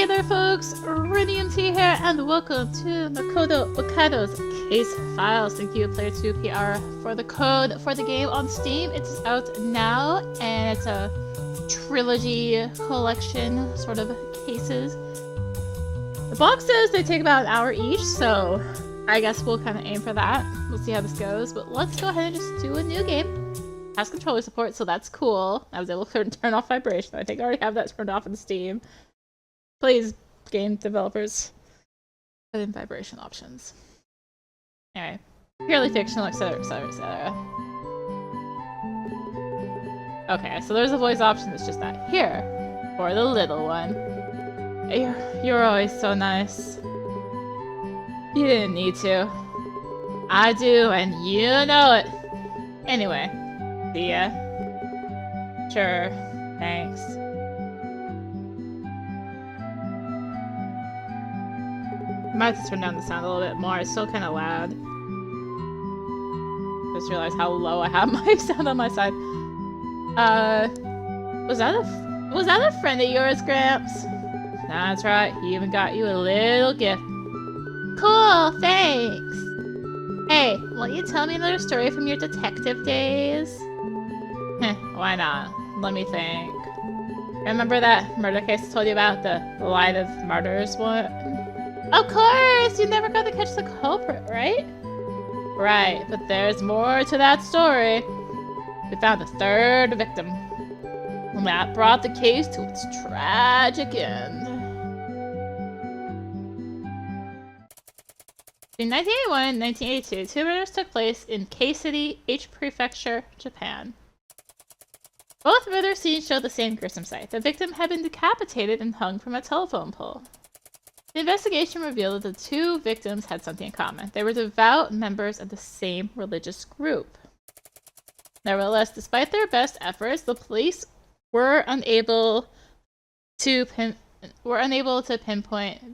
Hey there folks, rinimt here, and welcome to Makoto Wakaido's Case Files. Thank you, Player 2 PR, for the code for the game on Steam. It's out now, and it's a trilogy collection, sort of, cases. The box says they take about an hour each, so I guess we'll kind of aim for that. We'll see how this goes, but let's go ahead and just do a new game. Has controller support, so that's cool. I was able to turn off vibration. I think I already have that turned off in Steam. Please, game developers, put in vibration options. Anyway, purely fictional, etc, etc, etc. Okay, so there's a voice option that's just not here. For the little one. You're always so nice. You didn't need to. I do, and you know it. Anyway, see ya. Sure, thanks. I might have to turn down the sound a little bit more. It's still kind of loud. Just realized how low I have my sound on my side. Was that a friend of yours, Gramps? That's right. He even got you a little gift. Cool, thanks. Hey, won't you tell me another story from your detective days? Heh, why not? Let me think. Remember that murder case I told you about? The line of murders one? Of course! You never got to catch the culprit, right? Right, but there's more to that story. We found a third victim. And that brought the case to its tragic end. In 1981 and 1982, two murders took place in Kei City, H Prefecture, Japan. Both murder scenes showed the same gruesome sight. The victim had been decapitated and hung from a telephone pole. The investigation revealed that the two victims had something in common. They were devout members of the same religious group. Nevertheless, despite their best efforts, the police were unable to pinpoint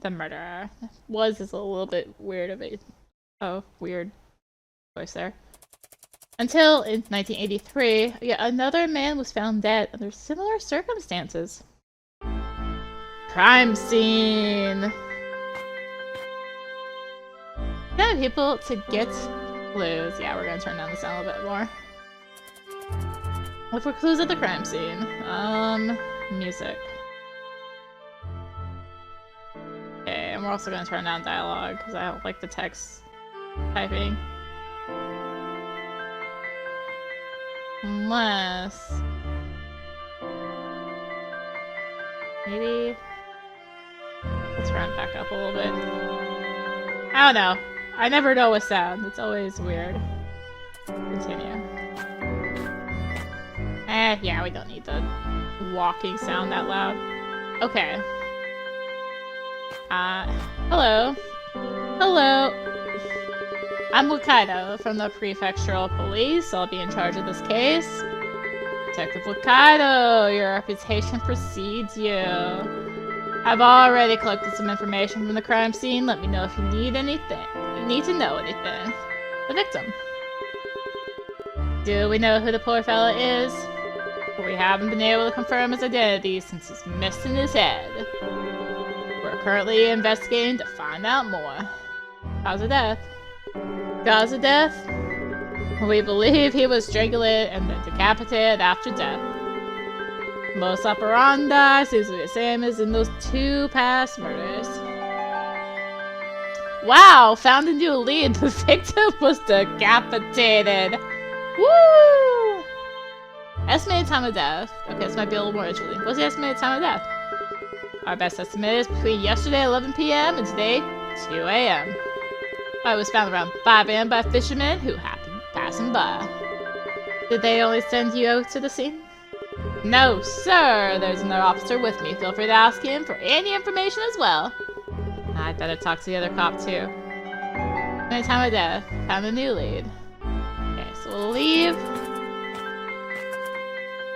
the murderer. Was is a little bit weird of a weird voice there. Until in 1983, yet another man was found dead under similar circumstances. Crime scene. 10 people to get clues. Yeah, we're gonna turn down the sound a little bit more. Look for clues at the crime scene. Music. Okay, and we're also gonna turn down dialogue because I don't like the text typing. Unless maybe let's turn it back up a little bit. I don't know. I never know with sound. It's always weird. Continue. Yeah, we don't need the walking sound that loud. Okay. Hello. Hello. I'm Wakaido from the Prefectural Police. I'll be in charge of this case. Detective Wakaido, your reputation precedes you. I've already collected some information from the crime scene. Let me know if you need anything. You need to know anything. The victim. Do we know who the poor fella is? We haven't been able to confirm his identity since he's missing his head. We're currently investigating to find out more. Cause of death. Cause of death? We believe he was strangulated and then decapitated after death. Modus operandi seems to be the same as in those two past murders. Wow! Found a new lead. The victim was decapitated. Woo! Estimated time of death. Okay, this might be a little more interesting. What's the estimated time of death? Our best estimate is between yesterday 11 p.m. and today 2 a.m. I was found around 5 a.m. by fishermen who happened passing by. Did they only send you out to the scene? No, sir. There's another officer with me. Feel free to ask him for any information as well. I'd better talk to the other cop too. Estimated time of death. Found a new lead. Okay, so we'll leave.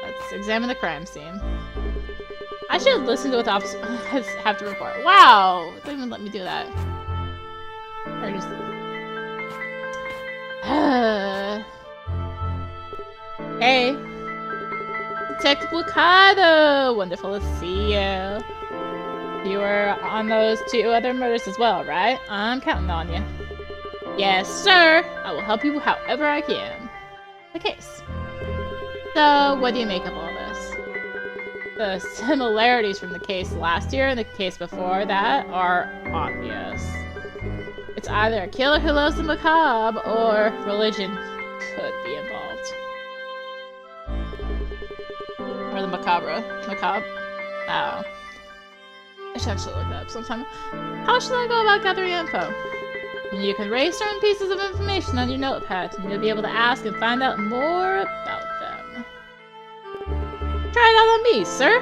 Let's examine the crime scene. I should listen to what the officers have to report. Wow! They didn't even let me do that. Or just... Hey! Detective Wakaido! Wonderful to see you. You were on those 2 other murders as well, right? I'm counting on you. Yes, sir! I will help you however I can. The case. So, what do you make of all this? The similarities from the case last year and the case before that are obvious. It's either a killer who loves the macabre or religion could be involved. Or the macabre. Macabre? Oh. I should actually look that up sometime. How should I go about gathering info? You can raise certain pieces of information on your notepad, and you'll be able to ask and find out more about them. Try it out on me, sir!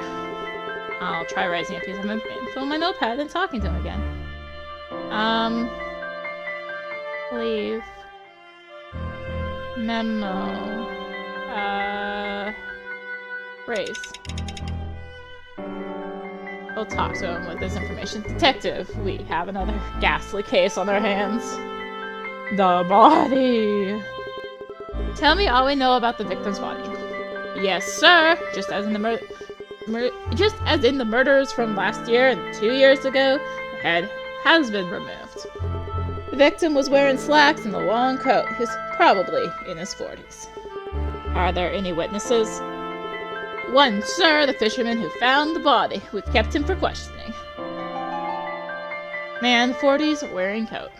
I'll try raising a piece of info on my notepad and talking to him again. Leave. Memo. Raise. We'll talk to him with this information. Detective, we have another ghastly case on our hands. The body. Tell me all we know about the victim's body. Yes, sir. Just as in the murders from last year and 2 years ago, the head has been removed. The victim was wearing slacks and a long coat. He's probably in his 40s. Are there any witnesses? One, sir, the fisherman who found the body. We've kept him for questioning. Man, 40s, wearing coat.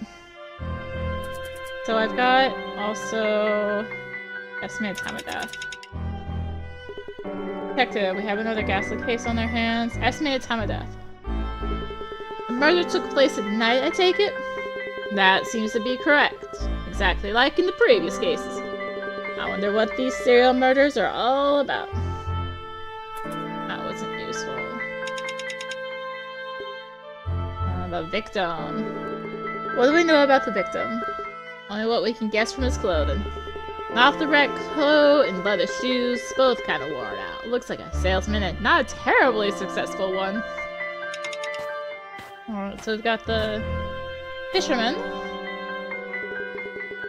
So I've got also estimated time of death. Detective, we have another ghastly case on our hands. Estimated time of death. The murder took place at night, I take it? That seems to be correct. Exactly like in the previous cases. I wonder what these serial murders are all about. That wasn't useful. The victim. What do we know about the victim? Only what we can guess from his clothing. Not the red coat and leather shoes, both kind of worn out. Looks like a salesman and not a terribly successful one. Alright, so we've got the fisherman.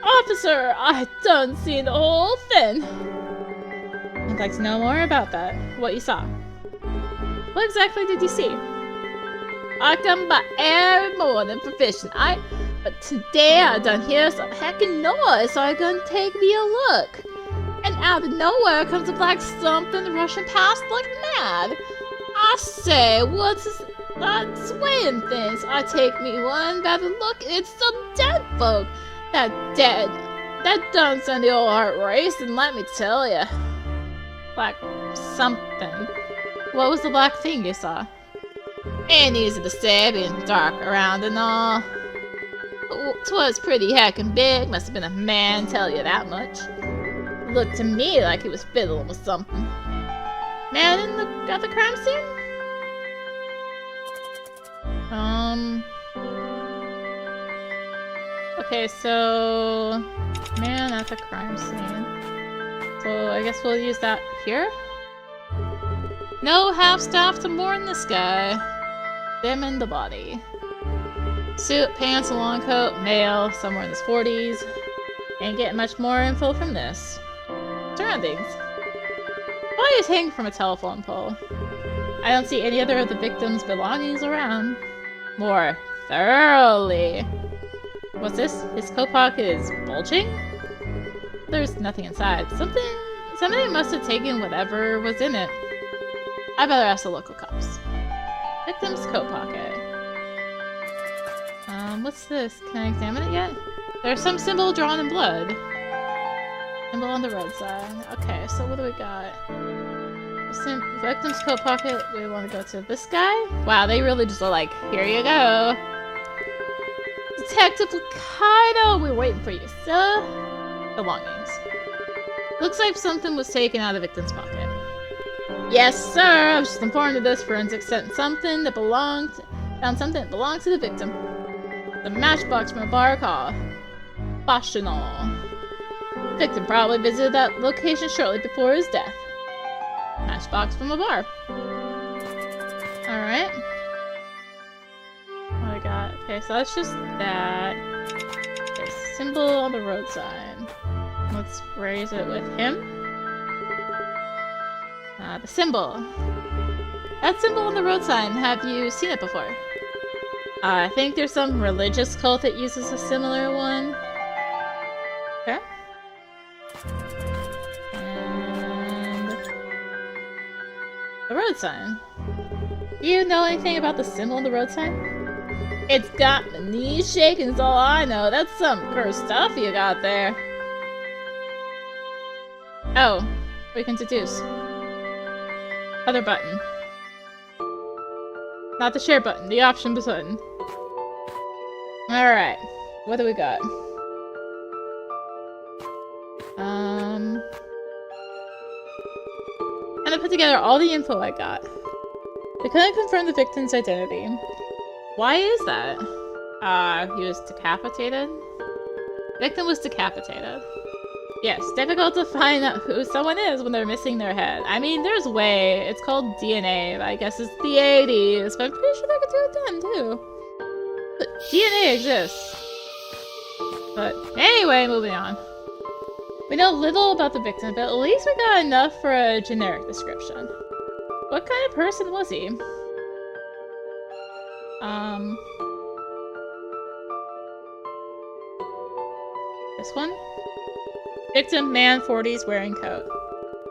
Officer, I done seen the whole thing. I'd like to know more about that. What you saw. What exactly did you see? I come by every morning for fishing, but today I done hear some heckin' noise, so I gonna take me a look. And out of nowhere comes a black something rushing past like mad. I say, what's that swaying things? I take me one better look, it's some dead folk. That done send the old heart racing, let me tell ya. Black something. What was the black thing you saw? Ain't easy to say, being dark around and all. 'Twas pretty heckin' big, must have been a man, tell you that much. Looked to me like he was fiddling with something. Man at the crime scene? Okay, so... Man at the crime scene. So I guess we'll use that here? No half-staff to mourn the sky. Them in the body. Suit, pants, a long coat, male, somewhere in his 40s. Ain't getting much more info from this. Surroundings. Body is hanging from a telephone pole. I don't see any other of the victim's belongings around. More thoroughly. What's this? His coat pocket is bulging? There's nothing inside. Somebody must have taken whatever was in it. I better ask the local cops. Victim's coat pocket. What's this? Can I examine it yet? There's some symbol drawn in blood. Symbol on the red side. Okay, so what do we got? Victim's coat pocket. We want to go to this guy? Wow, they really just are like, here you go. Detective Wakaido! We're waiting for you, sir. Belongings. Looks like something was taken out of the victim's pocket. Yes, sir! I was just informed of this. Forensics found something that belonged to the victim. The matchbox from a bar called Bashanal. The victim probably visited that location shortly before his death. Matchbox from a bar. Alright. What I got? Okay, so that's just that. Okay, symbol on the road sign. Let's raise it with him. The symbol. That symbol on the road sign, have you seen it before? I think there's some religious cult that uses a similar one. Okay. And the road sign. Do you know anything about the symbol on the road sign? It's got the knees shaking is all I know. That's some cursed stuff you got there. Oh, we can deduce. Other button. Not the share button, the option button. Alright, what do we got? I'm gonna put together all the info I got. We couldn't confirm the victim's identity. Why is that? He was decapitated? Victim was decapitated. Yes, difficult to find out who someone is when they're missing their head. I mean, there's way. It's called DNA, but I guess it's the 80s, but I'm pretty sure they could do it then, too. But DNA exists. But anyway, moving on. We know little about the victim, but at least we got enough for a generic description. What kind of person was he? This one? Victim, man, 40s, wearing coat.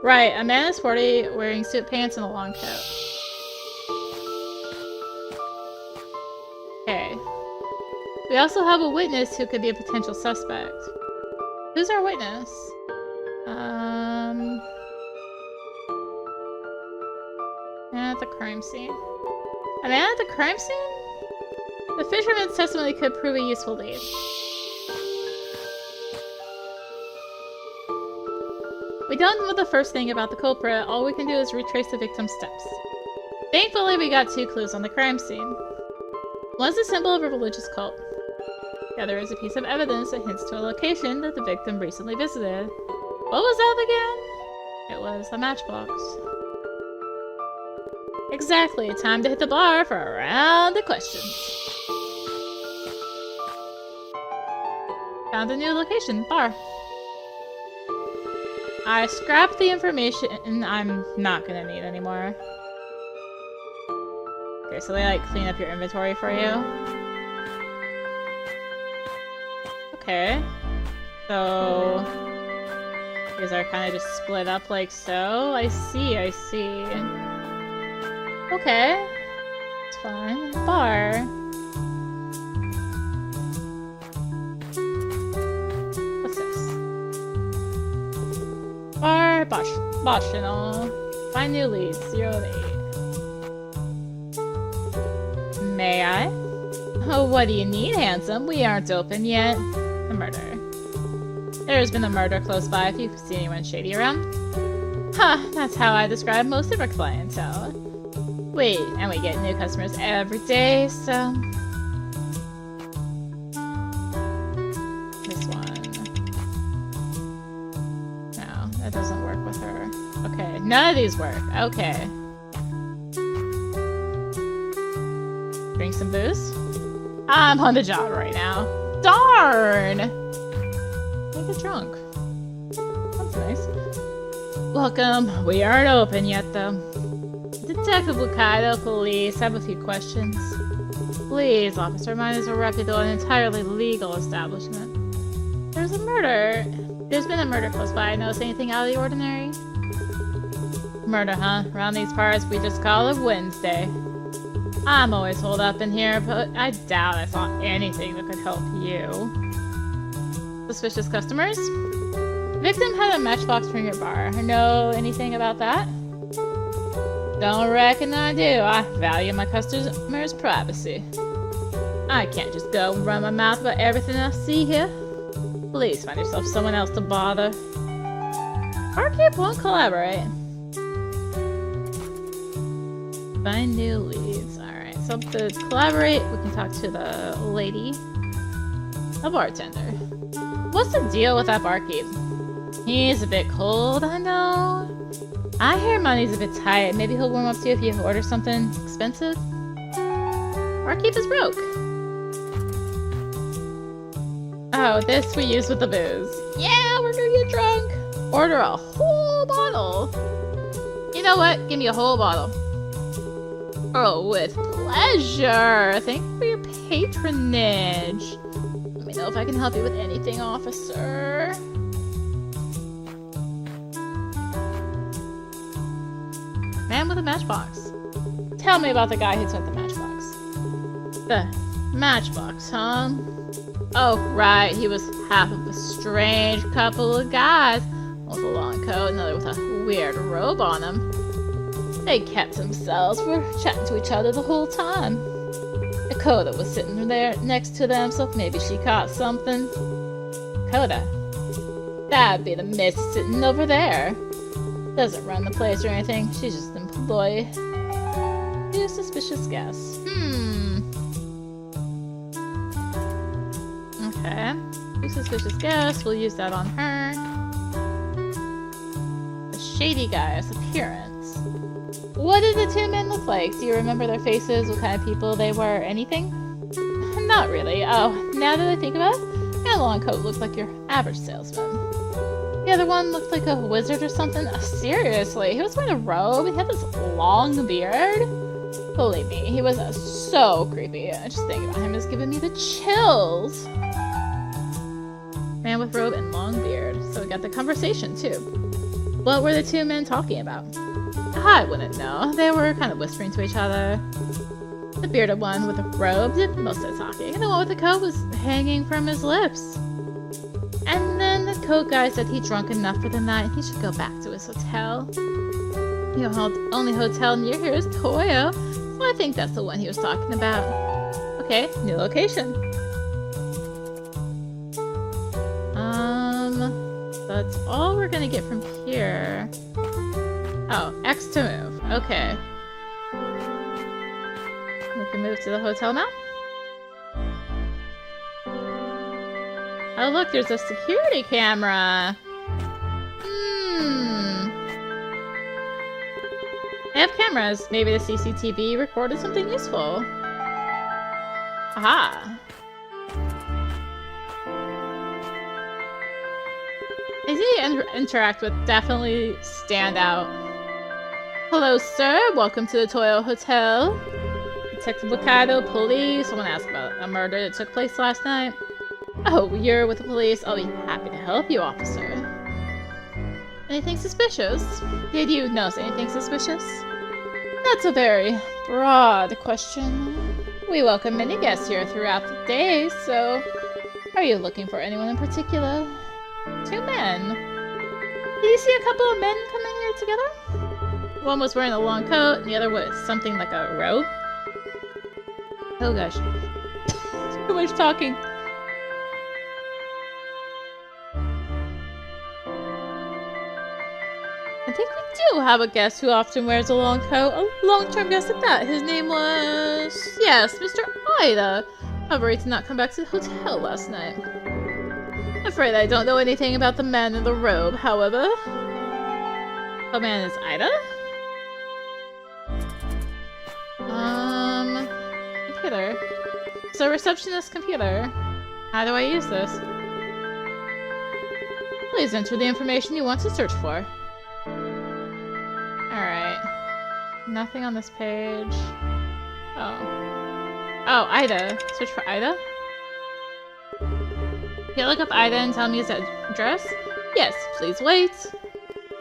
Right, a man is 40, wearing suit pants and a long coat. Okay. We also have a witness who could be a potential suspect. Who's our witness? Man at the crime scene. A man at the crime scene? The fisherman's testimony could prove a useful lead. We don't know the first thing about the culprit. All we can do is retrace the victim's steps. Thankfully, we got 2 clues on the crime scene. One's the symbol of a religious cult. The other is a piece of evidence that hints to a location that the victim recently visited. What was that again? It was a matchbox. Exactly. Time to hit the bar for a round of questions. Found a new location. Bar. I scrapped the information I'm not gonna need anymore. Okay, so they like clean up your inventory for you. Okay. So these are kind of just split up like so. I see, I see. Okay. It's fine. Bar. Bar Boschino. Find new leads. 0 to 8. May I? Oh, what do you need, handsome? We aren't open yet. A murder. There's been a murder close by if you see anyone shady around. Huh, that's how I describe most of our clientele. Wait, and we get new customers every day, so... This one. No, that doesn't work with her. Okay, none of these work. Okay. Drink some booze? I'm on the job right now. Darn! I get drunk. That's nice. Welcome. We aren't open yet, though. Detective Wakaido, police. I have a few questions. Please, officer. Mine is a reputable and entirely legal establishment. There's a murder. There's been a murder close by. Notice anything out of the ordinary? Murder, huh? Around these parts, we just call it Wednesday. I'm always holed up in here, but I doubt I saw anything that could help you. Suspicious customers? Victim had a matchbox from your bar. Know anything about that? Don't reckon I do. I value my customers' privacy. I can't just go and run my mouth about everything I see here. Please find yourself someone else to bother. Barkeep won't collaborate. Find new leads. Alright, so to collaborate, we can talk to the lady. A bartender. What's the deal with that barkeep? He's a bit cold, I know. I hear money's a bit tight. Maybe he'll warm up to you if you order something expensive. Barkeep is broke. Oh, this we use with the booze. Yeah, we're gonna get drunk. Order a whole bottle. You know what? Give me a whole bottle. Oh, with pleasure. Thank you for your patronage. Let me know if I can help you with anything, officer. Man with a matchbox. Tell me about the guy who took the matchbox. The matchbox, huh? Oh, right. He was half of a strange couple of guys. One with a long coat, another with a weird robe on him. They kept themselves, were chatting to each other the whole time. Makoto was sitting there next to them, so maybe she caught something. Makoto. That'd be the miss sitting over there. Doesn't run the place or anything, she's just an employee. Two suspicious guests. Okay. Two suspicious guests, we'll use that on her. A shady guy's appearance. What did the two men look like? Do you remember their faces? What kind of people they were? Anything? Not really. Oh, now that I think about it, that long coat looked like your average salesman. The other one looked like a wizard or something. Seriously, he was wearing a robe. He had this long beard. Believe me, he was so creepy. Just thinking about him is giving me the chills. Man with robe and long beard. So we got the conversation too. What were the two men talking about? I wouldn't know. They were kind of whispering to each other. The bearded one with the robe did most of the talking, and the one with the coat was hanging from his lips. And then the coat guy said he'd drunk enough for the night and he should go back to his hotel. The only hotel near here is Toyo, so I think that's the one he was talking about. Okay, new location. That's all we're gonna get from here. Oh, X to move. Okay. We can move to the hotel now. Oh look, there's a security camera. They have cameras. Maybe the CCTV recorded something useful. Aha. Easy to interact with, definitely stand out. Hello, sir. Welcome to the Toyo Hotel. Detective Wakaido, police. I want to ask about a murder that took place last night. Oh, you're with the police. I'll be happy to help you, officer. Anything suspicious? Did you notice anything suspicious? That's a very broad question. We welcome many guests here throughout the day, so are you looking for anyone in particular? Two men. Did you see a couple of men come in here together? One was wearing a long coat, and the other was something like a robe. Oh gosh. Too much talking. I think we do have a guest who often wears a long coat. A long-term guest at that. His name was... yes, Mr. Ida. However, he did not come back to the hotel last night. I'm afraid I don't know anything about the man in the robe, however. Oh man, is Ida? Computer. So receptionist computer. How do I use this? Please enter the information you want to search for. Alright. Nothing on this page. Oh. Oh, Ida. Search for Ida? Can you look up Ida and tell me his address? Yes, please wait.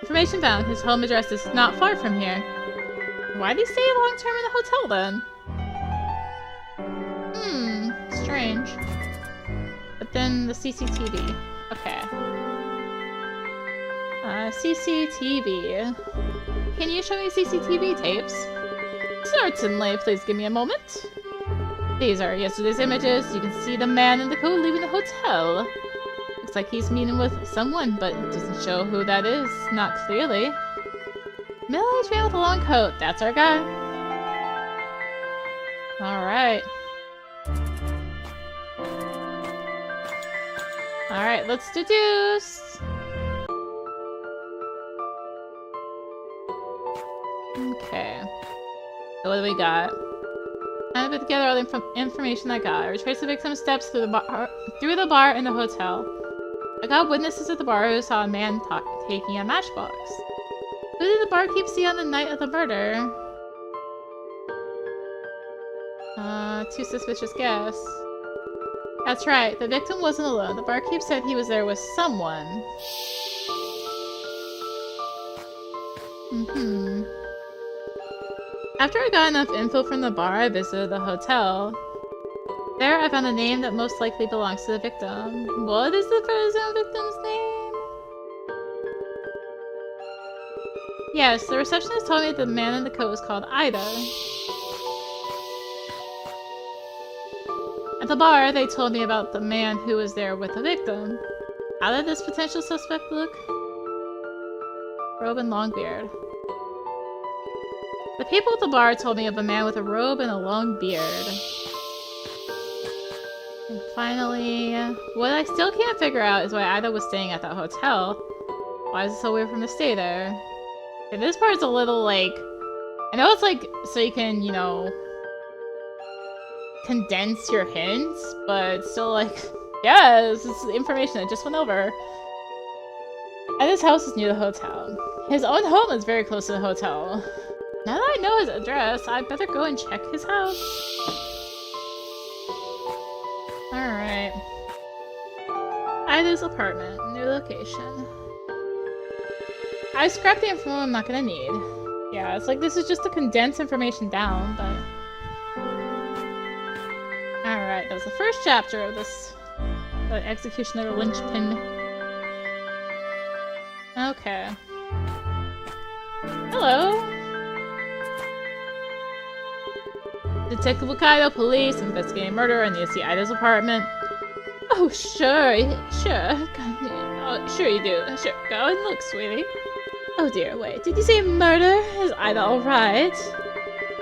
Information found. His home address is not far from here. Why did he stay long term in the hotel then? Strange. But then the CCTV. Okay. CCTV. Can you show me CCTV tapes? Certainly. Please give me a moment. These are yesterday's images. You can see the man in the coat leaving the hotel. Looks like he's meeting with someone, but it doesn't show who that is. Not clearly. Middle-aged man with a long coat. That's our guy. Alright. Alright, let's deduce. Okay. So what do we got? I put together all the information I got. I retraced the victim's steps through the bar in the hotel. I got witnesses at the bar who saw a man taking a matchbox. Who did the barkeep see on the night of the murder? Too suspicious guess. That's right, the victim wasn't alone. The barkeep said he was there with someone. After I got enough info from the bar, I visited the hotel. There, I found a name that most likely belongs to the victim. What is the presumed victim's name? Yes, the receptionist told me the man in the coat was called Ida. At the bar, they told me about the man who was there with the victim. How did this potential suspect look? Robe and long beard. The people at the bar told me of a man with a robe and a long beard. And finally, what I still can't figure out is why Ida was staying at that hotel. Why is it so weird for him to stay there? And this part's a little like... I know it's like, so you can, you know, condense your hints, but still like, yes, it's information that just went over. And his house is near the hotel. His own home is very close to the hotel. Now that I know his address, I'd better go and check his house. Alright. Ida's apartment, new location. I scrapped the info I'm not gonna need. Yeah, it's like this is just to condense information down, but... Alright, that was the first chapter of this... the executioner linchpin. Okay. Hello! Detective Wakaido, police, investigating murder, and you see Ida's apartment. Oh, sure. Oh, sure you do. Sure, go and look, sweetie. Oh dear, wait, did you say murder? Is Ida alright?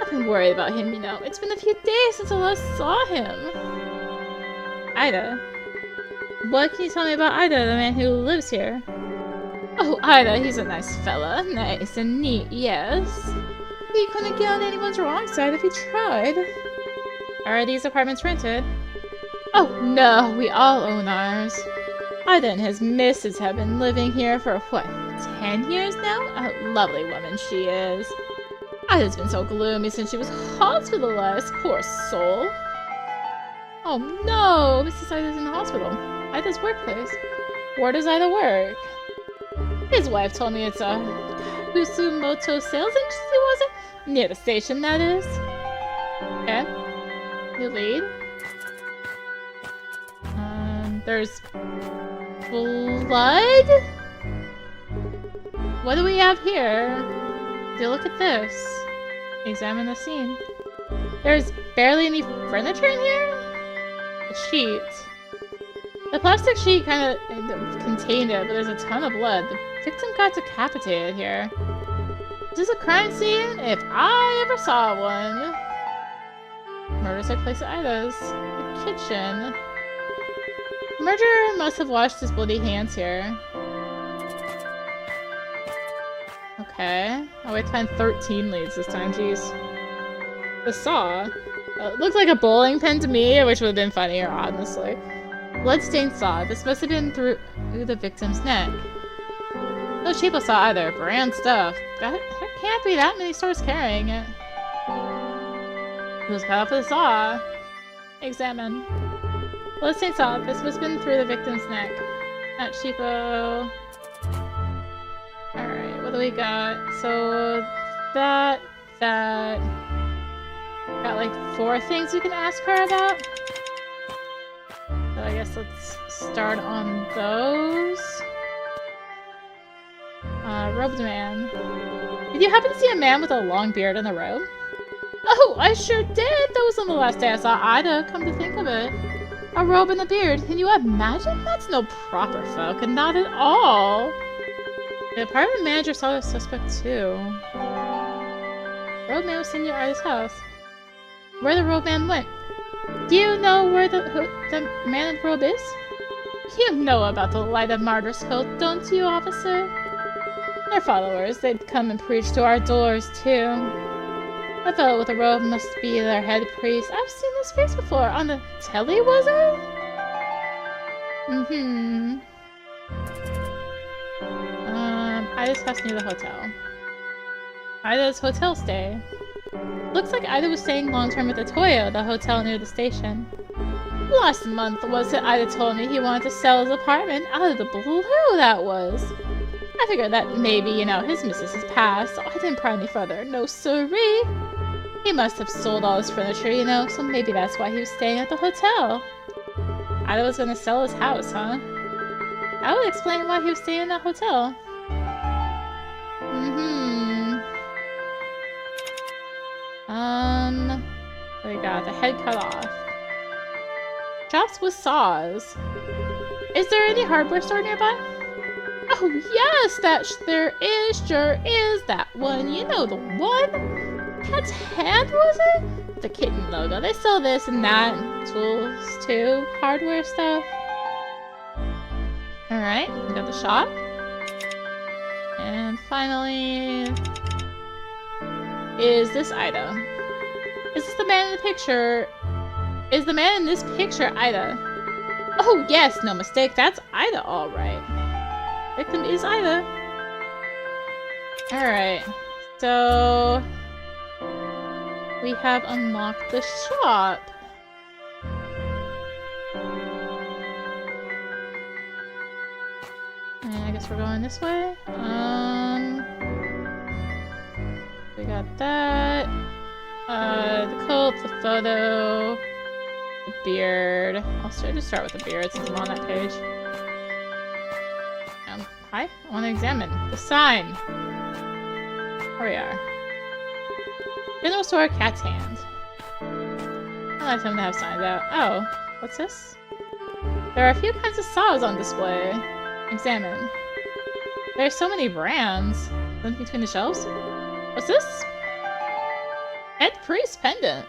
I've been worried about him, you know. It's been a few days since I last saw him. Ida? What can you tell me about Ida, the man who lives here? Oh, Ida, he's a nice fella. Nice and neat, yes. He couldn't get on anyone's wrong side if he tried. Are these apartments rented? Oh, no, we all own ours. Ida and his missus have been living here for, what, 10 years now? A lovely woman she is. Ida's been so gloomy since she was hospitalized, poor soul. Oh no, Mrs. Ida's in the hospital. Ida's workplace. Where does Ida work? His wife told me it's a Kusumoto sales agency, was it? Near the station, that is. Okay. New lead. There's... blood? What do we have here? Do look at this. Examine the scene. There's barely any furniture in here? A sheet. The plastic sheet kind of contained it, but there's a ton of blood. The victim got decapitated here. Is this a crime scene? If I ever saw one. Murders took place at Ida's. The kitchen. Murderer must have washed his bloody hands here. Okay. Oh, we have to find 13 leads this time, jeez. The saw. It looked like a bowling pin to me, which would have been funnier, honestly. Bloodstained saw. This must have been through the victim's neck. No cheapo saw either. Brand stuff. There can't be that many stores carrying it. It was cut off with a saw. Examine. Bloodstained saw. This must have been through the victim's neck. Not cheapo. Alright, what do we got? So, that... Got like 4 things we can ask her about? So I guess let's start on those. Robed man. Did you happen to see a man with a long beard in the road? Oh, I sure did! That was on the last day I saw Ida, come to think of it. A robe and a beard. Can you imagine? That's no proper folk, and not at all. The apartment manager saw the suspect too. Robe man was seen near Ida's house. Where the robe man went. Do you know where the man in the robe is? You know about the Light of Martyrs cult, don't you, officer? Their followers, they'd come and preach to our doors, too. The fellow with the robe must be their head priest. I've seen this face before. On the telly, was it? Mm-hmm. Ida's house near the hotel. Ida's hotel stay. Looks like Ida was staying long-term at the Toyo, the hotel near the station. Last month was it Ida told me he wanted to sell his apartment. Out of the blue, that was. I figured that maybe, you know, his missus has passed, so I didn't pry any further. No siree. He must have sold all his furniture, you know, so maybe that's why he was staying at the hotel. Ida was gonna sell his house, huh? That would explain why he was staying in that hotel. What we got? The head cut off. Shops with saws. Is there any hardware store nearby? Oh yes, there is, sure is. That one, you know the one? Cat's Hand, was it? The kitten logo. They sell this and that, and tools too, hardware stuff. Alright, we got the shop. And finally, is this Ida? Is this the man in the picture? Is the man in this picture Ida? Oh yes, no mistake, that's Ida, alright. Victim is Ida. Alright, so we have unlocked the shop. And I guess we're going this way. We got that. The coat, the photo, the beard. I'll just start with the beard since I'm on that page. Hi, I want to examine the sign. Here we are. General store, Cat's Hand. I like them to have signs out. Oh, what's this? There are a few kinds of saws on display. Examine. There's so many brands. Link between the shelves. What's this? Head priest pendant.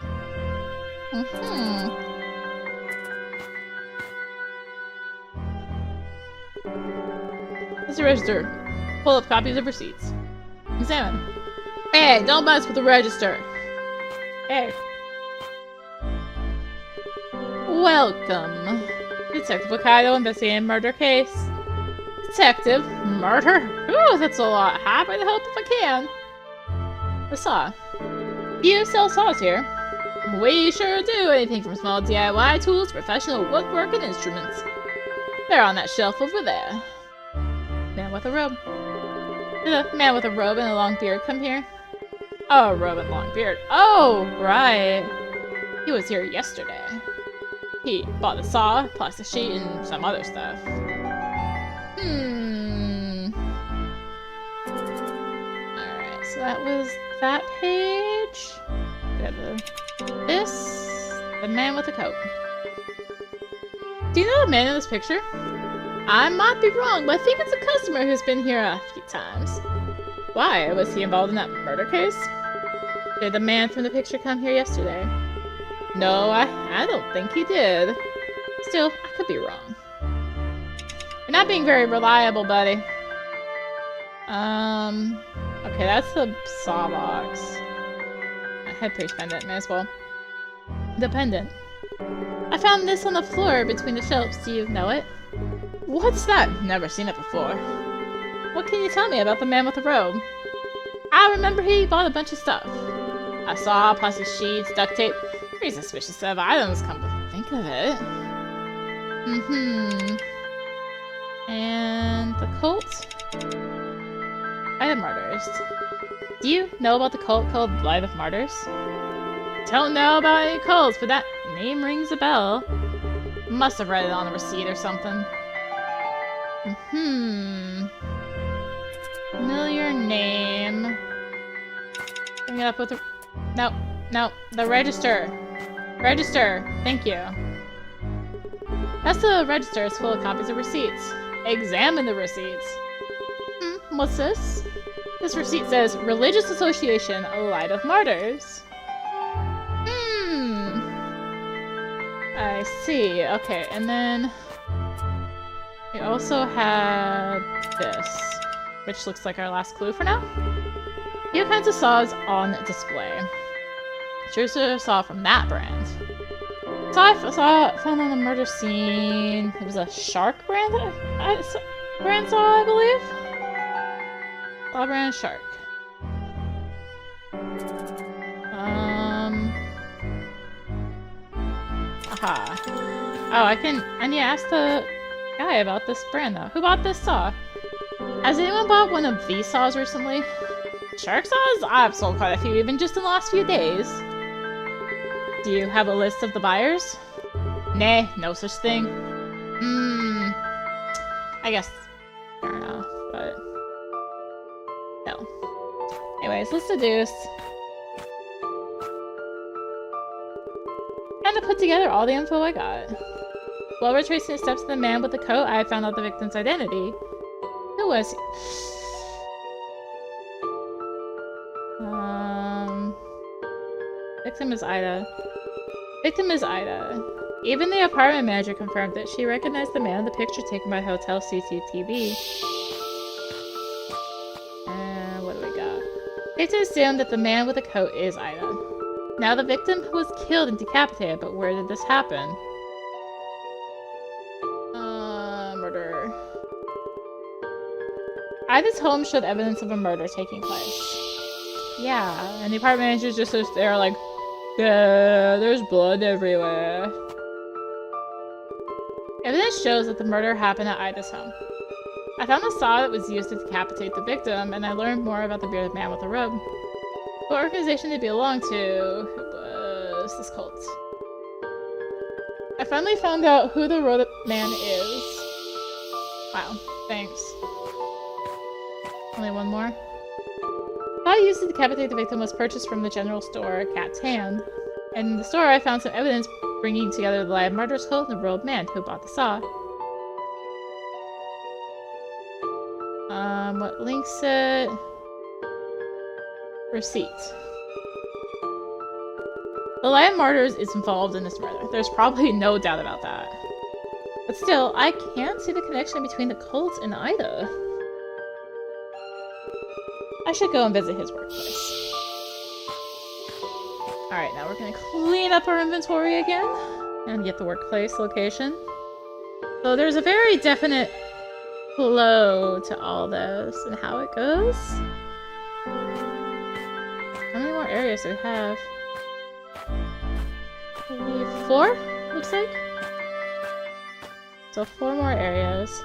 It's a register. Pull up copies of receipts. Examine. Hey, don't mess with the register. Hey. Welcome. Detective Wakaido investigating murder case. Detective? Murder? Ooh, that's a lot. Happy to help if I can. The saw. You sell saws here? We sure do. Anything from small DIY tools, professional woodwork, and instruments. They're on that shelf over there. Man with a robe. Did a man with a robe and a long beard come here? Oh, robe and long beard. Oh, right. He was here yesterday. He bought a saw, plastic sheet, and some other stuff. Alright, so that was that page. We have the man with the coat. Do you know the man in this picture? I might be wrong, but I think it's a customer who's been here a few times. Why? Was he involved in that murder case? Did the man from the picture come here yesterday? No, I don't think he did. Still, I could be wrong. You're not being very reliable, buddy. Okay, that's the saw box. A head priest pendant, may as well. The pendant. I found this on the floor between the shelves. Do you know it? What's that? Never seen it before. What can you tell me about the man with the robe? I remember he bought a bunch of stuff. I saw plastic sheets, duct tape, pretty suspicious set of items, come to think of it. And the cult? Light of Martyrs. Do you know about the cult called Light of Martyrs? Don't know about any cults, but that name rings a bell. Must have read it on a receipt or something. Familiar name. Bring it up with the... No, the register. Register, thank you. That's the register. It's full of copies of receipts. Examine the receipts. What's this? This receipt says, Religious Association, Light of Martyrs. I see. Okay, and then we also have this, which looks like our last clue for now. Few kinds of saws on display. Choose a saw from that brand. So I found on the murder scene. It was a shark brand saw, I believe. Saw brand shark. Aha. Oh, I need to ask the guy about this brand though. Who bought this saw? Has anyone bought one of these saws recently? Shark saws? I've sold quite a few, even just in the last few days. Do you have a list of the buyers? Nah, no such thing. I guess fair enough, but no. Anyways, let's deduce. Kind of put together all the info I got. While retracing the steps of the man with the coat, I found out the victim's identity. Who was he? Victim is Ida. Victim is Ida. Even the apartment manager confirmed that she recognized the man in the picture taken by hotel CCTV. And what do we got? It's assumed that the man with the coat is Ida. Now the victim was killed and decapitated, but where did this happen? Murder. Ida's home showed evidence of a murder taking place. Yeah, and the apartment manager's just there like, yeah, there's blood everywhere. Evidence shows that the murder happened at Ida's home. I found the saw that was used to decapitate the victim, and I learned more about the bearded man with the robe. What organization did he belong to? Who was this cult? I finally found out who the robed man is. Wow, thanks. Only one more. The saw used to decapitate the victim was purchased from the general store Cat's Hand. And in the store, I found some evidence bringing together the live murderer's cult and the robed man who bought the saw. What links it? Receipt. The live martyrs is involved in this murder. There's probably no doubt about that. But still, I can't see the connection between the cult and Ida. I should go and visit his workplace. Alright, now we're gonna clean up our inventory again and get the workplace location. So there's a very definite flow to all this and how it goes. How many more areas do we have? Maybe 4, looks like. So 4 more areas.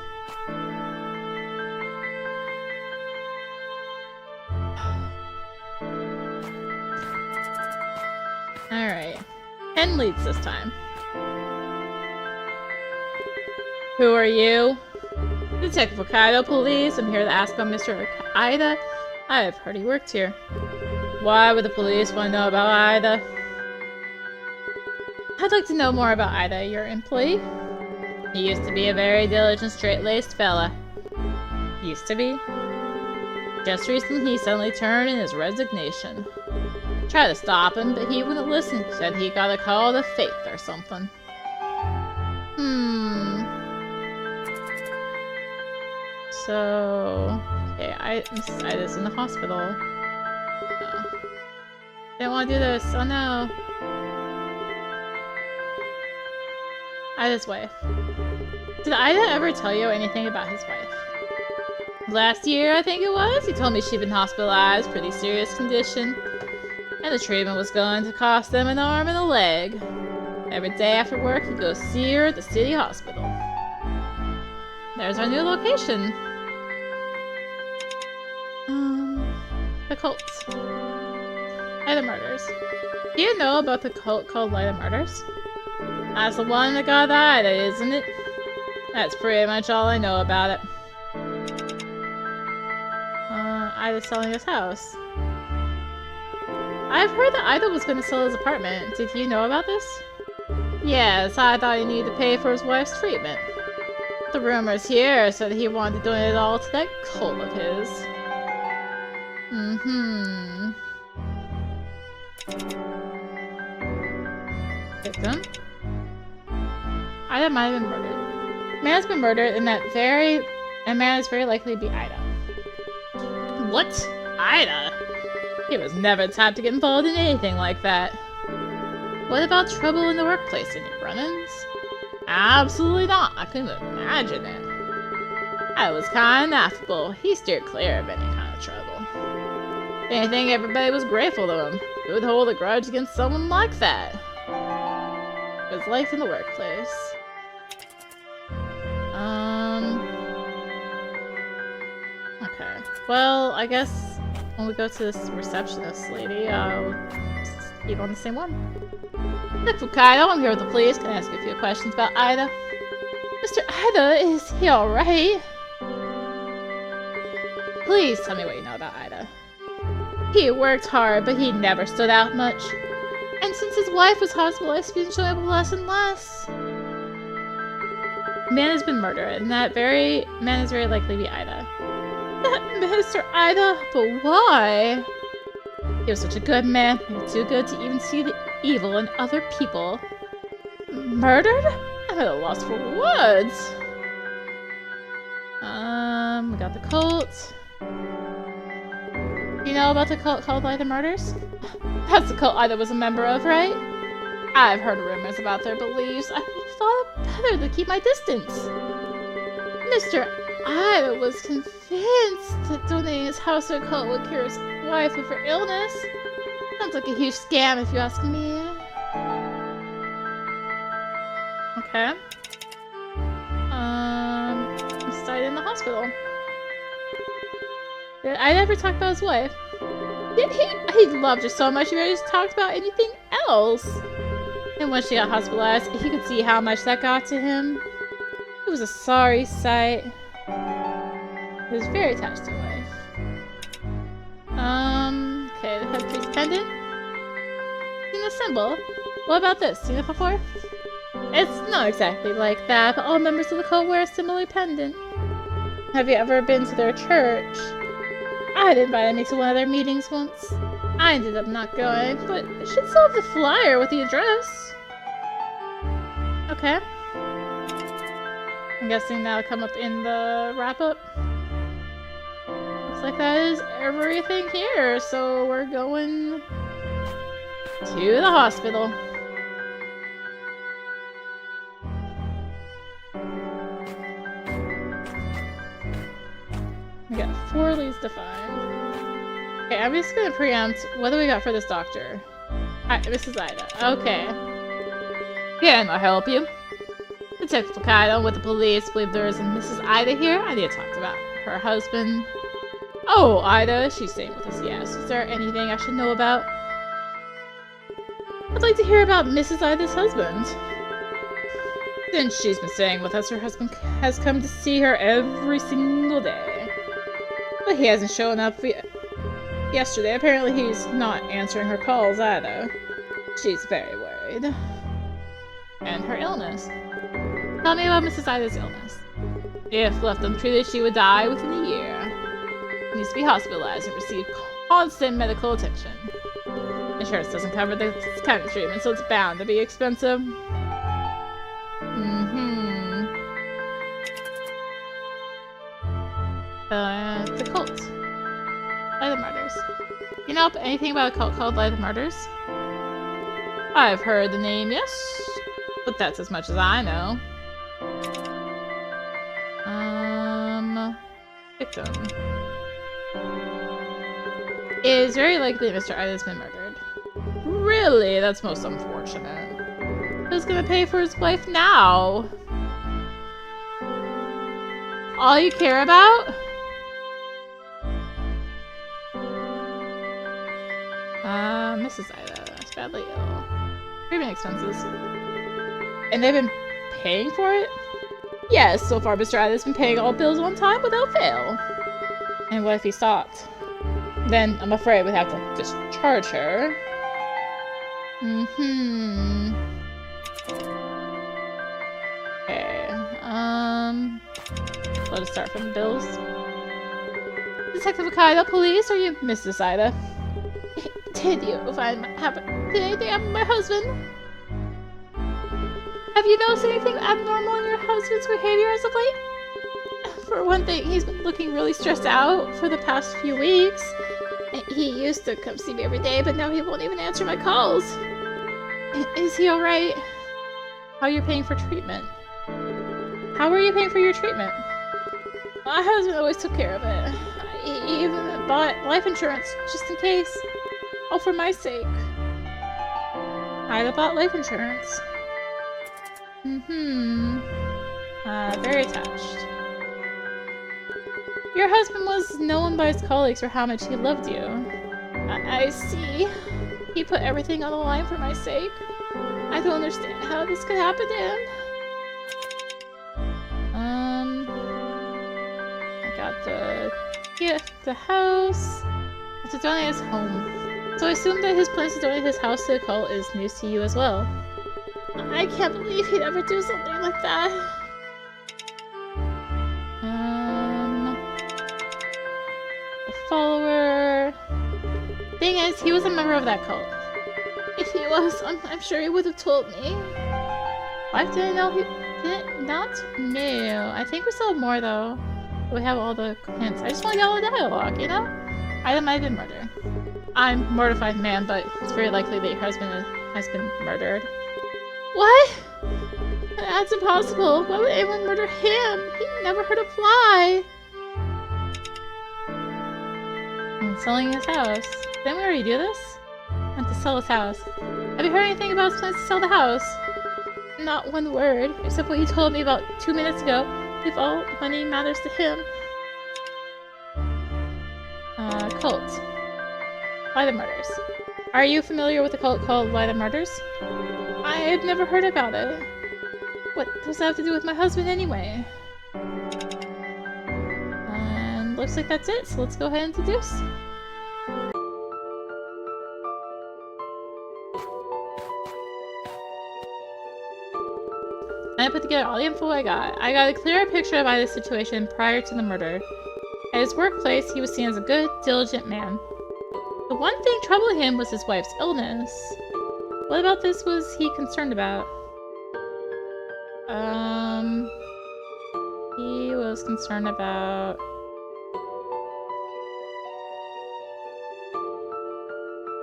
Alright. 10 leads this time. Who are you? Detective Wakaido Police. I'm here to ask about Mr. Ida. I've heard he worked here. Why would the police want to know about Ida? I'd like to know more about Ida, your employee. He used to be a very diligent, straight-laced fella. Used to be? Just recently, he suddenly turned in his resignation. Tried to stop him, but he wouldn't listen. Said he got a call to faith or something. So... okay, Mrs. Ida's in the hospital. No. Didn't want to do this. Oh no. Ida's wife. Did Ida ever tell you anything about his wife? Last year, I think it was, he told me she'd been hospitalized, pretty serious condition. And the treatment was going to cost them an arm and a leg. Every day after work, he'd go see her at the city hospital. There's our new location. The cult. Ida Murders. Do you know about the cult called Ida Murders? That's the one that got Ida, isn't it? That's pretty much all I know about it. Ida's selling his house. I've heard that Ida was going to sell his apartment. Did you know about this? Yes, I thought he needed to pay for his wife's treatment. The rumors here said he wanted to donate it all to that cult of his. Victim? Ida might have been murdered. Man has been murdered, and a man is very likely to be Ida. What? Ida? He was never the type to get involved in anything like that. What about trouble in the workplace? Any run-ins? Absolutely not. I couldn't imagine it. I was kind and affable. He steered clear of any kind of trouble. If anything, everybody was grateful to him. Who would hold a grudge against someone like that? is liked in the workplace. Okay. Well, I guess when we go to this receptionist lady, I'll just keep on the same one. Mr. Wakaido, I'm here with the police. Can I ask you a few questions about Ida? Mr. Ida, is he alright? Please tell me what you know about Ida. He worked hard, but he never stood out much. And since his wife was hospitalized, he's been showing up less and less. Man has been murdered, and that man is very likely to be Ida. That Mr. Ida, but why? He was such a good man, too good to even see the evil in other people. Murdered? I'm at a loss for words. We got the cult. You know about the cult called Ida Murders? That's the cult Ida was a member of, right? I've heard rumors about their beliefs. I thought it better to keep my distance. Mr. Ida was convinced that donating his house to a cult would cure his wife of her illness. Sounds like a huge scam if you ask me. Okay. He died in the hospital. Did I ever talk about his wife? Did he? He loved her so much he rarely just talked about anything else. And when she got hospitalized, he could see how much that got to him. It was a sorry sight. He was very attached to his wife. Okay, the headpiece pendant. Seen the symbol. What about this? Seen it before? It's not exactly like that, but all members of the cult wear a similar pendant. Have you ever been to their church? I'd invited me to one of their meetings once. I ended up not going, but I should still have the flyer with the address. Okay. I'm guessing that'll come up in the wrap-up. Looks like that is everything here, so we're going to the hospital. We got 4 leads to find. Okay, I'm just gonna preempt. What do we got for this doctor? Hi, Mrs. Ida. Okay. Can I help you? Detective Wakaido with the police believe there is a Mrs. Ida here. I need to talk about her husband. Oh, Ida, she's staying with us, yes. Is there anything I should know about? I'd like to hear about Mrs. Ida's husband. Since she's been staying with us, her husband has come to see her every single day. But he hasn't shown up yesterday. Apparently he's not answering her calls either. She's very worried. And her illness. Tell me about Mrs. Ida's illness. If left untreated, she would die within a year. She needs to be hospitalized and receive constant medical attention. Insurance doesn't cover this kind of treatment, so it's bound to be expensive. The cult. Ida Murders. You know anything about a cult called Ida Murders? I've heard the name, yes. But that's as much as I know. Victim. It is very likely Mr. Ida has been murdered. Really? That's most unfortunate. Who's gonna pay for his wife now? All you care about? Mrs. Ida is badly ill. Treatment expenses. And they've been paying for it? Yes, so far Mr. Ida's been paying all bills on time without fail. And what if he stopped? Then I'm afraid we'd have to discharge her. Okay, let us start from the bills. Detective Wakaido, police, are you Mrs. Ida? Did anything happen to my husband? Have you noticed anything abnormal in your husband's behavior as of late? For one thing, he's been looking really stressed out for the past few weeks. He used to come see me every day, but now he won't even answer my calls. Is he alright? How are you paying for treatment? How are you paying for your treatment? My husband always took care of it. He even bought life insurance, just in case. All for my sake. Ida bought life insurance. Very attached. Your husband was known by his colleagues for how much he loved you. I see. He put everything on the line for my sake. I don't understand how this could happen to him. I got the gift, the house. To donate his home. So I assume that his plans to donate his house to the cult is news to you as well. I can't believe he'd ever do something like that. A follower. Thing is, he was a member of that cult. If he was, I'm sure he would have told me. Why did I know he did not? No. I think we still have more though. We have all the hints. I just want to get all the dialogue, you know? Either might have been murder. I'm a mortified man, but it's very likely that your husband has been murdered. What? That's impossible. Why would anyone murder him? He never hurt a fly. And selling his house. Didn't we already do this? I want to sell his house. Have you heard anything about his plans to sell the house? Not one word, except what you told me about 2 minutes ago. If all money matters to him. Cult. Why the Murders. Are you familiar with a cult called Why the Murders? I had never heard about it. What does that have to do with my husband anyway? And looks like that's it, so let's go ahead and deduce. I put together all the info I got. I got a clearer picture of Ida's situation prior to the murder. At his workplace, he was seen as a good, diligent man. The one thing troubling him was his wife's illness. What about this was he concerned about? He was concerned about...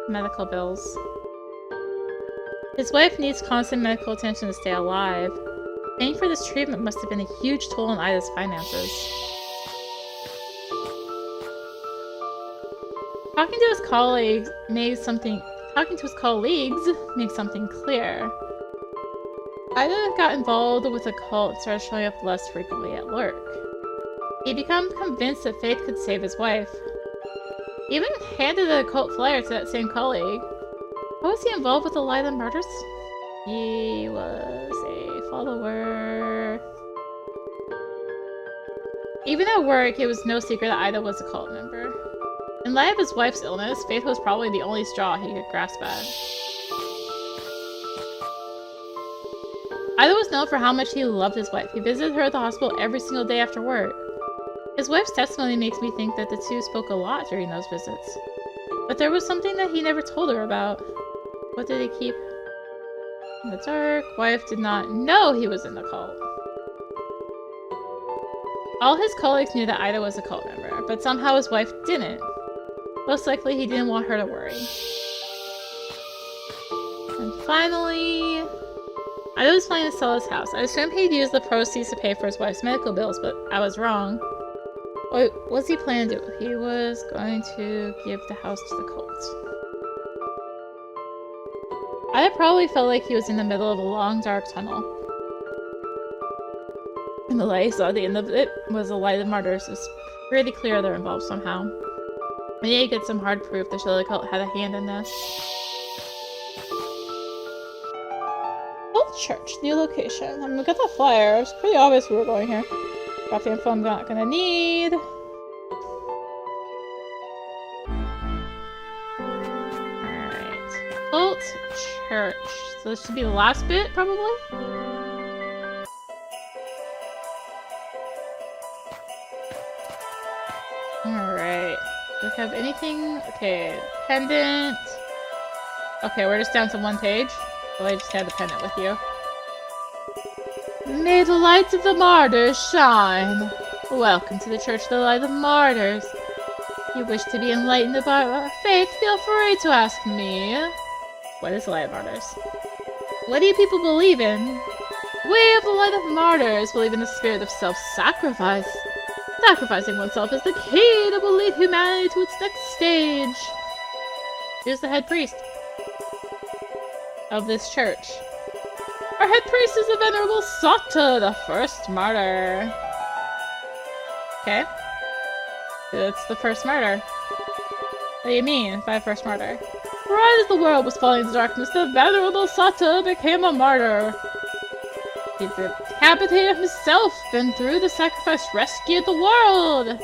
medical bills. His wife needs constant medical attention to stay alive. Paying for this treatment must have been a huge toll on Ida's finances. Talking to his colleagues made something clear. Ida got involved with a cult and started showing up less frequently at work. He'd become convinced that Faith could save his wife. He even handed a cult flyer to that same colleague. How was he involved with the Why the Murders? He was a follower. Even at work, it was no secret that Ida was a cult member. In light of his wife's illness, Faith was probably the only straw he could grasp at. Ida was known for how much he loved his wife. He visited her at the hospital every single day after work. His wife's testimony makes me think that the two spoke a lot during those visits. But there was something that he never told her about. What did he keep in the dark? Wife did not know he was in the cult. All his colleagues knew that Ida was a cult member, but somehow his wife didn't. Most likely he didn't want her to worry. And finally... Ida was planning to sell his house. I assumed he'd use the proceeds to pay for his wife's medical bills, but I was wrong. What was he planning to do? He was going to give the house to the cult. Ida probably felt like he was in the middle of a long, dark tunnel. And the light he saw at the end of it was the Light of Martyrs. It was pretty clear they're involved somehow. We need to get some hard proof the Shillelagh cult had a hand in this. Old church, new location. We got that flyer. It's pretty obvious we were going here. Got the info I'm not gonna need. Alright. Cult church. So this should be the last bit, probably? Alright. Do we have anything? Okay, pendant. Okay, we're just down to one page. So I just had the pendant with you. May the lights of the martyrs shine. Welcome to the Church of the Light of the Martyrs. You wish to be enlightened about our faith, feel free to ask me. What is the Light of Martyrs? What do you people believe in? We of the Light of Martyrs believe in the spirit of self-sacrifice. Sacrificing oneself is the key to lead humanity to its next stage. Who's the head priest of this church? Our head priest is the venerable Sata, the first martyr. Okay. It's the first martyr. What do you mean by first martyr? Right as the world was falling into darkness, the venerable Sata became a martyr. He decapitated himself and through the sacrifice rescued the world.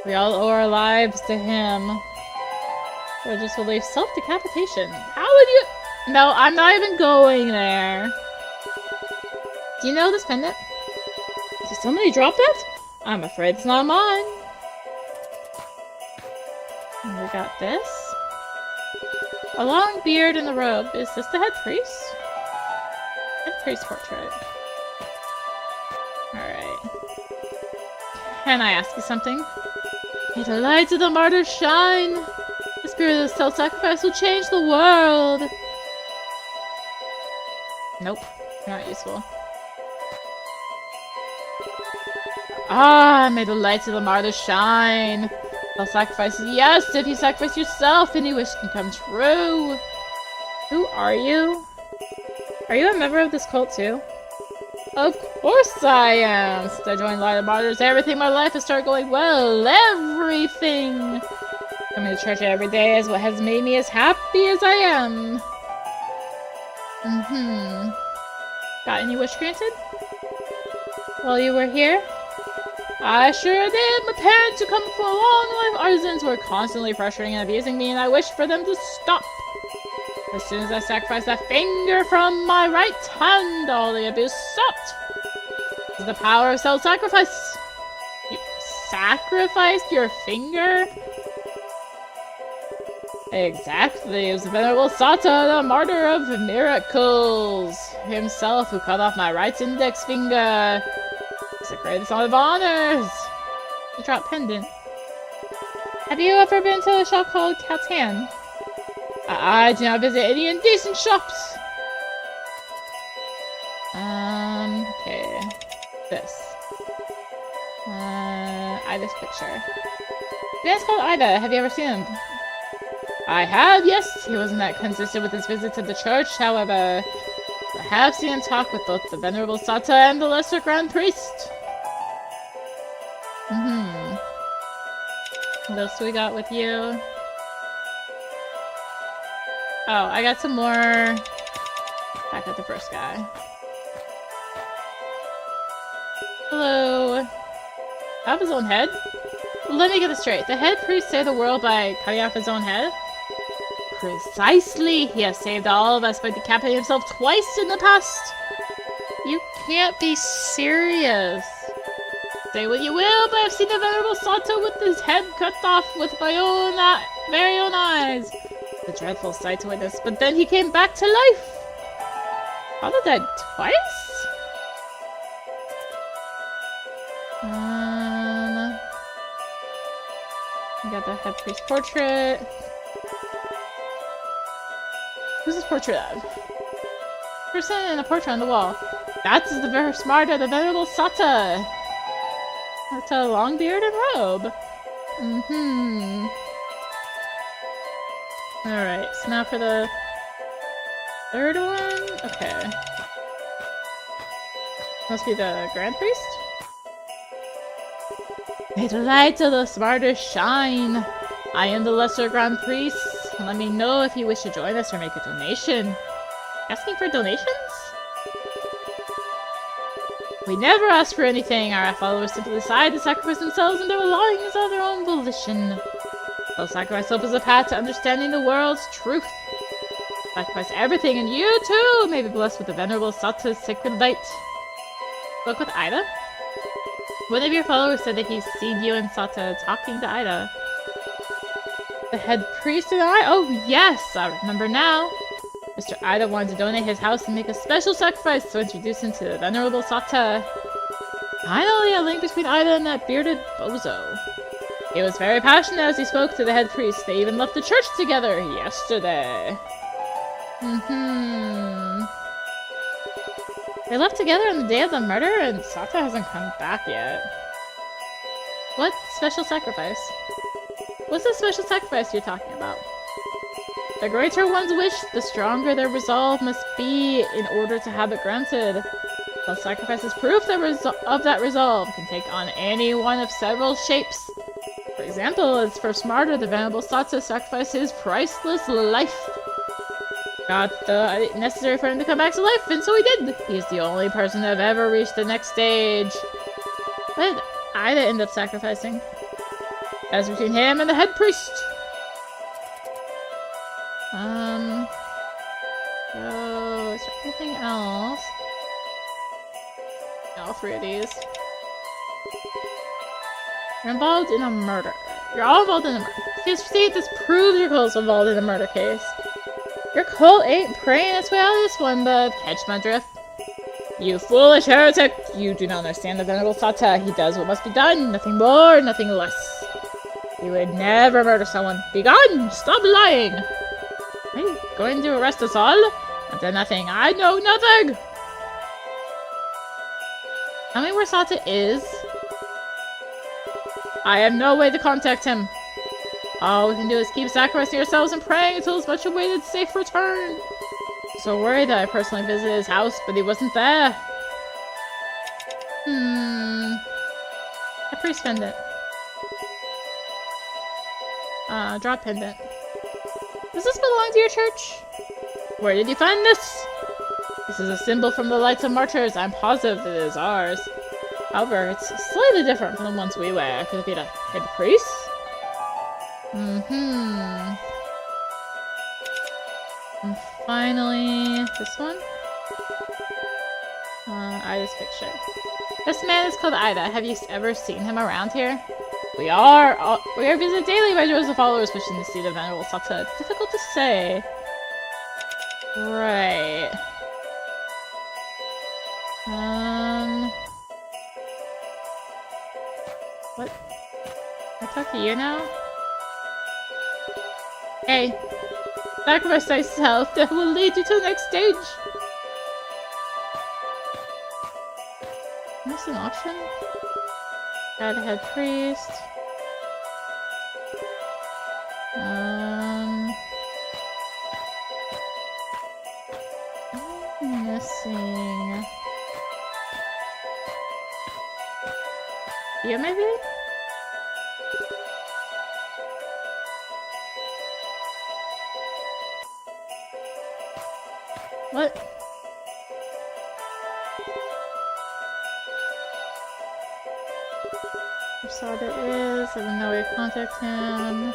We all owe our lives to him. Religious belief, self-decapitation. How would you— No, I'm not even going there. Do you know this pendant? Did somebody drop it? I'm afraid it's not mine. And we got this. A long beard in the robe. Is this the head priest? Head priest portrait. Alright. Can I ask you something? May the light of the martyrs shine! The spirit of self-sacrifice will change the world! Nope. Not useful. Ah, may the light of the martyrs shine! Self-sacrifice, yes! If you sacrifice yourself, any wish can come true! Who are you? Are you a member of this cult too? Of course I am! Since I joined Light of Martyrs, everything in my life has started going well! Everything! Coming to church every day is what has made me as happy as I am! Got any wish granted? While you were here? I sure did! My parents, who come from a long line of artisans, were constantly pressuring and abusing me, and I wished for them to stop! As soon as I sacrificed that finger from my right hand, all the abuse stopped! This is the power of self-sacrifice! You sacrificed your finger? Exactly, it was the venerable Sata, the martyr of miracles! Himself who cut off my right index finger! It's the greatest of honors! The drop pendant. Have you ever been to a shop called Cat's Hand? I do not visit any indecent shops! Okay. This. Ida's picture. The man's called Ida. Have you ever seen him? I have, yes! He wasn't that consistent with his visit to the church, however. I have seen him talk with both the Venerable Sata and the Lesser Grand Priest. What else do we got with you? Oh, I got some more back at the first guy. Hello. Off his own head? Let me get this straight. The head priest saved the world by cutting off his own head? Precisely! He has saved all of us by decapitating himself twice in the past! You can't be serious. Say what you will, but I've seen the Venerable Sata with his head cut off with my own very own eyes. A dreadful sight to witness, but then he came back to life! Father died twice? We got the head priest portrait. Who's this portrait of? Person and a portrait on the wall. That is the very smarter, the Venerable Sata! That's a long beard and robe. Alright, so now for the third one? Okay. Must be the Grand Priest? May the light of the smarter shine! I am the Lesser Grand Priest. Let me know if you wish to join us or make a donation. Asking for donations? We never ask for anything. Our followers simply decide to sacrifice themselves and their belongings of their own volition. Self-sacrifice opens a path to understanding the world's truth. Sacrifice everything, and you too may be blessed with the Venerable Sata's sacred light. Spoke with Ida? One of your followers said that he's seen you and Sata talking to Ida. The head priest and I? Oh yes, I remember now. Mr. Ida wanted to donate his house and make a special sacrifice to introduce him to the Venerable Sata. Finally, a link between Ida and that bearded bozo. He was very passionate as he spoke to the head priest. They even left the church together yesterday. They left together on the day of the murder and Sata hasn't come back yet. What special sacrifice? What's the special sacrifice you're talking about? The greater one's wish, the stronger their resolve must be in order to have it granted. Self-sacrifice is proof of that resolve, can take on any one of several shapes. For example, as first martyr, the venerable sought to sacrifice his priceless life. Got the necessary for him to come back to life, and so he did! He's the only person to have ever reached the next stage. What did Ida end up sacrificing? As between him and the head priest. So, is there anything else? All three of these. You're involved in a murder. You're all involved in a murder. See, this proves your cult's involved in a murder case. Your cult ain't praying its way out of this one, but catch my drift. You foolish heretic! You do not understand the venerable Sata. He does what must be done, nothing more, nothing less. He would never murder someone. Begone! Stop lying! Are you going to arrest us all? I've done nothing. I know nothing! Tell me where Sata is. I have no way to contact him. All we can do is keep sacrificing ourselves and praying until his much awaited safe return. So worried that I personally visited his house, but he wasn't there. A priest pendant. Drop pendant. Does this belong to your church? Where did you find this? This is a symbol from the Lights of Martyrs. I'm positive that it is ours. However, it's slightly different from the ones we wear. Could it be the head priest? And finally, this one. Ida's picture. This man is called Ida. Have you ever seen him around here? We are visited daily by droves of followers wishing to see the venerable Sata. It's difficult to say. Right. What? I talk to you now? Hey. Sacrifice thyself, that will lead you to the next stage! Is this an option? Add a head priest. I'm missing... You maybe? What? Sada is, I have no way to contact him.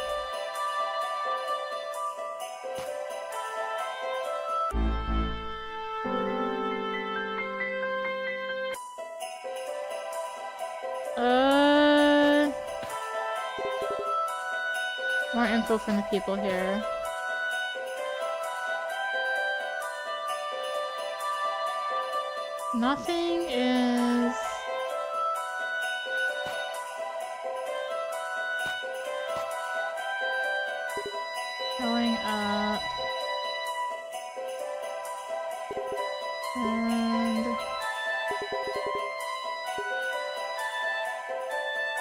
More info from the people here. Nothing is... going up. And...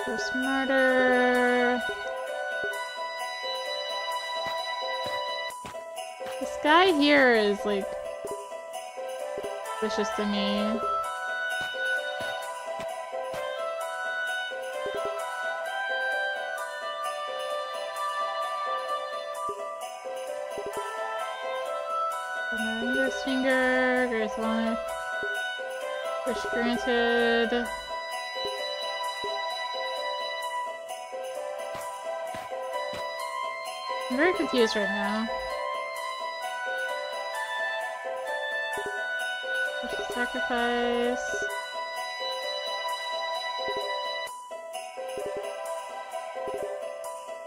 first murder... This guy here is, like... suspicious to me. Index finger, Grace Walnut. Wish granted. I'm very confused right now. Sacrifice.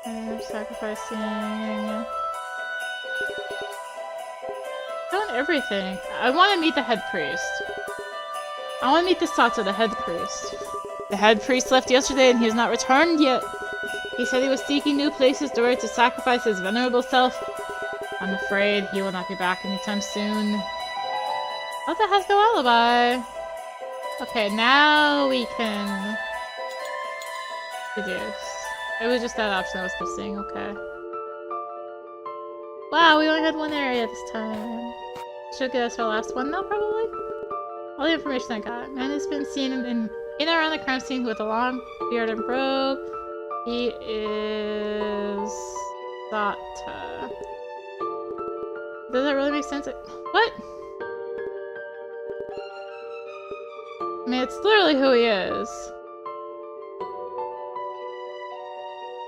I'm sacrificing. Done everything. I want to meet the head priest. I want to meet the Sata, the head priest. The head priest left yesterday and he has not returned yet. He said he was seeking new places to where to sacrifice his venerable self. I'm afraid he will not be back anytime soon. Sata has no alibi. Okay, now we can deduce. It was just that option I was missing, okay. Wow, we only had one area this time. Should get us our last one now, probably? All the information I got. Man has been seen in and around the crime scene with a long beard and robe. He is... Sata. Does that really make sense? What? I mean, it's literally who he is.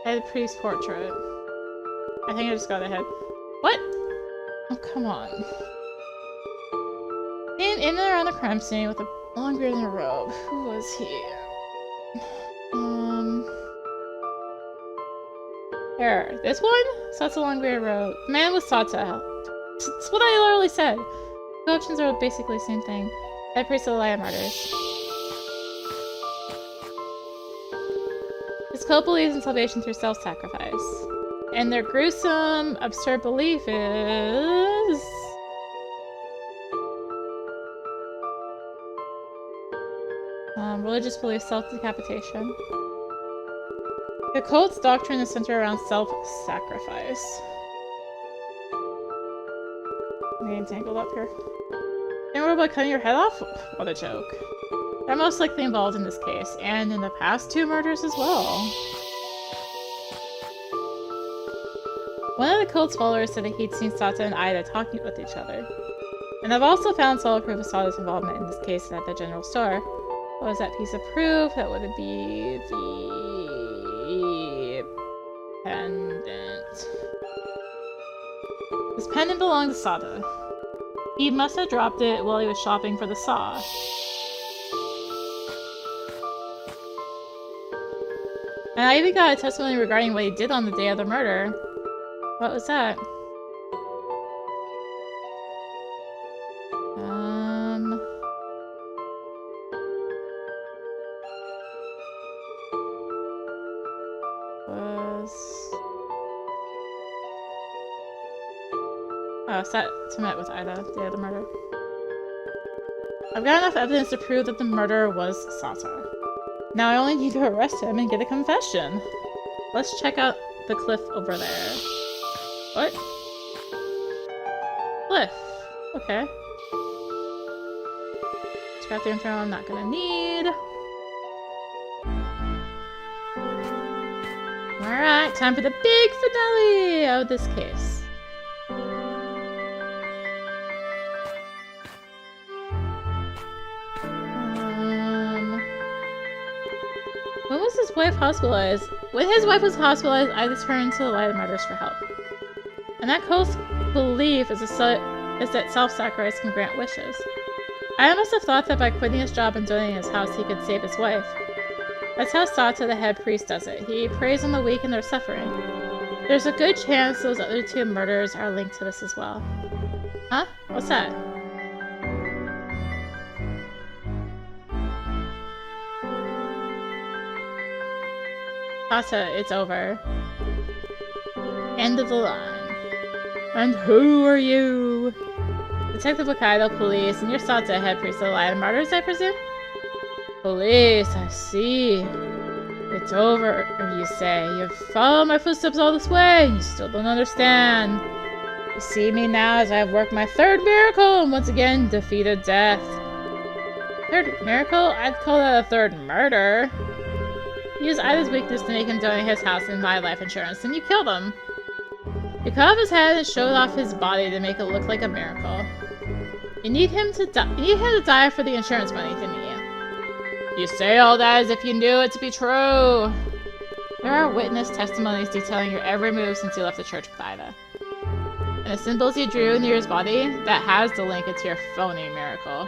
Head priest portrait. I think I just got ahead. What? Oh, come on. In and around the crime scene with a long beard and a robe. Who was he? Here. This one? Sata long beard robe. Man with Sata. That's what I literally said. The options are basically the same thing. Head priest of the Lion Martyrs. His cult believes in salvation through self-sacrifice. And their gruesome, absurd belief is... religious belief, self-decapitation. The cult's doctrine is centered around self-sacrifice. I'm getting tangled up here. Think we're about cutting your head off? What a joke. They're most likely involved in this case, and in the past 2 murders as well. One of the cult's followers said that he'd seen Sata and Ida talking with each other. And I've also found solid proof of Sata's involvement in this case at the general store. What was that piece of proof? That would be the pendant. This pendant belonged to Sata. He must have dropped it while he was shopping for the saw. And I even got a testimony regarding what he did on the day of the murder. What was that? Oh, sat to met with Ida, the day of the murder. I've got enough evidence to prove that the murderer was Sata. Now I only need to arrest him and get a confession. Let's check out the cliff over there. What? Cliff. Okay. Scrap the info I'm not gonna need. Alright, time for the big finale of this case. When was his wife hospitalized? When his wife was hospitalized, I turned to the Light of Martyrs for help. And that cult's belief is that self-sacrifice can grant wishes. I must have thought that by quitting his job and donating his house, he could save his wife. That's how Sata, the head priest, does it. He preys on the weak and their suffering. There's a good chance those other 2 murders are linked to this as well. Huh? What's that? Sata, it's over. End of the line. And who are you? Detective Wakaido, police, and you're Sata, head priest of the Lion Martyrs, I presume? Police, I see. It's over, you say. You've followed my footsteps all this way, and you still don't understand. You see me now as I have worked my 3rd miracle, and once again defeated death. 3rd miracle? I'd call that a 3rd murder. You used Ida's weakness to make him donate his house and buy life insurance, and you killed him. You cut off his head and showed off his body to make it look like a miracle. You need him to die. You need him to die for the insurance money, didn't you? You say all that as if you knew it to be true. There are witness testimonies detailing your every move since you left the church with Ida. And the symbols you drew near his body, that has to link it to your phony miracle.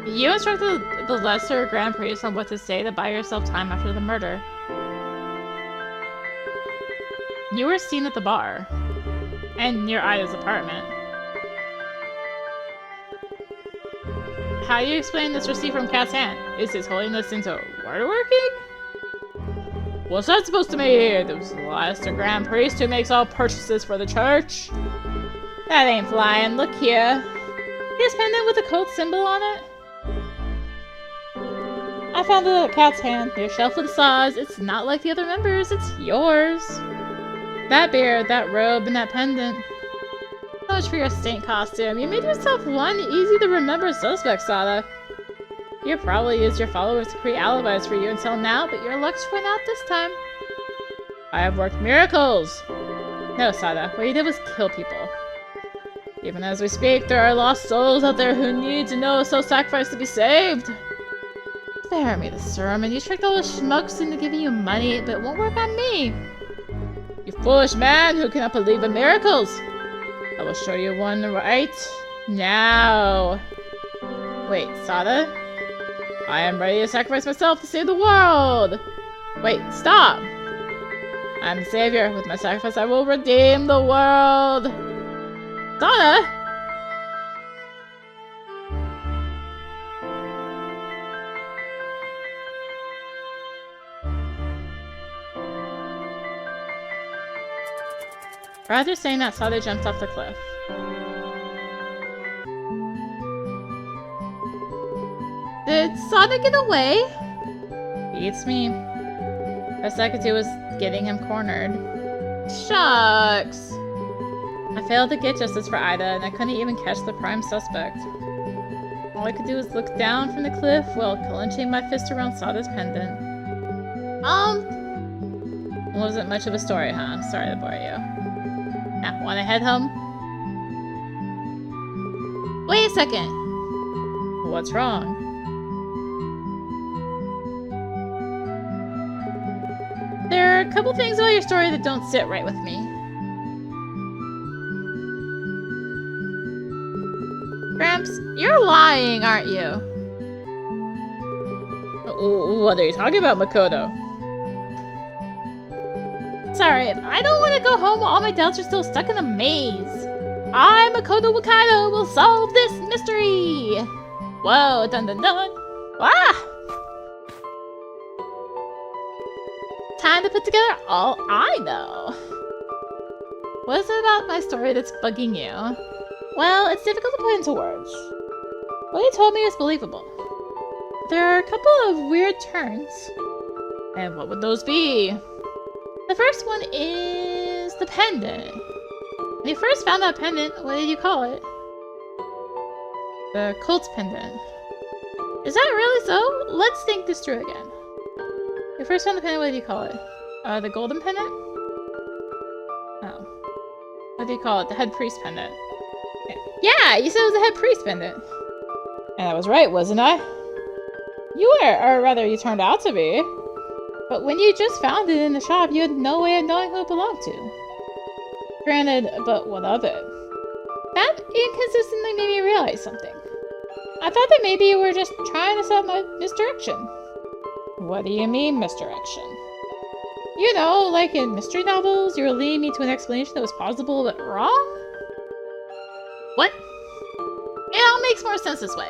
You instructed the lesser Grand Priest on what to say to buy yourself time after the murder. You were seen at the bar. And near Ida's apartment. How do you explain this receipt from Cat's hand? Is His Holiness into waterworking? What's that supposed to mean? It was the lesser Grand Priest who makes all purchases for the church. That ain't flying. Look here. This pendant with a cult symbol on it? I found it at Cat's hand. Your shelf with the saws. It's not like the other members. It's yours. That beard, that robe, and that pendant. So much for your saint costume. You made yourself one easy-to-remember suspect, Sada. You probably used your followers to create alibis for you until now, but your luck's run out this time. I have worked miracles! No, Sada. What you did was kill people. Even as we speak, there are lost souls out there who need to know self-sacrifice to be saved. Spare me the sermon. You tricked all the schmucks into giving you money, but it won't work on me. You foolish man who cannot believe in miracles. I will show you one right now. Wait, Sada? I am ready to sacrifice myself to save the world! Wait, stop! I am the savior. With my sacrifice, I will redeem the world! Sada! After saying that, Sada jumped off the cliff. Did Sada get away? Beats me. Best I could do was getting him cornered. Shucks! I failed to get justice for Ida, and I couldn't even catch the prime suspect. All I could do was look down from the cliff while clenching my fist around Sada's pendant. Wasn't much of a story, huh? Sorry to bore you. Now, wanna head home? Wait a second! What's wrong? There are a couple things about your story that don't sit right with me. Gramps, you're lying, aren't you? What are you talking about, Makoto? Sorry, I don't want to go home while all my doubts are still stuck in a maze. I, Makoto Wakaido, will solve this mystery! Whoa, dun dun dun! Ah! Time to put together all I know. What is it about my story that's bugging you? Well, it's difficult to put into words. What you told me is believable. There are a couple of weird turns. And what would those be? The first one is the pendant. When you first found that pendant, what did you call it? The cult's pendant. Is that really so? Let's think this through again. You first found the pendant, what did you call it? The golden pendant? Oh. What do you call it? The head priest pendant. Yeah, you said it was the head priest pendant. And I was right, wasn't I? You were, or rather, you turned out to be. But when you just found it in the shop, you had no way of knowing who it belonged to. Granted, but what of it? That inconsistently made me realize something. I thought that maybe you were just trying to set up my misdirection. What do you mean, misdirection? You know, like in mystery novels, you were leading me to an explanation that was plausible but wrong? What? It all makes more sense this way.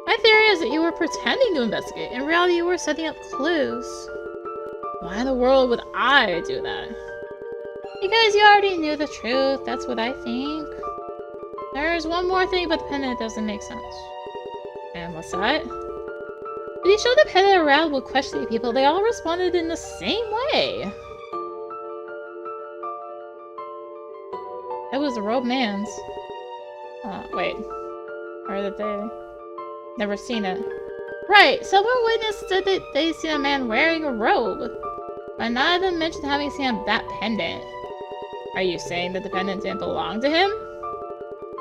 My theory is that you were pretending to investigate. In reality, you were setting up clues. Why in the world would I do that? Because you already knew the truth, that's what I think. There's one more thing about the pendant that doesn't make sense. And what's that? When you showed the pendant around while questioning people, they all responded in the same way. That was a robe man's. Wait. Or that they... Never seen it. Right, several witnesses said that they seen a man wearing a robe. But none of them mentioned having seen that pendant. Are you saying that the pendant didn't belong to him?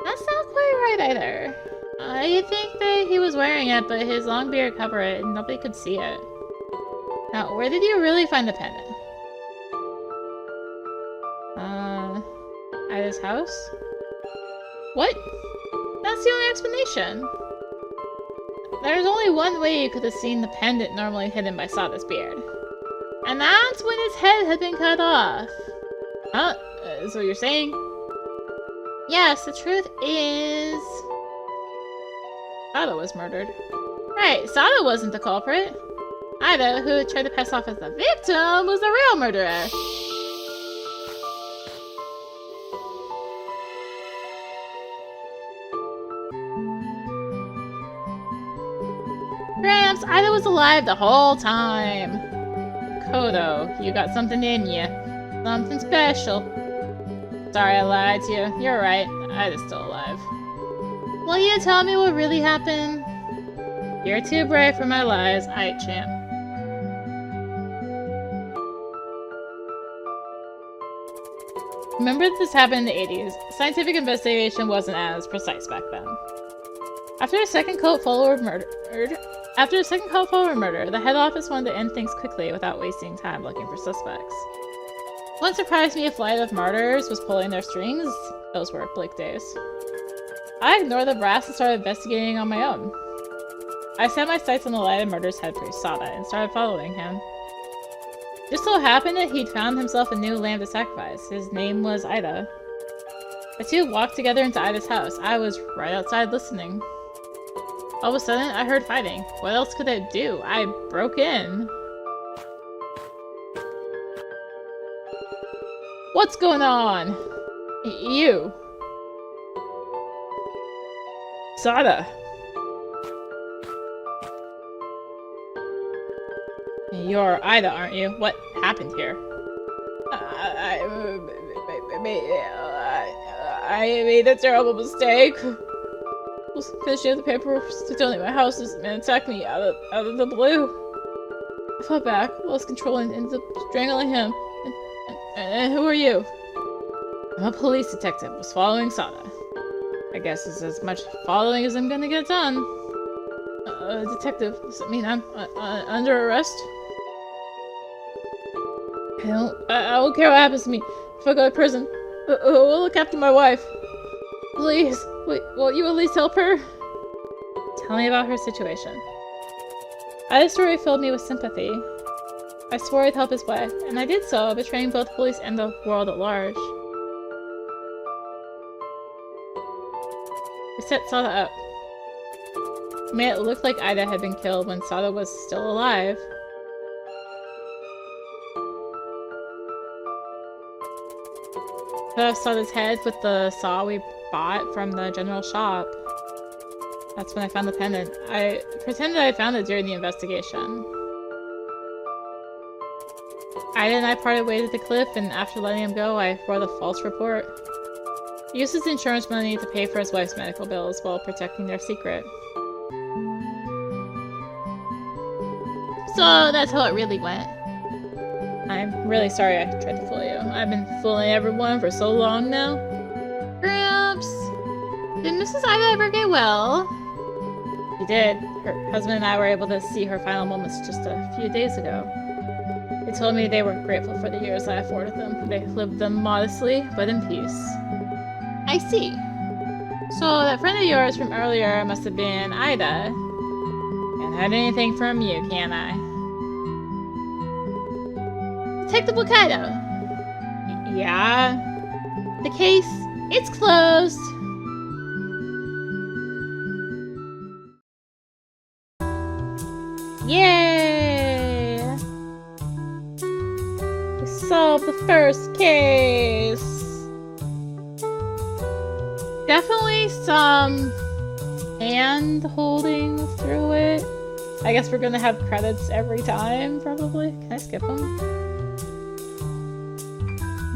That's not quite right either. I think that he was wearing it, but his long beard covered it and nobody could see it. Now, where did you really find the pendant? At his house? What? That's the only explanation. There's only one way you could have seen the pendant normally hidden by Sada's beard. And that's when his head had been cut off. Huh? Is what you're saying? Yes, the truth is... Sada was murdered. Right, Sada wasn't the culprit. Ida, who tried to pass off as the victim, was the real murderer. Gramps, Ida was alive the whole time. Kodo, you got something in ya. Something special. Sorry I lied to you. You're right. Ida's still alive. Will you tell me what really happened? You're too brave for my lies, champ. Remember this happened in the 80s. Scientific investigation wasn't as precise back then. After a second cult follower murder, the head office wanted to end things quickly without wasting time looking for suspects. What surprised me, a flight of martyrs was pulling their strings. Those were bleak days. I ignored the brass and started investigating on my own. I set my sights on the lighted murder's head priest, Sada, and started following him. It just so happened that he'd found himself a new lamb to sacrifice. His name was Ida. The two walked together into Ida's house. I was right outside listening. All of a sudden, I heard fighting. What else could I do? I broke in. What's going on? You. Sada. You're Ida, aren't you? What happened here? I made a terrible mistake. I was finishing the paperwork to donate my house. This man attacked me out of the blue. I fell back, lost control, and ended up strangling him. And who are you? I'm a police detective. Was following Sada. I guess it's as much following as I'm gonna get done. Detective, does that mean I'm under arrest? I don't care what happens to me. If I go to prison, who will look after my wife? Please, will you at least help her? Tell me about her situation. Ida's story filled me with sympathy. I swore I'd help his wife, and I did so, betraying both police and the world at large. I set Sada up. I made it look like Ida had been killed when Sada was still alive. Cut off Sada's head with the saw we bought from the general shop. That's when I found the pendant. I pretended I found it during the investigation. Ida and I parted ways at the cliff, and after letting him go, I wrote a false report. He used his insurance money to pay for his wife's medical bills while protecting their secret. So that's how it really went. I'm really sorry I tried to fool you. I've been fooling everyone for so long now. Gramps! Did Mrs. Ida ever get well? She did. Her husband and I were able to see her final moments just a few days ago. They told me they were grateful for the years I afforded them. They lived them modestly, but in peace. I see. So that friend of yours from earlier must have been Ida. Can't hide anything from you, can I? Detective Wakaido. Yeah? The case, it's closed. Yay! We solved the first case. Definitely some hand holding through it. I guess we're gonna have credits every time, probably. Can I skip them?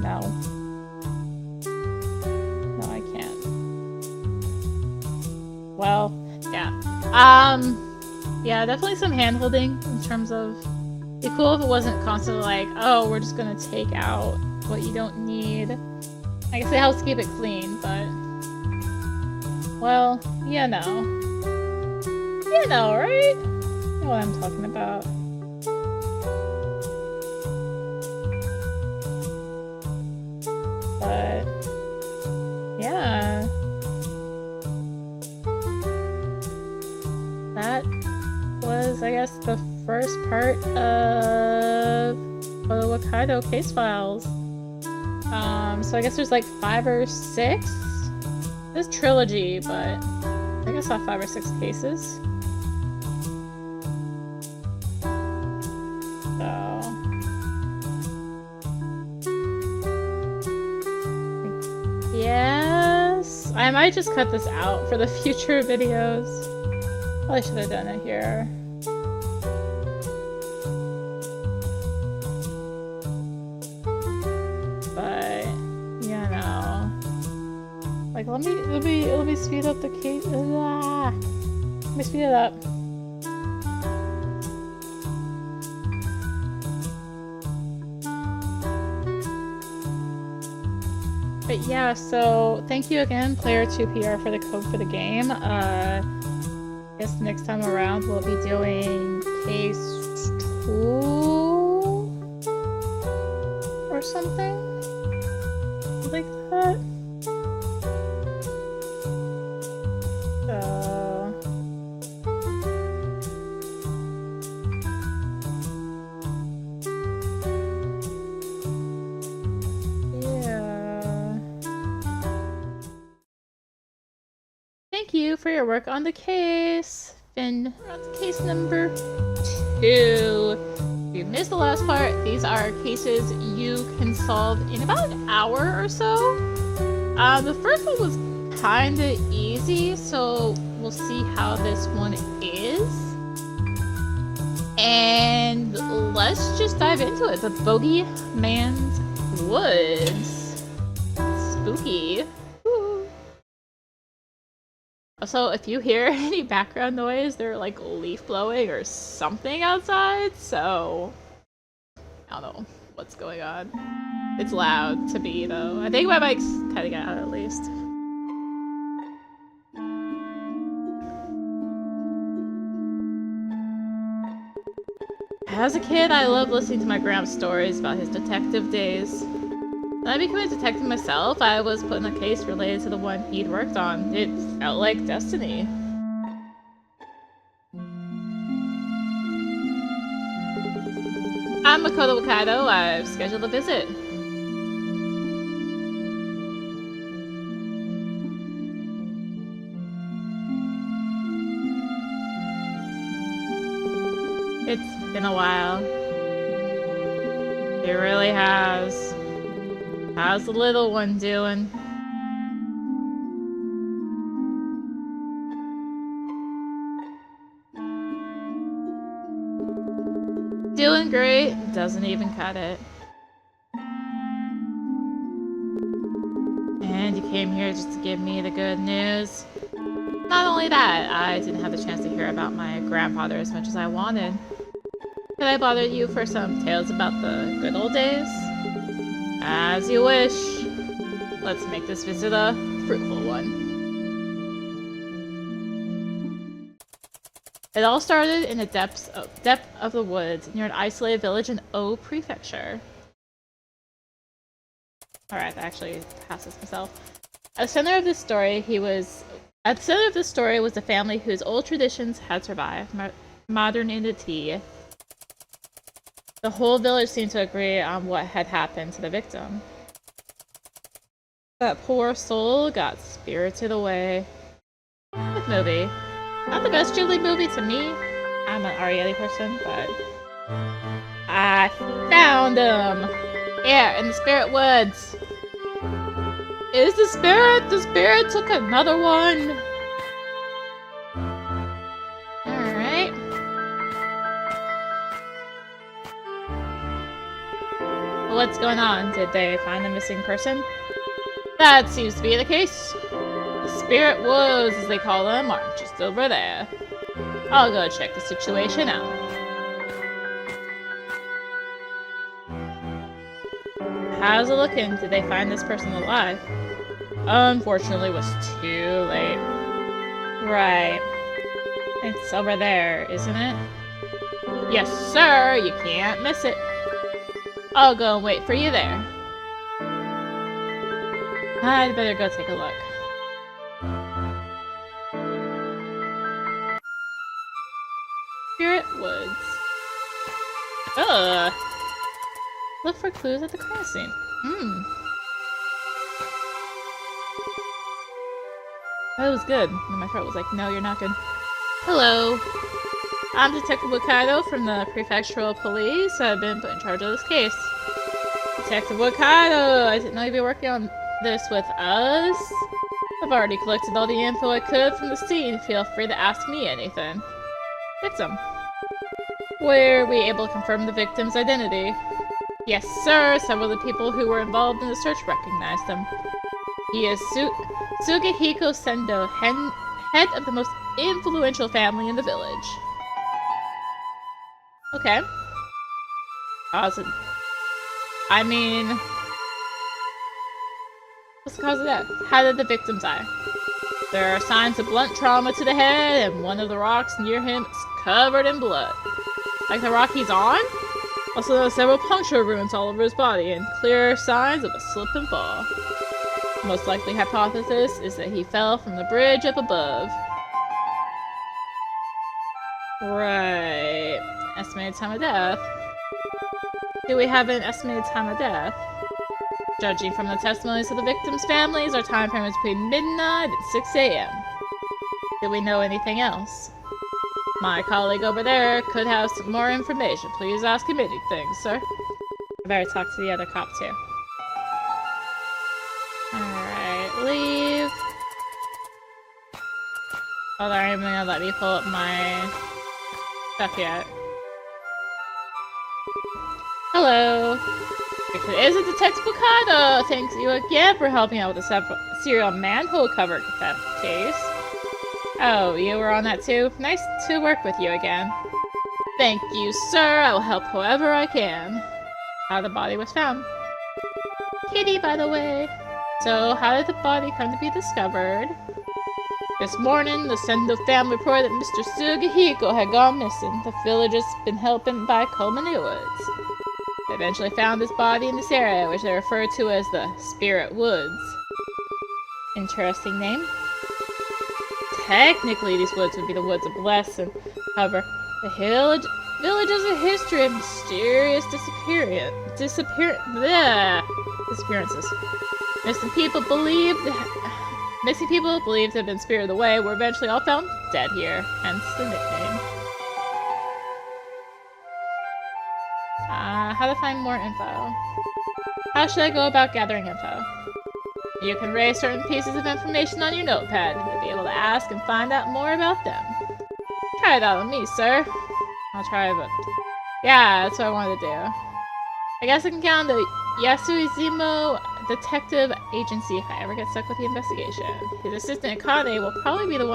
No. No, I can't. Well, yeah. Yeah, definitely some hand holding in terms of... It'd be cool if it wasn't constantly like, oh, we're just gonna take out what you don't need. I guess it helps keep it clean, but... Well, you know. You know, right? You know what I'm talking about. But... yeah. That was, I guess, the first part of the Wakaido case files. So I guess there's like 5 or 6? This trilogy, but I think I saw 5 or 6 cases. So... yes? I might just cut this out for the future videos. Probably should have done it here. Like, let me speed up the case. Let me speed it up. But yeah, so thank you again, player 2PR, for the code for the game. I guess next time around we'll be doing case 2 or something like that. Thank you for your work on the case. Finn, we're on to case number 2. If you missed the last part, these are cases you can solve in about an hour or so. The first one was kinda easy, so we'll see how this one is. And let's just dive into it. The Bogeyman's Woods. Spooky. Also, if you hear any background noise, they're like leaf blowing or something outside, so I don't know what's going on. It's loud to me though. I think my mic's cutting out at least. As a kid, I loved listening to my grandpa's stories about his detective days. When I became a detective myself, I was put in a case related to the one he'd worked on. It felt like destiny. I'm Makoto Wakaido. I've scheduled a visit. It's been a while. It really has. How's the little one doing? Doing great. Doesn't even cut it. And you came here just to give me the good news. Not only that, I didn't have the chance to hear about my grandfather as much as I wanted. Could I bother you for some tales about the good old days? As you wish. Let's make this visit a fruitful one. It all started in the depth of the woods near an isolated village in O Prefecture. Alright, I actually passed this myself. At the center of this story was a family whose old traditions had survived modernity. The whole village seemed to agree on what had happened to the victim. That poor soul got spirited away. Good movie. Not the best Ghibli movie to me. I'm an Ariely person, but I found him! Yeah, in the spirit woods. Is the spirit? The spirit took another one. Alright. What's going on? Did they find a missing person? That seems to be the case. The spirit woods, as they call them, are just over there. I'll go check the situation out. How's it looking? Did they find this person alive? Unfortunately, it was too late. Right. It's over there, isn't it? Yes, sir! You can't miss it. I'll go and wait for you there. I'd better go take a look. Spirit Woods. Ugh. Look for clues at the crime scene. That was good. And my throat was like, no, you're not good. Hello. I'm Detective Wakaido from the Prefectural Police. I've been put in charge of this case. Detective Wakaido! I didn't know you'd be working on this with us. I've already collected all the info I could from the scene. Feel free to ask me anything. Victim. Were we able to confirm the victim's identity? Yes, sir. Several of the people who were involved in the search recognized him. He is Sugihiko Sendo, head of the most influential family in the village. Okay. Awesome. I mean... what's the cause of death? How did the victim die? There are signs of blunt trauma to the head, and one of the rocks near him is covered in blood. Like the rock he's on? Also, there are several puncture wounds all over his body, and clear signs of a slip and fall. The most likely hypothesis is that he fell from the bridge up above. Right. Estimated time of death. Do we have an estimated time of death? Judging from the testimonies of the victims' families, our time frame is between midnight and 6 a.m. Do we know anything else? My colleague over there could have some more information. Please ask him anything, sir. I better talk to the other cop, too. Alright, leave. Oh, they're not even gonna let me pull up my stuff yet. Hello. If it isn't Detective Wakaido, thanks you again for helping out with the serial manhole cover theft case. Oh, you were on that too? Nice to work with you again. Thank you, sir. I will help however I can. How the body was found. Kitty, by the way. So, how did the body come to be discovered? This morning, the Sendo family reported that Mr. Sugihiko had gone missing. The villagers had been helped by combing the woods. They eventually found his body in this area, which they refer to as the Spirit Woods. Interesting name. Technically, these woods would be the Woods of Blessing. However, the village has a history of mysterious disappearances. Missing people believed to have been spirited away were eventually all found dead here, hence the nickname. How to find more info. How should I go about gathering info? You can raise certain pieces of information on your notepad, and you'll be able to ask and find out more about them. Try it out on me, sir. I'll try, but... yeah, that's what I wanted to do. I guess I can count on the Yasuizimo Detective Agency if I ever get stuck with the investigation. His assistant Akane will probably be the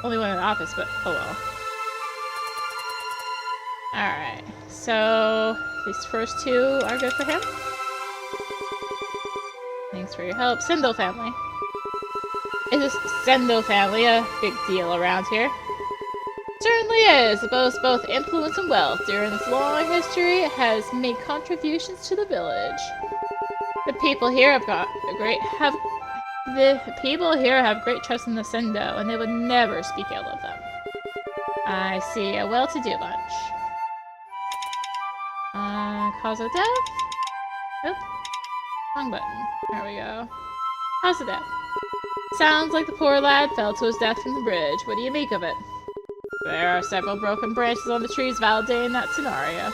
only one in the office, but oh well. Alright, so these first two are good for him. Thanks for your help. Sendo family. Is this Sendo family a big deal around here? Certainly is. It boasts both influence and wealth. During its long history, it has made contributions to the village. The people here have great trust in the Sendo, and they would never speak ill of them. I see. A well-to-do bunch. Cause of death? Nope. Wrong button. There we go. Cause of death. Sounds like the poor lad fell to his death from the bridge. What do you make of it? There are several broken branches on the trees validating that scenario.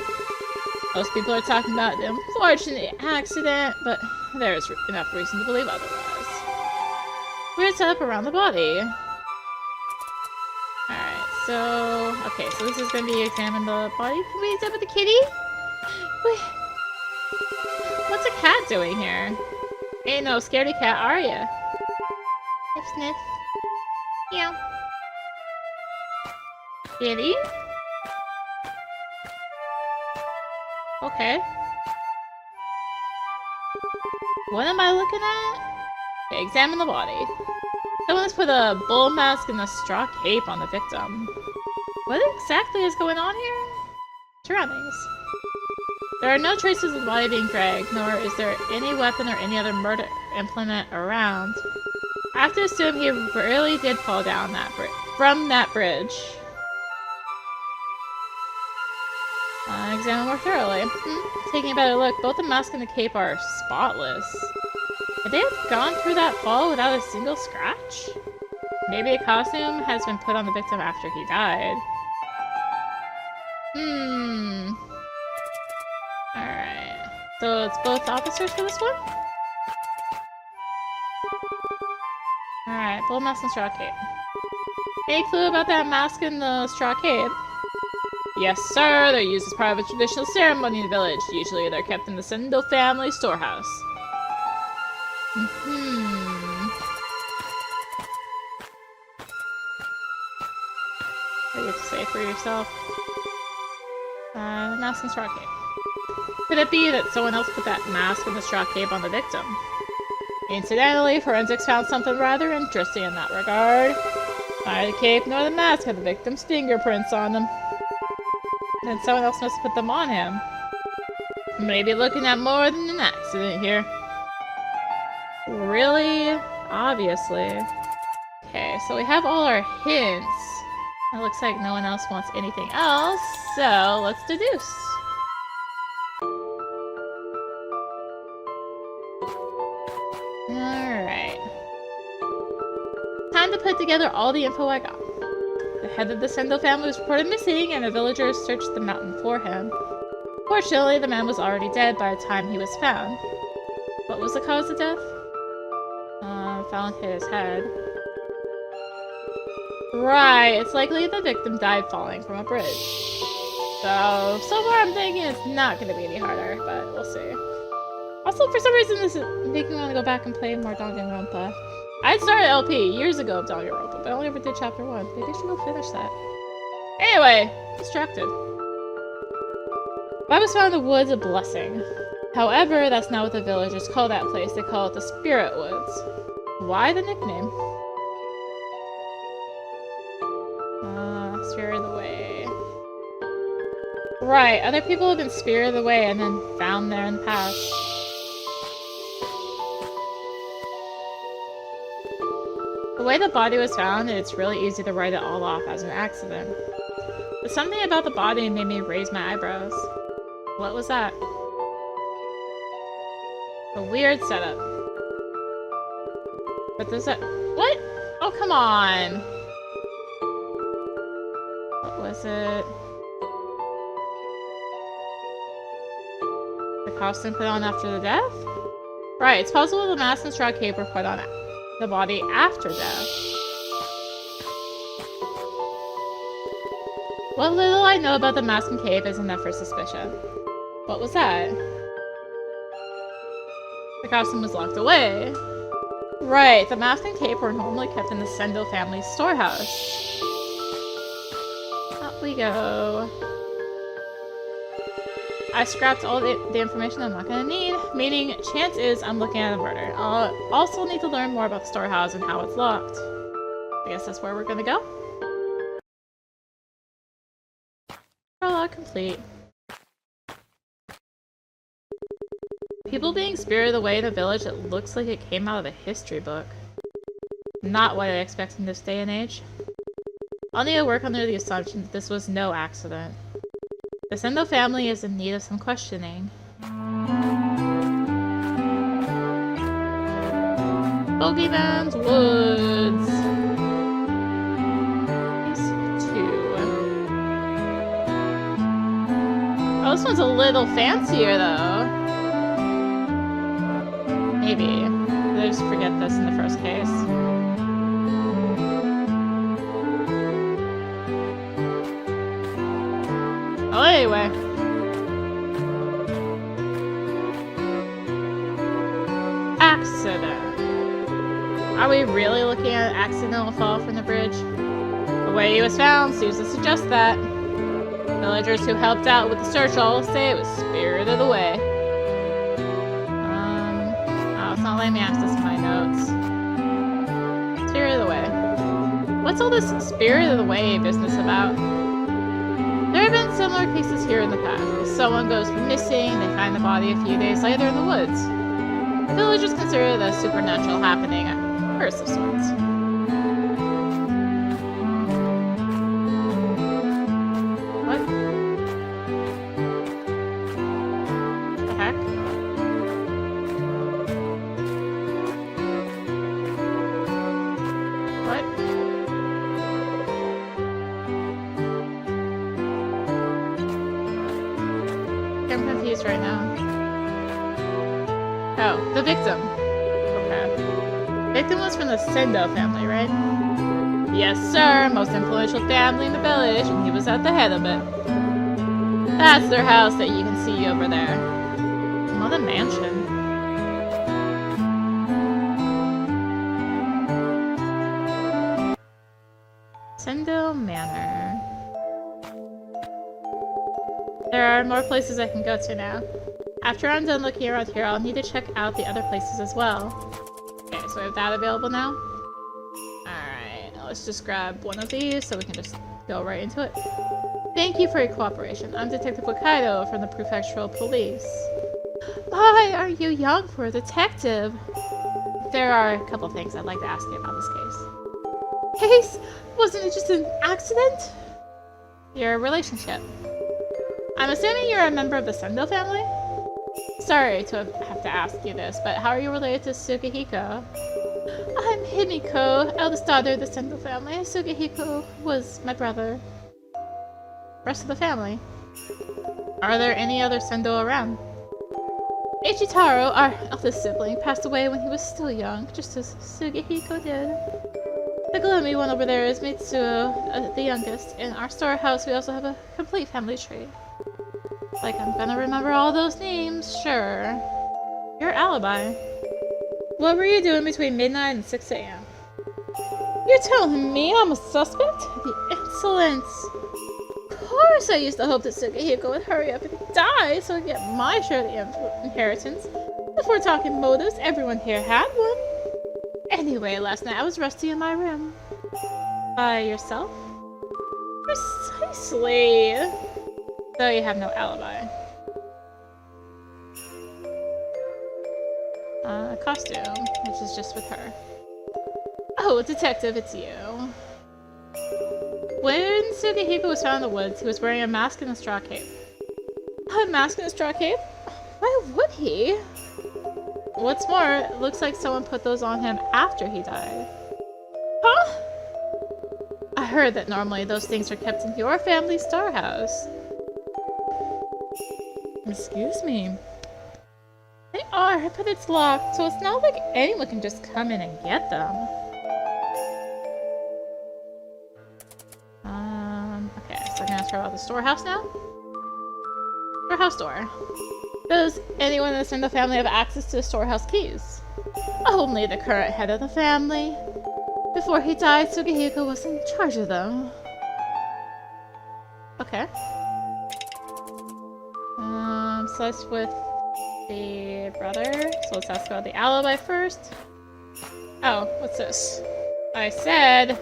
Most people are talking about the unfortunate accident, but there's enough reason to believe otherwise. Weird setup around the body. Alright, so... okay, so this is going to be examine the body. Can we examine the kitty? Wait. What's a cat doing here? Ain't no scaredy cat, are ya? Sniff, sniff. Meow. Kitty? Okay. What am I looking at? Okay, examine the body. Someone's put a bull mask and a straw cape on the victim. What exactly is going on here? Surroundings. There are no traces of the body being dragged, nor is there any weapon or any other murder implement around. I have to assume he really did fall down from that bridge. Examine more thoroughly. Taking a better look, both the mask and the cape are spotless. Could they have gone through that fall without a single scratch? Maybe a costume has been put on the victim after he died. Alright. So it's both officers for this one? Alright, bull mask and straw cape. Any clue about that mask and the straw cape? Yes, sir. They're used as part of a traditional ceremony in the village. Usually they're kept in the Sendo family storehouse. What do you have to say for yourself? Mask and straw cape. Could it be that someone else put that mask and the straw cape on the victim? Incidentally, forensics found something rather interesting in that regard. Neither the cape nor the mask had the victim's fingerprints on them. Then someone else must have put them on him. Maybe looking at more than an accident here. Really? Obviously. Okay, so we have all our hints. It looks like no one else wants anything else, so let's deduce. Alright. Time to put together all the info I got. The head of the Sendo family was reported missing, and the villagers searched the mountain for him. Fortunately, the man was already dead by the time he was found. What was the cause of death? Fell and hit his head. Right, it's likely the victim died falling from a bridge. So far I'm thinking it's not going to be any harder, but we'll see. Also, for some reason, this is making me want to go back and play more Danganronpa. I started LP years ago of Danganronpa, but I only ever did chapter 1. Maybe I should go finish that. Anyway, distracted. What was found in the woods a blessing. However, that's not what the villagers call that place. They call it the Spirit Woods. Why the nickname? Spirited away. Right, other people have been spirited away and then found there in the past. The way the body was found, it's really easy to write it all off as an accident. But something about the body made me raise my eyebrows. What was that? A weird setup. But there's a— what? Oh, come on! What was it? The costume put on after the death? Right, it's possible the mask and straw cape were put on the body after death. What little I know about the mask and cape is enough for suspicion. What was that? The costume was locked away. Right, the mask and cape were normally kept in the Sendo family's storehouse. Up we go. I scrapped all the information I'm not gonna need, meaning chance is I'm looking at a murder. I'll also need to learn more about the storehouse and how it's locked. I guess that's where we're gonna go. Prologue complete. People being spirited away in a village that looks like it came out of a history book. Not what I expect in this day and age. I'll need to work under the assumption that this was no accident. The Sendo family is in need of some questioning. Bogeyman's Woods. These two. Oh, this one's a little fancier though. Maybe. Did I just forget this in the first case? Oh, anyway. Accident. Are we really looking at an accidental fall from the bridge? The way he was found seems to suggest that. Villagers who helped out with the search all say it was spirited away. It's not letting me access my notes. Spirited away. What's all this spirited away business about? There have been similar cases here in the past. If someone goes missing, they find the body a few days later in the woods. The villagers consider it a supernatural happening, a curse of sorts. What? The heck? What? I'm confused right now. Oh, the victim. Okay. Victim was from the Sendo family, right? Yes, sir. Most influential family in the village, and he was at the head of it. That's their house that you can see over there. Oh, the mansion. Sendo Manor. There are more places I can go to now. After I'm done looking around here, I'll need to check out the other places as well. Okay, so we have that available now. Alright, let's just grab one of these so we can just go right into it. Thank you for your cooperation. I'm Detective Wakaido from the Prefectural Police. Why are you young for a detective? There are a couple things I'd like to ask you about this case. Case? Wasn't it just an accident? Your relationship. I'm assuming you're a member of the Sendo family? Sorry to have to ask you this, but how are you related to Sugihiko? I'm Himiko, eldest daughter of the Sendo family. Sugihiko was my brother. Rest of the family. Are there any other Sendo around? Ichitaro, our eldest sibling, passed away when he was still young, just as Sugihiko did. The gloomy one over there is Mitsuo, the youngest. In our storehouse, we also have a complete family tree. Like I'm gonna remember all those names, sure. Your alibi. What were you doing between midnight and 6 a.m.? You're telling me I'm a suspect? The insolence! Of course I used to hope that Sugihiko would hurry up and die so I could get my share of the inheritance. If we're talking motives, everyone here had one. Anyway, last night I was rusty in my room. By yourself? Precisely. Though you have no alibi. Costume, which is just with her. Oh, detective, it's you. When Sugihiko was found in the woods, he was wearing a mask and a straw cape. A mask and a straw cape? Why would he? What's more, it looks like someone put those on him after he died. Huh? I heard that normally those things are kept in your family's storehouse. Excuse me. They are, but it's locked, so it's not like anyone can just come in and get them. Okay, so I'm gonna ask her about the storehouse now. Storehouse door. Does anyone in the Sendo family have access to the storehouse keys? Only the current head of the family. Before he died, Sugihiko was in charge of them. Okay. So that's with the brother. So let's ask about the alibi first. Oh, what's this? I said,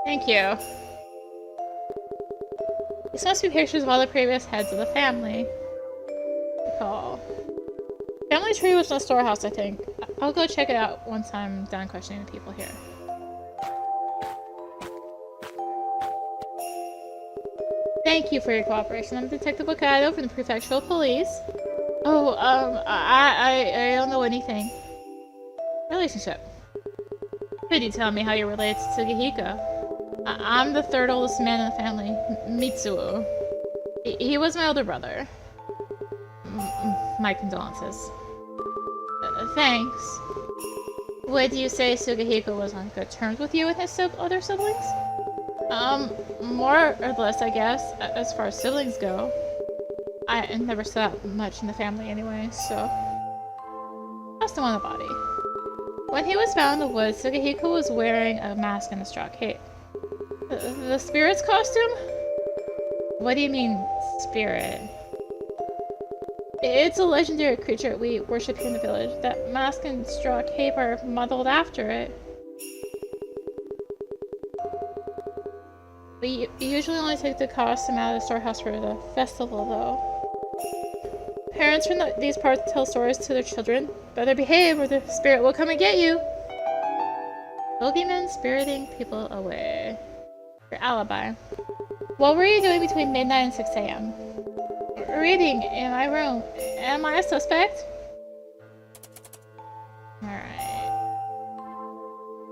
thank you. These must be pictures of all the previous heads of the family. Recall. Family tree was in the storehouse, I think. I'll go check it out once I'm done questioning the people here. Thank you for your cooperation. I'm Detective Wakaido from the Prefectural Police. Oh, I don't know anything. Relationship. Could you tell me how you're related to Sugihiko? I'm the third oldest man in the family, Mitsuo. He was my older brother. My condolences. Thanks. Would you say Sugihiko was on good terms with you and his other siblings? More or less, I guess, as far as siblings go. I never saw much in the family anyway, so... That's the one on the body. When he was found in the woods, Sugihiko was wearing a mask and a straw cape. The spirit's costume? What do you mean, spirit? It's a legendary creature we worship here in the village. That mask and straw cape are modeled after it. We usually only take the costume out of the storehouse for the festival, though. Parents from these parts tell stories to their children. Better behave or the spirit will come and get you. Boogeyman spiriting people away. Your alibi. What were you doing between midnight and 6 a.m.? Reading in my room. Am I a suspect? Alright.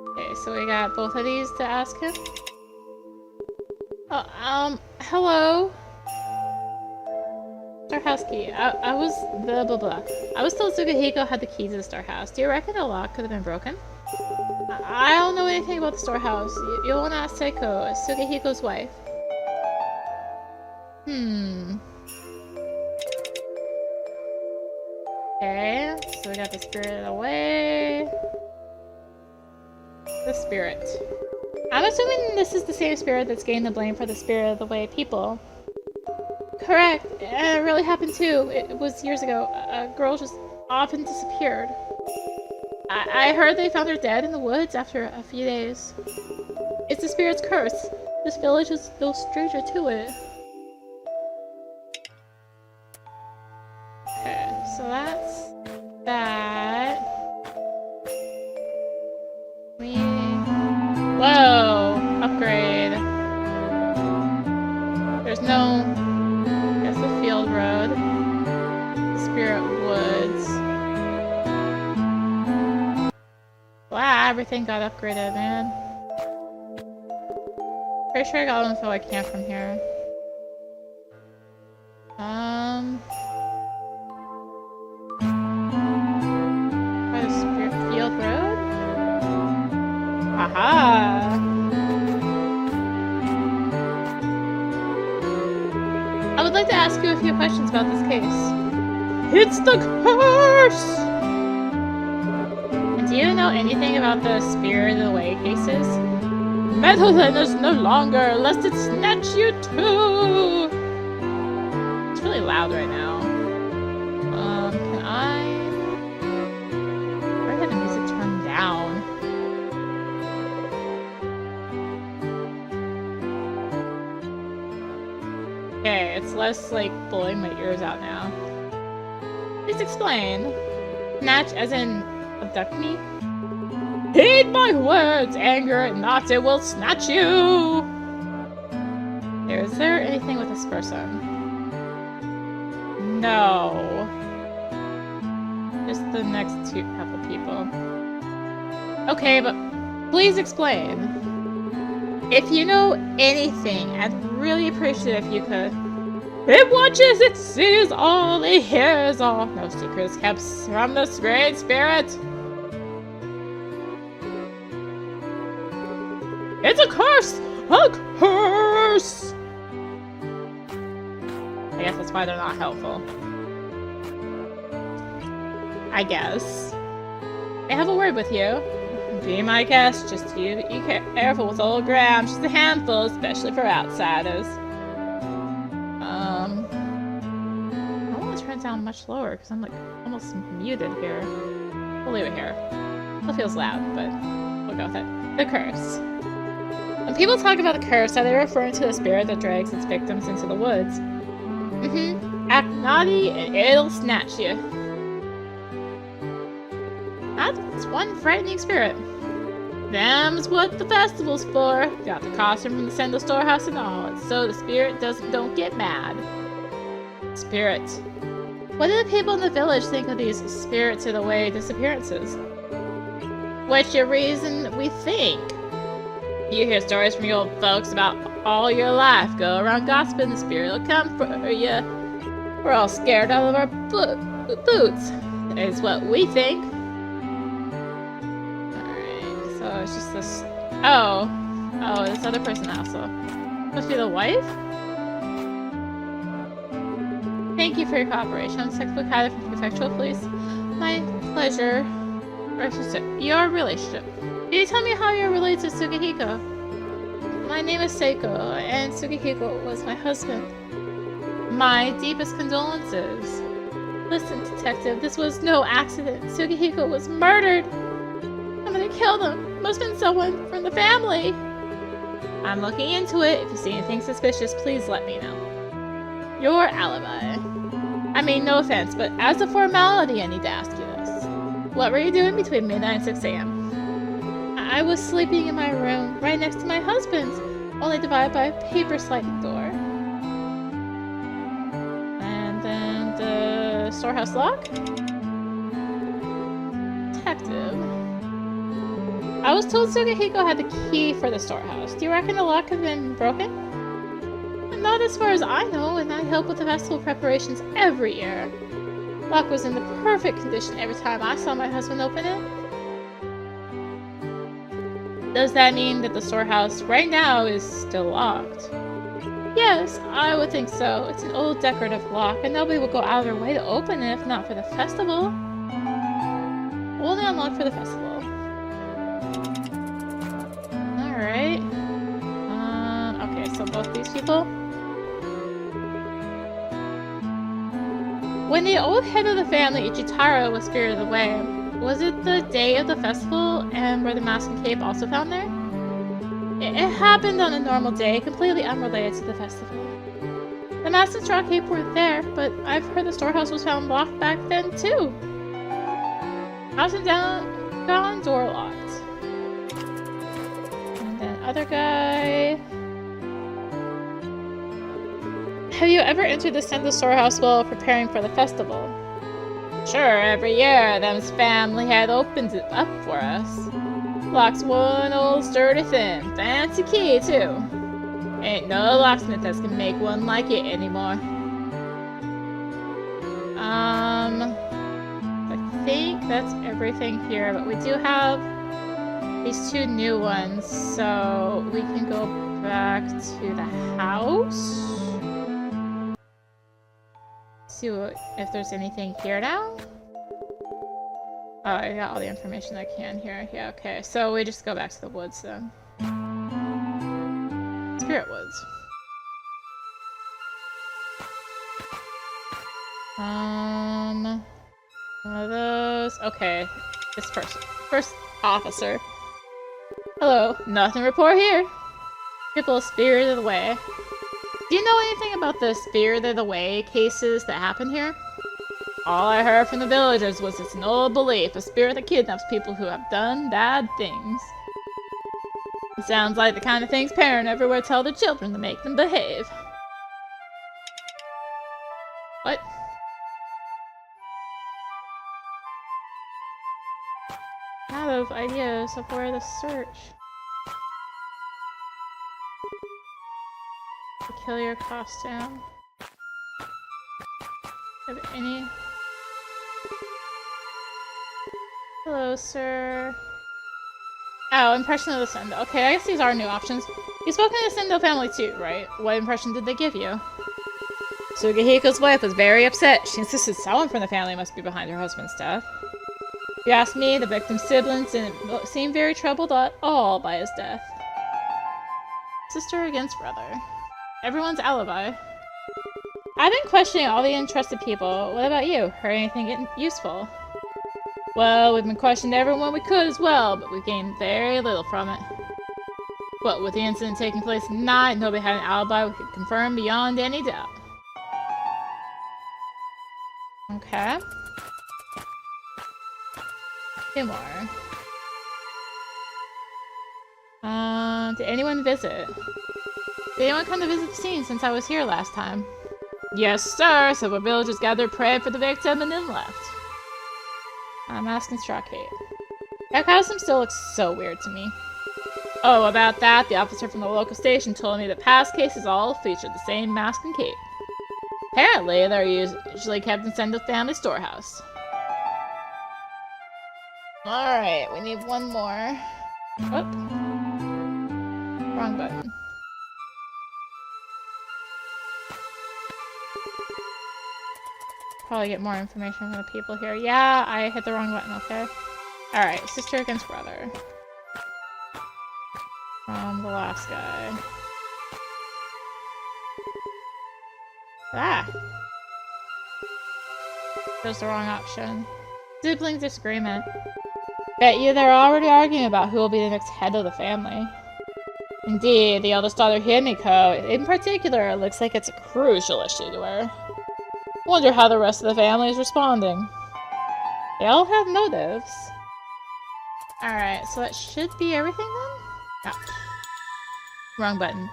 Okay, so we got both of these to ask him. Hello? Storehouse key. I was blah blah blah. I was told Sugihiko had the keys to the storehouse. Do you reckon the lock could have been broken? I don't know anything about the storehouse. You'll want to ask Seiko, Sugihiko's wife. Okay, so we got the spirit away. The spirit. I'm assuming this is the same spirit that's getting the blame for the spirit of the way people. Correct. And it really happened too. It was years ago. A girl just often disappeared. I heard they found her dead in the woods after a few days. It's the spirit's curse. This village is no stranger to it. Okay, so that's that. Whoa! Upgrade. There's no... That's the field road. The spirit woods. Wow, everything got upgraded, man. Pretty sure I got all the info I can from here. By the spirit field road? Aha! I would like to ask you a few questions about this case. It's the curse! And do you know anything about the Spirit Away cases? Meddle then is no longer, lest it snatch you too! It's really loud right now. Can I... Where did the music turn down? Okay, it's less, like, blowing my ears out now. Please explain. Snatch as in abduct me? Heed my words, anger it not, it will snatch you! Is there anything with this person? No. Just the next couple people. Okay, but please explain. If you know anything, I'd really appreciate it if you could. It watches, it sees all, it hears all. No secrets kept from the great spirit. It's a curse! A curse! I guess that's why they're not helpful. I guess. I have a word with you. Be my guest, just you be careful with old Graham. She's a handful, especially for outsiders. I want to turn it down much lower because I'm like almost muted here. We'll leave it here. It feels loud, but we'll go with it. The curse. When people talk about the curse, are they referring to the spirit that drags its victims into the woods? Act naughty and it'll snatch you. That's one frightening spirit. Them's what the festival's for. Got the costume from the Sendo storehouse and all, and so the spirit don't get mad. Spirit. What do the people in the village think of these spirited away disappearances? What's your reason we think? You hear stories from your old folks about all your life. Go around gossiping, the spirit will come for you. We're all scared out of our boots. Is what we think. Alright, so it's just this... Oh, this other person also. Must be the wife? Thank you for your cooperation. I'm Makoto Wakaido from Prefectural Police. My pleasure. Your relationship. Can you tell me how you're related to Sugihiko? My name is Seiko, and Sugihiko was my husband. My deepest condolences. Listen, detective, this was no accident. Sugihiko was murdered. Somebody killed him. Must have been someone from the family. I'm looking into it. If you see anything suspicious, please let me know. Your alibi. I mean, no offense, but as a formality, I need to ask you this. What were you doing between midnight and 6 a.m.? I was sleeping in my room, right next to my husband's, only divided by a paper sliding door. And then the storehouse lock? Detective. I was told Sugihiko had the key for the storehouse. Do you reckon the lock had been broken? Not as far as I know, and I help with the festival preparations every year. Lock was in the perfect condition every time I saw my husband open it. Does that mean that the storehouse right now is still locked? Yes, I would think so. It's an old decorative lock, and nobody would go out of their way to open it if not for the festival. Only unlocked for the festival. Alright. Okay, so both these people. When the old head of the family, Ichitaro, was spirited away, was it the day of the festival and were the mask and cape also found there? It happened on a normal day, completely unrelated to the festival. The mask and straw cape weren't there, but I've heard the storehouse was found locked back then too. House and down, door locked. And then other guy. Have you ever entered the Sendo storehouse while preparing for the festival? Sure, every year, them's family had opened it up for us. Locks one old sturdy thin, fancy key too. Ain't no locksmith that can make one like it anymore. I think that's everything here, but we do have these two new ones, so we can go back to the house. See if there's anything here now. Oh, I got all the information I can here. Yeah, okay. So we just go back to the woods then. Spirit Woods. One of those. Okay. This person. First officer. Hello. Nothing to report here. People spirited away. Do you know anything about the spirited away cases that happen here? All I heard from the villagers was it's an old belief, a spirit that kidnaps people who have done bad things. It sounds like the kind of things parents everywhere tell their children to make them behave. What? Out of ideas of where to search. Peculiar costume. Have any? Hello, sir. Oh, impression of the Sendo. Okay, I guess these are new options. You've spoken to the Sendo family too, right? What impression did they give you? Sugihiko's wife was very upset. She insisted someone from the family must be behind her husband's death. If you ask me, the victim's siblings didn't seem very troubled at all by his death. Sister against brother. Everyone's alibi. I've been questioning all the interested people. What about you? Heard anything useful? Well, we've been questioning everyone we could as well, but we've gained very little from it. But with the incident taking place at night, nobody had an alibi we could confirm beyond any doubt. Okay. Two more. Did anyone visit? Did anyone come to visit the scene since I was here last time? Yes, sir. Several villagers gathered, prayed for the victim, and then left. Mask and straw cape. That costume still looks so weird to me. Oh, about that, the officer from the local station told me that past cases all featured the same mask and cape. Apparently, they're usually kept in Sendo family storehouse. Alright, we need one more. Oh. Wrong button. Probably get more information from the people here. Yeah, I hit the wrong button, okay? Alright, sister against brother. From the last guy. Ah! Chose the wrong option. Sibling disagreement. Bet you they're already arguing about who will be the next head of the family. Indeed, the eldest daughter Himiko, in particular, looks like it's a crucial issue to her. Wonder how the rest of the family is responding. They all have motives. Alright, so that should be everything then? No. Wrong button.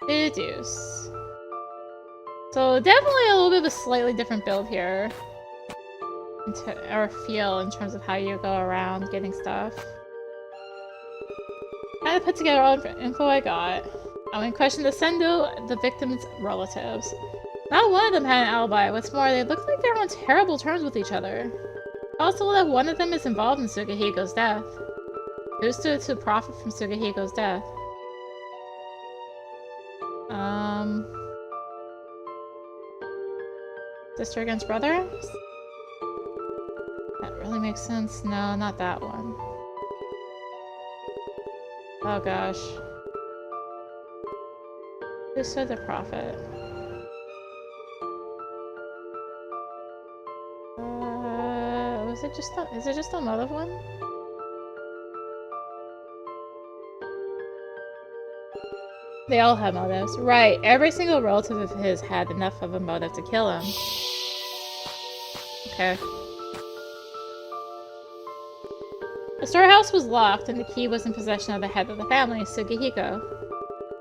Deduce. So definitely a little bit of a slightly different build here. Or feel in terms of how you go around getting stuff. I had to put together all the info I got. I went and questioned the Sendo, the victim's relatives. Not one of them had an alibi. What's more, they looked like they were on terrible terms with each other. Also, that one of them is involved in Sugihiko's death. Who stood to profit from Sugihiko's death? Sister against brother? That really makes sense. No, not that one. Oh gosh. Who stood to profit? is it just a motive one? They all have motives. Right, every single relative of his had enough of a motive to kill him. Okay. The storehouse was locked and the key was in possession of the head of the family, Sugihiko.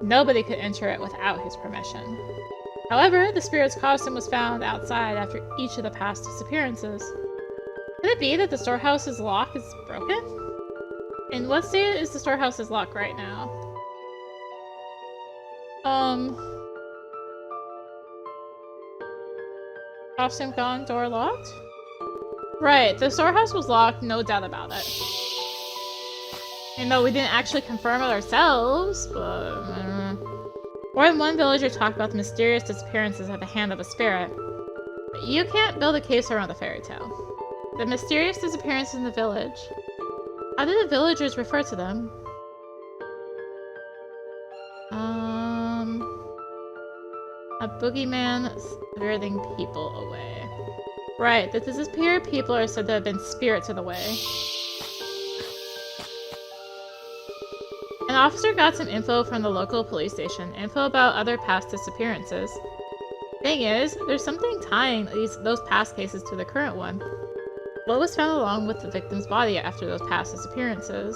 Nobody could enter it without his permission. However, the spirit's costume was found outside after each of the past disappearances. Could it be that the storehouse's lock is broken? In what state is the storehouse's lock right now? Costume gone, door locked? Right, the storehouse was locked, no doubt about it. And though we didn't actually confirm it ourselves, but... More than one villager talked about the mysterious disappearances at the hand of a spirit. But you can't build a case around a fairy tale. The mysterious disappearances in the village. How did the villagers refer to them? A boogeyman luring people away. Right, the disappeared people are said to have been spirits of the way. An officer got some info from the local police station, info about other past disappearances. Thing is, there's something tying those past cases to the current one. What was found along with the victim's body after those past disappearances?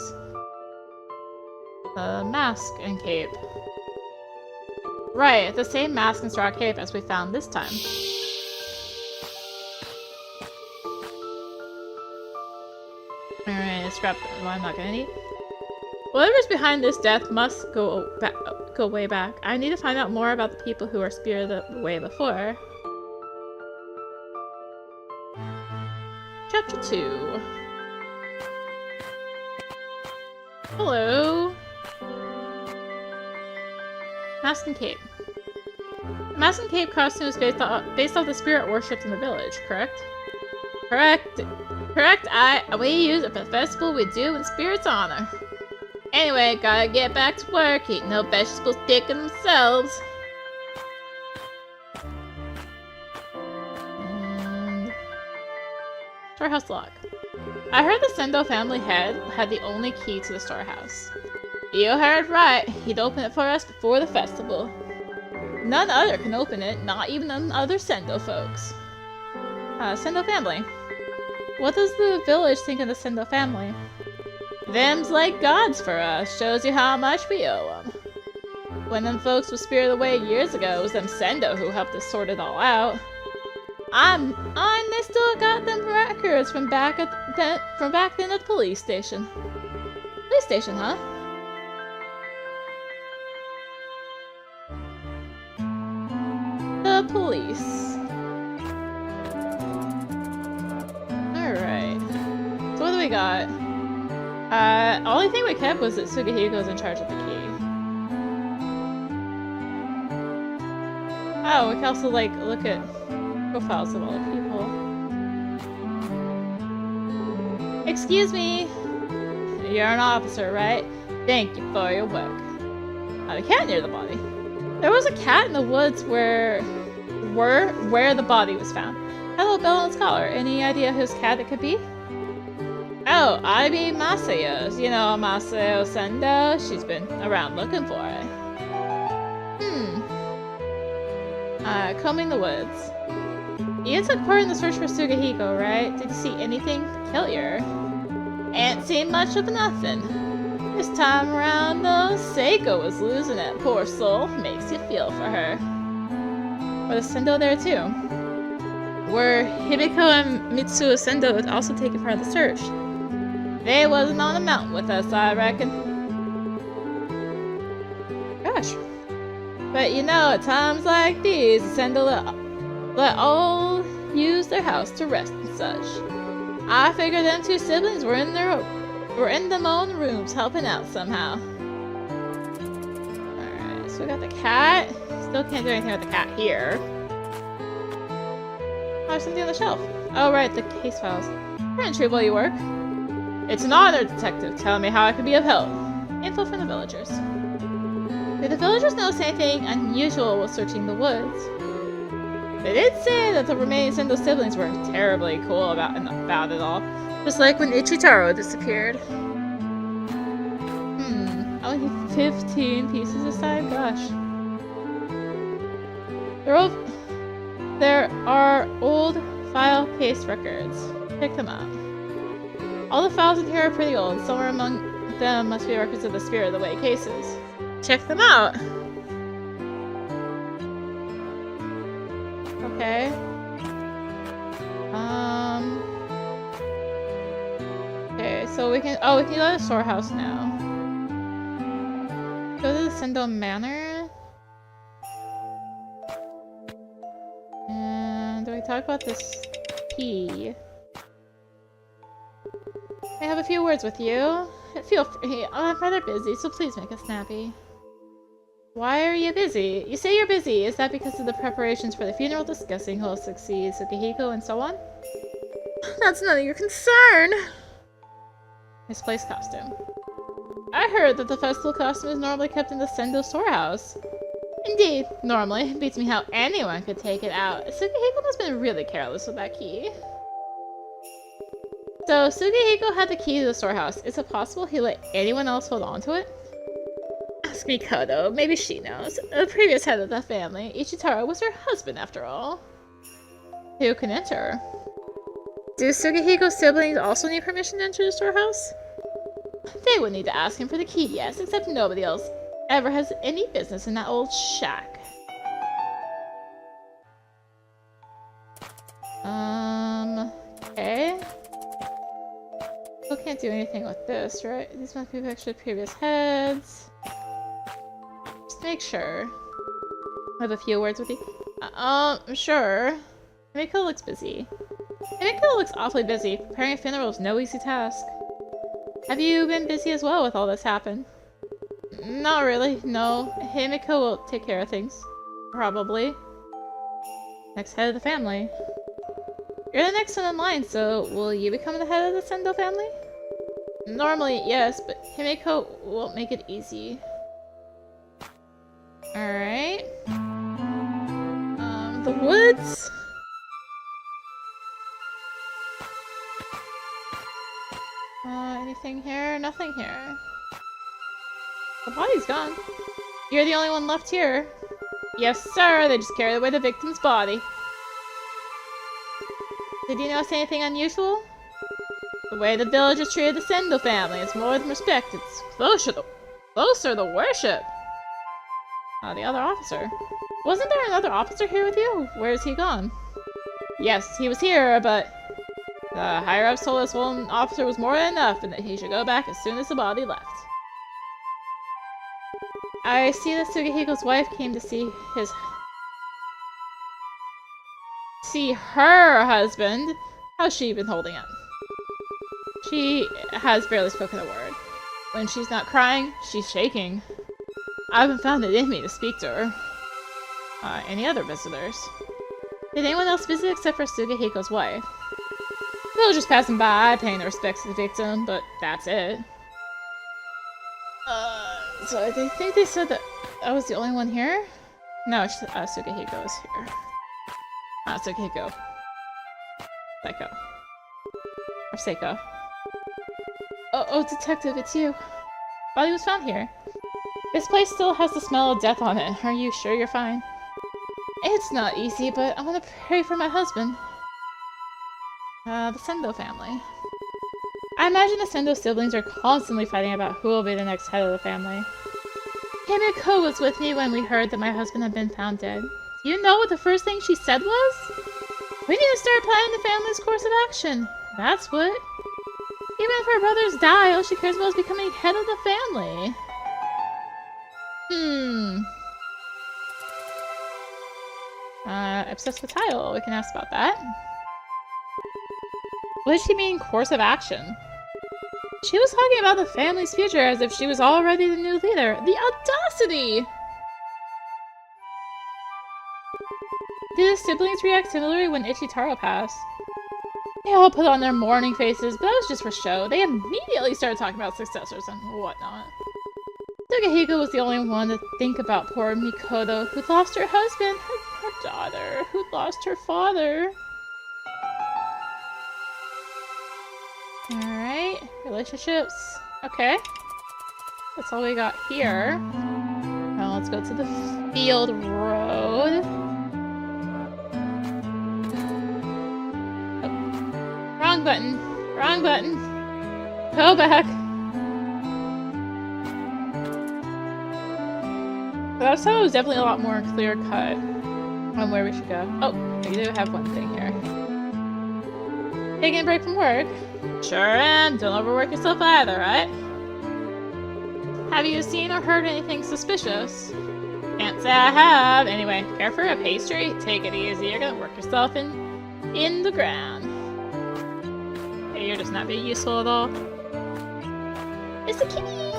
The mask and cape. Right, the same mask and straw cape as we found this time. Alright, scrap. Well, I'm not gonna need. Whatever's behind this death must go way back. I need to find out more about the people who were spirited away before. Chapter 2. Hello. Mask and cape. The mask and cape costume is based off the spirit worshipped in the village, correct? Correct. We use it for the festival we do in spirit's honor. Anyway, gotta get back to work. Eat no vegetables sticking themselves. And... storehouse lock. I heard the Sendo family head had the only key to the storehouse. You heard right. He'd open it for us before the festival. None other can open it, not even the other Sendo folks. Sendo family. What does the village think of the Sendo family? Them's like gods for us. Shows you how much we owe them. When them folks was spirited away years ago, it was them Sendo who helped us sort it all out. They still got them records from back then at the police station. Police station, huh? The police. Alright. So what do we got? Only thing we kept was that Sugihiko's in charge of the key. Oh, we can also, like, look at profiles of all the people. Excuse me! You're an officer, right? Thank you for your work. The cat near the body. There was a cat in the woods where the body was found. Hello, bell on its collar. Any idea whose cat it could be? Oh, I be Masayo's. You know Masayo Sendo? She's been around looking for it. Combing the woods. You took part in the search for Sugihiko, right? Did you see anything peculiar? Ain't seen much of nothing. This time around, though, Seiko was losing it. Poor soul. Makes you feel for her. Were the Sendo there, too? Were Hibiko and Mitsuo Sendo also taking part of the search? They wasn't on the mountain with us, I reckon. Gosh. But you know, at times like these, Sendo let all use their house to rest and such. I figure them two siblings were in them own rooms helping out somehow. Alright, so we got the cat. Still can't do anything with the cat here. Oh, there's something on the shelf. Oh right, the case files. Very intriguing you work. It's an honor, detective. Tell me how I can be of help. Info from the villagers. Did the villagers notice anything unusual while searching the woods? They did say that the remaining Sendo siblings were terribly cool about it all. Just like when Ichitaro disappeared. Only 15 pieces aside? Gosh. There are old file case records. Check them out. All the files in here are pretty old. Somewhere among them must be records of the Spirit of the Way cases. Check them out! Okay. Okay, so we can go to the storehouse now. Go to the Sendo Manor. And do we talk about this key? I have a few words with you. Feel free. I'm rather busy, so please make it snappy. Why are you busy? You say you're busy. Is that because of the preparations for the funeral, discussing who will succeed Tsukihiko, and so on? That's none of your concern! Misplaced costume. I heard that the festival costume is normally kept in the Sendo storehouse. Indeed, normally. It beats me how anyone could take it out. Tsukihiko must have been really careless with that key. So, Tsukihiko had the key to the storehouse. Is it possible he let anyone else hold on to it? Ask Makoto. Maybe she knows. The previous head of the family, Ichitaro, was her husband after all. Who can enter? Do Tsukihiko's siblings also need permission to enter the storehouse? They would need to ask him for the key, yes, except nobody else ever has any business in that old shack. Okay. Still can't do anything with this, right? These must be actually previous heads. Just make sure. I have a few words with you. Sure. Himiko looks busy. Himiko looks awfully busy. Preparing a funeral is no easy task. Have you been busy as well with all this happen? Not really, no. Himiko will take care of things. Probably. Next head of the family. You're the next one in line, so will you become the head of the Sendo family? Normally, yes, but Himiko won't make it easy. Alright. The woods? Anything here? Nothing here. The body's gone. You're the only one left here. Yes, sir. They just carried away the victim's body. Did you notice anything unusual? The way the villagers treated the Sendo family is more than respect. It's closer to worship. The other officer. Wasn't there another officer here with you? Where is he gone? Yes, he was here, but the higher-ups told us one officer was more than enough and that he should go back as soon as the body left. I see that Tsukihiko's wife came to see her husband. How's she been holding up? She has barely spoken a word. When she's not crying, she's shaking. I haven't found it in me to speak to her. Any other visitors? Did anyone else visit except for Tsukihiko's wife? Villagers passing by, paying their respects to the victim, but that's it. So I think they said that I was the only one here? No, Tsukihiko is here. Tsukihiko. Seiko. Or Seiko. Oh, detective, it's you. Body was found here. This place still has the smell of death on it. Are you sure you're fine? It's not easy, but I want to pray for my husband. The Sendo family. I imagine the Sendo siblings are constantly fighting about who will be the next head of the family. Himiko was with me when we heard that my husband had been found dead. Do you know what the first thing she said was? We need to start planning the family's course of action. That's what. Even if her brothers die, all she cares about is becoming head of the family. Obsessed with title. We can ask about that. What does she mean, course of action? She was talking about the family's future as if she was already the new leader. The audacity! Did the siblings react similarly when Ichitaro passed? They all put on their mourning faces, but that was just for show. They immediately started talking about successors and whatnot. Sugahiko was the only one to think about poor Makoto, who lost her husband, her daughter, who lost her father. Alright, relationships. Okay. That's all we got here. Now let's go to the field road. Oh. Wrong button. Wrong button. Go back. Last time it was definitely a lot more clear cut on where we should go. Oh, we do have one thing here. Taking a break from work? Sure am. Don't overwork yourself either, right? Have you seen or heard anything suspicious? Can't say I have. Anyway, care for a pastry? Take it easy. You're gonna work yourself in the ground. Hey, you're just not being useful at all. It's a kitty!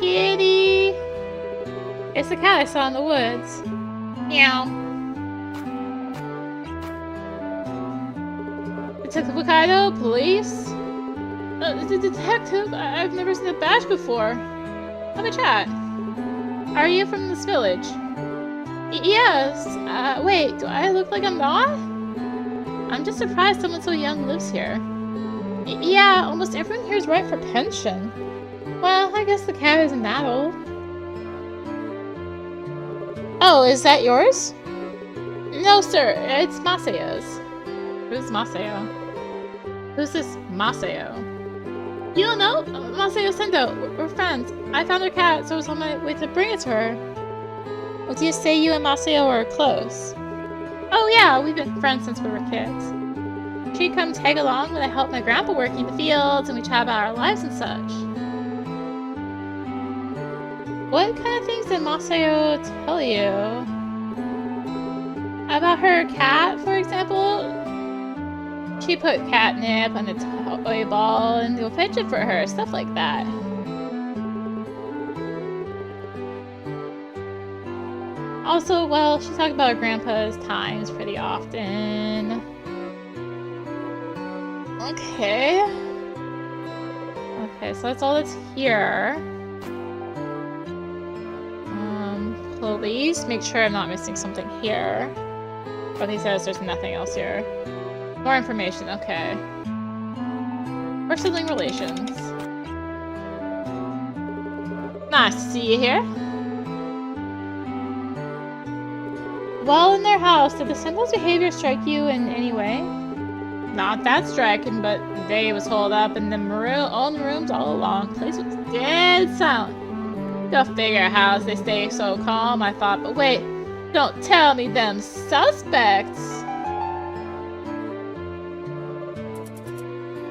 Kitty! It's the cat I saw in the woods. Meow. Detective Wakaido, police? Detective? I've never seen a badge before. Let me chat. Are you from this village? Yes. Wait, do I look like I'm not? I'm just surprised someone so young lives here. Yeah, almost everyone here is ripe for pension. Well, I guess the cat isn't that old. Oh, is that yours? No, sir. It's Masayo's. Who's Masayo? Who's this Masayo? You don't know? Masayo Sendo. We're friends. I found her cat, so I was on my way to bring it to her. Well, do you say you and Masayo are close? Oh yeah, we've been friends since we were kids. She'd come tag along when I helped my grandpa working in the fields, and we chat about our lives and such. What kind of things did Masayo tell you? About her cat, for example? She put catnip on a toy ball and you'll fetch it for her, stuff like that. Also, well, she talked about her grandpa's times pretty often. Okay. Okay, so that's all that's here. Police, make sure I'm not missing something here. But he says there's nothing else here. More information, okay. Or sibling relations. Nice to see you here. While in their house, did the Sendo's behavior strike you in any way? Not that striking, but the day was holed up in the own rooms all along. The place was dead silent. Go figure how they stay so calm, I thought, but wait, don't tell me them suspects!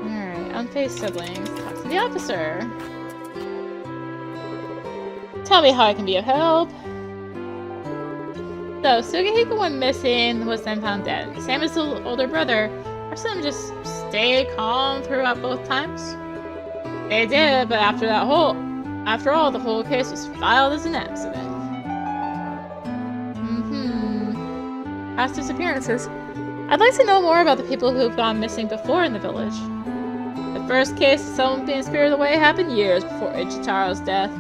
Alright, unfazed siblings. Talk to the officer. Tell me how I can be of help. So, Sugahiko went missing, was then found dead. Same as the older brother. Our son just stayed calm throughout both times. They did, but after all, the whole case was filed as an accident. Past disappearances. I'd like to know more about the people who have gone missing before in the village. The first case of someone being spirited away happened years before Ichitaro's death.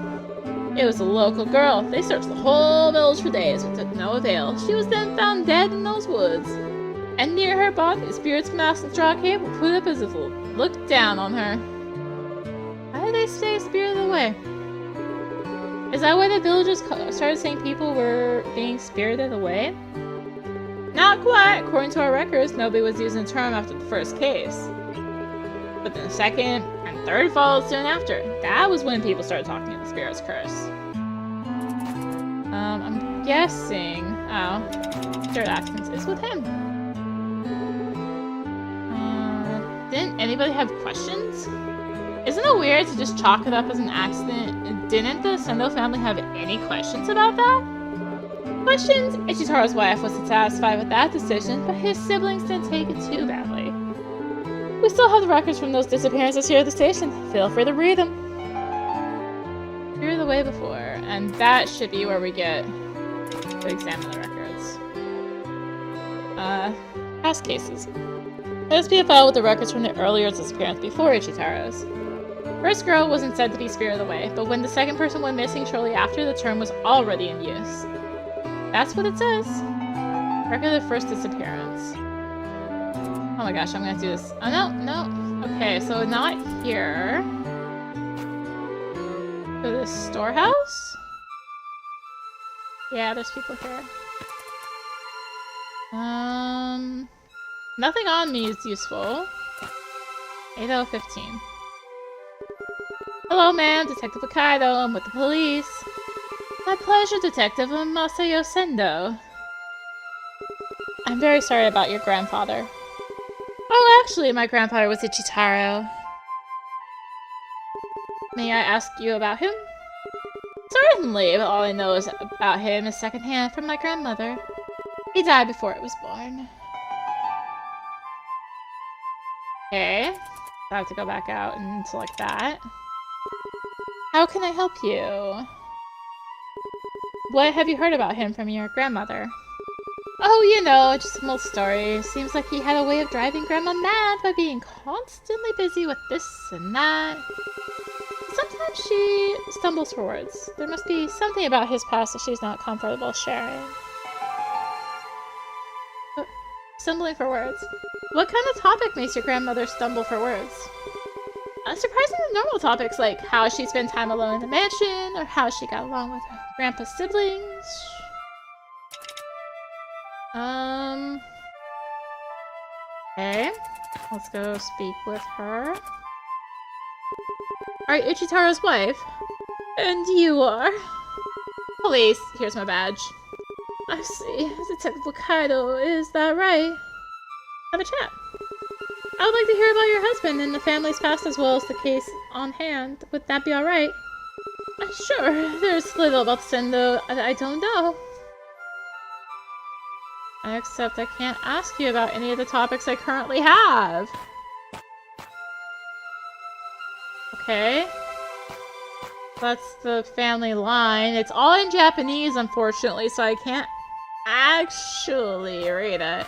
It was a local girl. They searched the whole village for days, but to no avail. She was then found dead in those woods. And near her body, a spirit's mask and straw cape were put up as if to look down on her. Why did they say spirited away? Is that why the villagers started saying people were being spirited away? Not quite. According to our records, nobody was using the term after the first case. But then the second and third followed soon after. That was when people started talking of the spirit's curse. I'm guessing... Oh. Jared Atkins is with him. Didn't anybody have questions? Isn't it weird to just chalk it up as an accident? Didn't the Sendo family have any questions about that? Questions? Ichitaro's wife wasn't satisfied with that decision, but his siblings didn't take it too badly. We still have the records from those disappearances here at the station. Feel free to read them. Through the way before, and that should be where we get to examine the records. Past cases. There must be a file with the records from the earlier disappearance before Ichitaro's. First girl wasn't said to be spirited away, but when the second person went missing shortly after, the term was already in use. That's what it says. Record of the first disappearance. Oh my gosh, I'm gonna do this. Oh no, no. Okay, so not here. Go to the storehouse? Yeah, there's people here. Nothing on me is useful. 8 out of 15. Hello, ma'am. Detective Wakaido. I'm with the police. My pleasure, Detective Masayo Sendo. I'm very sorry about your grandfather. Oh, actually, my grandfather was Ichitaro. May I ask you about him? Certainly, but all I know is about him is secondhand from my grandmother. He died before I was born. Okay. I have to go back out and select that. How can I help you? What have you heard about him from your grandmother? Oh, you know, just some old story. Seems like he had a way of driving Grandma mad by being constantly busy with this and that. Sometimes she stumbles for words. There must be something about his past that she's not comfortable sharing. Stumbling for words. What kind of topic makes your grandmother stumble for words? Surprisingly normal topics like how she spent time alone in the mansion, or how she got along with her grandpa's siblings. Okay. Let's go speak with her. Are you Ichitaro's wife? And you are? Police, here's my badge. I see. Detective Wakaido, is that right? Have a chat. I would like to hear about your husband and the family's past as well as the case on hand. Would that be alright? Sure. There's little about Sendo I don't know. Except I can't ask you about any of the topics I currently have. Okay. That's the family line. It's all in Japanese, unfortunately, so I can't actually read it.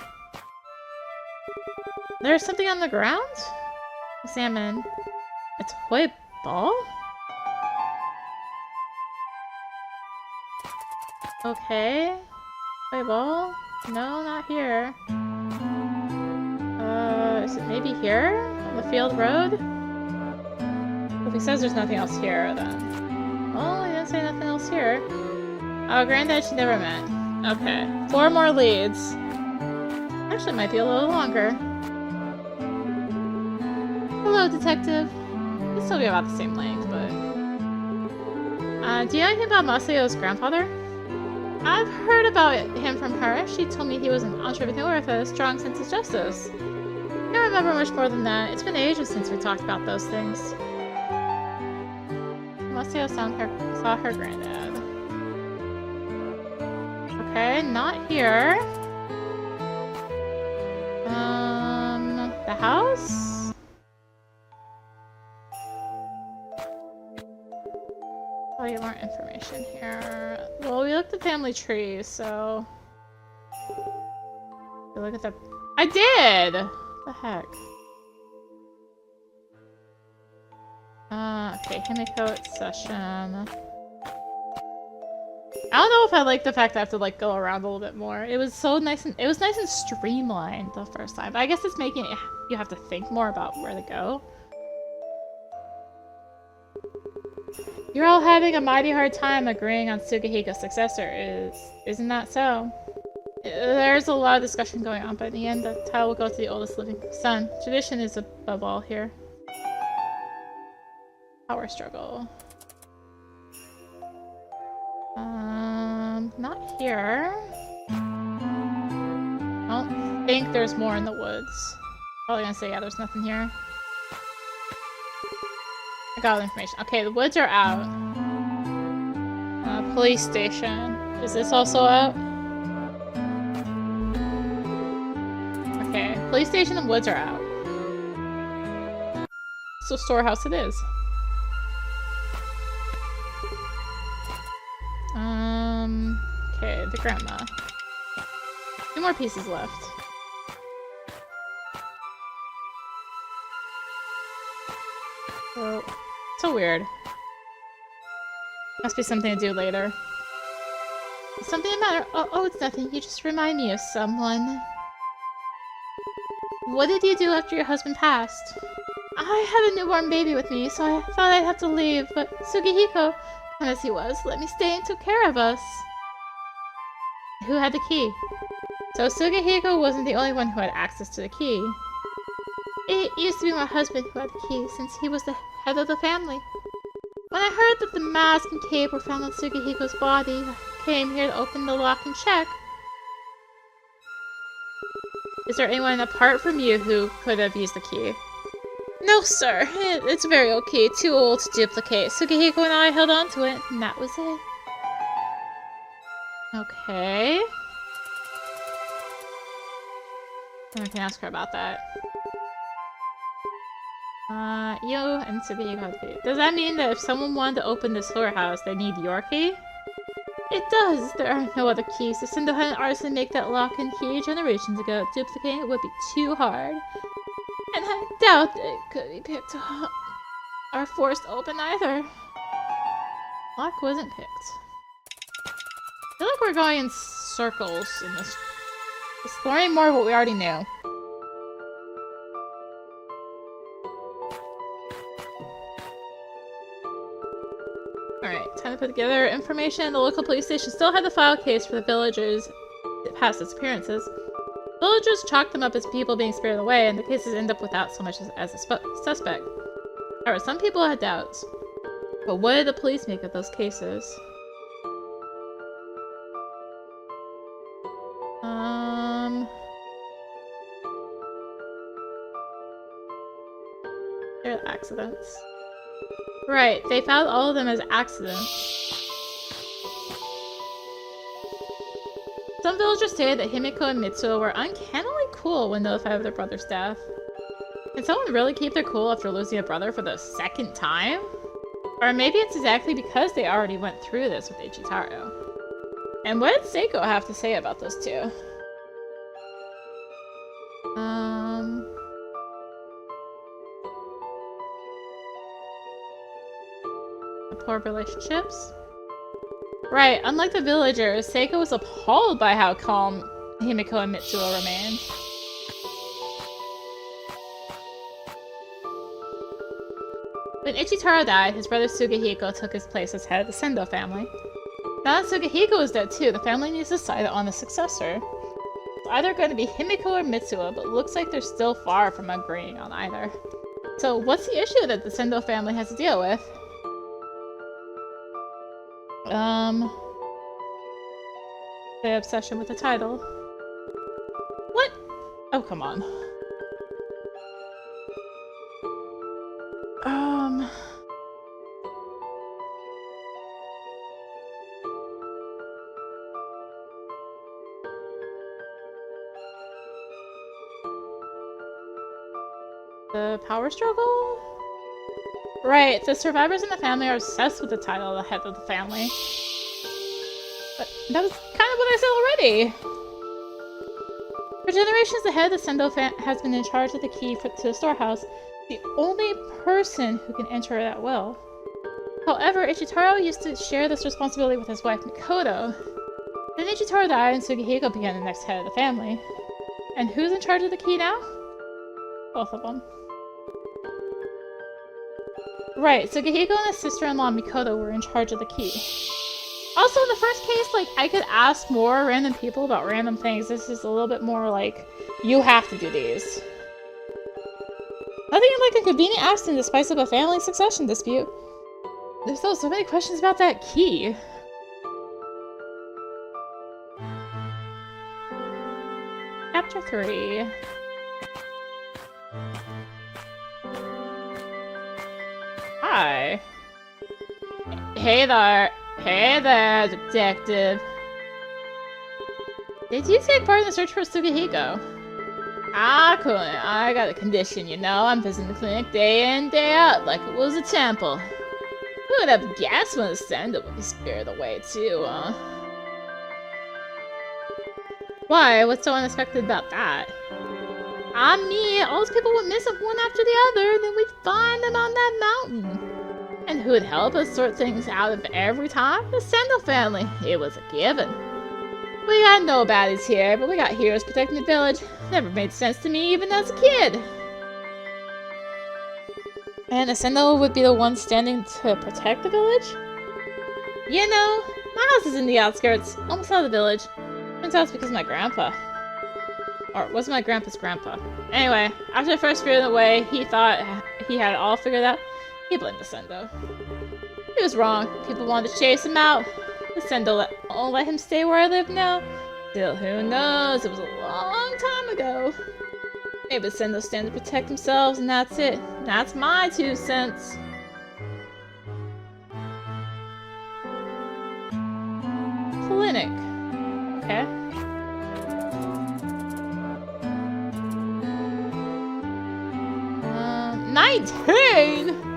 There's something on the ground? Examine. A toy ball? Okay. Toy ball? No, not here. Is it maybe here? On the field road? If he says there's nothing else here, then... Oh, he didn't say nothing else here. Oh, Granddad she never met. Okay. 4 more leads. Actually, might be a little longer. Hello, Detective. It'll still be about the same length, but... do you know anything about Masayo's grandfather? I've heard about him from her. She told me he was an entrepreneur with a strong sense of justice. I don't remember much more than that. It's been ages since we talked about those things. Masayo saw her granddad. Okay, not here. The house? Oh, you want information here. Well, we looked at family trees, so... You look at the... I did! What the heck? Okay, Himiko session. I don't know if I like the fact that I have to like go around a little bit more. It was so nice and streamlined the first time. But I guess it's making it you have to think more about where to go. You're all having a mighty hard time agreeing on Tsukihiko's successor, isn't that so? There's a lot of discussion going on, but in the end the title will go to the oldest living son. Tradition is above all here. Power struggle. Not here. I don't think there's more in the woods. Probably gonna say, yeah, there's nothing here. I got all the information. Okay, the woods are out. Police station. Is this also out? Okay, police station and woods are out. So storehouse it is. Okay, the grandma. 2 more pieces left. So, So weird. Must be something to do later. Something the matter? Oh, it's nothing. You just remind me of someone. What did you do after your husband passed? I had a newborn baby with me, so I thought I'd have to leave, but Sugihiko, kind as he was, let me stay and took care of us. Who had the key? So Sugihiko wasn't the only one who had access to the key. It used to be my husband who had the key, since he was the head of the family. When I heard that the mask and cape were found on Sugihiko's body, I came here to open the lock and check. Is there anyone apart from you who could have used the key? No, sir. It's very okay. Too old to duplicate. Sugihiko and I held on to it, and that was it. Okay. I can ask her about that. You and Sugihiko have the key. Does that mean that if someone wanted to open this storehouse, they need your key? It does! There are no other keys. The Sendo had an artisan make that lock and key generations ago. Duplicating it would be too hard. And I doubt that it could be picked up or forced open either. Lock wasn't picked. I feel like we're going in circles in this. Just learning more of what we already knew. Alright, time to put together information. The local police station still had the file case for the villagers' past disappearances. Villagers chalked them up as people being spirited away, and the cases end up without so much as a suspect. However, some people had doubts. But what did the police make of those cases? They're accidents. Right, they found all of them as accidents. Some villagers stated that Himiko and Mitsuo were uncannily cool when notified of their brother's death. Can someone really keep their cool after losing a brother for the second time? Or maybe it's exactly because they already went through this with Ichitaro. And what did Seiko have to say about those two? Poor relationships? Right, unlike the villagers, Seiko was appalled by how calm Himiko and Mitsuo remained. When Ichitaro died, his brother Sugihiko took his place as head of the Sendo family. Now that Sugihiko is dead too, the family needs to decide on a successor. It's either going to be Himiko or Mitsuo, but it looks like they're still far from agreeing on either. So what's the issue that the Sendo family has to deal with? The obsession with the title. What? Oh, come on. The power struggle? Right, the survivors in the family are obsessed with the title of the head of the family. But that was kind of what I said already! For generations, the head of the Sendo has been in charge of the key to the storehouse, the only person who can enter it at will. However, Ichitaro used to share this responsibility with his wife, Makoto. Then Ichitaro died and Sugihiko became the next head of the family. And who's in charge of the key now? Both of them. Right, Sugihiko and his sister-in-law Makoto were in charge of the key. Also, in the first case, like, I could ask more random people about random things. This is a little bit more like, you have to do these. Nothing like a convenient accident to spice up a family succession dispute. There's still so many questions about that key. Chapter 3. Hi. Hey there. Hey there, detective. Did you take part in the search for Sugihiko? I couldn't. I got a condition, you know. I'm visiting the clinic day in, day out, like it was a temple. Who would have guessed when the Sendo would be spirited away, too, huh? Why? What's so unexpected about that? I mean, all those people would miss them one after the other, and then we'd find them on that mountain. And who'd help us sort things out of every time? The Sendo family. It was a given. We got no baddies here, but we got heroes protecting the village. Never made sense to me even as a kid. And the Sendo would be the one standing to protect the village? You know, my house is in the outskirts, almost out of the village. Turns out it's because of my grandpa. Or was my grandpa's grandpa. Anyway, after the first fear away, he thought he had it all figured out. He blamed the Sendo. He was wrong. People wanted to chase him out. The Sendo won't let him stay where I live now. Still, who knows? It was a long time ago. Maybe the Sendo stand to protect themselves, and that's it. That's my 2 cents. Clinic. Okay. Uh, 19?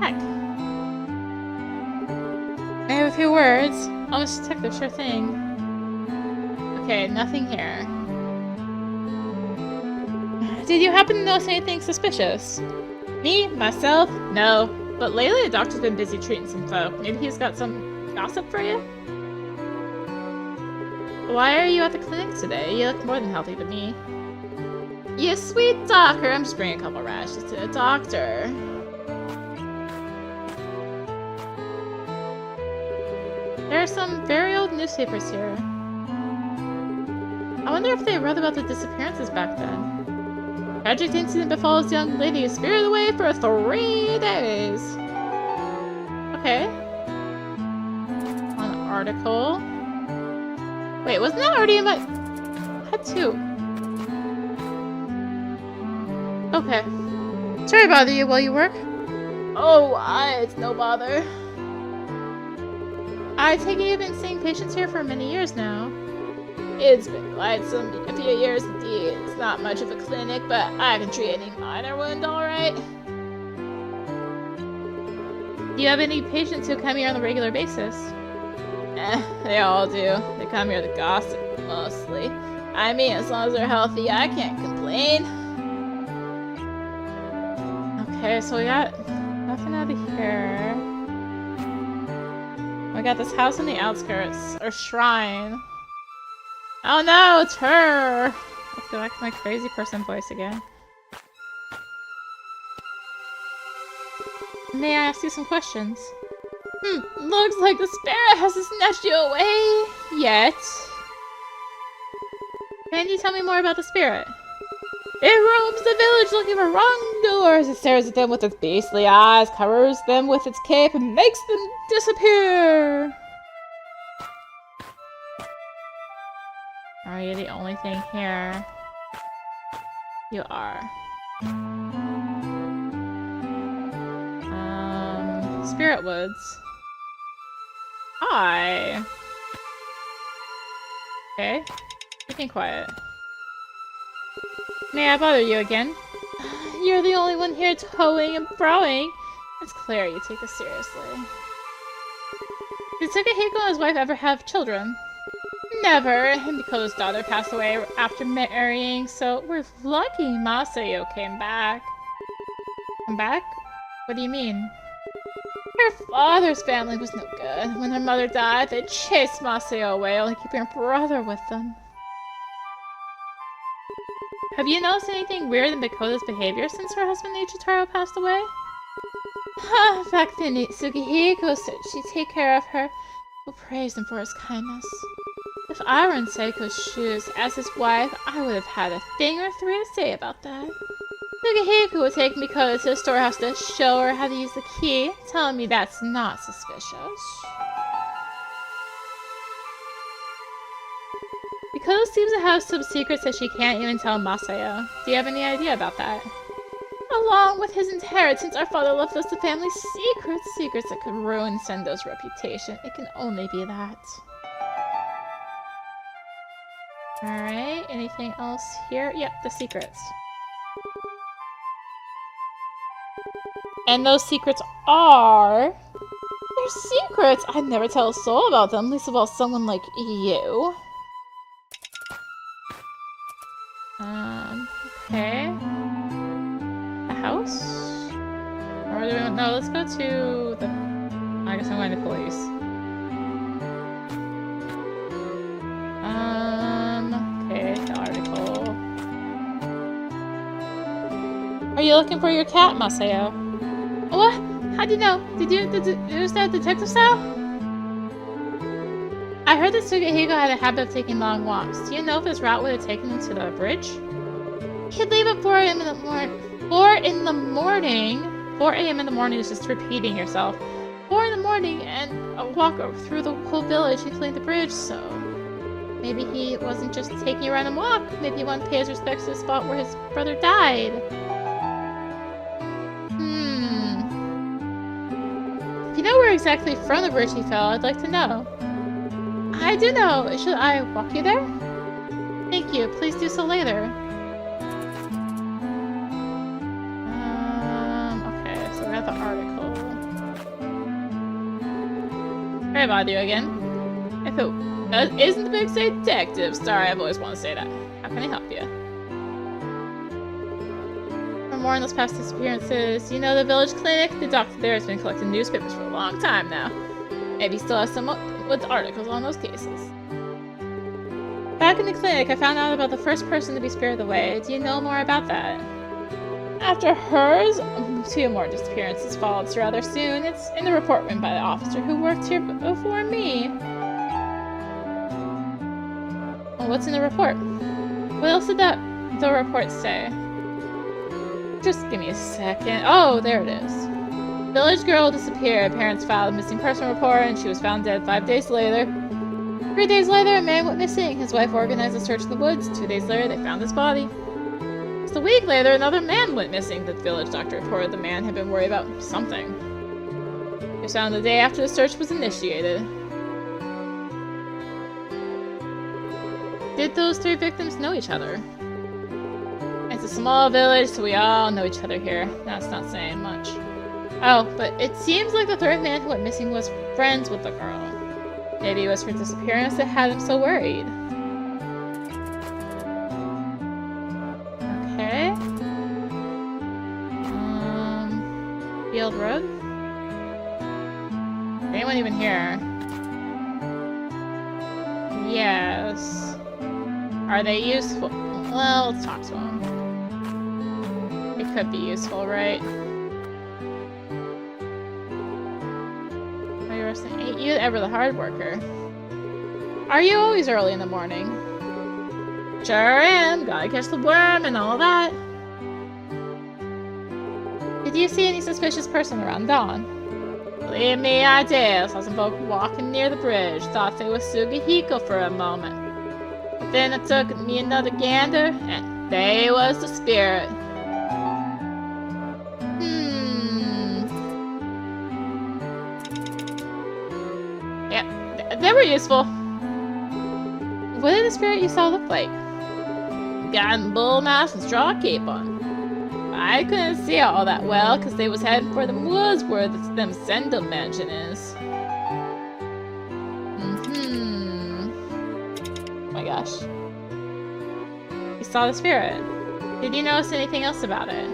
Heck. I have a few words. Almost detective, sure thing. Okay, nothing here. Did you happen to notice anything suspicious? Me? Myself? No. But lately the doctor's been busy treating some folk. Maybe he's got some gossip for you? Why are you at the clinic today? You look more than healthy to me. You sweet doctor. I'm just bringing a couple rashes to the doctor. There are some very old newspapers here. I wonder if they wrote about the disappearances back then. Tragic incident befalls young lady who spirited away for 3 days. Okay. An article. Wait, wasn't that already in my... I had 2. Okay. Sorry to bother you while you work. Oh, it's no bother. I take it you've been seeing patients here for many years now. It's been quite a few years indeed. It's not much of a clinic, but I can treat any minor wound alright. Do you have any patients who come here on a regular basis? They all do. They come here to gossip, mostly. I mean, as long as they're healthy, I can't complain. Okay, so we got nothing out of here. We got this house on the outskirts, or shrine. Oh no, it's her! I feel like my crazy person voice again. May I ask you some questions? Looks like the spirit has snatched you away! Yet. Can you tell me more about the spirit? It roams the village looking for wrongdoers. It stares at them with its beastly eyes, covers them with its cape, and makes them disappear! Are you the only thing here? You are. Spirit Woods. Hi. Okay. Keeping quiet. May I bother you again? You're the only one here towing and froing. It's clear you take this seriously. Did Tsukahiko and his wife ever have children? Never. Mikoto's daughter passed away after marrying, so we're lucky Masayo came back. Come back? What do you mean? Her father's family was no good. When her mother died, they chased Masayo away, only keeping her brother with them. Have you noticed anything weird in Mikoto's behavior since her husband Ichitaro passed away? Back then, Tsukahiko said she'd take care of her. We'll praise him for his kindness. If I were in Seiko's shoes as his wife, I would have had a thing or 3 to say about that. Tsukahiko would take Mikoto to the storehouse to show her how to use the key, telling me that's not suspicious. Mikoto seems to have some secrets that she can't even tell Masayo. Do you have any idea about that? Along with his inheritance, our father left us the family secrets. Secrets that could ruin Sendo's reputation. It can only be that. Alright, anything else here? Yep, the secrets. And those secrets are... They're secrets! I'd never tell a soul about them, least of all someone like you. Okay. A house? Or do we want... No, let's go to the... I guess I'm going to police. Okay, the article. Are you looking for your cat, Maseo? What? How do you know? Did you use that detective style? I heard that Sugihiko had a habit of taking long walks. Do you know if his route would have taken him to the bridge? He'd leave at 4 a.m. in the morning. 4 a.m. in the morning is just repeating yourself. 4 in the morning and a walk through the whole village, including the bridge, so... Maybe he wasn't just taking a random walk. Maybe he wanted to pay his respects to the spot where his brother died. If you know where exactly from the bridge he fell, I'd like to know. I do know. Should I walk you there? Thank you. Please do so later. Okay, so we got the article. Sorry about you again. If it isn't the big state detective, sorry, I've always wanted to say that. How can I help you? For more on those past disappearances, you know the village clinic? The doctor there has been collecting newspapers for a long time now. Maybe he still has some with articles on those cases. Back in the clinic, I found out about the first person to be spared away. Do you know more about that? After hers, 2 more disappearances followed rather soon. It's in the report room by the officer who worked here before me. Well, what's in the report? What else did the report say? Just give me a second. Oh, there it is. Village girl disappeared. Parents filed a missing person report and she was found dead 5 days later. 3 days later, a man went missing. His wife organized a search in the woods. 2 days later, they found his body. Just a week later, another man went missing. The village doctor reported the man had been worried about something. He was found the day after the search was initiated. Did those 3 victims know each other? It's a small village, so we all know each other here. That's not saying much. Oh, but it seems like the 3rd man who went missing was friends with the girl. Maybe it was her disappearance that had him so worried. Okay. Field Road? Anyone even here? Yes. Are they useful? Well, let's talk to them. It could be useful, right? Ain't you ever the hard worker? Are you always early in the morning? Sure am. Gotta catch the worm and all that. Did you see any suspicious person around dawn? Believe me, I did. Saw some folk walking near the bridge. Thought they was Sugihiko for a moment. But then I took me another gander, and they was the spirit. They were useful. What did the spirit you saw look like? Got bull mask and straw cape on. I couldn't see it all that well because they was heading for the woods where them Sendel mansion is. Oh my gosh. You saw the spirit. Did you notice anything else about it?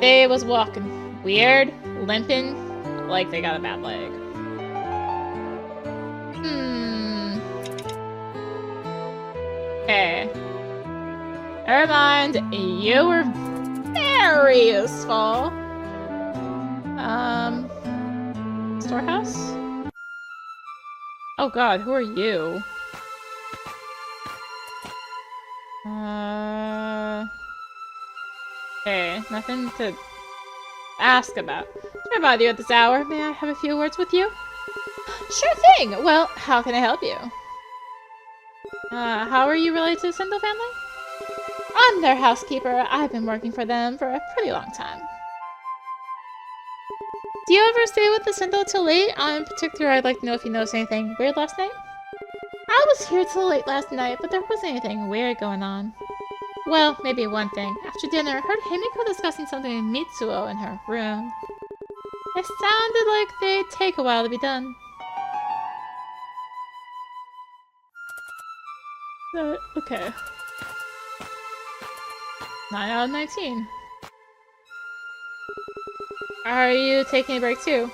They was walking weird, limping, like they got a bad leg. Okay. Never mind. You were very useful. Storehouse? Oh god, who are you? Okay, nothing to ask about. Sorry about you at this hour. May I have a few words with you? Sure thing! Well, how can I help you? How are you related to the Sendel family? I'm their housekeeper. I've been working for them for a pretty long time. Do you ever stay with the Sendel till late? In particular, I'd like to know if you noticed anything weird last night. I was here till late last night, but there wasn't anything weird going on. Well, maybe one thing. After dinner, I heard Himiko discussing something with Mitsuo in her room. It sounded like they'd take a while to be done. Okay. 9 out of 19. Are you taking a break too?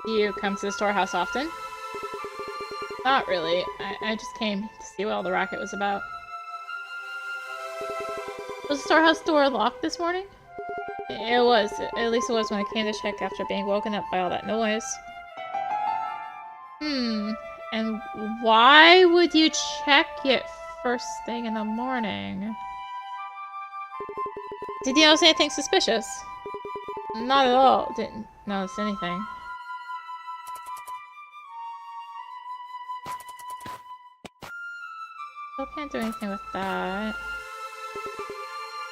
Do you come to the storehouse often? Not really. I just came to see what all the racket was about. Was the storehouse door locked this morning? It was. At least it was when I came to check after being woken up by all that noise. And why would you check it first thing in the morning? Did you notice anything suspicious? Not at all. Didn't notice anything. Still can't do anything with that.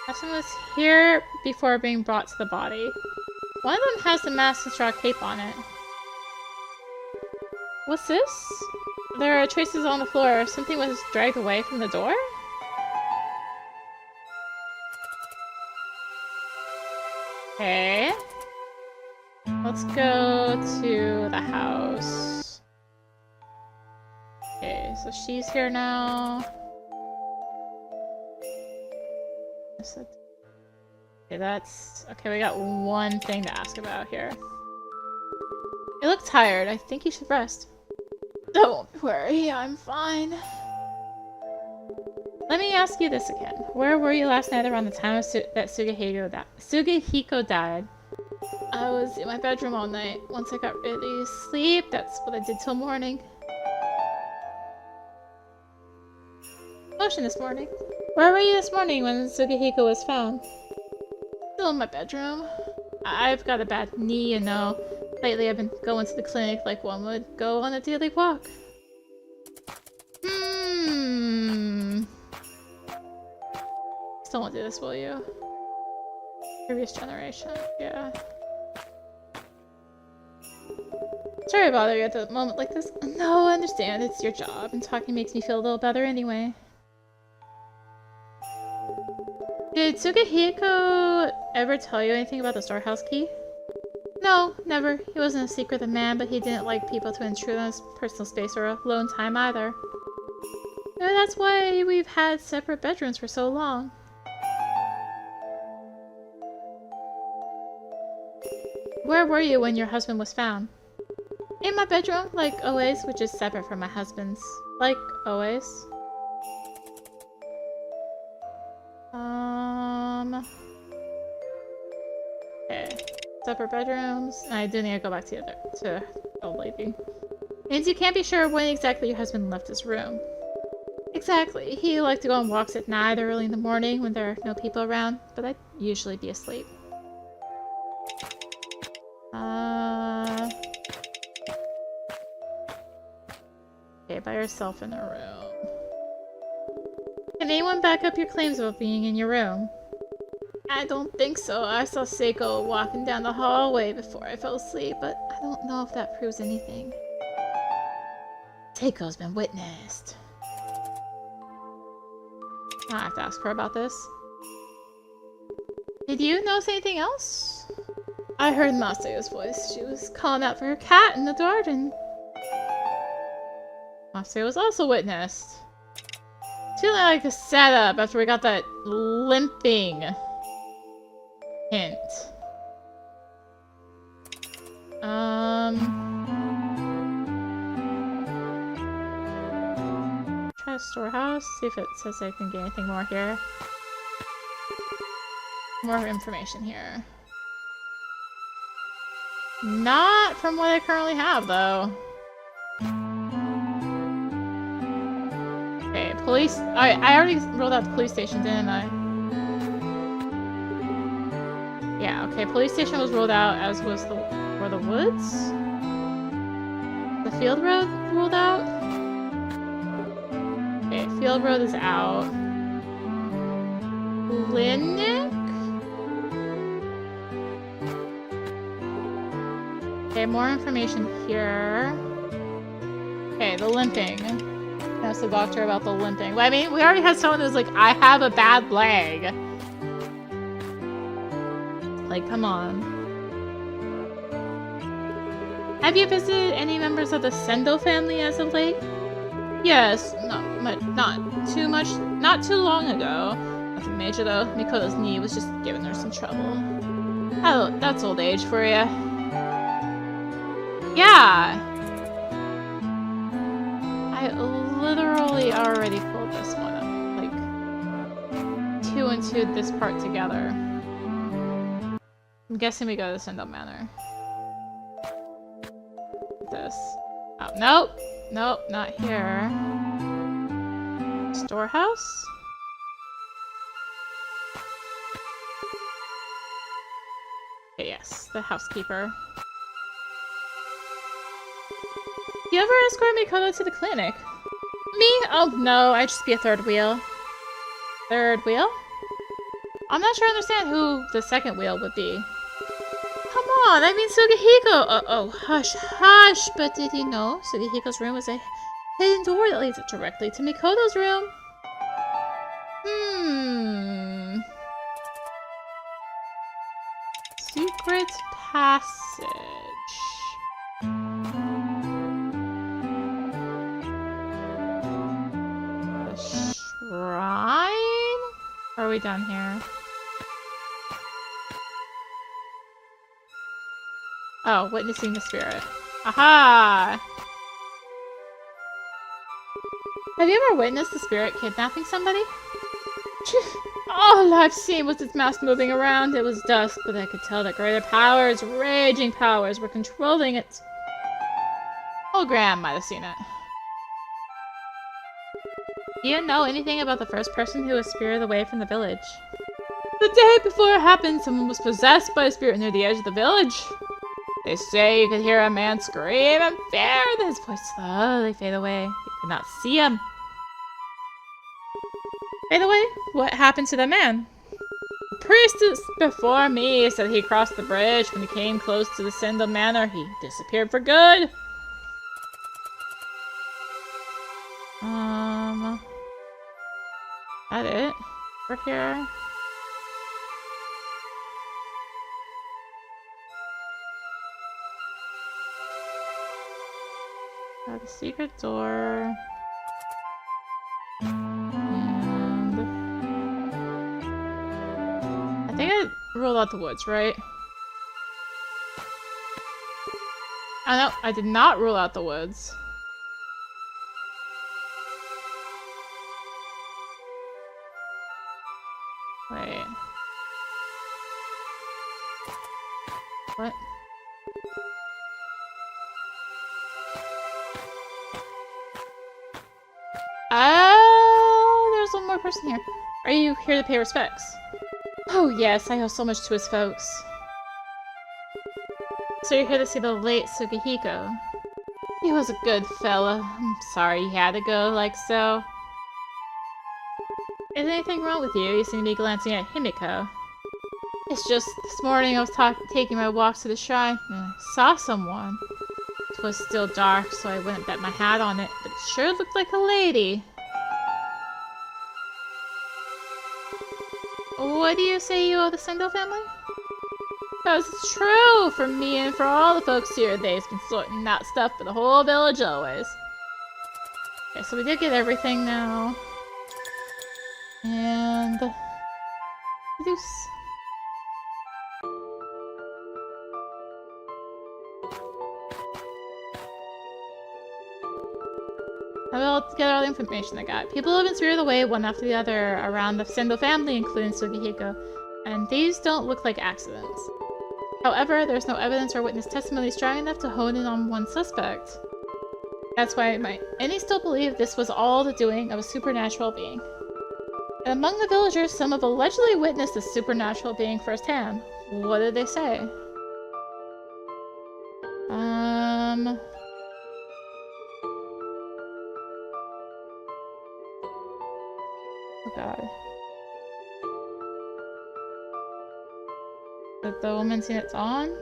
Hudson was here before being brought to the body. One of them has the mask and straw cape on it. What's this? There are traces on the floor. Something was dragged away from the door? Okay. Let's go to the house. Okay, so she's here now. Okay, that's... Okay, we got one thing to ask about here. You look tired. I think you should rest. Don't worry, I'm fine. Let me ask you this again. Where were you last night around the time that Sugihiko died? I was in my bedroom all night. Once I got ready to sleep, that's what I did till morning. Motion this morning. Where were you this morning when Sugihiko was found? Still in my bedroom. I've got a bad knee, you know. Lately I've been going to the clinic like one would go on a daily walk. Still won't do this, will you? Previous generation, yeah. Sorry to bother you at the moment like this. No, I understand. It's your job, and talking makes me feel a little better anyway. Did Sugihiko ever tell you anything about the storehouse key? No, never. He wasn't a secretive man, but he didn't like people to intrude on his personal space or alone time either. Maybe that's why we've had separate bedrooms for so long. Where were you when your husband was found? In my bedroom, like always, which is separate from my husband's. Like always. Okay. Separate bedrooms. I do need to go back to the old lady. Means you can't be sure when exactly your husband left his room. Exactly. He liked to go on walks at night or early in the morning when there are no people around, but I'd usually be asleep. Okay, by yourself in a room. Can anyone back up your claims about being in your room? I don't think so. I saw Seiko walking down the hallway before I fell asleep, but I don't know if that proves anything. Seiko's been witnessed. I have to ask her about this. Did you notice anything else? I heard Masayo's voice. She was calling out for her cat in the garden. Masayo was also witnessed. It's feeling like a setup after we got that limping hint. Try the storehouse, see if it says I can get anything more here. More information here. Not from what I currently have, though. Okay, police. I already rolled out the police station, didn't I? Yeah, okay, police station was rolled out, as was were the woods? The field road rolled out? Okay, field road is out. Clinic? Okay, more information here. Okay, the limping. Ask the doctor about the limping. Well, I mean, we already had someone who's like, I have a bad leg. Like, come on. Have you visited any members of the Sendo family as of late? Yes, not too long ago. Nothing major though. Mikoto's knee was just giving her some trouble. Oh, that's old age for you. Yeah! I literally already pulled this one up. Like, 2 and 2 this part together. I'm guessing we go to Sendo Manor. This. Oh, nope! Nope, not here. Storehouse? Okay, yes, the housekeeper. You ever escort Mikoto to the clinic? Me? Oh no, I'd just be a third wheel. Third wheel? I'm not sure I understand who the second wheel would be. Come on, I mean Sugihiko! Oh, hush, hush! But did you know Sugihiko's room was a hidden door that leads directly to Mikoto's room? Secret passage. The shrine? Or are we done here? Oh, witnessing the spirit. Aha! Have you ever witnessed the spirit kidnapping somebody? All I've seen was its mask moving around. It was dusk, but I could tell that greater powers, raging powers, were controlling it. Old Graham might have seen it. Do you know anything about the first person who was spirited away from the village? The day before it happened, someone was possessed by a spirit near the edge of the village. They say you could hear a man scream in fear, then his voice slowly fade away. You could not see him. By the way, what happened to the man? The priestess before me said he crossed the bridge. When he came close to the Sendo Manor, he disappeared for good. That it? We're here. Got a secret door. I think I ruled out the woods, right? Oh no, I did not rule out the woods. Wait. What? Oh, there's one more person here. Are you here to pay respects? Oh yes, I owe so much to his folks. So you're here to see the late Sugihiko. He was a good fella. I'm sorry he had to go like so. Is anything wrong with you? You seem to be glancing at Himiko. It's just, this morning I was taking my walks to the shrine, and I saw someone. It was still dark, so I wouldn't bet my hat on it, but it sure looked like a lady. What do you say you owe the Sendo family? Because it's true for me and for all the folks here. They've been sorting out stuff for the whole village always. Okay, so we did get everything now. And... Reduce. I will gather all the information I got. People have been spirited away one after the other around the Sendo family, including Sugihiko, and these don't look like accidents. However, there's no evidence or witness testimony strong enough to hone in on one suspect. That's why many still believe this was all the doing of a supernatural being. And among the villagers, some have allegedly witnessed a supernatural being firsthand. What did they say? Oh god. That the woman seen it's on?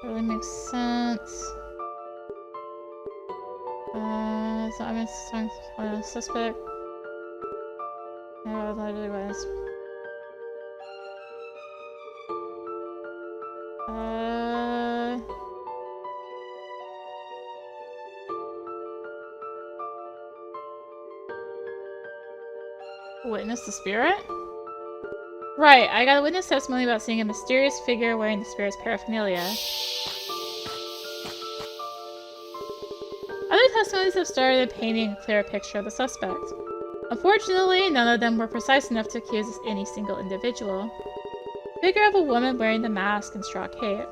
Really makes sense. So I'm talking to a suspect. No, literally was. Witness the spirit? Right, I got a witness testimony about seeing a mysterious figure wearing the spirit's paraphernalia. Other testimonies have started painting a clearer picture of the suspect. Unfortunately, none of them were precise enough to accuse any single individual. Figure of a woman wearing the mask and straw cape.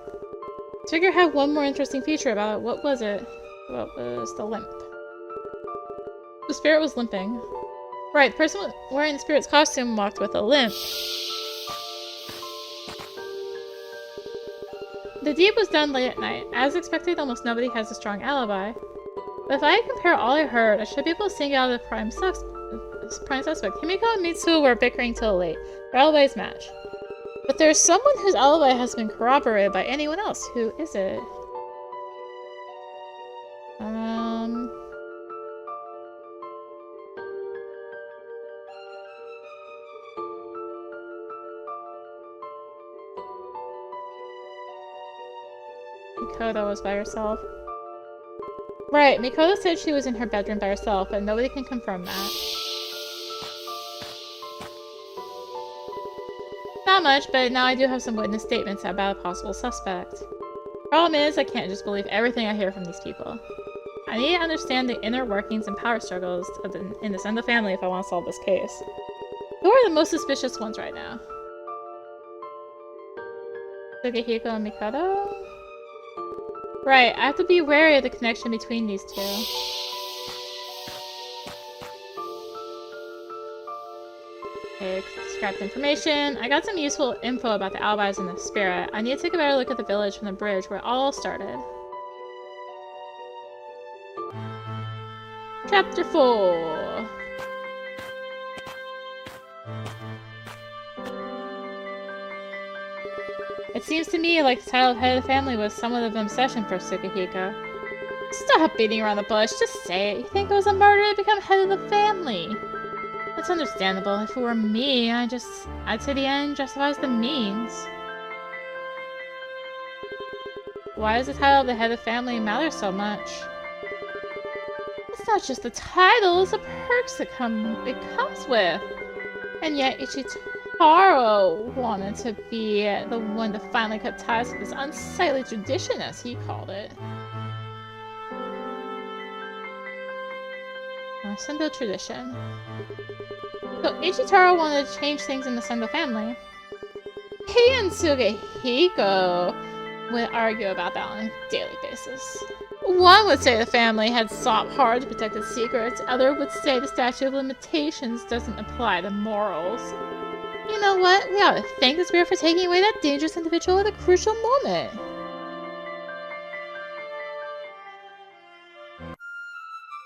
This figure had one more interesting feature about it. What was it? What was the limp? The spirit was limping. Right, the person wearing the spirit's costume walked with a limp. The deed was done late at night. As expected, almost nobody has a strong alibi. But if I compare all I heard, I should be able to single out the prime suspect. Himiko and Mitsuo were bickering till late. Their alibis match. But there's someone whose alibi has been corroborated by anyone else. Who is it? Makoto was by herself. Right, Makoto said she was in her bedroom by herself, but nobody can confirm that. Not much, but now I do have some witness statements about a possible suspect. Problem is, I can't just believe everything I hear from these people. I need to understand the inner workings and power struggles in the Sendo family if I want to solve this case. Who are the most suspicious ones right now? Sugehiko and Makoto? Right, I have to be wary of the connection between these two. Okay, scrapped information. I got some useful info about the alibis and the spirit. I need to take a better look at the village from the bridge where it all started. Chapter 4. It seems to me like the title of head of the family was somewhat of an obsession for Sugehiko. Stop beating around the bush, just say it. You think it was a murder to become head of the family? That's understandable. If it were me, I'd say the end justifies the means. Why does the title of the head of the family matter so much? It's not just the title, it's the perks it comes with. And yet Ichitaro wanted to be the one to finally cut ties with this unsightly tradition, as he called it. A Sendo tradition. So Ichitaro wanted to change things in the Sendo family. He and Sugehiko would argue about that on a daily basis. One would say the family had sought hard to protect its secrets, other would say the statute of limitations doesn't apply to morals. You know what? We ought to thank the spirit for taking away that dangerous individual at a crucial moment.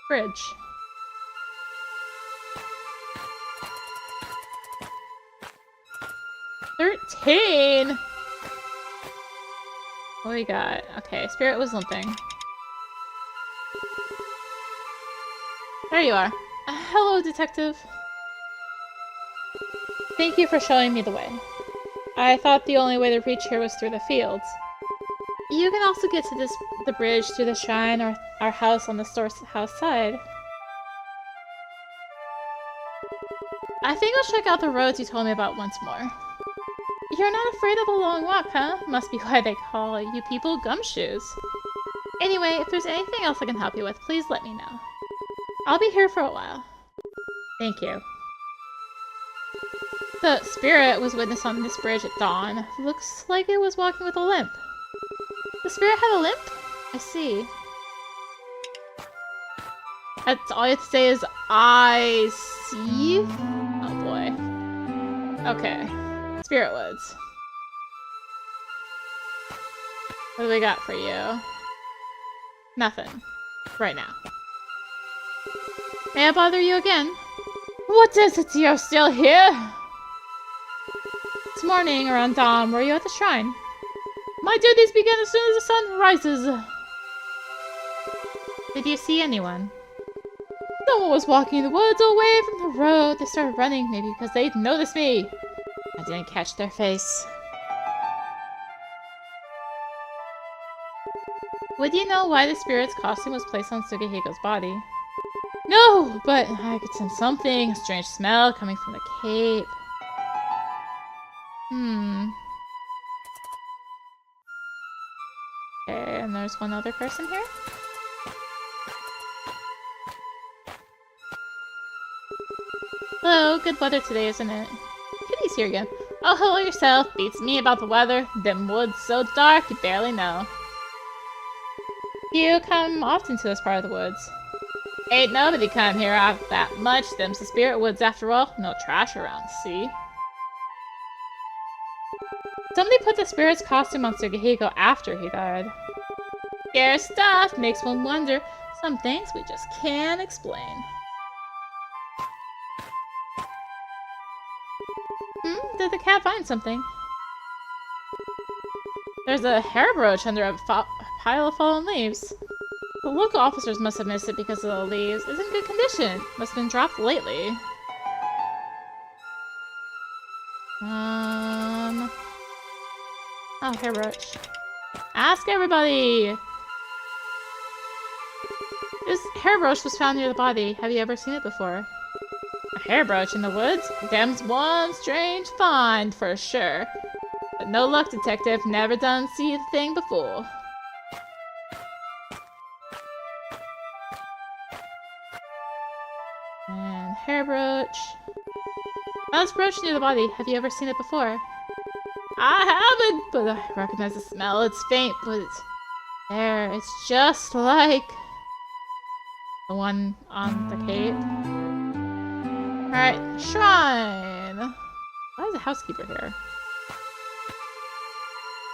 Bridge. $13! What we got? Okay, spirit was limping. There you are. Hello, detective. Thank you for showing me the way. I thought the only way to reach here was through the fields. You can also get to the bridge through the shrine or our house on the storehouse side. I think I'll check out the roads you told me about once more. You're not afraid of a long walk, huh? Must be why they call you people gumshoes. Anyway, if there's anything else I can help you with, please let me know. I'll be here for a while. Thank you. The spirit was witnessed on this bridge at dawn. Looks like it was walking with a limp. The spirit had a limp? I see. That's all you have to say is, I see? Oh boy. Okay. Spirit Woods. What do we got for you? Nothing. Right now. May I bother you again? What is it? You're still here? This morning, around dawn, were you at the shrine? My duties begin as soon as the sun rises. Did you see anyone? Someone was walking in the woods away from the road. They started running, maybe because they'd noticed me. I didn't catch their face. Would you know why the spirit's costume was placed on Sugehiko's body? No, but I could sense something. A strange smell coming from the cape. Okay, and there's one other person here. Hello, good weather today, isn't it? Kitty's here again. Oh, hello yourself. Beats me about the weather. Them woods so dark you barely know. You come often to this part of the woods. Ain't nobody come here out that much. Them's the spirit woods after all. No trash around, see? Somebody put the spirit's costume on Sugihiko after he died. Scary stuff makes one wonder. Some things we just can't explain. Did the cat find something? There's a hair brooch under a pile of fallen leaves. The local officers must have missed it because of the leaves. It's in good condition. Must have been dropped lately. Oh, hair brooch. Ask everybody! This hair brooch was found near the body. Have you ever seen it before? A hair brooch in the woods? Them's one strange find, for sure. But no luck, detective. Never done see the thing before. And hair brooch. Found this brooch near the body. Have you ever seen it before? I haven't, but I recognize the smell. It's faint, but it's there. It's just like the one on the cape. Alright, shrine! Why is the housekeeper here?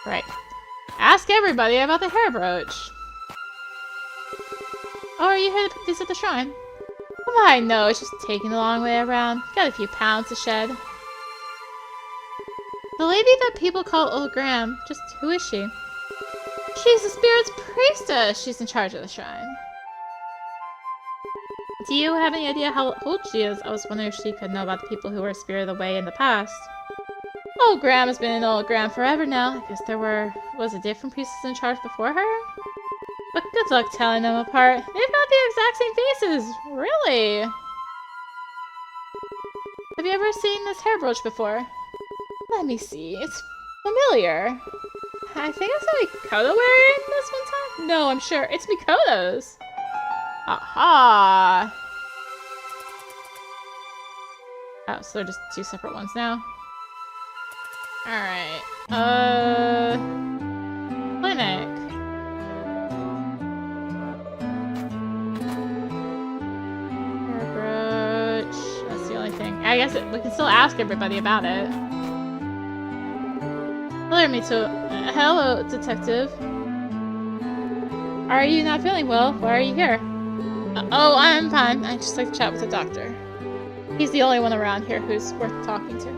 Right. Ask everybody about the hair brooch. Oh, are you here to visit the shrine? Oh, I know, it's just taking the long way around. Got a few pounds to shed. The lady that people call Old Graham, just who is she? She's the spirit's priestess! She's in charge of the shrine. Do you have any idea how old she is? I was wondering if she could know about the people who were spirited away in the past. Old Graham has been an Old Graham forever now. I guess there was a different priestess in charge before her? But good luck telling them apart. They've got the exact same faces! Really? Have you ever seen this hair brooch before? Let me see. It's familiar. I think I saw Makoto wearing this one time? No, I'm sure. It's Makoto's. Aha! Oh, so they're just two separate ones now. Alright. Clinic. Hair brooch. That's the only thing. I guess we can still ask everybody about it. Hello, hello, detective. Are you not feeling well? Why are you here? Oh, I'm fine. I just like to chat with the doctor. He's the only one around here who's worth talking to.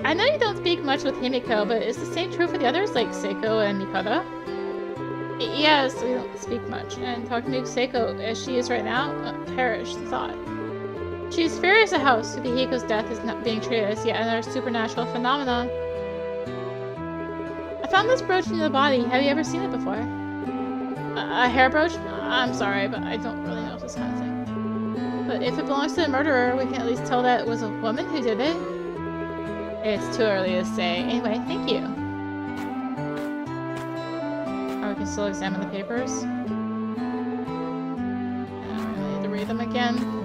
I know you don't speak much with Himiko, but is the same true for the others, like Seiko and Mikado? Yes, we don't speak much, and talking to Seiko as she is right now, perish the thought. She's furious at how Sugihiko's death is not being treated as yet another supernatural phenomenon. I found this brooch near the body. Have you ever seen it before? A hair brooch? I'm sorry, but I don't really know this kind of thing. But if it belongs to the murderer, we can at least tell that it was a woman who did it. It's too early to say. Anyway, thank you. Oh, we can still examine the papers. I need to read them again.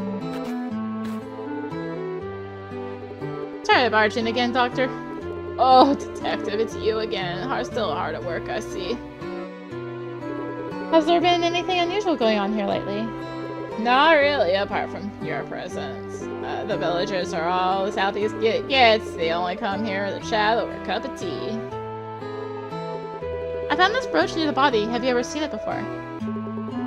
Sorry to barge in again, Doctor. Oh, Detective, it's you again. Still hard at work, I see. Has there been anything unusual going on here lately? Not really, apart from your presence. The villagers are all as happy as it gets. They only come here to chat over a cup of tea. I found this brooch near the body. Have you ever seen it before?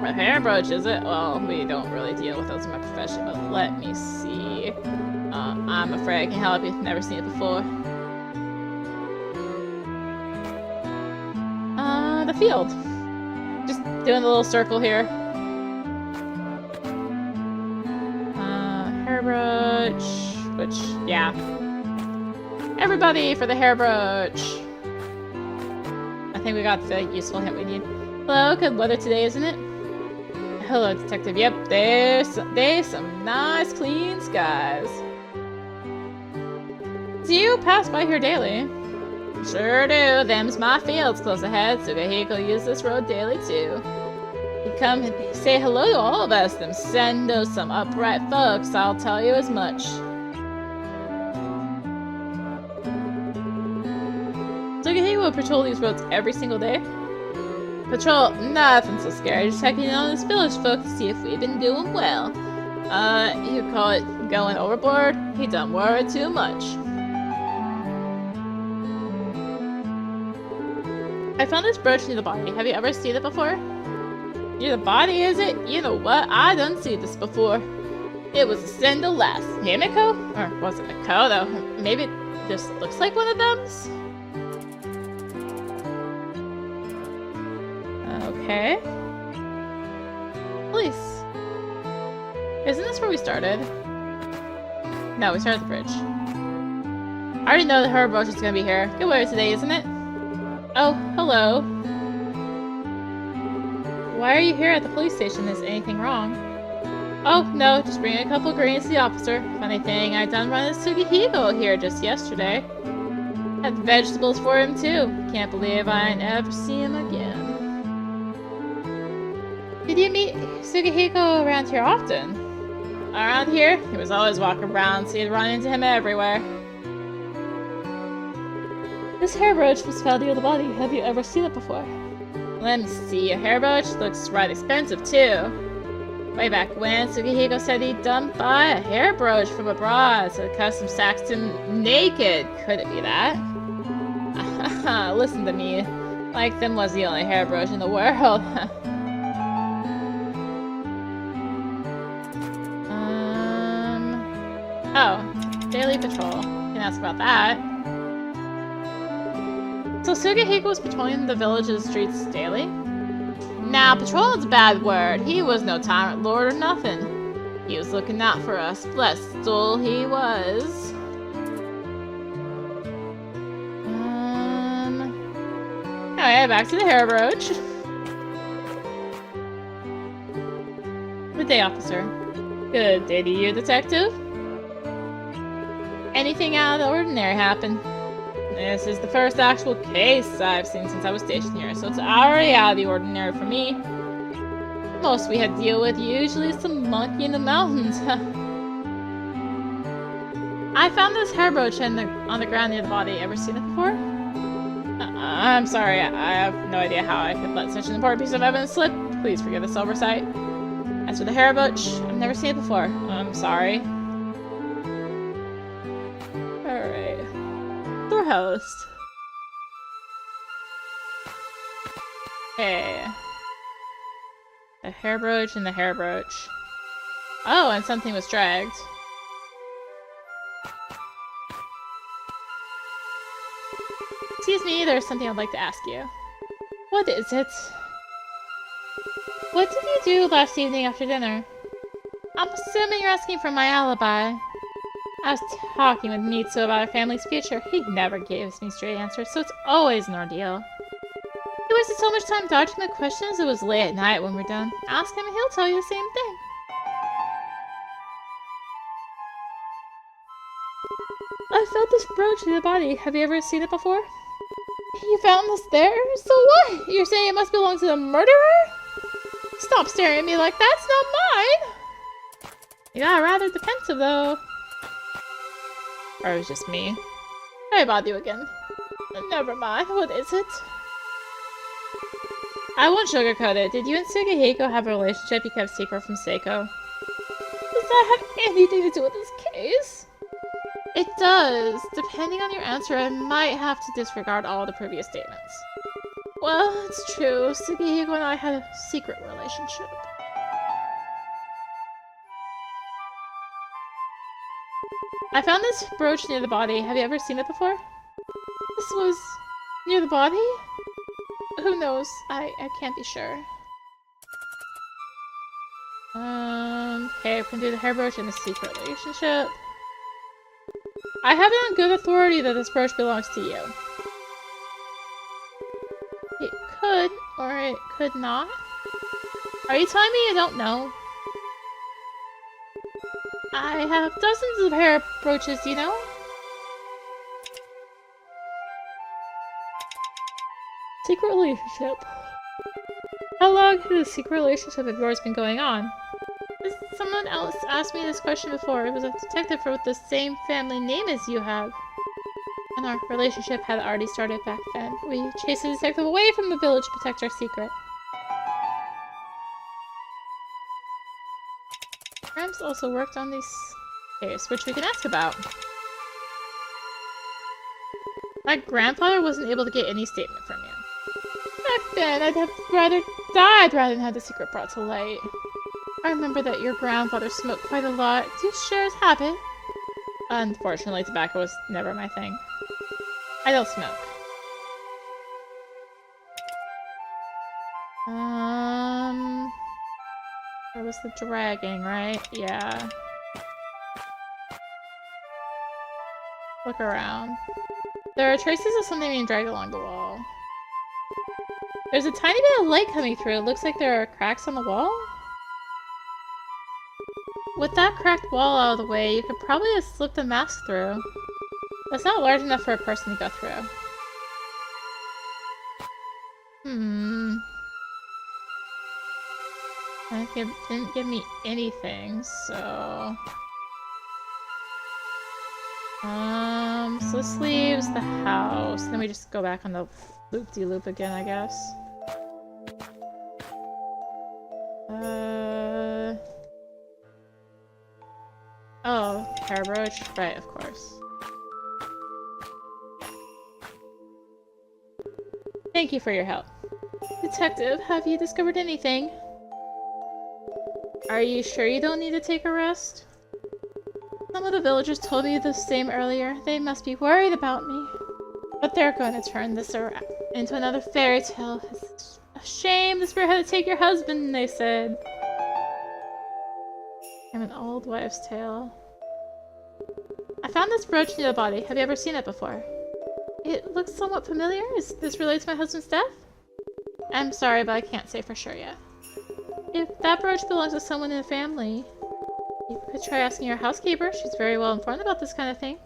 A hair brooch, is it? Well, we don't really deal with those in my profession, but let me see. I'm afraid I can help you. Never seen it before. The field. Just doing the little circle here. Hair brooch. Which, yeah. Everybody for the hair brooch. I think we got the useful hint we need. Hello, good weather today, isn't it? hello, detective. Yep, there's some nice clean skies. Do you pass by here daily? Sure do. Them's my fields close ahead. Sugahiko uses this road daily too. You come and say hello to all of us. Them sendo some upright folks. I'll tell you as much. Sugahiko patrol these roads every single day. Patrol, nothing so scary. Just checking in on this village folk to see if we've been doing well. You call it going overboard? He done worry too much. I found this brooch near the body. Have you ever seen it before? Near the body, is it? You know what? I done seen this before. It was a sendo lass. Himiko? Or was it Makoto? Maybe this looks like one of them's? Okay. Police. Isn't this where we started? No, we started at the bridge. I already know that her brooch is gonna be here. Good weather today, isn't it? Oh, hello. Why are you here at the police station? Is anything wrong? Oh, no, just bringing a couple greens to the officer. Funny thing, I done run into Sugahiko here just yesterday. Had vegetables for him too. Can't believe I never see him again. Did you meet Sugahiko around here often? Around here? He was always walking around, so you'd run into him everywhere. This hair brooch was found near the body. Have you ever seen it before? Let me see. A hair brooch looks right expensive too. Way back when, Sugahiko said he'd done buy a hair brooch from abroad, so the custom saxed him naked. Could it be that? Listen to me. Like them was the only hair brooch in the world. Oh, daily patrol. Can ask about that. So Sugahiko was patrolling the village's streets daily? Now, patrol is a bad word. He was no tyrant lord or nothing. He was looking out for us. Blessed soul he was. Alright, back to the hair brooch. Good day, officer. Good day to you, detective. Anything out of the ordinary happened? This is the first actual case I've seen since I was stationed here, so it's already out of the ordinary for me. Most we had to deal with usually some monkey in the mountains. I found this hair brooch on the ground near the body. Ever seen it before? I'm sorry, I have no idea how I could let such an important piece of evidence slip. Please forgive this oversight. As for the hair brooch, I've never seen it before. I'm sorry. Host. Okay. The hair brooch and the hair brooch. Oh, and something was dragged. Excuse me, there's something I'd like to ask you. What is it? What did you do last evening after dinner? I'm assuming you're asking for my alibi. I was talking with Mitsu about our family's future. He never gives me straight answers, so it's always an ordeal. He wasted so much time dodging my questions, it was late at night when we're done. Ask him and he'll tell you the same thing. I found this brooch in the body. Have you ever seen it before? You found this there? So what? You're saying it must belong to the murderer? Stop staring at me like that's not mine! You got rather defensive, though. Or it was just me. I bother you again. Never mind, what is it? I won't sugarcoat it. Did you and Sugahiko have a relationship you kept secret from Seiko? Does that have anything to do with this case? It does. Depending on your answer, I might have to disregard all the previous statements. Well, it's true. Sugahiko and I had a secret relationship. I found this brooch near the body. Have you ever seen it before? This was near the body? Who knows? I can't be sure. Okay, we can do the hair brooch and the secret relationship. I have it on good authority that this brooch belongs to you. It could, or it could not. Are you telling me you don't know? I have dozens of hair brooches, you know? Secret relationship. How long has a secret relationship of yours been going on? Someone else asked me this question before. It was a detective with the same family name as you have. And our relationship had already started back then. We chased the detective away from the village to protect our secret. Grimes also worked on this case, which we can ask about. My grandfather wasn't able to get any statement from you. Back then, I'd have rather died rather than have the secret brought to light. I remember that your grandfather smoked quite a lot. Do you share his habit? Unfortunately, tobacco was never my thing. I don't smoke. There was the dragging, right? Yeah. Look around. There are traces of something being dragged along the wall. There's a tiny bit of light coming through. It looks like there are cracks on the wall. With that cracked wall out of the way, you could probably have slipped a mask through. That's not large enough for a person to go through. It didn't give me anything, so... So this leaves the house. Then we just go back on the loop-de-loop again, I guess. Oh, hair brooch? Right, of course. Thank you for your help. Detective, have you discovered anything? Are you sure you don't need to take a rest? Some of the villagers told me the same earlier. They must be worried about me. But they're going to turn this into another fairy tale. It's a shame the spirit had to take your husband, they said. I'm an old wives' tale. I found this brooch near the body. Have you ever seen it before? It looks somewhat familiar. Is this related to my husband's death? I'm sorry, but I can't say for sure yet. If that brooch belongs to someone in the family, you could try asking your housekeeper. She's very well informed about this kind of thing.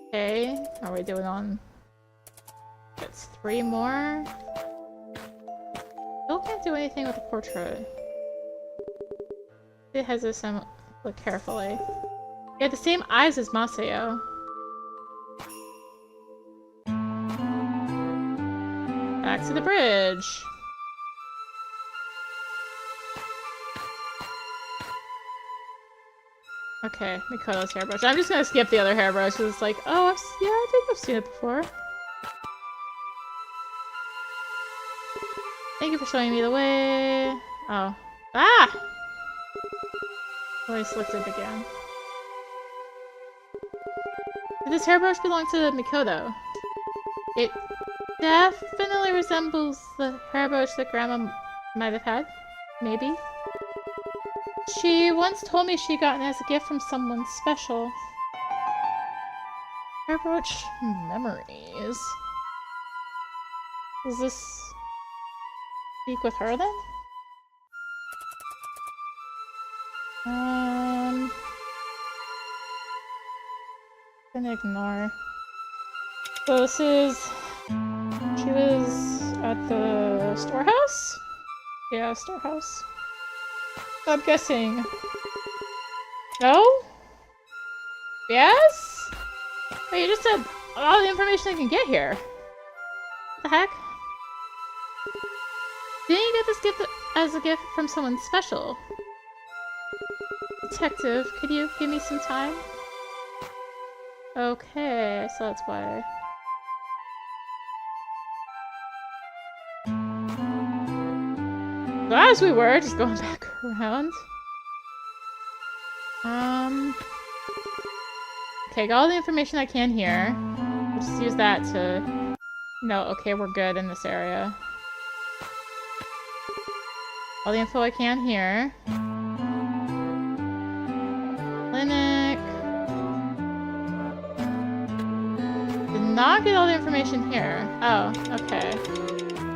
Okay. How are we doing on... That's 3 more. Still can't do anything with the portrait. It has this, look carefully. You have the same eyes as Masayo. Back to the bridge. Okay, Makoto's hairbrush. I'm just gonna skip the other hairbrush because it's like, oh, yeah, I think I've seen it before. Thank you for showing me the way. Oh. Ah! Oh, I slipped it again. Did this hairbrush belong to Makoto? It definitely resembles the hairbrush that Grandma might have had. Maybe. She once told me she got it as a gift from someone special. Hairbrush memories. Does this speak with her then? Gonna ignore. So this is... She was at the storehouse? Yeah, storehouse. I'm guessing. No? Yes? Wait, you just said all the information I can get here. What the heck? Didn't you get this gift as a gift from someone special? Detective, could you give me some time? Okay, so that's why. So as we were, just going back around. Okay, got all the information I can here. We'll just use that to... No, okay, we're good in this area. All the info I can here. Clinic. The not get all the information here. Oh, okay.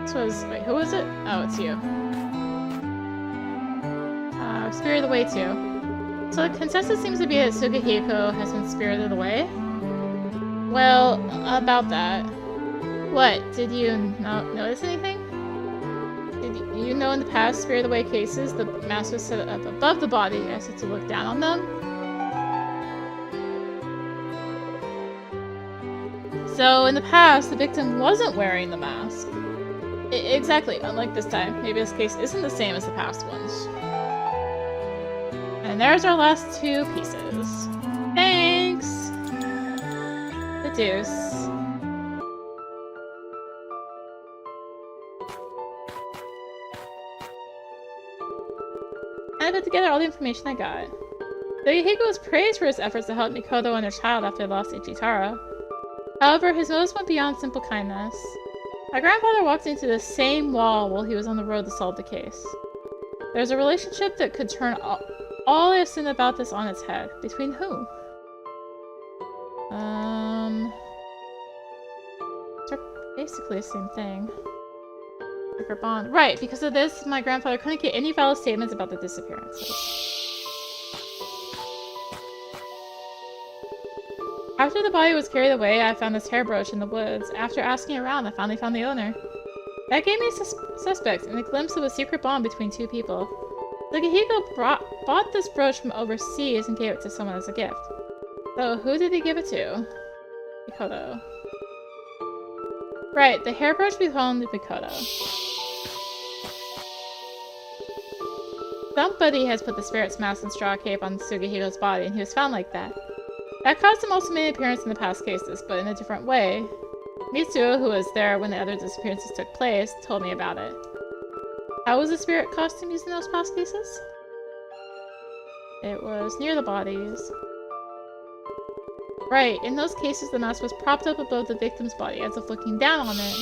This was... Wait, who was it? Oh, it's you. Spirited away too. So the consensus seems to be that Sugihiko has been spirited away? Well, about that. What? Did you not notice anything? Did you know in the past spirited away cases, the mask was set up above the body as if to look down on them? So in the past, the victim wasn't wearing the mask. Exactly, unlike this time. Maybe this case isn't the same as the past ones. And there's our last two pieces. Thanks! The deuce. I put together all the information I got. Sugihiko was praised for his efforts to help Makoto and her child after they lost Ichitaro. However, his motives went beyond simple kindness. My grandfather walked into the same wall while he was on the road to solve the case. There's a relationship that could turn all I've seen about this on its head. Between who? They're basically the same thing. Bond. Right, because of this, my grandfather couldn't get any valid statements about the disappearances. After the body was carried away, I found this hair brooch in the woods. After asking around, I finally found the owner. That gave me suspects and a glimpse of a secret bond between two people. Sugihiko bought this brooch from overseas and gave it to someone as a gift. So, who did he give it to? Makoto. Right, the hair brooch belonged to Makoto. Somebody has put the spirit's mask and straw cape on Sugihiko's body, and he was found like that. That caused him also many appearances in the past cases, but in a different way. Mitsuo, who was there when the other disappearances took place, told me about it. How was the spirit costume used in those past cases? It was near the bodies. Right, in those cases the mask was propped up above the victim's body as if looking down on it.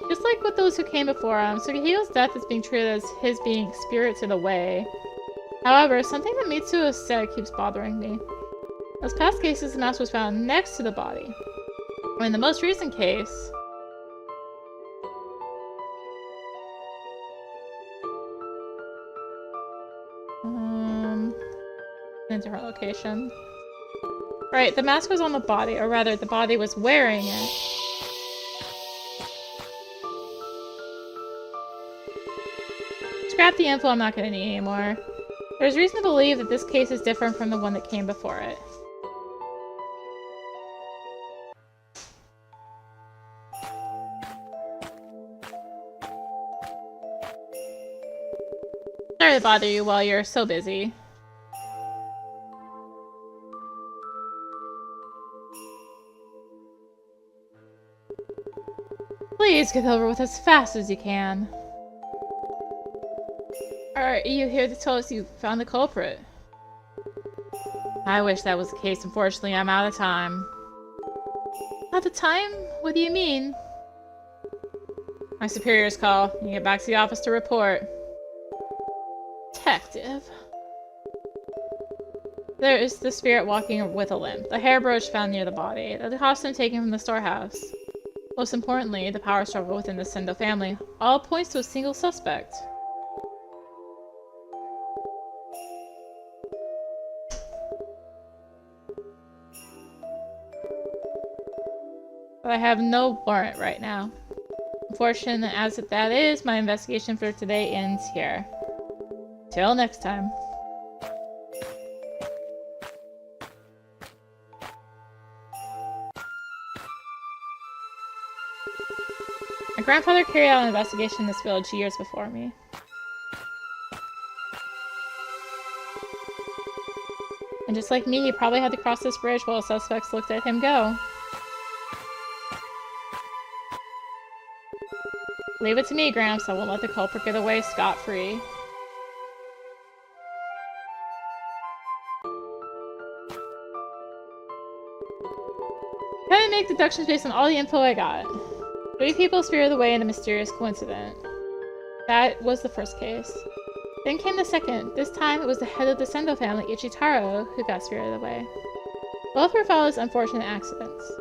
Just like with those who came before him, Sugihiko's death is being treated as his being spirited away. However, something that Mitsuo said keeps bothering me. In those past cases, the mask was found next to the body. Or in the most recent case... in a different location. Right, the mask was on the body, or rather, the body was wearing it. Scrap the info I'm not gonna need anymore. There's reason to believe that this case is different from the one that came before it. Sorry to bother you while you're so busy. Please get over with as fast as you can. Are you here to tell us you found the culprit? I wish that was the case. Unfortunately, I'm out of time. Out of time? What do you mean? My superior's call. You can get back to the office to report. Detective. There is the spirit walking with a limp. The hair brooch found near the body. The costume taken from the storehouse. Most importantly, the power struggle within the Sendo family. All points to a single suspect. But I have no warrant right now. Unfortunate as that is, my investigation for today ends here. Till next time. My grandfather carried out an investigation in this village years before me. And just like me, he probably had to cross this bridge while the suspects looked at him go. Leave it to me, Gramps. I won't let the culprit get away scot-free. Try to make deductions based on all the info I got. 3 people spirited away in a mysterious coincidence. That was the first case. Then came the second. This time it was the head of the Sendo family, Ichitaro, who got spirited away. Both were followed unfortunate accidents.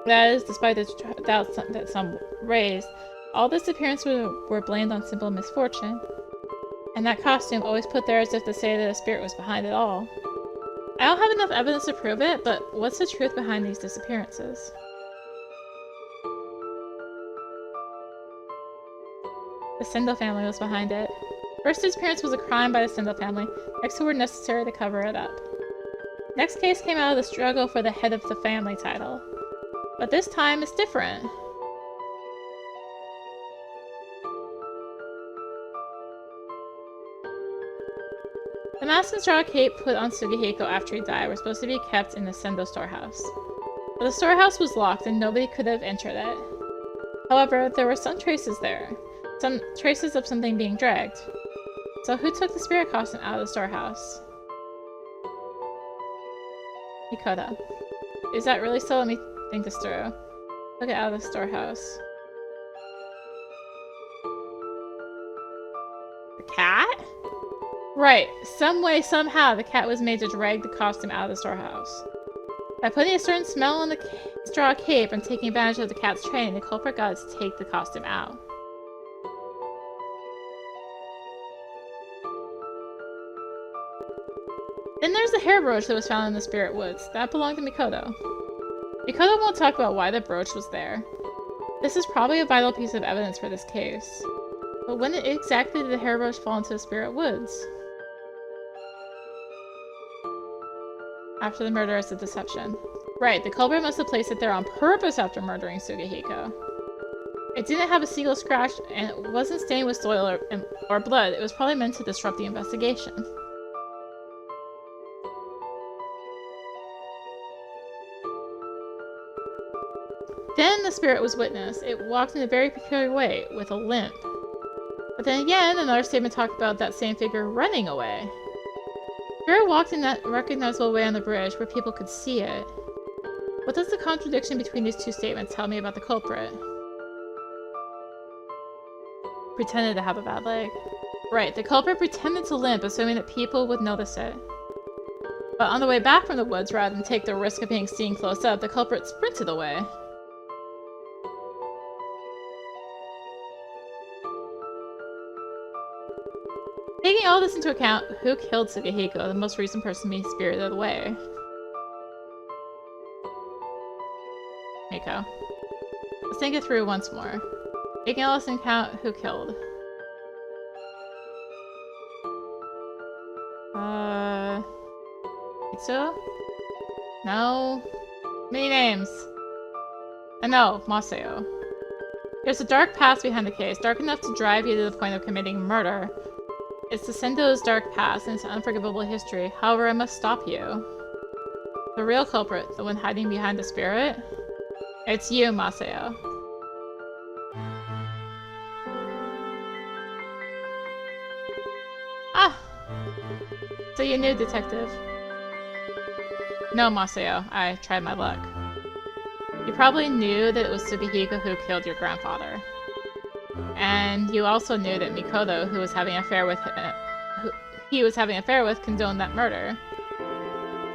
That is, despite the doubts that some raised, all disappearances were blamed on simple misfortune. And that costume, always put there as if to say that a spirit was behind it all. I don't have enough evidence to prove it, but what's the truth behind these disappearances? The Sendo family was behind it. First disappearance was a crime by the Sendo family, next who were necessary to cover it up. Next case came out of the struggle for the head of the family title. But this time it's different. The mask and straw cape put on Sugihiko after he died were supposed to be kept in the Sendo storehouse. But the storehouse was locked and nobody could have entered it. However, there were some traces there. Some traces of something being dragged. So who took the spirit costume out of the storehouse? Makoto. Is that really so? Let me think this through. Took it out of the storehouse. The cat? Right. Some way, somehow, the cat was made to drag the costume out of the storehouse. By putting a certain smell on the straw cape and taking advantage of the cat's training, the culprit got to take the costume out. Then there's the hair brooch that was found in the spirit woods. That belonged to Makoto. Makoto won't talk about why the brooch was there. This is probably a vital piece of evidence for this case. But when exactly did the hair brooch fall into the spirit woods? After the murder is a deception. Right, the culprit must have placed it there on purpose after murdering Sugihiko. It didn't have a single scratch, and it wasn't stained with soil or blood. It was probably meant to disrupt the investigation. Then the spirit was witnessed. It walked in a very peculiar way, with a limp. But then again, another statement talked about that same figure running away. Spirit walked in that recognizable way on the bridge, where people could see it. What does the contradiction between these two statements tell me about the culprit? Pretended to have a bad leg. Right, the culprit pretended to limp, assuming that people would notice it. But on the way back from the woods, rather than take the risk of being seen close up, the culprit sprinted away. Taking all this into account, who killed Sugihiko, the most recent person being spirited away? Miko. Let's think it through once more. Taking all this into account, who killed? Itsu? No. Many names. No, Maseo. There's a dark past behind the case, dark enough to drive you to the point of committing murder. It's the Sendo's dark past and its unforgivable history. However, I must stop you. The real culprit, the one hiding behind the spirit? It's you, Maseo. Ah! So you knew, Detective. No, Maseo. I tried my luck. You probably knew that it was Sugihiko who killed your grandfather. And you also knew that Makoto, who was having an affair with condoned that murder.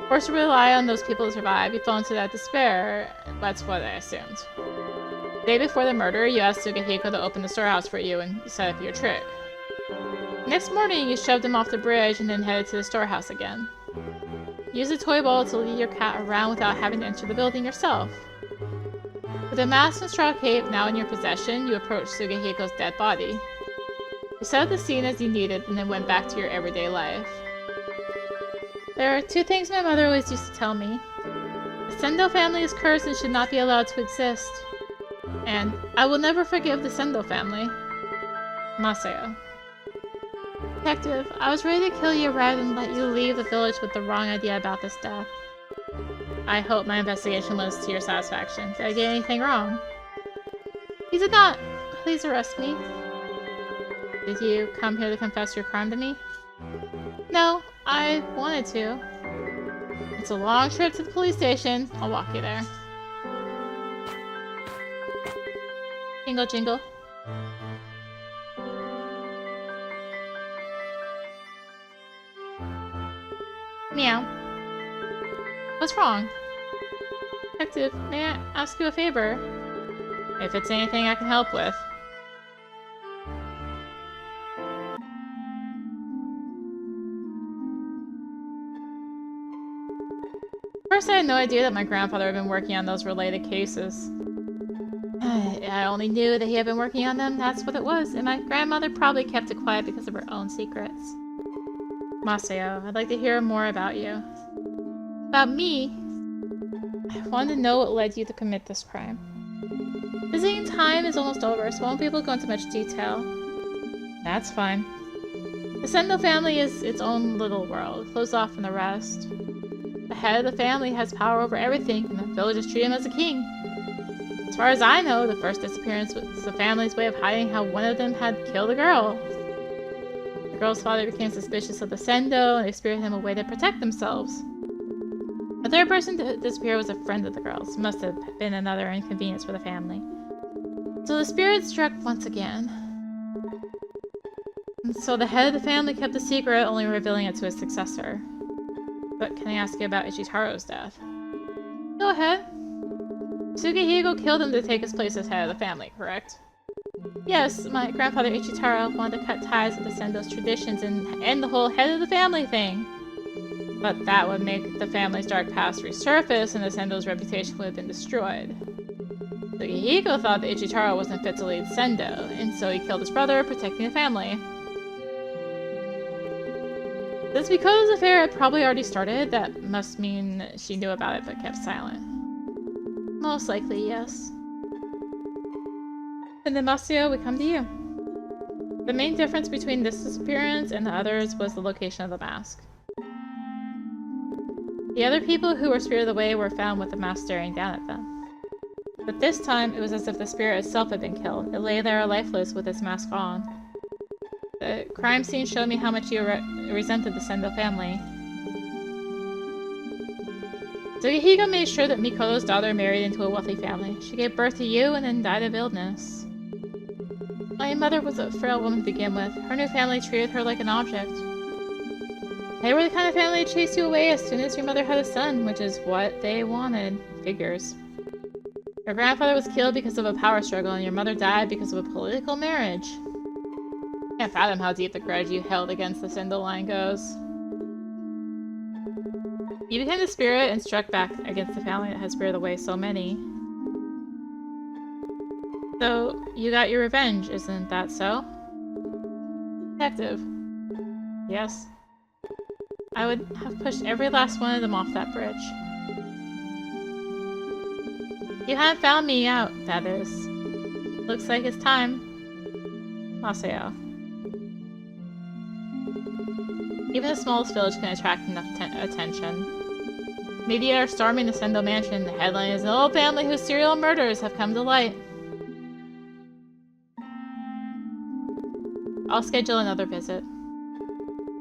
Forced to rely on those people to survive, you fell into that despair. That's what I assumed. The day before the murder, you asked Sugihiko to open the storehouse for you and set up your trick. Next morning, you shoved him off the bridge and then headed to the storehouse again. Use a toy ball to lead your cat around without having to enter the building yourself. With a mask and straw cape now in your possession, you approached Sugihiko's dead body. You set up the scene as you needed and then went back to your everyday life. There are two things my mother always used to tell me. The Sendo family is cursed and should not be allowed to exist. And I will never forgive the Sendo family. Maseo. Detective, I was ready to kill you rather than let you leave the village with the wrong idea about this death. I hope my investigation was to your satisfaction. Did I get anything wrong? You did not. Please arrest me. Did you come here to confess your crime to me? No, I wanted to. It's a long trip to the police station. I'll walk you there. Jingle, jingle. Meow. What's wrong? Detective, may I ask you a favor? If it's anything I can help with. First, I had no idea that my grandfather had been working on those related cases. I only knew that he had been working on them, that's what it was, and my grandmother probably kept it quiet because of her own secrets. Masao, I'd like to hear more about you. About me? I want to know what led you to commit this crime. Visiting time is almost over, so I won't be able to go into much detail. That's fine. The Sendo family is its own little world, closed off from the rest. The head of the family has power over everything, and the villagers treat him as a king. As far as I know, the first disappearance was the family's way of hiding how one of them had killed a girl. The girl's father became suspicious of the Sendo, and they spirited him away to protect themselves. The third person to disappear was a friend of the girl's. Must have been another inconvenience for the family. So the spirit struck once again. And so the head of the family kept the secret, only revealing it to his successor. But can I ask you about Ichitaro's death? Go ahead. Sugihiko killed him to take his place as head of the family, correct? Yes, my grandfather Ichitaro wanted to cut ties with the Sendo's traditions and end the whole head of the family thing. But that would make the family's dark past resurface and the Sendo's reputation would have been destroyed. Sugihiko thought that Ichitaro wasn't fit to lead Sendo, and so he killed his brother, protecting the family. This Mikoto's affair had probably already started. That must mean she knew about it but kept silent. Most likely, yes. And then Masao, we come to you. The main difference between this disappearance and the others was the location of the mask. The other people who were spirited away were found with the mask staring down at them. But this time, it was as if the spirit itself had been killed. It lay there lifeless with its mask on. The crime scene showed me how much you resented the Sendo family. Sugihiko made sure that Mikoto's daughter married into a wealthy family. She gave birth to you and then died of illness. My mother was a frail woman to begin with. Her new family treated her like an object. They were the kind of family to chase you away as soon as your mother had a son, which is what they wanted. Figures. Your grandfather was killed because of a power struggle, and your mother died because of a political marriage. Can't fathom how deep the grudge you held against the Sendo line goes. You became the spirit and struck back against the family that has spirited away so many. So, you got your revenge, isn't that so? Detective. Yes. I would have pushed every last one of them off that bridge. You hadn't found me out, that is. Looks like it's time. Masao. Even the smallest village can attract enough attention. Media are storming the Sendo mansion. The headline is, an old family whose serial murders have come to light. I'll schedule another visit.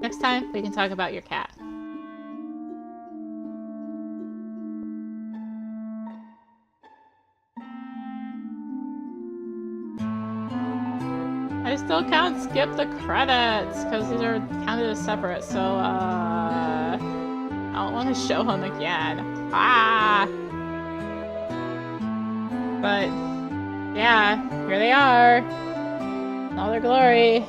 Next time, we can talk about your cat. I still can't skip the credits, because these are counted as separate, so, I don't want to show them again. Ah! But, yeah, here they are. In all their glory.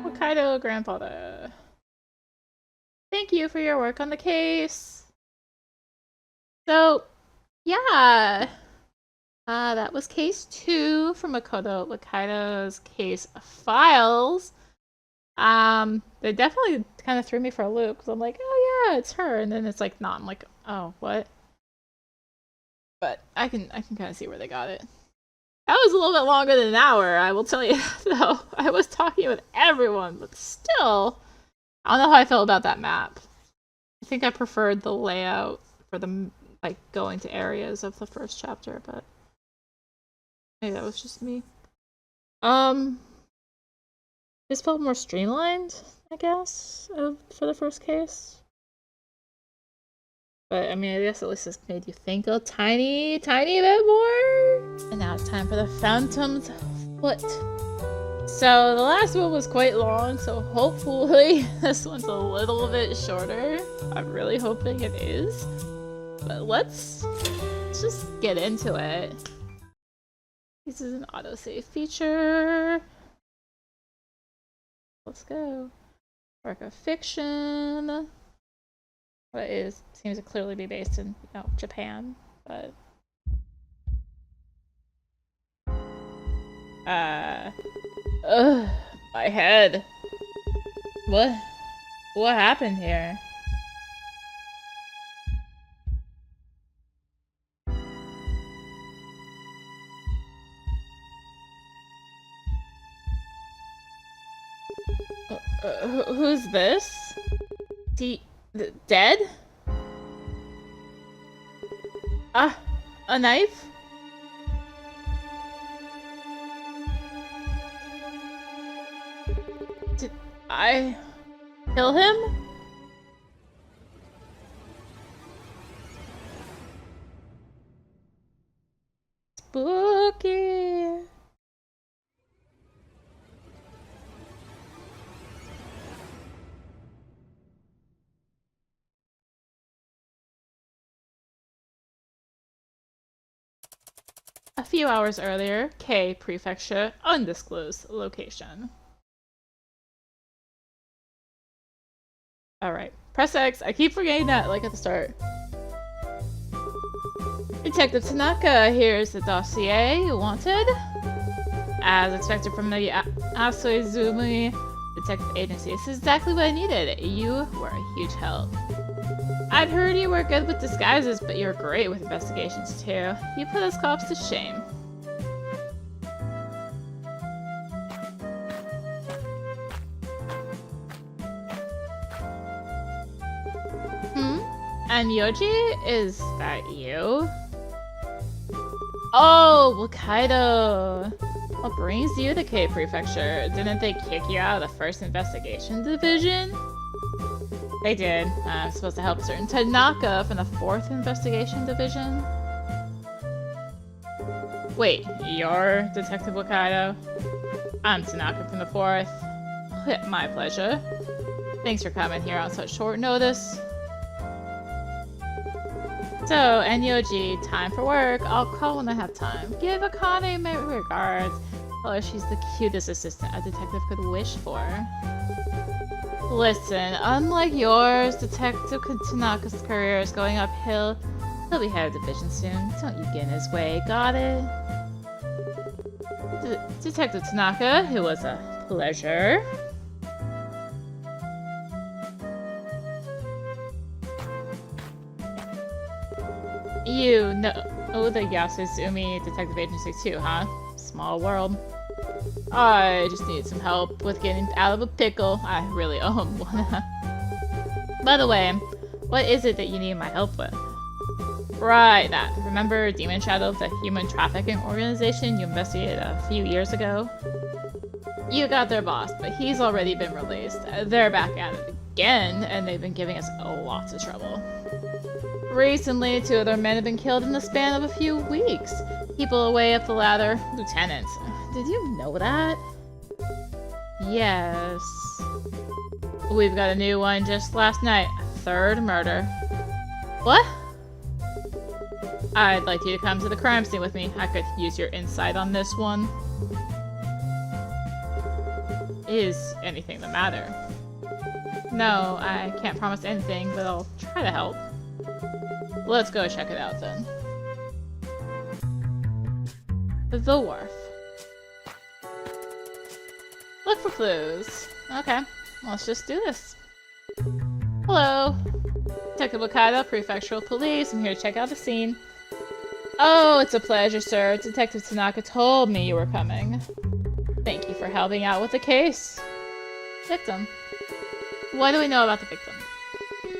Wakaido grandfather. Thank you for your work on the case. So, yeah. That was case 2 from Makoto Wakaido's case files. They definitely kind of threw me for a loop because I'm like, oh yeah, it's her, and then it's like not. I'm like, oh, what? But I can kind of see where they got it. That was a little bit longer than an hour, I will tell you. Though I was talking with everyone, but still, I don't know how I felt about that map. I think I preferred the layout for the like going to areas of the first chapter, but maybe that was just me. This felt more streamlined, I guess, for the first case. But, I mean, I guess at least this made you think a tiny bit more. And now it's time for the Phantom's Foot. So, the last one was quite long, so hopefully this one's a little bit shorter. I'm really hoping it is. But let's just get into it. This is an autosave feature. Let's go. Work of fiction. What seems to clearly be based in, Japan, but my head. What happened here? Who's this? Dead? A knife? Did I kill him? Spooky. A few hours earlier, K Prefecture, undisclosed location. Alright, press X. I keep forgetting that, like at the start. Detective Tanaka, here's the dossier you wanted. As expected from the Asoizumi Detective Agency, this is exactly what I needed. You were a huge help. I'd heard you were good with disguises, but you're great with investigations too. You put us cops to shame. And Yoji, is that you? Oh, Wakaido! What brings you to K Prefecture? Didn't they kick you out of the first investigation division? They did. I'm supposed to help certain Tanaka from the 4th Investigation Division. Wait, you're Detective Wakaido? I'm Tanaka from the 4th. My pleasure. Thanks for coming here on such short notice. So, Enyoji, time for work. I'll call when I have time. Give Akane my regards. Tell her she's the cutest assistant a detective could wish for. Listen, unlike yours, Detective Tanaka's career is going uphill. He'll be head of division soon. Don't you get in his way, got it? Detective Tanaka, it was a pleasure. You know the Yasuzumi Detective Agency too, huh? Small world. I just need some help with getting out of a pickle. I really owe him one. By the way, what is it that you need my help with? Right, that. Remember Demon Shadow, the human trafficking organization you investigated a few years ago? You got their boss, but he's already been released. They're back at it again, and they've been giving us lots of trouble. Recently, 2 of their men have been killed in the span of a few weeks. People away up the ladder, lieutenants. Did you know that? Yes. We've got a new one just last night. 3rd murder. What? I'd like you to come to the crime scene with me. I could use your insight on this one. Is anything the matter? No, I can't promise anything, but I'll try to help. Let's go check it out then. The wharf. Look for clues. Okay, let's just do this. Hello. Detective Wakaido, Prefectural Police. I'm here to check out the scene. Oh, it's a pleasure, sir. Detective Tanaka told me you were coming. Thank you for helping out with the case. Victim. What do we know about the victim?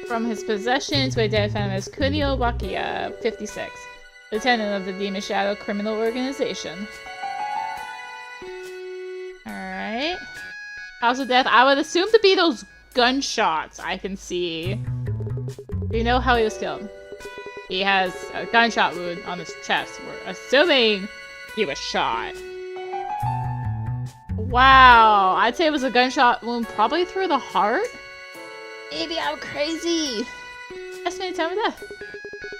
From his possessions, we identified him as Kunio Wakia, 56, lieutenant of the Demon Shadow Criminal Organization. Alright. Cause of death, I would assume to be those gunshots I can see. Do you know how he was killed? He has a gunshot wound on his chest. We're assuming he was shot. Wow, I'd say it was a gunshot wound probably through the heart? Maybe I'm crazy. Estimated time of death.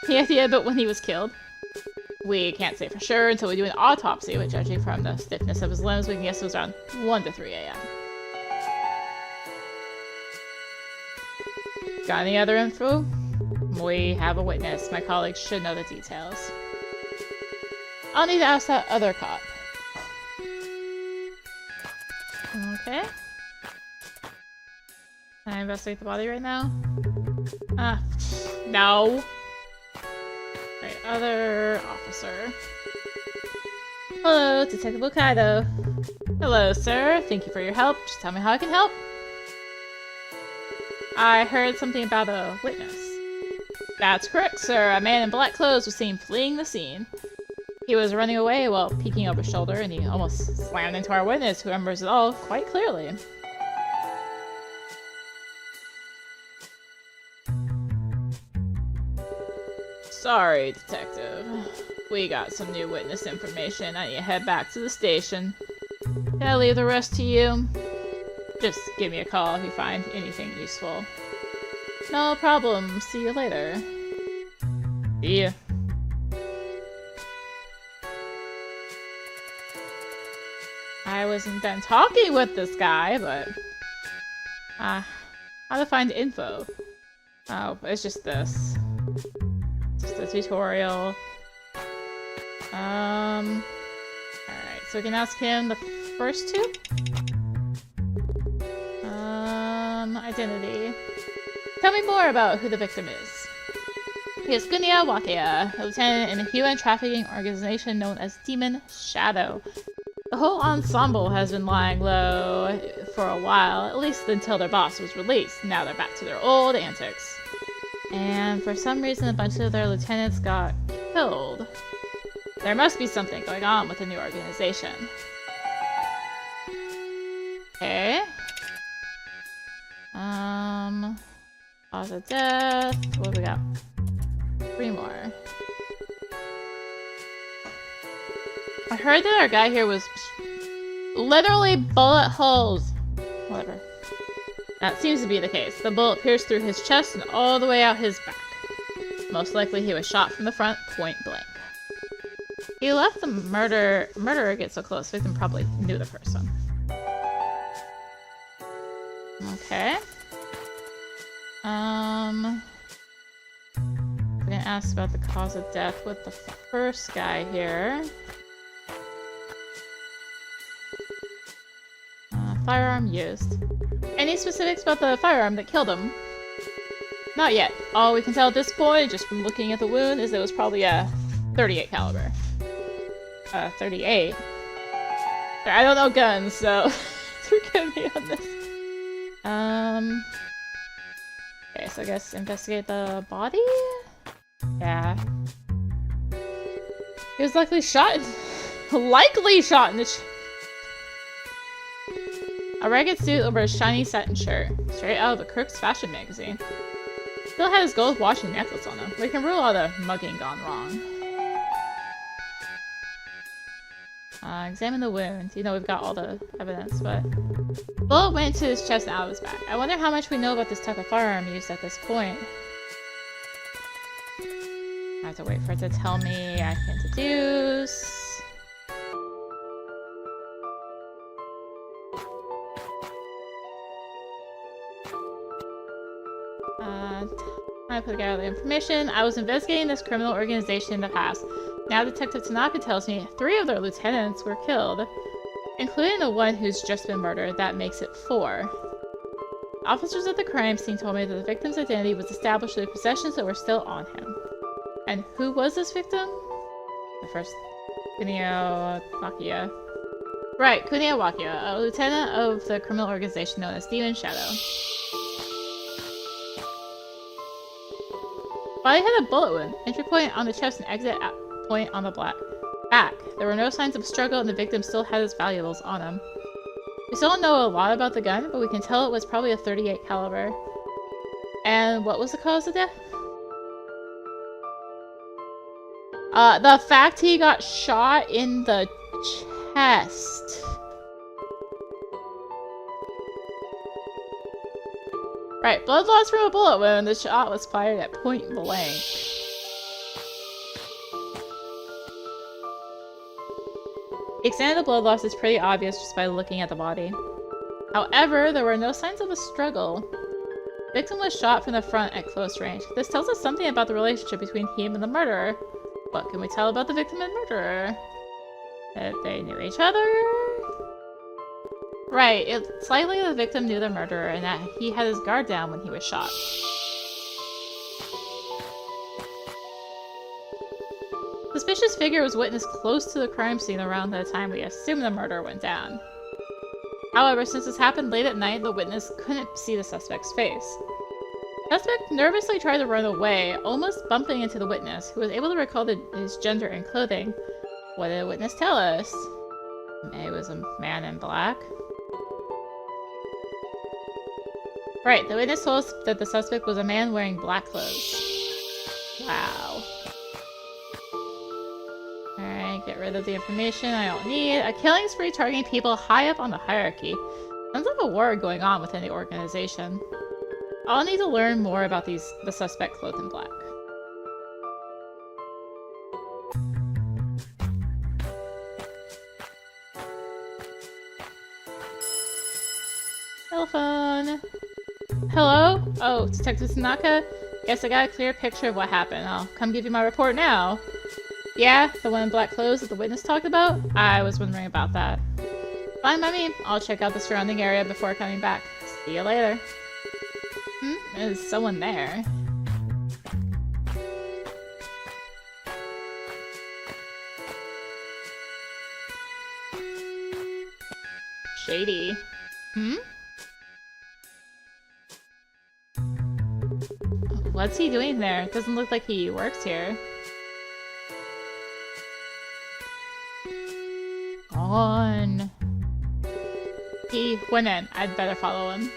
Any idea about when he was killed? We can't say for sure until we do an autopsy, but judging from the stiffness of his limbs, we can guess it was around 1 to 3 a.m. Got any other info? We have a witness. My colleagues should know the details. I'll need to ask that other cop. Okay. Can I investigate the body right now? No. Right, other officer. Hello, Detective Wakaido. Hello, sir. Thank you for your help. Just tell me how I can help. I heard something about a witness. That's correct, sir. A man in black clothes was seen fleeing the scene. He was running away while peeking over his shoulder, and he almost slammed into our witness, who remembers it all quite clearly. Sorry, Detective. We got some new witness information. I need to head back to the station. Can I leave the rest to you? Just give me a call if you find anything useful. No problem. See you later. See ya. I wasn't done talking with this guy, but... how to find info. Oh, it's just this. Just a tutorial. Alright, so we can ask him the first two? Identity. Tell me more about who the victim is. He is Kunio Wakia, a lieutenant in a human trafficking organization known as Demon Shadow. The whole ensemble has been lying low for a while, at least until their boss was released. Now they're back to their old antics. And for some reason, a bunch of their lieutenants got killed. There must be something going on with the new organization. Okay. Cause of death. What do we got? 3 more. I heard that our guy here was literally bullet holes. Whatever. That seems to be the case. The bullet pierced through his chest and all the way out his back. Most likely he was shot from the front, point blank. He left the murderer get so close, the victim probably knew the person. Okay. We're gonna ask about the cause of death with the first guy here. Firearm used. Any specifics about the firearm that killed him? Not yet. All we can tell at this point, just from looking at the wound, is it was probably a 38 caliber. 38? I don't know guns, so forgive me on this. Okay, so I guess investigate the body? Yeah. He was likely shot in the a ragged suit over a shiny satin shirt, straight out of a Crooks fashion magazine. Still had his gold watch and necklace on him. We can rule out a mugging gone wrong. Examine the wound. You know, we've got all the evidence, but... bullet went into his chest and out of his back. I wonder how much we know about this type of firearm used at this point. I have to wait for it to tell me. I can deduce. I put together the information. I was investigating this criminal organization in the past. Now Detective Tanaka tells me 3 of their lieutenants were killed, including the one who's just been murdered. That makes it 4. Officers at the crime scene told me that the victim's identity was established through the possessions that were still on him. And who was this victim? The first Kunio Wakia. Right, Kunio Wakia, a lieutenant of the criminal organization known as Demon Shadow. Body had a bullet wound. Entry point on the chest and exit point on the back. There were no signs of struggle and the victim still had his valuables on him. We still don't know a lot about the gun, but we can tell it was probably a .38 caliber. And what was the cause of death? The fact he got shot in the chest. Right, blood loss from a bullet wound. The shot was fired at point blank. The extent of the blood loss is pretty obvious just by looking at the body. However, there were no signs of a struggle. The victim was shot from the front at close range. This tells us something about the relationship between him and the murderer. What can we tell about the victim and murderer? That they knew each other? Right, it's likely the victim knew the murderer and that he had his guard down when he was shot. Suspicious figure was witnessed close to the crime scene around the time we assume the murder went down. However, since this happened late at night, the witness couldn't see the suspect's face. The suspect nervously tried to run away, almost bumping into the witness, who was able to recall his gender and clothing. What did the witness tell us? It was a man in black. Right, the witness told us that the suspect was a man wearing black clothes. Wow. Alright, get rid of the information I don't need. A killing spree targeting people high up on the hierarchy. Sounds like a war going on within the organization. I'll need to learn more about the suspect clothed in black. Telephone. Hello? Oh, Detective Tanaka? Guess I got a clear picture of what happened. I'll come give you my report now. Yeah, the one in black clothes that the witness talked about? I was wondering about that. Fine by me. I'll check out the surrounding area before coming back. See you later. Is someone there? Shady. What's he doing there? Doesn't look like he works here. On. He went in. I'd better follow him.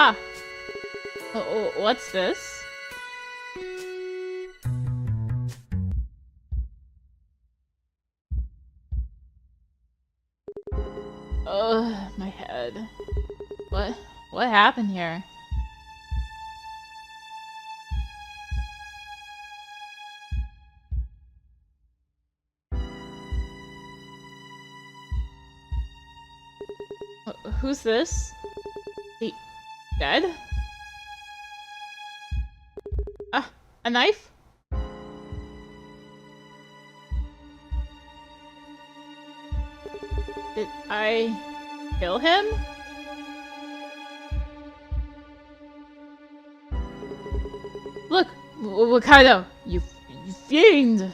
Ah! What's this? Ugh, my head. What happened here? Who's this? He dead? Ah, a knife? Did I kill him? Look, Wakaido, you fiend!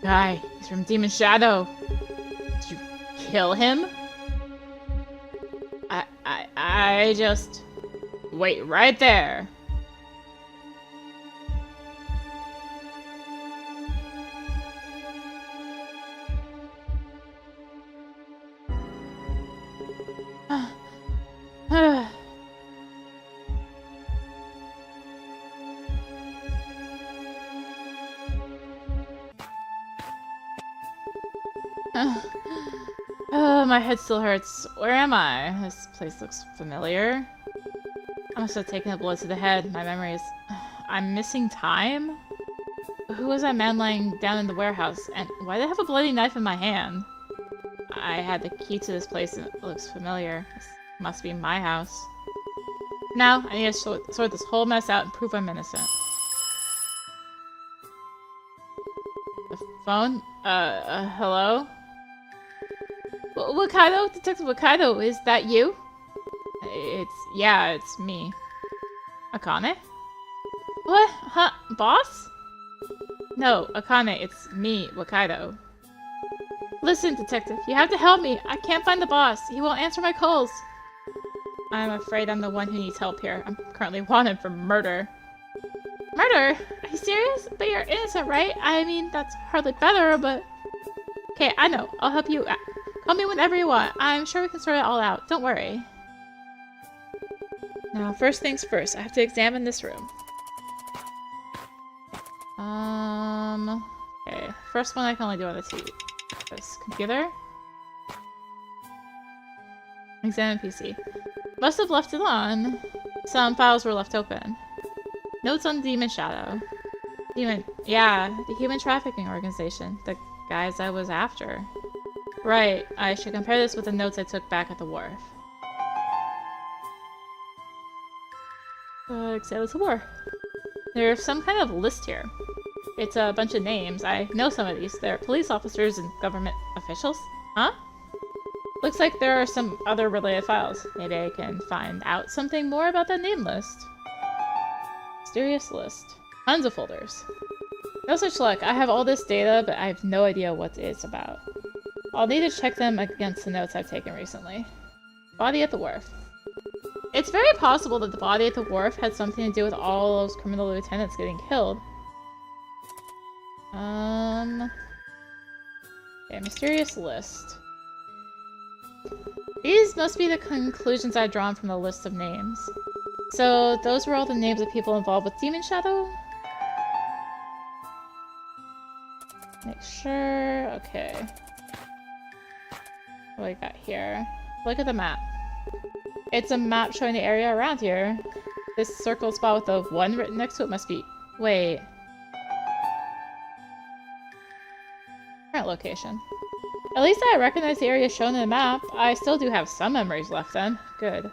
Guy, he's from Demon Shadow. Did you kill him? I just... Wait right there. My head still hurts. Where am I? This place looks familiar. I must have taken a blow to the head. My memories. I'm missing time? Who was that man lying down in the warehouse? And why did I have a bloody knife in my hand? I had the key to this place and it looks familiar. This must be my house. Now, I need to sort this whole mess out and prove I'm innocent. The phone? Hello? Wakaido? Detective Wakaido, is that you? Yeah, it's me. Akane? What? Huh? Boss? No, Akane, it's me, Wakaido. Listen, detective, you have to help me. I can't find the boss. He won't answer my calls. I'm afraid I'm the one who needs help here. I'm currently wanted for murder. Murder? Are you serious? But you're innocent, right? I mean, that's hardly better, but... Okay, I know. I'll help you. Call me whenever you want. I'm sure we can sort it all out. Don't worry. Now, first things first. I have to examine this room. Okay. First one I can only do on the TV. This computer. Examine PC. Must have left it on. Some files were left open. Notes on Demon Shadow. Yeah, the human trafficking organization. The guys I was after. Right, I should compare this with the notes I took back at the wharf. Except it's a war. There's some kind of list here. It's a bunch of names. I know some of these. They're police officers and government officials. Huh? Looks like there are some other related files. Maybe I can find out something more about that name list. Mysterious list. Tons of folders. No such luck. I have all this data, but I have no idea what it's about. I'll need to check them against the notes I've taken recently. Body at the wharf. It's very possible that the body at the wharf had something to do with all those criminal lieutenants getting killed. Okay, mysterious list. These must be the conclusions I've drawn from the list of names. So, those were all the names of people involved with Demon Shadow? Make sure... okay. What do we got here? Look at the map. It's a map showing the area around here. This circle spot with the 1 written next to it must be... wait. Current location. At least I recognize the area shown in the map. I still do have some memories left then. Good.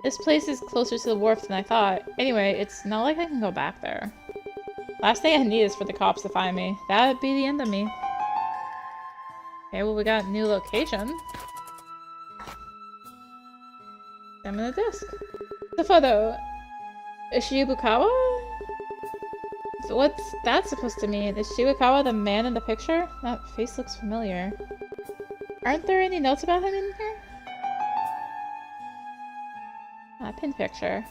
This place is closer to the wharf than I thought. Anyway, it's not like I can go back there. Last thing I need is for the cops to find me. That would be the end of me. Okay, well we got a new location. Examine the disc. The photo. Ishibukawa? So what's that supposed to mean? Is Shibukawa the man in the picture? That face looks familiar. Aren't there any notes about him in here? Pin picture.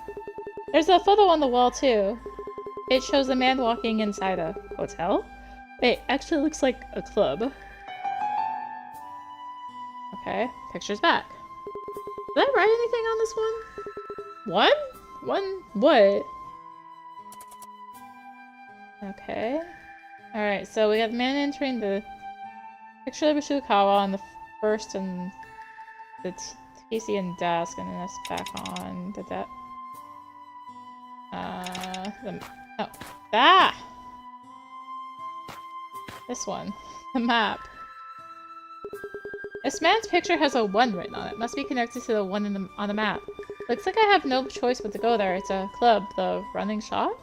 There's a photo on the wall too. It shows a man walking inside a hotel. Wait, actually looks like a club. Okay, picture's back. Did I write anything on this one? One? What? Okay. Alright, so we have the man entering the picture of Ishikawa on the first and the PC and desk, and then it's back on the desk. Oh. Ah! This one. The map. This man's picture has a 1 written on it. Must be connected to the 1 on the map. Looks like I have no choice but to go there. It's a club. The Running Shot?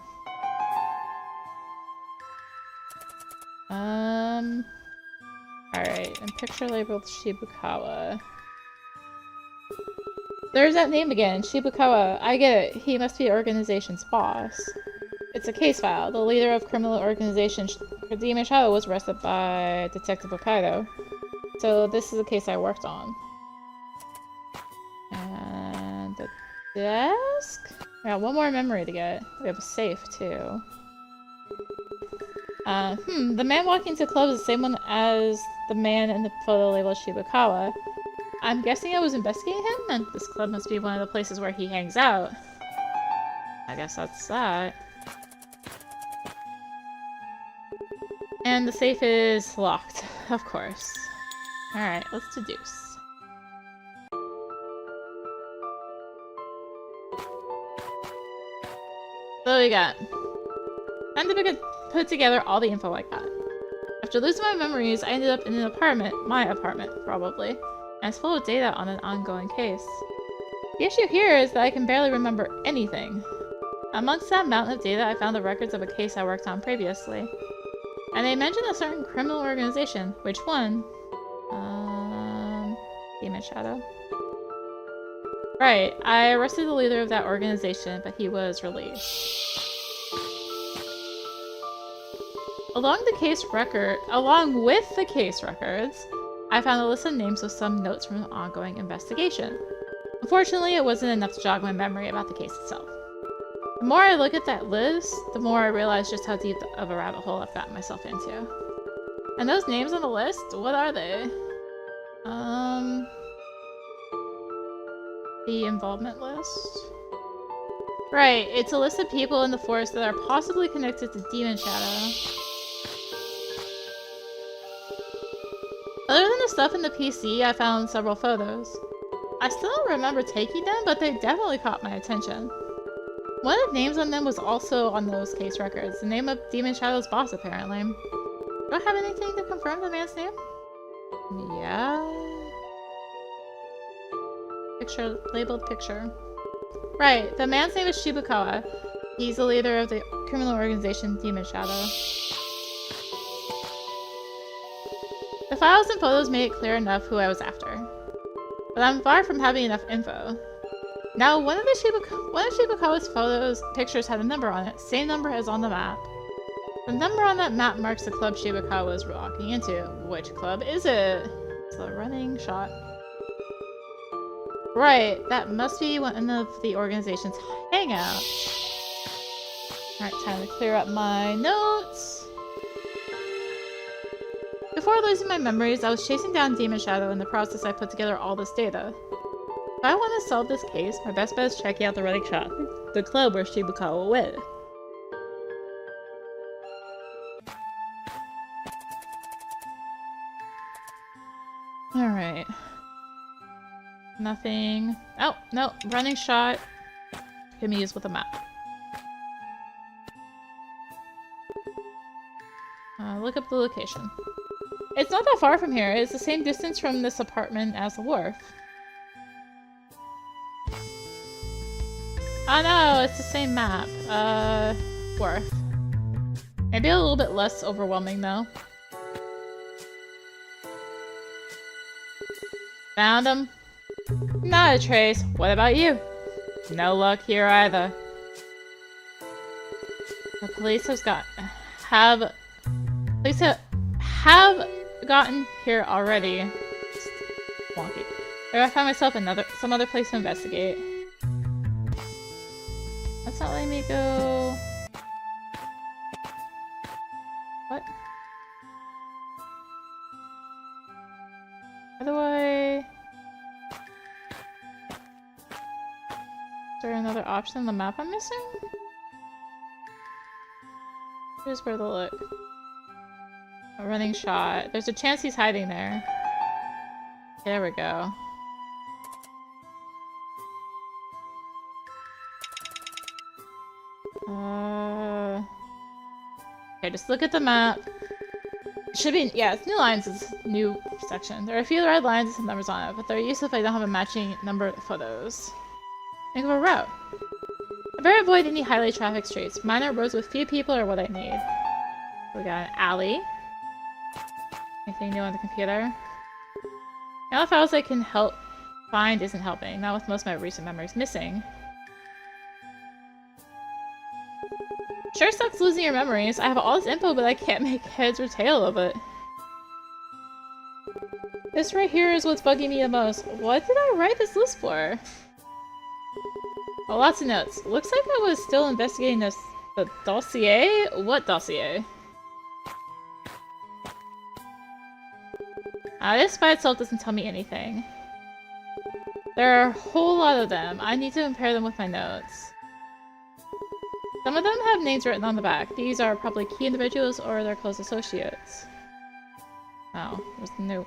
Alright, and picture labeled Shibukawa. There's that name again, Shibukawa. I get it. He must be the organization's boss. It's a case file. The leader of criminal organization Demon Shadow was arrested by Detective Wakaido. So this is a case I worked on. And the desk? We got one more memory to get. We have a safe too. The man walking to the club is the same one as the man in the photo labeled Shibukawa. I'm guessing I was investigating him, and this club must be one of the places where he hangs out. I guess that's that. And the safe is locked, of course. Alright, let's deduce. So we got... time to put together all the info I got. After losing my memories, I ended up in an apartment. My apartment, probably. And it's full of data on an ongoing case. The issue here is that I can barely remember anything. Amongst that mountain of data, I found the records of a case I worked on previously. And they mentioned a certain criminal organization. Which one? Demon Shadow. Right, I arrested the leader of that organization, but he was released. Along with the case records, I found a list of names with some notes from an ongoing investigation. Unfortunately, it wasn't enough to jog my memory about the case itself. The more I look at that list, the more I realize just how deep of a rabbit hole I've gotten myself into. And those names on the list, what are they? The involvement list? Right, it's a list of people in the forest that are possibly connected to Demon Shadow. Other than the stuff in the PC, I found several photos. I still don't remember taking them, but they definitely caught my attention. One of the names on them was also on those case records, the name of Demon Shadow's boss, apparently. Do I have anything to confirm the man's name? Yeah. Picture, labeled picture. Right, the man's name is Shibukawa. He's the leader of the criminal organization Demon Shadow. The files and photos made it clear enough who I was after. But I'm far from having enough info. Now, one of Shibukawa's pictures had a number on it, same number as on the map. The number on that map marks the club Shibukawa was walking into. Which club is it? It's the running shot. Right, that must be one of the organization's hangouts. Alright, time to clear up my notes. Before losing my memories, I was chasing down Demon Shadow. In the process, I put together all this data. If I want to solve this case, my best bet is checking out the running shop, the club where Shibukawa went. Alright. Nothing. Oh, no. Running shot. Can be used with a map. Look up the location. It's not that far from here. It's the same distance from this apartment as the wharf. Oh no, it's the same map. Wharf. Maybe a little bit less overwhelming though. Found him. Not a trace. What about you? No luck here either. The police have gotten here already. Just wonky. Maybe I find myself some other place to investigate. That's not letting me go. What? How do I? Is there another option on the map I'm missing? Here's where to look. A running shot. There's a chance he's hiding there. There we go. Okay, just look at the map. It should be, yeah, it's new lines is new section. There are a few red lines and some numbers on it, but they're useless if I don't have a matching number of photos. Think of a route. I better avoid any highly trafficked streets. Minor roads with few people are what I need. We got an alley. Anything new on the computer? Now the files I can help find isn't helping, not with most of my recent memories missing. Sure sucks losing your memories. I have all this info, but I can't make heads or tail of it. This right here is what's bugging me the most. What did I write this list for? Oh, lots of notes. Looks like I was still investigating the dossier? What dossier? This by itself doesn't tell me anything. There are a whole lot of them. I need to compare them with my notes. Some of them have names written on the back. These are probably key individuals or their close associates. Oh, there's no...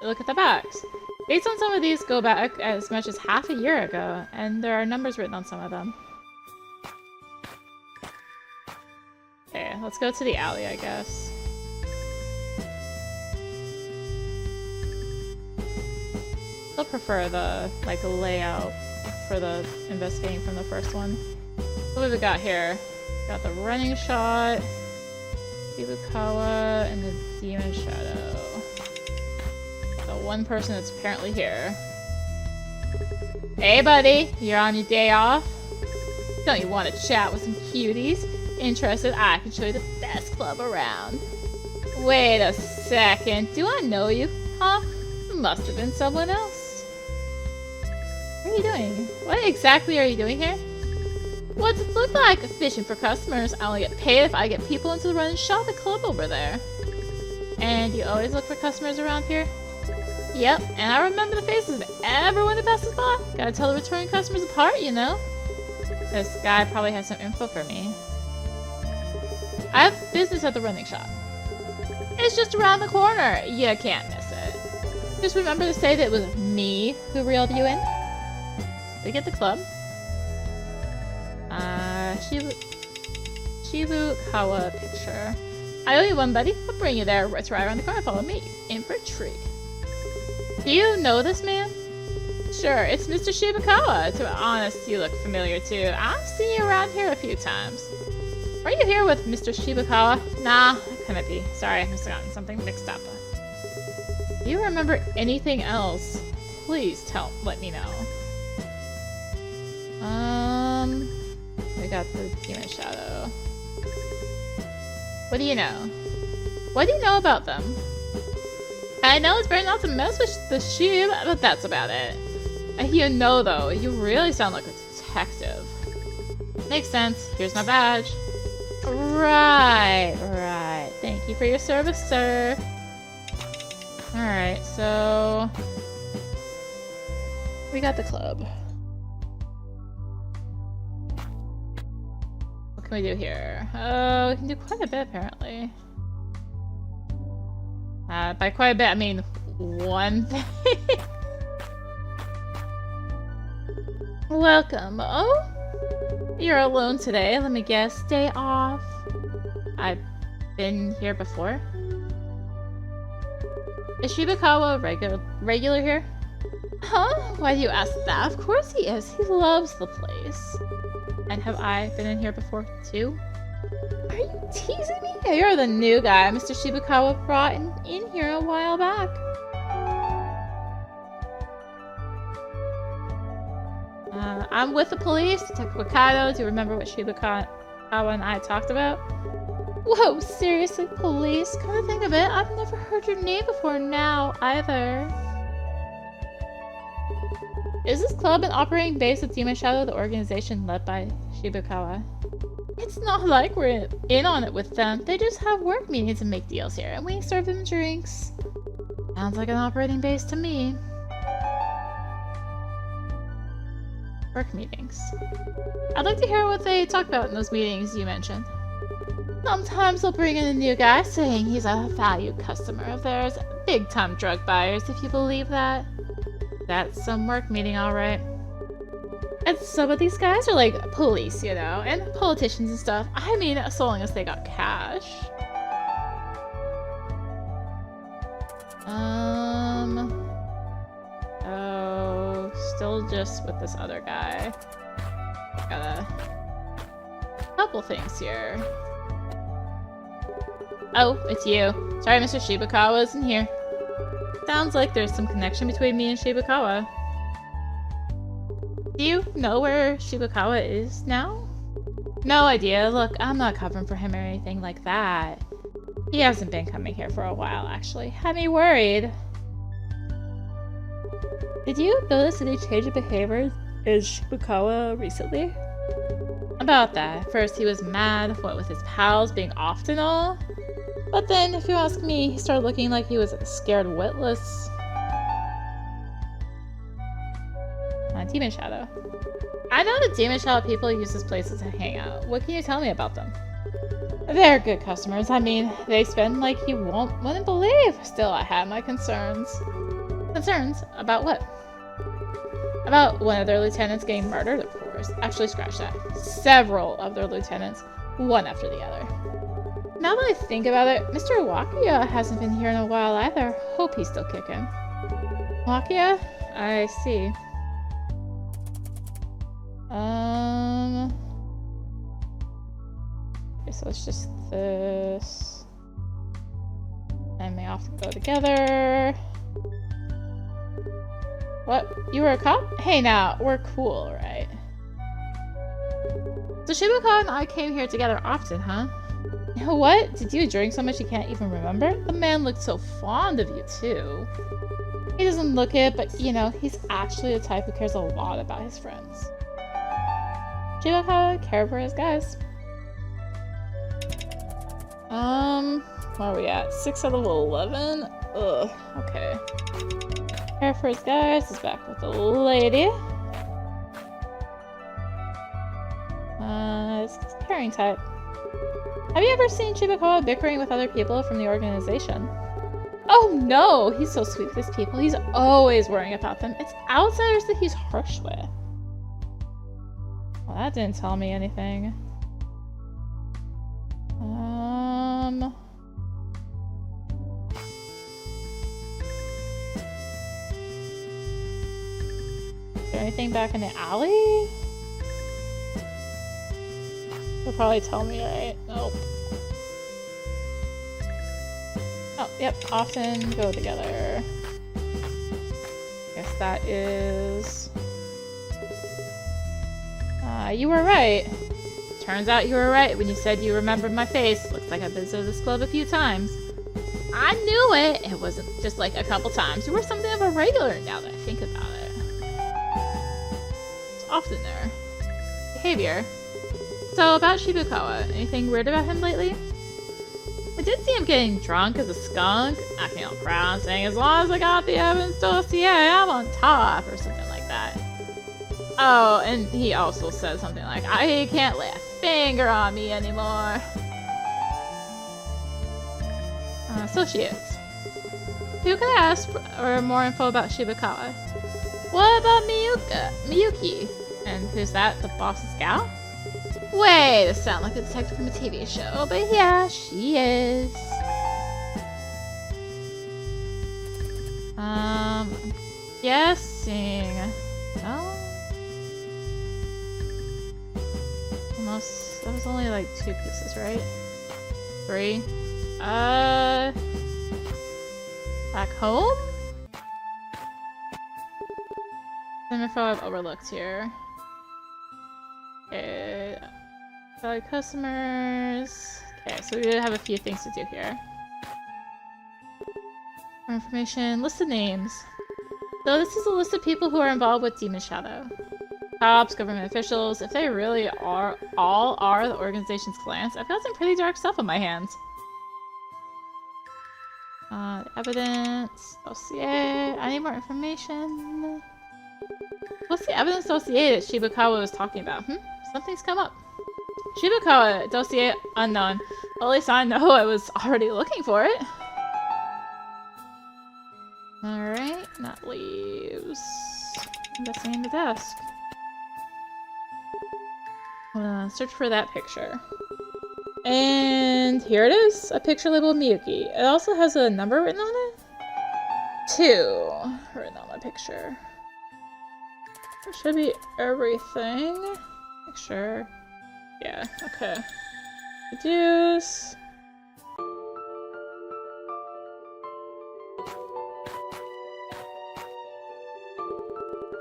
Look at the backs. Dates on some of these go back as much as half a year ago, and there are numbers written on some of them. Okay, let's go to the alley, I guess. Still prefer the, like, layout for the investigating from the first one. What have we got here? Got the running shot, Shibukawa, and the Demon Shadow. the one person that's apparently here. Hey buddy, you're on your day off? Don't you want to chat with some cuties? Interested, I can show you the best club around. Wait a second, do I know you? Huh? Must have been someone else. What are you doing? What exactly are you doing here? What's it look like? Fishing for customers. I only get paid if I get people into the run and shop the club over there. And you always look for customers around here? Yep, and I remember the faces of everyone that passes by. Gotta tell the returning customers apart, you know? This guy probably has some info for me. I have business at the running shop. It's just around the corner. You can't miss it. Just remember to say that it was me who reeled you in. Did we get the club? Shibukawa picture. I owe you one, buddy. I'll bring you there. It's right around the corner. Follow me. In for a treat. Do you know this man? Sure, it's Mr. Shibukawa. To be honest, you look familiar too. I've seen you around here a few times. Are you here with Mr. Shibukawa? Nah, that couldn't be. Sorry, I must have gotten something mixed up. Do you remember anything else? Please let me know. We got the Demon Shadow. What do you know? What do you know about them? I know it's better not to mess with the sheep, but that's about it. You know though, you really sound like a detective. Makes sense. Here's my badge. Right. Thank you for your service, sir. Alright, so... we got the club. What can we do here? Oh, we can do quite a bit, apparently. By quite a bit, I mean one thing. Welcome. Oh? You're alone today. Let me guess. Day off. I've been here before. Is Shibukawa regular here? Huh? Why do you ask that? Of course he is. He loves the place. And have I been in here before too? Are you teasing me? Yeah, you're the new guy Mr. Shibukawa brought in here a while back. I'm with the police. Detective Wakaido. Do you remember what Shibukawa and I talked about? Whoa, seriously, police? Come to think of it, I've never heard your name before now, either. Is this club an operating base of Demon Shadow, the organization led by Shibukawa? It's not like we're in on it with them. They just have work meetings and make deals here, and we serve them drinks. Sounds like an operating base to me. Work meetings. I'd like to hear what they talk about in those meetings you mentioned. Sometimes they'll bring in a new guy saying he's a valued customer of theirs. Big-time drug buyers, if you believe that. That's some work meeting, alright. And some of these guys are like police, you know, and politicians and stuff. I mean, so long as they got cash. Oh, still just with this other guy. Got a couple things here. Oh, it's you. Sorry, Mr. Shibukawa isn't here. Sounds like there's some connection between me and Shibukawa. Do you know where Shibukawa is now? No idea. Look, I'm not covering for him or anything like that. He hasn't been coming here for a while, actually. Had me worried. Did you notice any change of behavior in Shibukawa recently? About that. First he was mad, what with his pals being off and all. But then, if you ask me, he started looking like he was scared witless. Demon Shadow. I know the Demon Shadow people use this place to hang out. What can you tell me about them? They're good customers. I mean, they spend like you wouldn't believe. Still, I have my concerns. Concerns? About what? About one of their lieutenants getting murdered, of course. Actually, scratch that. Several of their lieutenants, one after the other. Now that I think about it, Mr. Wakia hasn't been here in a while either. Hope he's still kicking. Wakia? I see. Okay, so it's just this. And they often go together. What? You were a cop? Hey now, we're cool, right? So Shibuka and I came here together often, huh? You know what? Did you drink so much you can't even remember? The man looked so fond of you, too. He doesn't look it, but you know, he's actually the type who cares a lot about his friends. Shibuka cared for his guys. Where are we at? 6 out of 11? Ugh, okay. Care for his guys is back with the lady. It's caring type. Have you ever seen Shibukawa bickering with other people from the organization? Oh no! He's so sweet with his people. He's always worrying about them. It's outsiders that he's harsh with. Well, that didn't tell me anything. Is there anything back in the alley? They'll probably tell me, right? Nope. Oh, yep. Often go together. Guess that is... you were right. Turns out you were right when you said you remembered my face. Looks like I've visited this club a few times. I knew it! It wasn't just like a couple times. You were something of a regular now that I think about it. It's often there. Behavior. So, about Shibukawa, anything weird about him lately? I did see him getting drunk as a skunk, acting all proud, saying, as long as I got the evidence dossier, I'm on top, or something like that. Oh, and he also said something like, I can't lay a finger on me anymore. Associates. Who can I ask for more info about Shibukawa? What about Miyuki? And who's that, the boss's gal? Wait, this sounds like a detective from a TV show, but yeah, she is. Guessing. No? Almost, that was only like 2 pieces, right? 3. Back home? Some info I've overlooked here. Okay. Value customers. Okay, so we have a few things to do here. More information. List of names. So this is a list of people who are involved with Demon Shadow. Cops, government officials. If they really are the organization's clans, I've got some pretty dark stuff on my hands. Evidence. Dossier. I need more information. What's the evidence dossier that Shibukawa was talking about? Something's come up. Shibukawa dossier unknown. Well, at least I know I was already looking for it. Alright, that leaves... investing in the desk. Search for that picture. And here it is, a picture labeled Miyuki. It also has a number written on it. 2 written on the picture. That should be everything. Make sure. Yeah, okay. Reduce.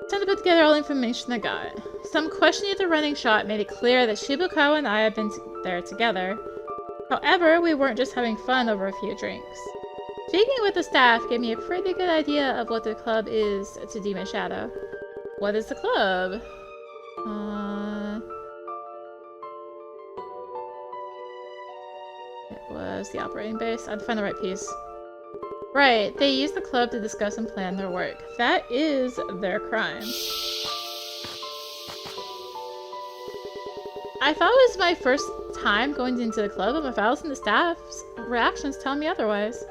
Time to put together all the information I got. Some questioning of the running shot made it clear that Shibukawa and I had been there together. However, we weren't just having fun over a few drinks. Speaking with the staff gave me a pretty good idea of what the club is to Demon Shadow. What is the club? It was the operating base. I had to find the right piece. Right, they use the club to discuss and plan their work. That is their crime. I thought it was my first time going into the club, but my files and the staff's reactions tell me otherwise.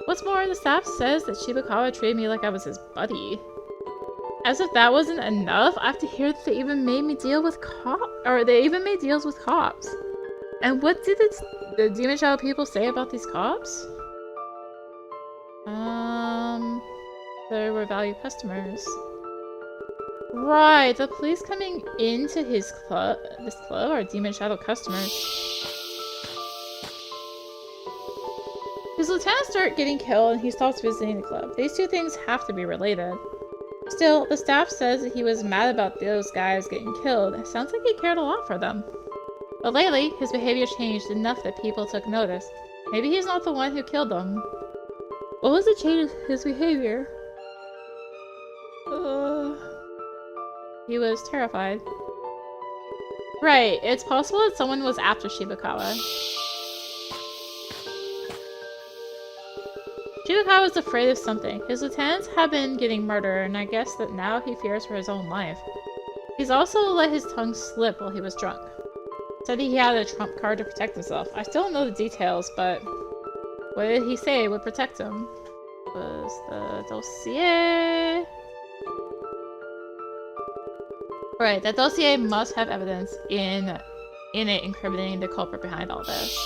What's more, the staff says that Shibukawa treated me like I was his buddy. As if that wasn't enough, I have to hear that they even made me deal with they even made deals with cops. And what did the Demon Shadow people say about these cops? They were valued customers. Right, the police coming into this club are Demon Shadow customers. His lieutenants start getting killed and he stops visiting the club. These two things have to be related. Still, the staff says that he was mad about those guys getting killed. It sounds like he cared a lot for them. But lately, his behavior changed enough that people took notice. Maybe he's not the one who killed them. What was the change in his behavior? He was terrified. Right, it's possible that someone was after Shibakawa. Shibakawa was afraid of something. His lieutenants have been getting murdered, and I guess that now he fears for his own life. He's also let his tongue slip while he was drunk. Said he had a trump card to protect himself. I still don't know the details, but what did he say would protect him? Was the dossier? Right, that dossier must have evidence in it incriminating the culprit behind all this.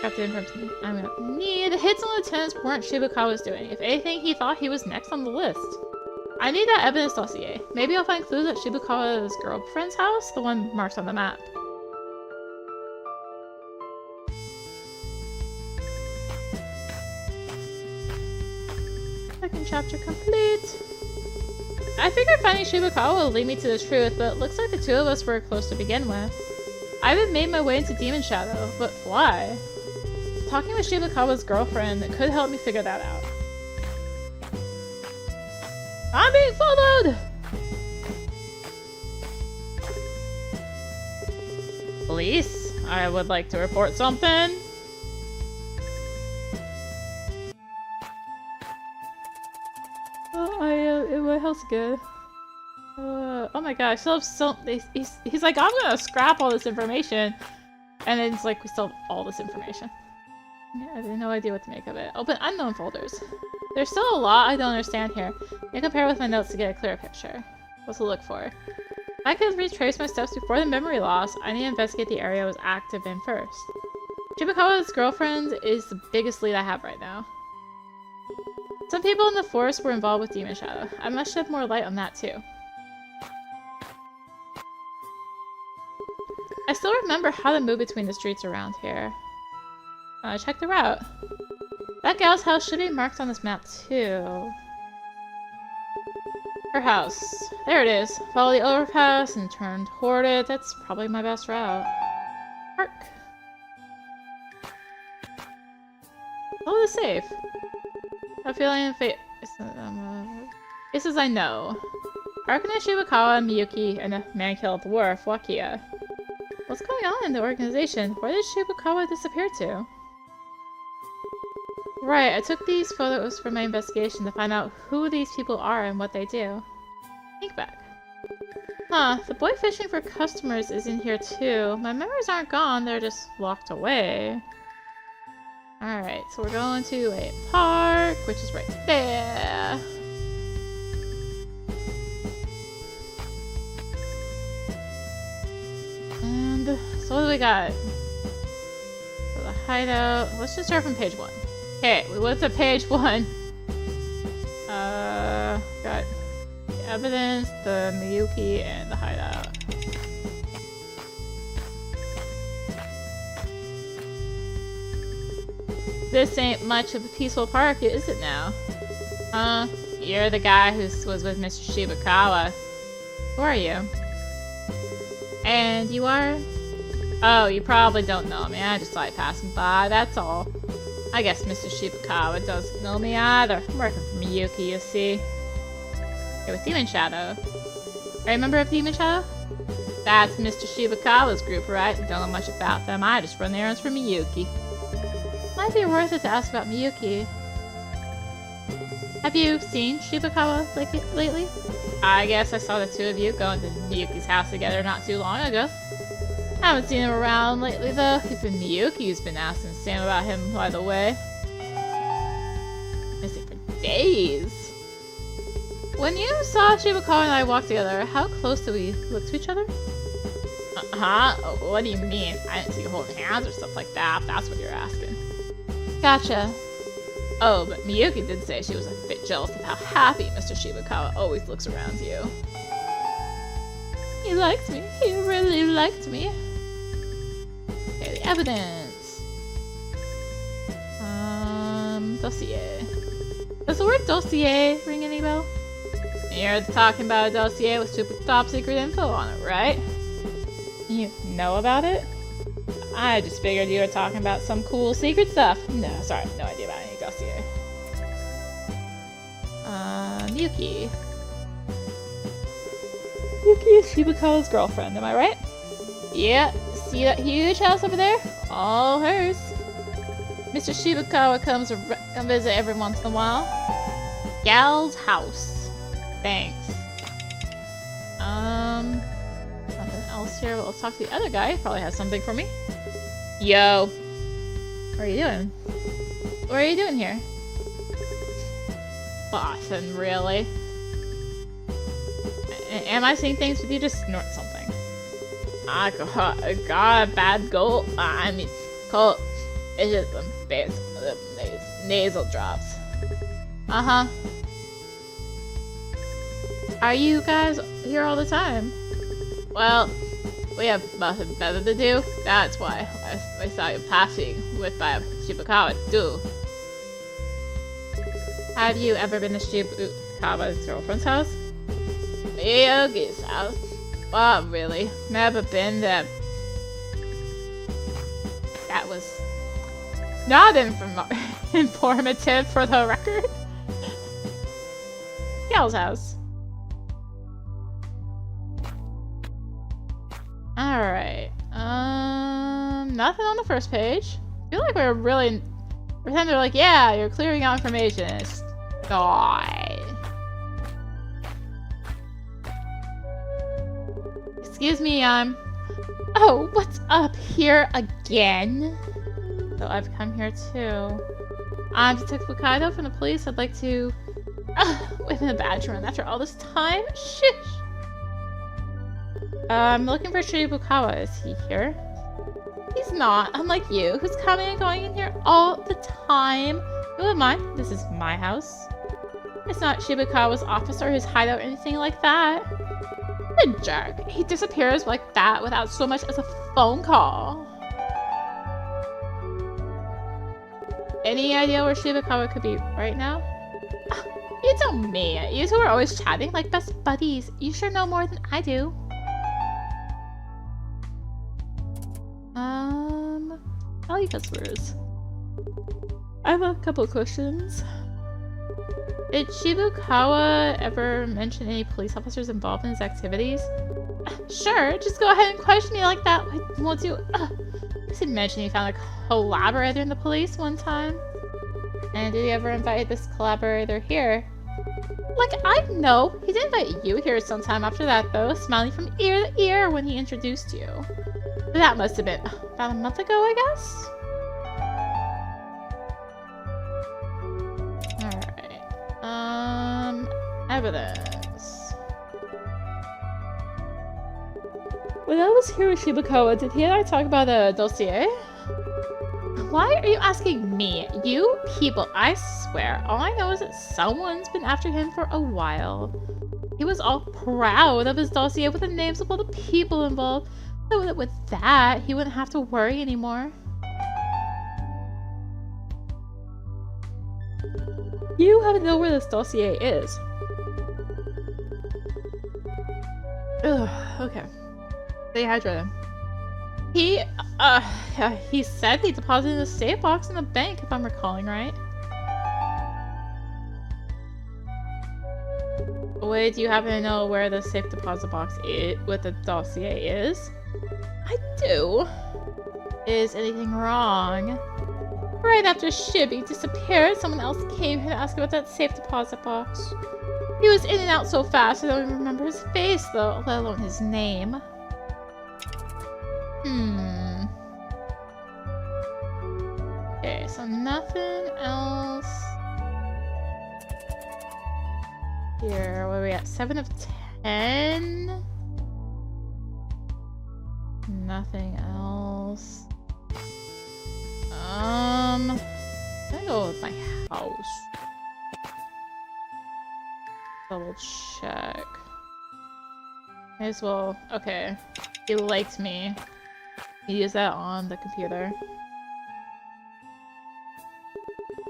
Got the information I'm gonna need. The hits on the lieutenants weren't Shibakawa's doing. If anything, he thought he was next on the list. I need that evidence dossier. Maybe I'll find clues at Shibakawa's girlfriend's house, the one marked on the map. Second chapter complete. I figured finding Shibakawa will lead me to the truth, but it looks like the two of us were close to begin with. I haven't made my way into Demon Shadow, but why? Talking with Shibakawa's girlfriend could help me figure that out. I'm being followed! Police, I would like to report something. My health's good. Oh my gosh, I still have so. He's like, I'm gonna scrap all this information. And then it's like, we still have all this information. Yeah, I have no idea what to make of it. Open unknown folders. There's still a lot I don't understand here. I compare with my notes to get a clearer picture. What to look for. If I could retrace my steps before the memory loss, I need to investigate the area I was active in first. Shibakawa's girlfriend is the biggest lead I have right now. Some people in the forest were involved with Demon Shadow. I must shed more light on that too. I still remember how to move between the streets around here. Check the route. That gal's house should be marked on this map too. Her house. There it is. Follow the overpass and turn toward it. That's probably my best route. Park. Oh, the safe. A feeling of fate. This is I know. Arkana Shibakawa, Miyuki, and the man killed dwarf, Wakia. What's going on in the organization? Where did Shibakawa disappear to? Right, I took these photos for my investigation to find out who these people are and what they do. Think back. Huh, the boy fishing for customers is in here too. My memories aren't gone, they're just locked away. Alright, so we're going to a park, which is right there. And so what do we got? So the hideout. Let's just start from page 1. Okay, we went to page 1. Got the evidence, the Miyuki, and the hideout. This ain't much of a peaceful park, is it now? You're the guy who was with Mr. Shibakawa. Who are you? And you are? Oh, you probably don't know me. I just saw you passing by, that's all. I guess Mr. Shibakawa doesn't know me either. I'm working for Miyuki, you see. You're with Demon Shadow. Are you a member of Demon Shadow? That's Mr. Shibakawa's group, right? Don't know much about them. I just run errands for Miyuki. Might be worth it to ask about Miyuki. Have you seen Shibakawa lately? I guess I saw the two of you going to Miyuki's house together not too long ago. Haven't seen him around lately though. Even Miyuki's been asking Sam about him, by the way. Missing for days. When you saw Shibakawa and I walk together, how close did we look to each other? Huh? What do you mean? I didn't see you holding hands or stuff like that, if that's what you're asking. Gotcha. Oh, but Miyuki did say she was a bit jealous of how happy Mr. Shibakawa always looks around you. He liked me. He really liked me. Okay, the evidence. Dossier. Does the word dossier ring any bell? You're talking about a dossier with super top secret info on it, right? You know about it? I just figured you were talking about some cool secret stuff. No, sorry, no idea about any dossier. Yuki. Yuki is Shibukawa's girlfriend, am I right? Yeah, see that huge house over there? All hers. Mr. Shibukawa comes to visit every once in a while. Gal's house. Thanks. Nothing else here. Well, let's talk to the other guy. He probably has something for me. Yo. What are you doing? What are you doing here? Boston, really? Am I seeing things with you? Just snort something. I got a bad goal. I mean, cold. It's just the nasal drops. Uh-huh. Are you guys here all the time? Well, we have nothing better to do. That's why I saw you passing with by Shibukawa too. Have you ever been to Shibukawa's girlfriend's house? Yogi's house? Well, really. Never been there. That was not informative for the record. Gal's house. Alright. Nothing on the first page. I feel like we're really pretend they're like, yeah, you're clearing out information. It's Excuse me, oh, what's up here again? So I've come here too. I'm Detective Wakaido from the police. I'd like to wait in a badge run after all this time. Shush. I'm looking for Shibukawa. Is he here? He's not. Unlike you, who's coming and going in here all the time. Who am I? This is my house. It's not Shibukawa's office or his hideout or anything like that. What a jerk. He disappears like that without so much as a phone call. Any idea where Shibukawa could be right now? You tell me. You two are always chatting like best buddies. You sure know more than I do. Value customers. I have a couple of questions. Did Shibukawa ever mention any police officers involved in his activities? Sure, just go ahead and question me like that. Won't you? He did mention he found a collaborator in the police one time. And did he ever invite this collaborator here? Like, I know. He did invite you here sometime after that, though, smiling from ear to ear when he introduced you. That must have been about a month ago, I guess? Alright. Evidence. When I was here with Shibukawa, did he and I talk about a dossier? Why are you asking me? You people, I swear, all I know is that someone's been after him for a while. He was all proud of his dossier with the names of all the people involved. So that with that, he wouldn't have to worry anymore. You have to know where this dossier is. Ugh, okay. Stay hydrated. He said he deposited in a safe box in the bank, if I'm recalling right. Wait, do you happen to know where the safe deposit box is, what the dossier is? I do. Is anything wrong? Right after Shibi disappeared, someone else came here to ask about that safe deposit box. He was in and out so fast I don't even remember his face, though, let alone his name. Okay, so nothing else. Here, where are we at? 7 of 10? Nothing else. I'm gonna go with my house. Double check. May as well. Okay. He liked me. He used that on the computer.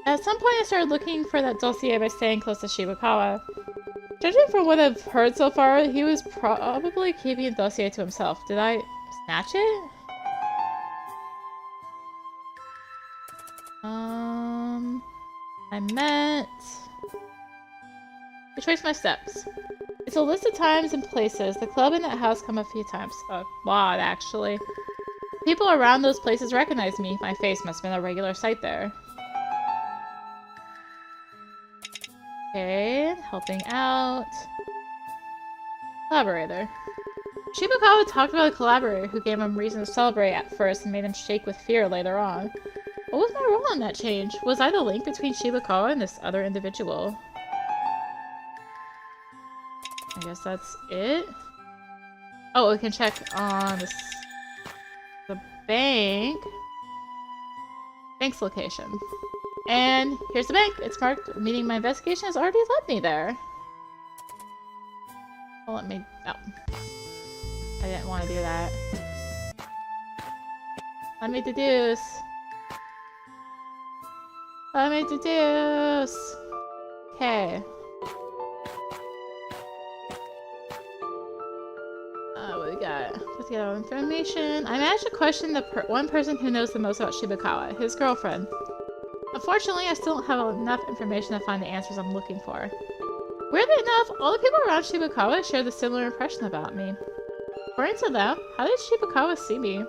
At some point I started looking for that dossier by staying close to Shibakawa. Judging from what I've heard so far, he was probably keeping the dossier to himself. Did I snatch it? I meant... Retrace my steps. It's a list of times and places. The club and that house come a few times. A lot, actually. People around those places recognize me. My face must have been a regular sight there. Okay, helping out. Collaborator. Shibakawa talked about a collaborator who gave him reason to celebrate at first and made him shake with fear later on. What was my role in that change? Was I the link between Shibakawa and this other individual? I guess that's it. Oh, we can check on the bank. Bank's location. And here's the bank. It's marked, meaning my investigation has already led me there. Well, let me... Oh. I didn't want to do that. Let me deduce. Let me deduce. Okay. What we got? Let's get all information. I managed to question the one person who knows the most about Shibakawa, his girlfriend. Unfortunately, I still don't have enough information to find the answers I'm looking for. Weirdly enough, all the people around Shibakawa share the similar impression about me. According to them, how did Shibakawa see me?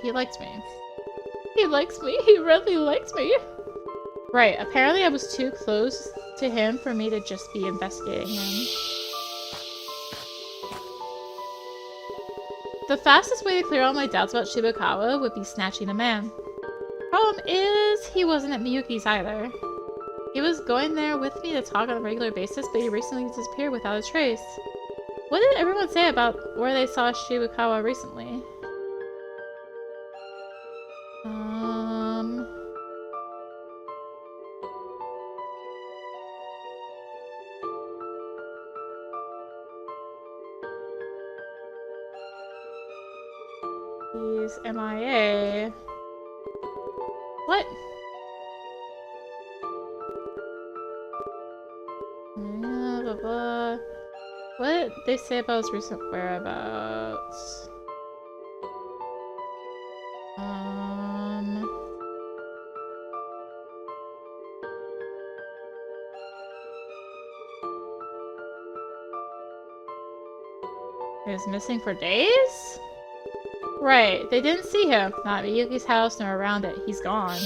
He liked me. He likes me. He really likes me. Right, apparently I was too close to him for me to just be investigating him. The fastest way to clear all my doubts about Shibakawa would be snatching a man. Problem is, he wasn't at Miyuki's either. He was going there with me to talk on a regular basis, but he recently disappeared without a trace. What did everyone say about where they saw Shibakawa recently? He's MIA. What? Blah, blah. What did they say about his recent whereabouts? He was missing for days? Right, they didn't see him. Not at Miyuki's house nor around it. He's gone.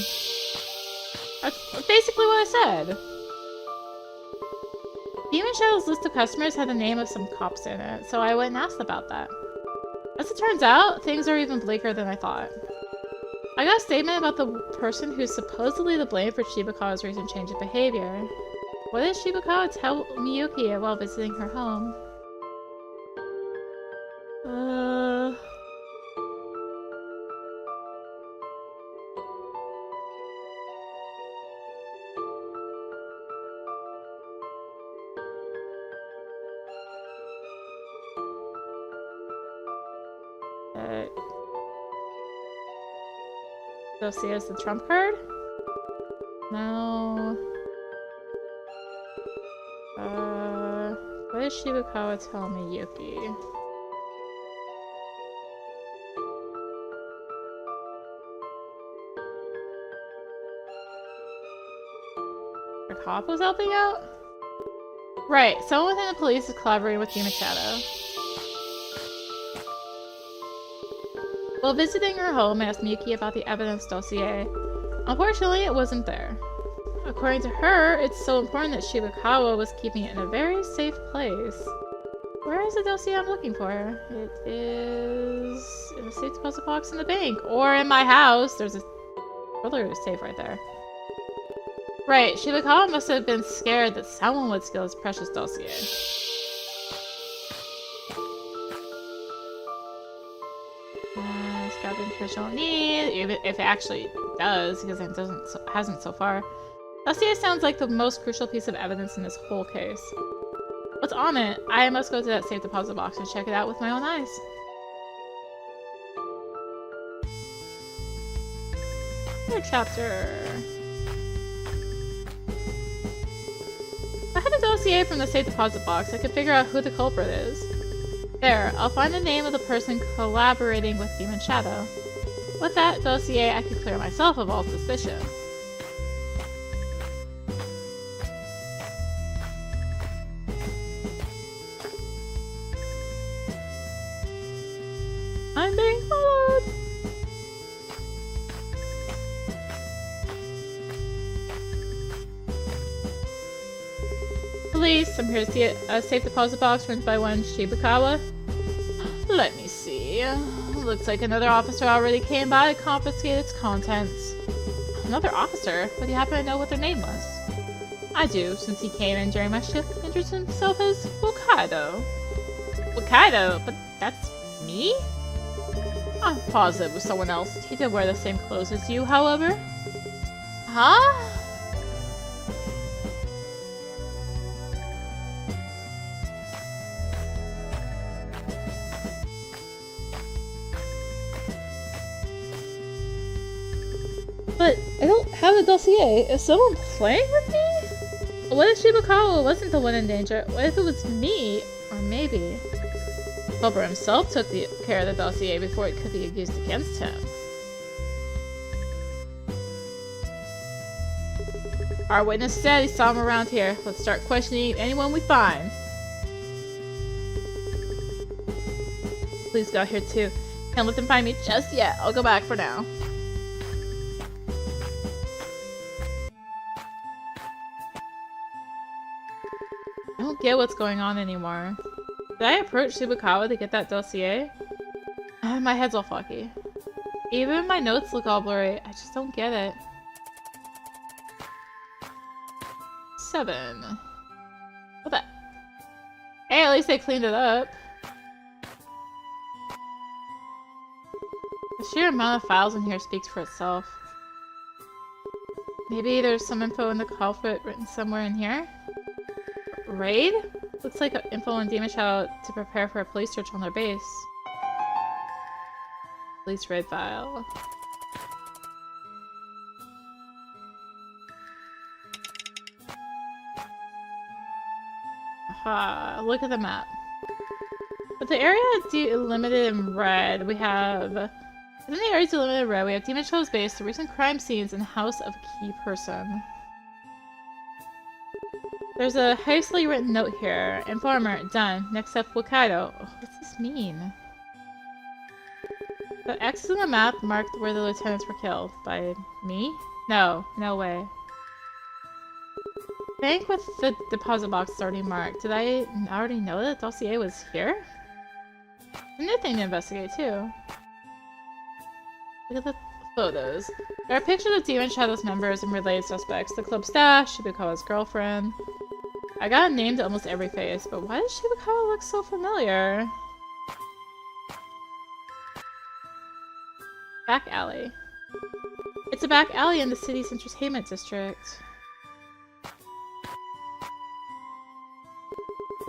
That's basically what I said. Demon Shadow's list of customers had the name of some cops in it, so I went and asked about that. As it turns out, things are even bleaker than I thought. I got a statement about the person who's supposedly to blame for Shibakawa's recent change of behavior. What did Shibakawa tell Miyuki while visiting her home? Go see as the trump card? No. What did Shibakawa tell Miyuki? The cop was helping out? Right, someone within the police is collaborating with Demon Shadow. While visiting her home, I asked Miyuki about the evidence dossier. Unfortunately, it wasn't there. According to her, it's so important that Shibakawa was keeping it in a very safe place. Where is the dossier I'm looking for? It is in the safe deposit box in the bank, or in my house. There's a totally safe right there. Right, Shibakawa must have been scared that someone would steal his precious dossier. Scouting official need, even if it actually does, because it hasn't so far. Dossier sounds like the most crucial piece of evidence in this whole case. What's on it? I must go to that safe deposit box and check it out with my own eyes. New chapter. If I had a dossier from the safe deposit box, I could figure out who the culprit is. There, I'll find the name of the person collaborating with Demon Shadow. With that dossier, I could clear myself of all suspicion. I'm being followed! Police, I'm here to see a safe deposit box rented by one Shibakawa. Let me see. Looks like another officer already came by to confiscate its contents. Another officer? Would you happen to know what their name was? I do, since he came in during my shift and introduced himself as Wakaido. Wakaido? But that's me? I'm positive it was someone else. He did wear the same clothes as you, however. Huh? But I don't have a dossier. Is someone playing with me? What if Shibakawa wasn't the one in danger? What if it was me? Or maybe... Culprit himself took care of the dossier before it could be used against him. Our witness said he saw him around here. Let's start questioning anyone we find. Police got here too. Can't let them find me just yet. I'll go back for now. I don't get what's going on anymore. Did I approach Shibakawa to get that dossier? My head's all foggy. Even my notes look all blurry. I just don't get it. 7. What the? Hey, at least they cleaned it up. The sheer amount of files in here speaks for itself. Maybe there's some info in the culprit written somewhere in here? Raid? Looks like info on Demon Shadow to prepare for a police search on their base. Police raid file. Aha, look at the map. With the area delimited in red, we have... Within the area delimited in red, we have Demon Shadow's base, the recent crime scenes, and house of a key person. There's a hastily written note here. Informer, done. Next up, Wakaido. Oh, what's this mean? The X's on the map marked where the lieutenants were killed. By me? No, no way. Bank with the deposit box is already marked. Did I already know that the dossier was here? A new thing to investigate, too. Look at the photos. There are pictures of Demon Shadow's members and related suspects. The club staff, Shibakawa's girlfriend. I got a name to almost every face, but why does Shibakawa look so familiar? Back alley. It's a back alley in the city's entertainment district.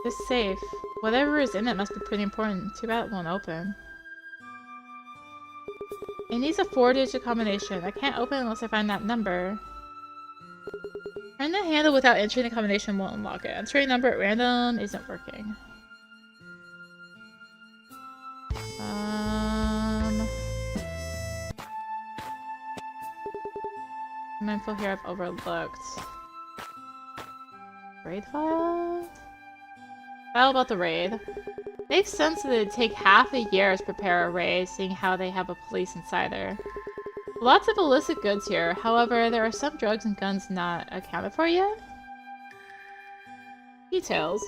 This safe. Whatever is in it must be pretty important. Too bad it won't open. It needs a 4-digit combination. I can't open it unless I find that number. Turn the handle without entering the combination won't unlock it. Entering a number at random isn't working. Some info here I've overlooked. Raid file? File about the raid. Makes sense that it'd take half a year to prepare a raid, seeing how they have a police insider. Lots of illicit goods here, however, there are some drugs and guns not accounted for yet. Details.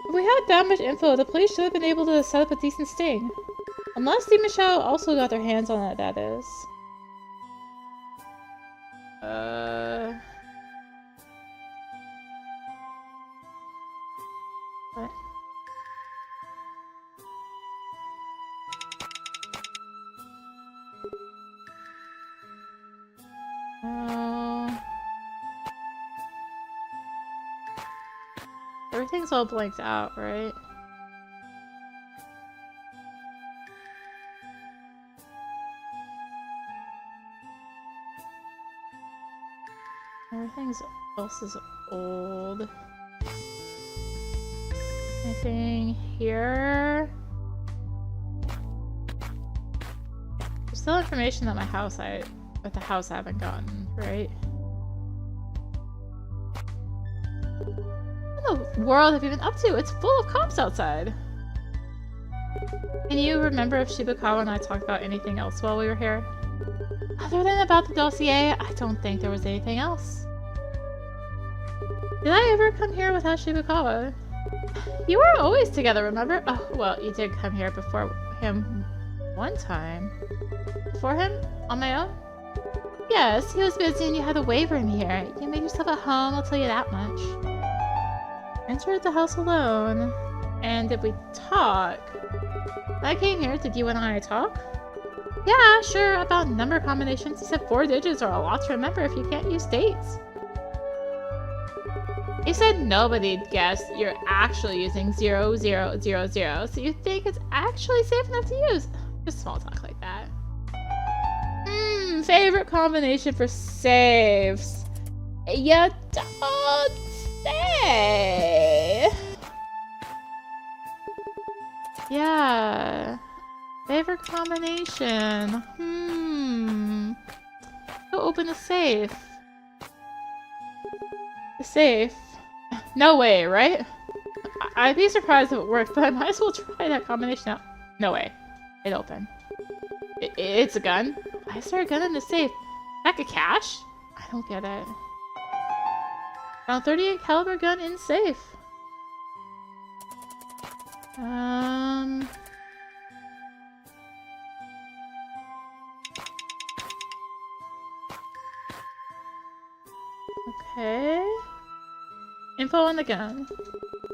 If we had that much info, the police should have been able to set up a decent sting. Unless Demon Shadow also got their hands on it, that is. What? Everything's all blanked out, right? Everything else is old. Anything here? There's still information at the house I haven't gotten, right? What in the world have you been up to? It's full of cops outside. Can you remember if Shibakawa and I talked about anything else while we were here? Other than about the dossier, I don't think there was anything else. Did I ever come here without Shibakawa? You were always together, remember? Oh, well, you did come here before him one time. Before him? On my own? Yes, he was busy and you had to wait for him here. You made yourself at home, I'll tell you that much. Entered the house alone. And did we talk? When I came here, did you and I talk? Yeah, sure, about number combinations. He said 4 digits are a lot to remember if you can't use dates. You said nobody'd guess you're actually using 0000, so you think it's actually safe enough to use. Just small talk like that. Favorite combination for saves? You don't say. Yeah. Favorite combination. Go open a safe. The safe. No way, right? I'd be surprised if it worked, but I might as well try that combination out. No way. It opened. It's a gun? Why is there a gun in the safe? Pack of cash? I don't get it. Found 38 caliber gun in safe. Okay. Info on the gun.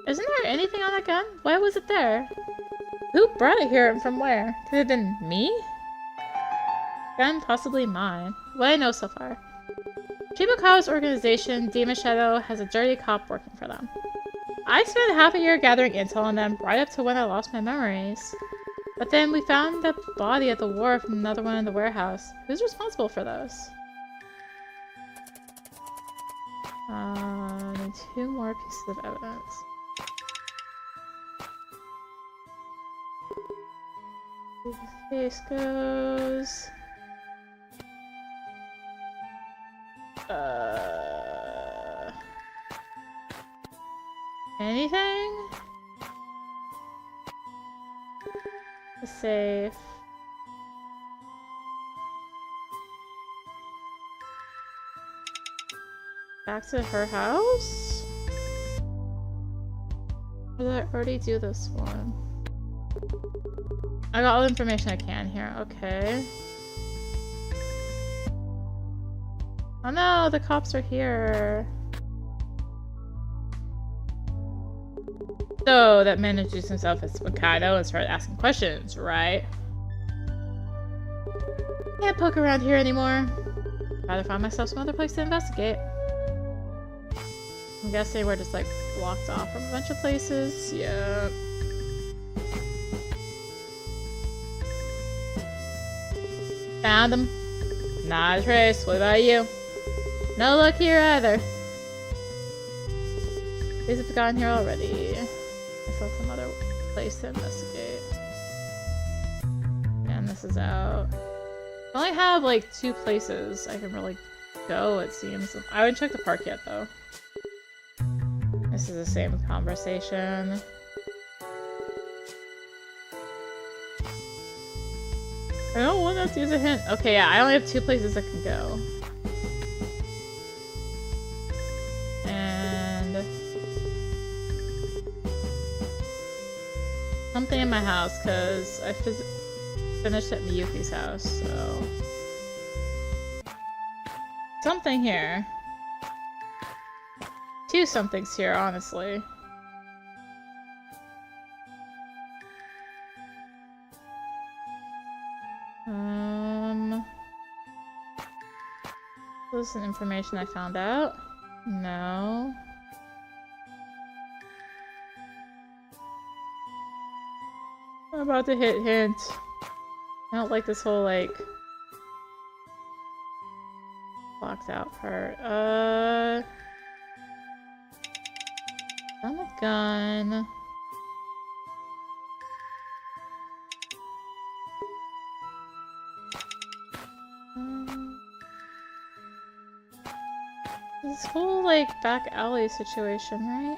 Isn't there anything on that gun? Why was it there? Who brought it here and from where? Could it have been me? Gun possibly mine. What I know so far. Shibakawa's organization, Demon Shadow, has a dirty cop working for them. I spent half a year gathering intel on them right up to when I lost my memories. But then we found the body at the wharf and another one in the warehouse. Who's responsible for those? Need 2 more pieces of evidence. Case goes. Anything? The safe. Back to her house? Or did I already do this one? I got all the information I can here. Okay. Oh no, the cops are here. So that man introduced himself as Wakaido and started asking questions, right? Can't poke around here anymore. Rather find myself some other place to investigate. I'm guessing we're just like blocked off from a bunch of places. Yeah. Found him. Not a trace. What about you? No luck here either. These have gotten here already. I saw some other place to investigate. And this is out. I only have like 2 places I can really go, it seems. I haven't checked the park yet though. This is the same conversation. I don't want to use a hint. Okay, yeah, I only have 2 places I can go. And something in my house, because I finished at Miyuki's house, so something here. 2 somethings here, honestly. This is information I found out. No. I'm about to hit hint. I don't like this whole, like... Blocked out part. Found the gun. This whole, like, back alley situation, right?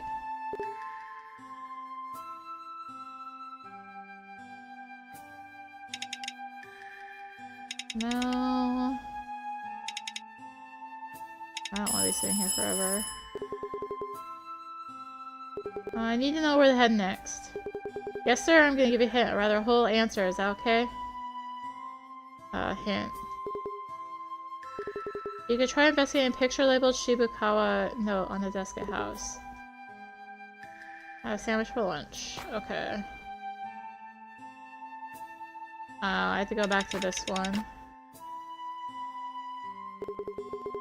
No. I don't want to be sitting here forever. I need to know where to head next. Yes, sir, I'm gonna give you a hint, or rather a whole answer. Is that okay? Hint. You could try investigating a picture labeled Shibukawa note on the desk at house. Have a sandwich for lunch. Okay. I have to go back to this one.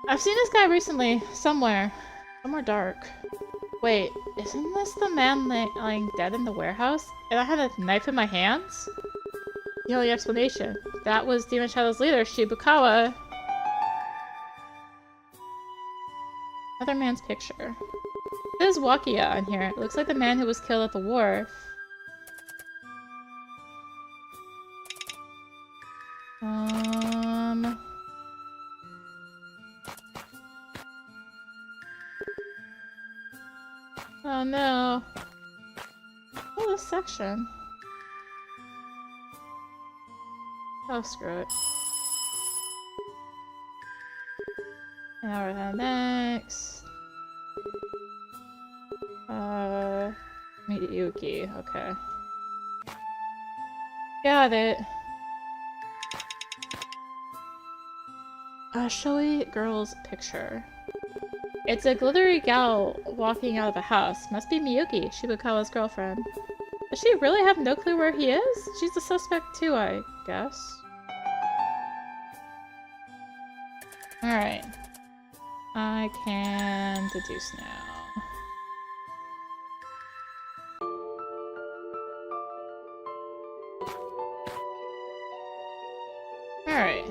I've seen this guy recently. Somewhere. Somewhere dark. Wait, isn't this the man lying dead in the warehouse? And I had a knife in my hands? The only explanation. That was Demon Shadow's leader, Shibukawa. Another man's picture. There's Wakia on here. It looks like the man who was killed at the wharf. Oh no. Oh, this section. Oh, screw it. Now we're heading next. Miyuki, okay. Got it. A showy girl's picture. It's a glittery gal walking out of the house. Must be Miyuki, Shibukawa's girlfriend. Does she really have no clue where he is? She's a suspect too, I guess. Alright. I can deduce now. Alright.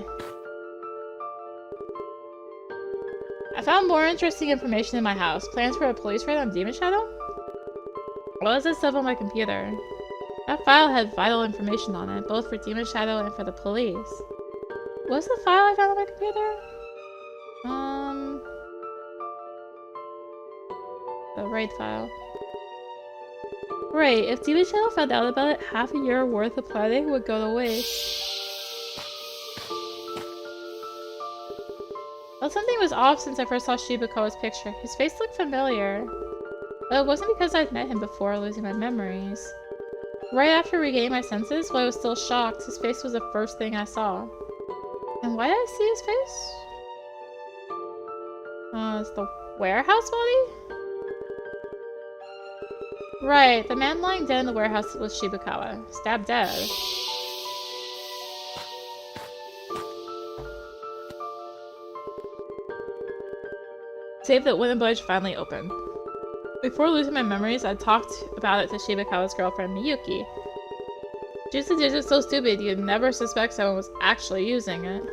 I found more interesting information in my house. Plans for a police raid on Demon Shadow? What was this stuff on my computer? That file had vital information on it, both for Demon Shadow and for the police. What was the file I found on my computer? The raid file. Right, if Demon Shadow found out about it, half a year worth of planning would go to waste. Well, something was off since I first saw Shibukawa's picture. His face looked familiar. But it wasn't because I'd met him before losing my memories. Right after regaining my senses, while I was still shocked, his face was the first thing I saw. And why did I see his face? It's the warehouse body? Right, the man lying dead in the warehouse was Shibukawa. Stabbed dead. Save that wooden budge finally opened. Before losing my memories, I talked about it to Shibukawa's girlfriend, Miyuki. Just a digit so stupid you'd never suspect someone was actually using it.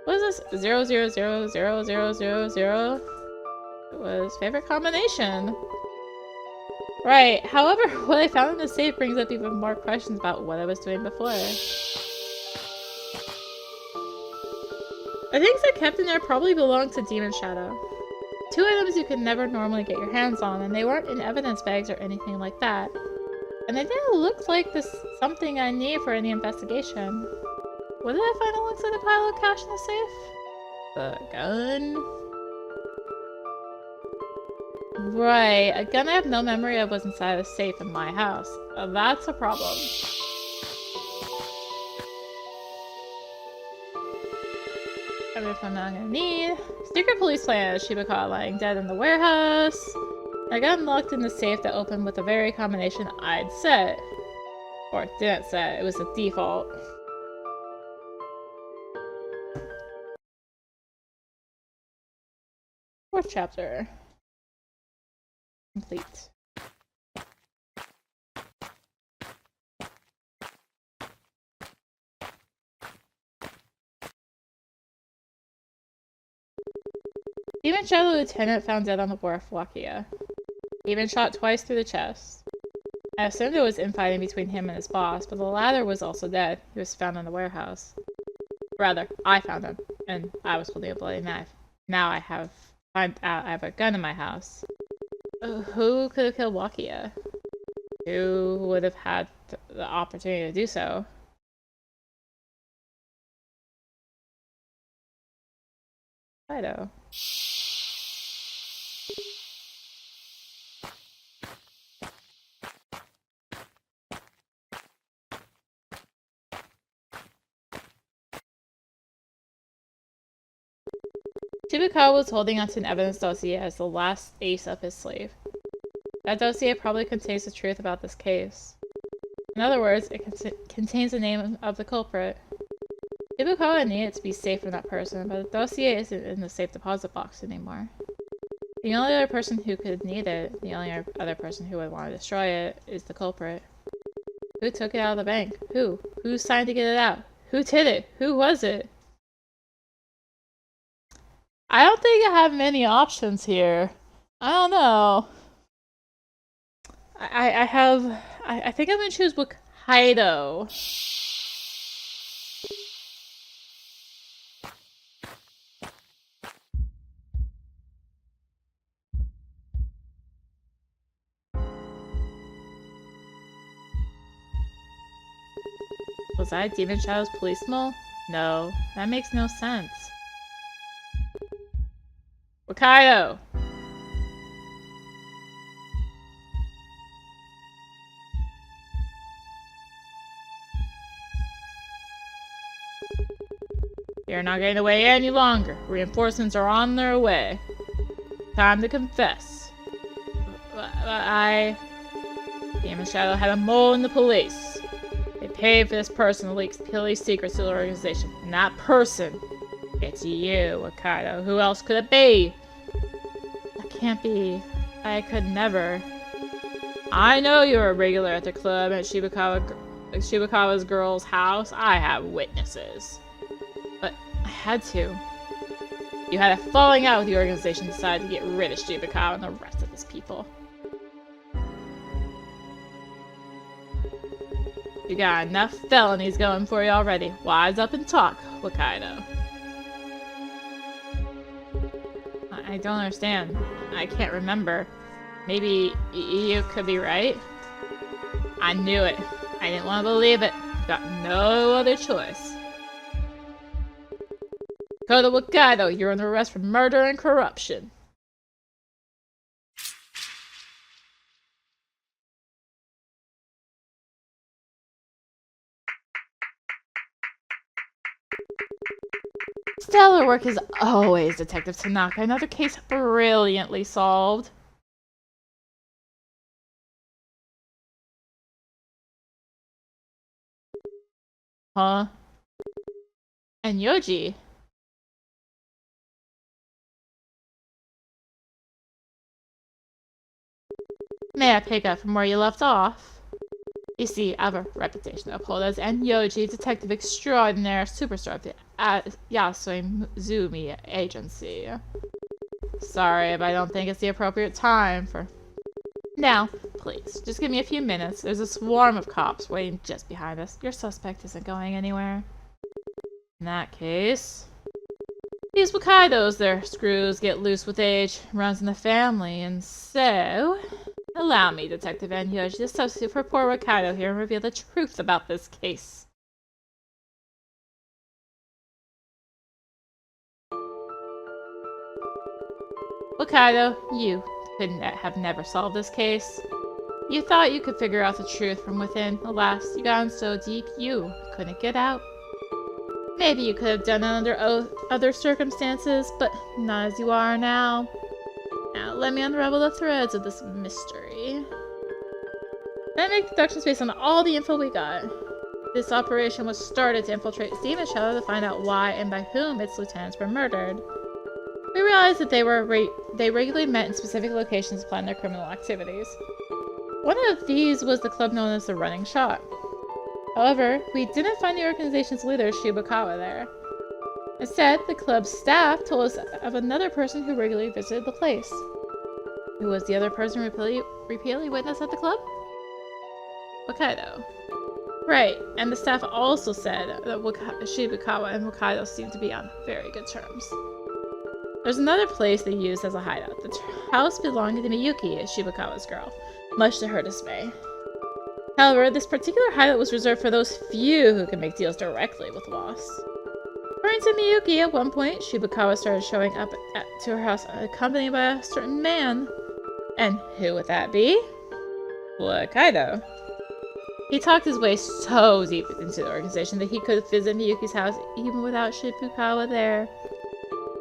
What is this? 0000000? It was favorite combination. Right, however, what I found in the safe brings up even more questions about what I was doing before. The things I kept in there probably belonged to Demon Shadow. Two items you could never normally get your hands on, and they weren't in evidence bags or anything like that. And they didn't look like this something I need for any investigation. What did I find alongside the pile of cash in the safe? The gun? Right, a gun I have no memory of was inside a safe in my house. That's a problem. Everything I'm not gonna need. Secret police plan is Shibukawa lying dead in the warehouse. I got locked in the safe that opened with the very combination I'd set. Or didn't set, it was the default. Fourth chapter. Complete. Demon Shadow Lieutenant found dead on the wharf, Wakia. He been shot twice through the chest. I assumed there was infighting between him and his boss, but the latter was also dead. He was found in the warehouse. Rather, I found him, and I was holding a bloody knife. Now I have a gun in my house. Who could have killed Wakia? Who would have had the opportunity to do so? Wakaido. Shibukawa was holding onto an evidence dossier as the last ace up his sleeve. That dossier probably contains the truth about this case. In other words, it contains the name of the culprit. Shibukawa needed to be safe from that person, but the dossier isn't in the safe deposit box anymore. The only other person who could need it, the only other person who would want to destroy it, is the culprit. Who took it out of the bank? Who? Who signed to get it out? Who did it? Who was it? I don't think I have many options here. I don't know. I think I'm gonna choose Wakaido. Was I Demon Shadow's police mole? No, that makes no sense. Wakaido! You're not getting away any longer. Reinforcements are on their way. Time to confess. Demon Shadow had a mole in the police. They paid for this person to leak police secrets to the organization. And that person, it's you, Wakaido. Who else could it be? That can't be. I could never. I know you're a regular at the club at Shibukawa's girl's house. I have witnesses. But I had to. You had a falling out with the organization and decided to get rid of Shibukawa and the rest of his people. You got enough felonies going for you already. Wise up and talk, Wakaido. I don't understand. I can't remember. Maybe you could be right? I knew it. I didn't want to believe it. Got no other choice. Makoto Wakaido, you're under arrest for murder and corruption. Stellar work as always, Detective Tanaka. Another case brilliantly solved. Huh? And Yoji? May I pick up from where you left off? You see, I have a reputation to uphold as Yoji, detective extraordinaire, superstar of the Yasumizumi agency. Sorry, but I don't think it's the appropriate time for... Now, please, just give me a few minutes. There's a swarm of cops waiting just behind us. Your suspect isn't going anywhere. In that case... These Wakaidos, their screws get loose with age, runs in the family, and so... Allow me, Detective Yoji, to substitute for poor Wakaido here and reveal the truth about this case. Wakaido, you couldn't have never solved this case. You thought you could figure out the truth from within. Alas, you got in so deep, you couldn't get out. Maybe you could have done it under other circumstances, but not as you are now. Now, let me unravel the threads of this mystery. Then make deductions based on all the info we got. This operation was started to infiltrate Demon Shadow to find out why and by whom its lieutenants were murdered. We realized that they regularly met in specific locations to plan their criminal activities. One of these was the club known as the Running Shot. However, we didn't find the organization's leader, Shibukawa, there. Instead, the club's staff told us of another person who regularly visited the place. Who was the other person repeatedly witnessed at the club? Wakaido. Right, and the staff also said that Shibakawa and Wakaido seemed to be on very good terms. There's another place they used as a hideout. The house belonging to Miyuki, Shibakawa's girl, much to her dismay. However, this particular hideout was reserved for those few who could make deals directly with Lost. According to Miyuki, at one point, Shibakawa started showing up to her house accompanied by a certain man. And who would that be? Wakaido. He talked his way so deep into the organization that he could visit Miyuki's house even without Shibakawa there.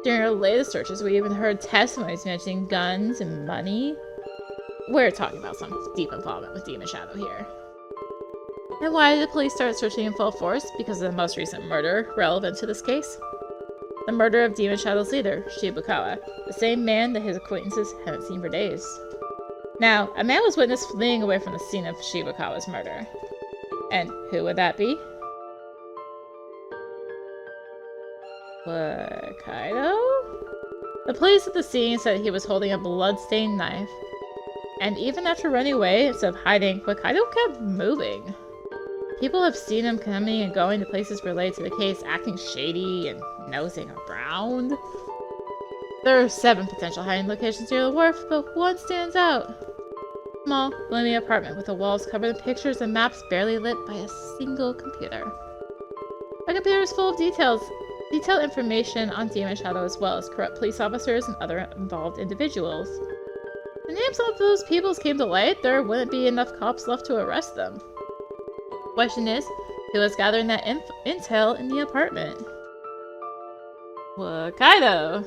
During our latest searches, we even heard testimonies mentioning guns and money. We're talking about some deep involvement with Demon Shadow here. And why did the police start searching in full force? Because of the most recent murder relevant to this case. The murder of Demon Shadow's leader, Shibakawa, the same man that his acquaintances haven't seen for days. Now, a man was witnessed fleeing away from the scene of Shibakawa's murder. And who would that be? Wakaido? The police at the scene said he was holding a blood-stained knife. And even after running away, instead of hiding, Wakaido kept moving. People have seen him coming and going to places related to the case, acting shady and nosing around. There are 7 potential hiding locations near the wharf, but one stands out. Small, gloomy apartment with the walls covered in pictures and maps barely lit by a single computer. The computer is full of detailed information on Demon Shadow as well as corrupt police officers and other involved individuals. If the names of those people came to light, there wouldn't be enough cops left to arrest them. The question is, who was gathering that intel in the apartment? Wakaido.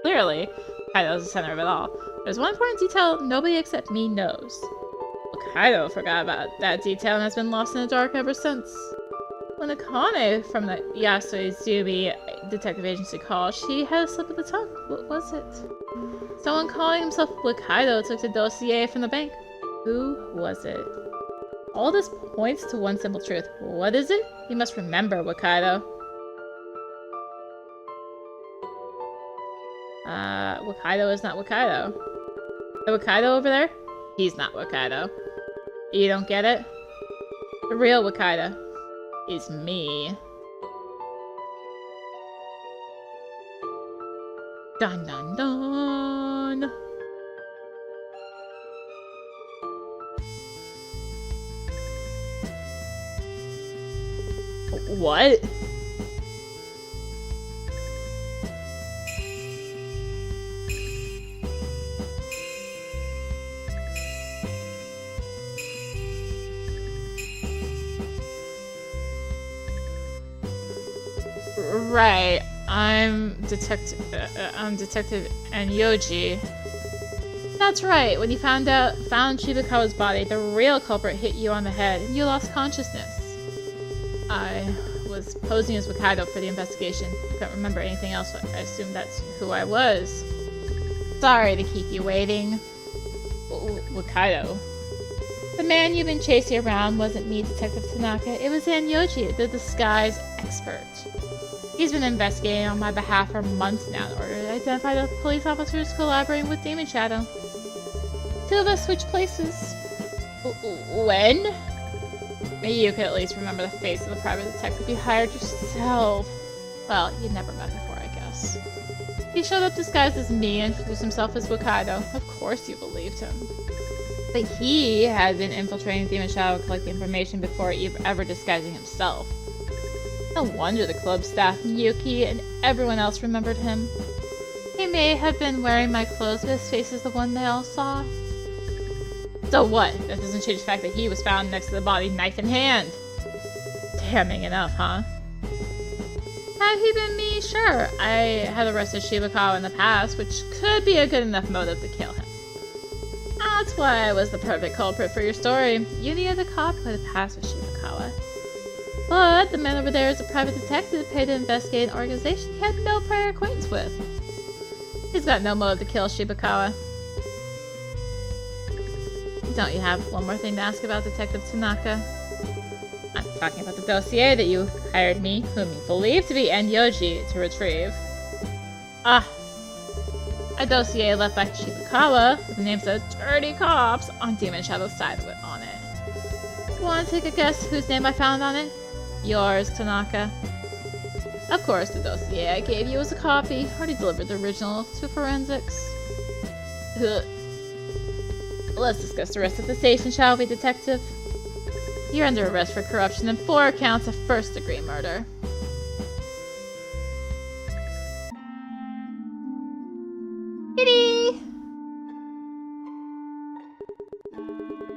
Clearly, Wakaido is the center of it all. There's one important detail nobody except me knows. Wakaido forgot about that detail and has been lost in the dark ever since. When Akane from the Yasuizumi Detective Agency called, she had a slip of the tongue. What was it? Someone calling himself Wakaido took the dossier from the bank. Who was it? All this points to one simple truth. What is it? You must remember, Wakaido. Wakaido is not Wakaido. The Wakaido over there? He's not Wakaido. You don't get it? The real Wakaido is me. Dun dun dun! What? Right, I'm Detective Anyoji. That's right, when you found Shibakawa's body, the real culprit hit you on the head and you lost consciousness. I was posing as Wakaido for the investigation. I couldn't remember anything else, so I assumed that's who I was. Sorry to keep you waiting. Wakaido. The man you've been chasing around wasn't me, Detective Tanaka. It was Anyoji, the disguise expert. He's been investigating on my behalf for months now in order to identify the police officers collaborating with Demon Shadow. 2 of us switched places. When? Maybe you could at least remember the face of the private detective you hired yourself. Well, you'd never met before, I guess. He showed up disguised as me and introduced himself as Wakaido. Of course you believed him. But he had been infiltrating Demon Shadow to collect information before ever disguising himself. No wonder the club staff, Miyuki, and everyone else remembered him. He may have been wearing my clothes, but his face is the one they all saw. So what? That doesn't change the fact that he was found next to the body, knife in hand. Damning enough, huh? Had he been me, sure. I had arrested Shibakawa in the past, which could be a good enough motive to kill him. That's why I was the perfect culprit for your story. You needed a cop who had passed with Shibakawa. But the man over there is a private detective paid to investigate an organization he had no prior acquaintance with. He's got no motive to kill Shibakawa. Don't you have one more thing to ask about Detective Tanaka? I'm talking about the dossier that you hired me, whom you believe to be Enyoji, to retrieve. Ah. A dossier left by Shibakawa with the names of dirty cops on Demon Shadow's side on it. Want to take a guess whose name I found on it? Yours, Tanaka. Of course, the dossier I gave you was a copy. Already delivered the original to forensics. Let's discuss the rest of the station, shall we, Detective? You're under arrest for corruption and 4 counts of first-degree murder. Kitty!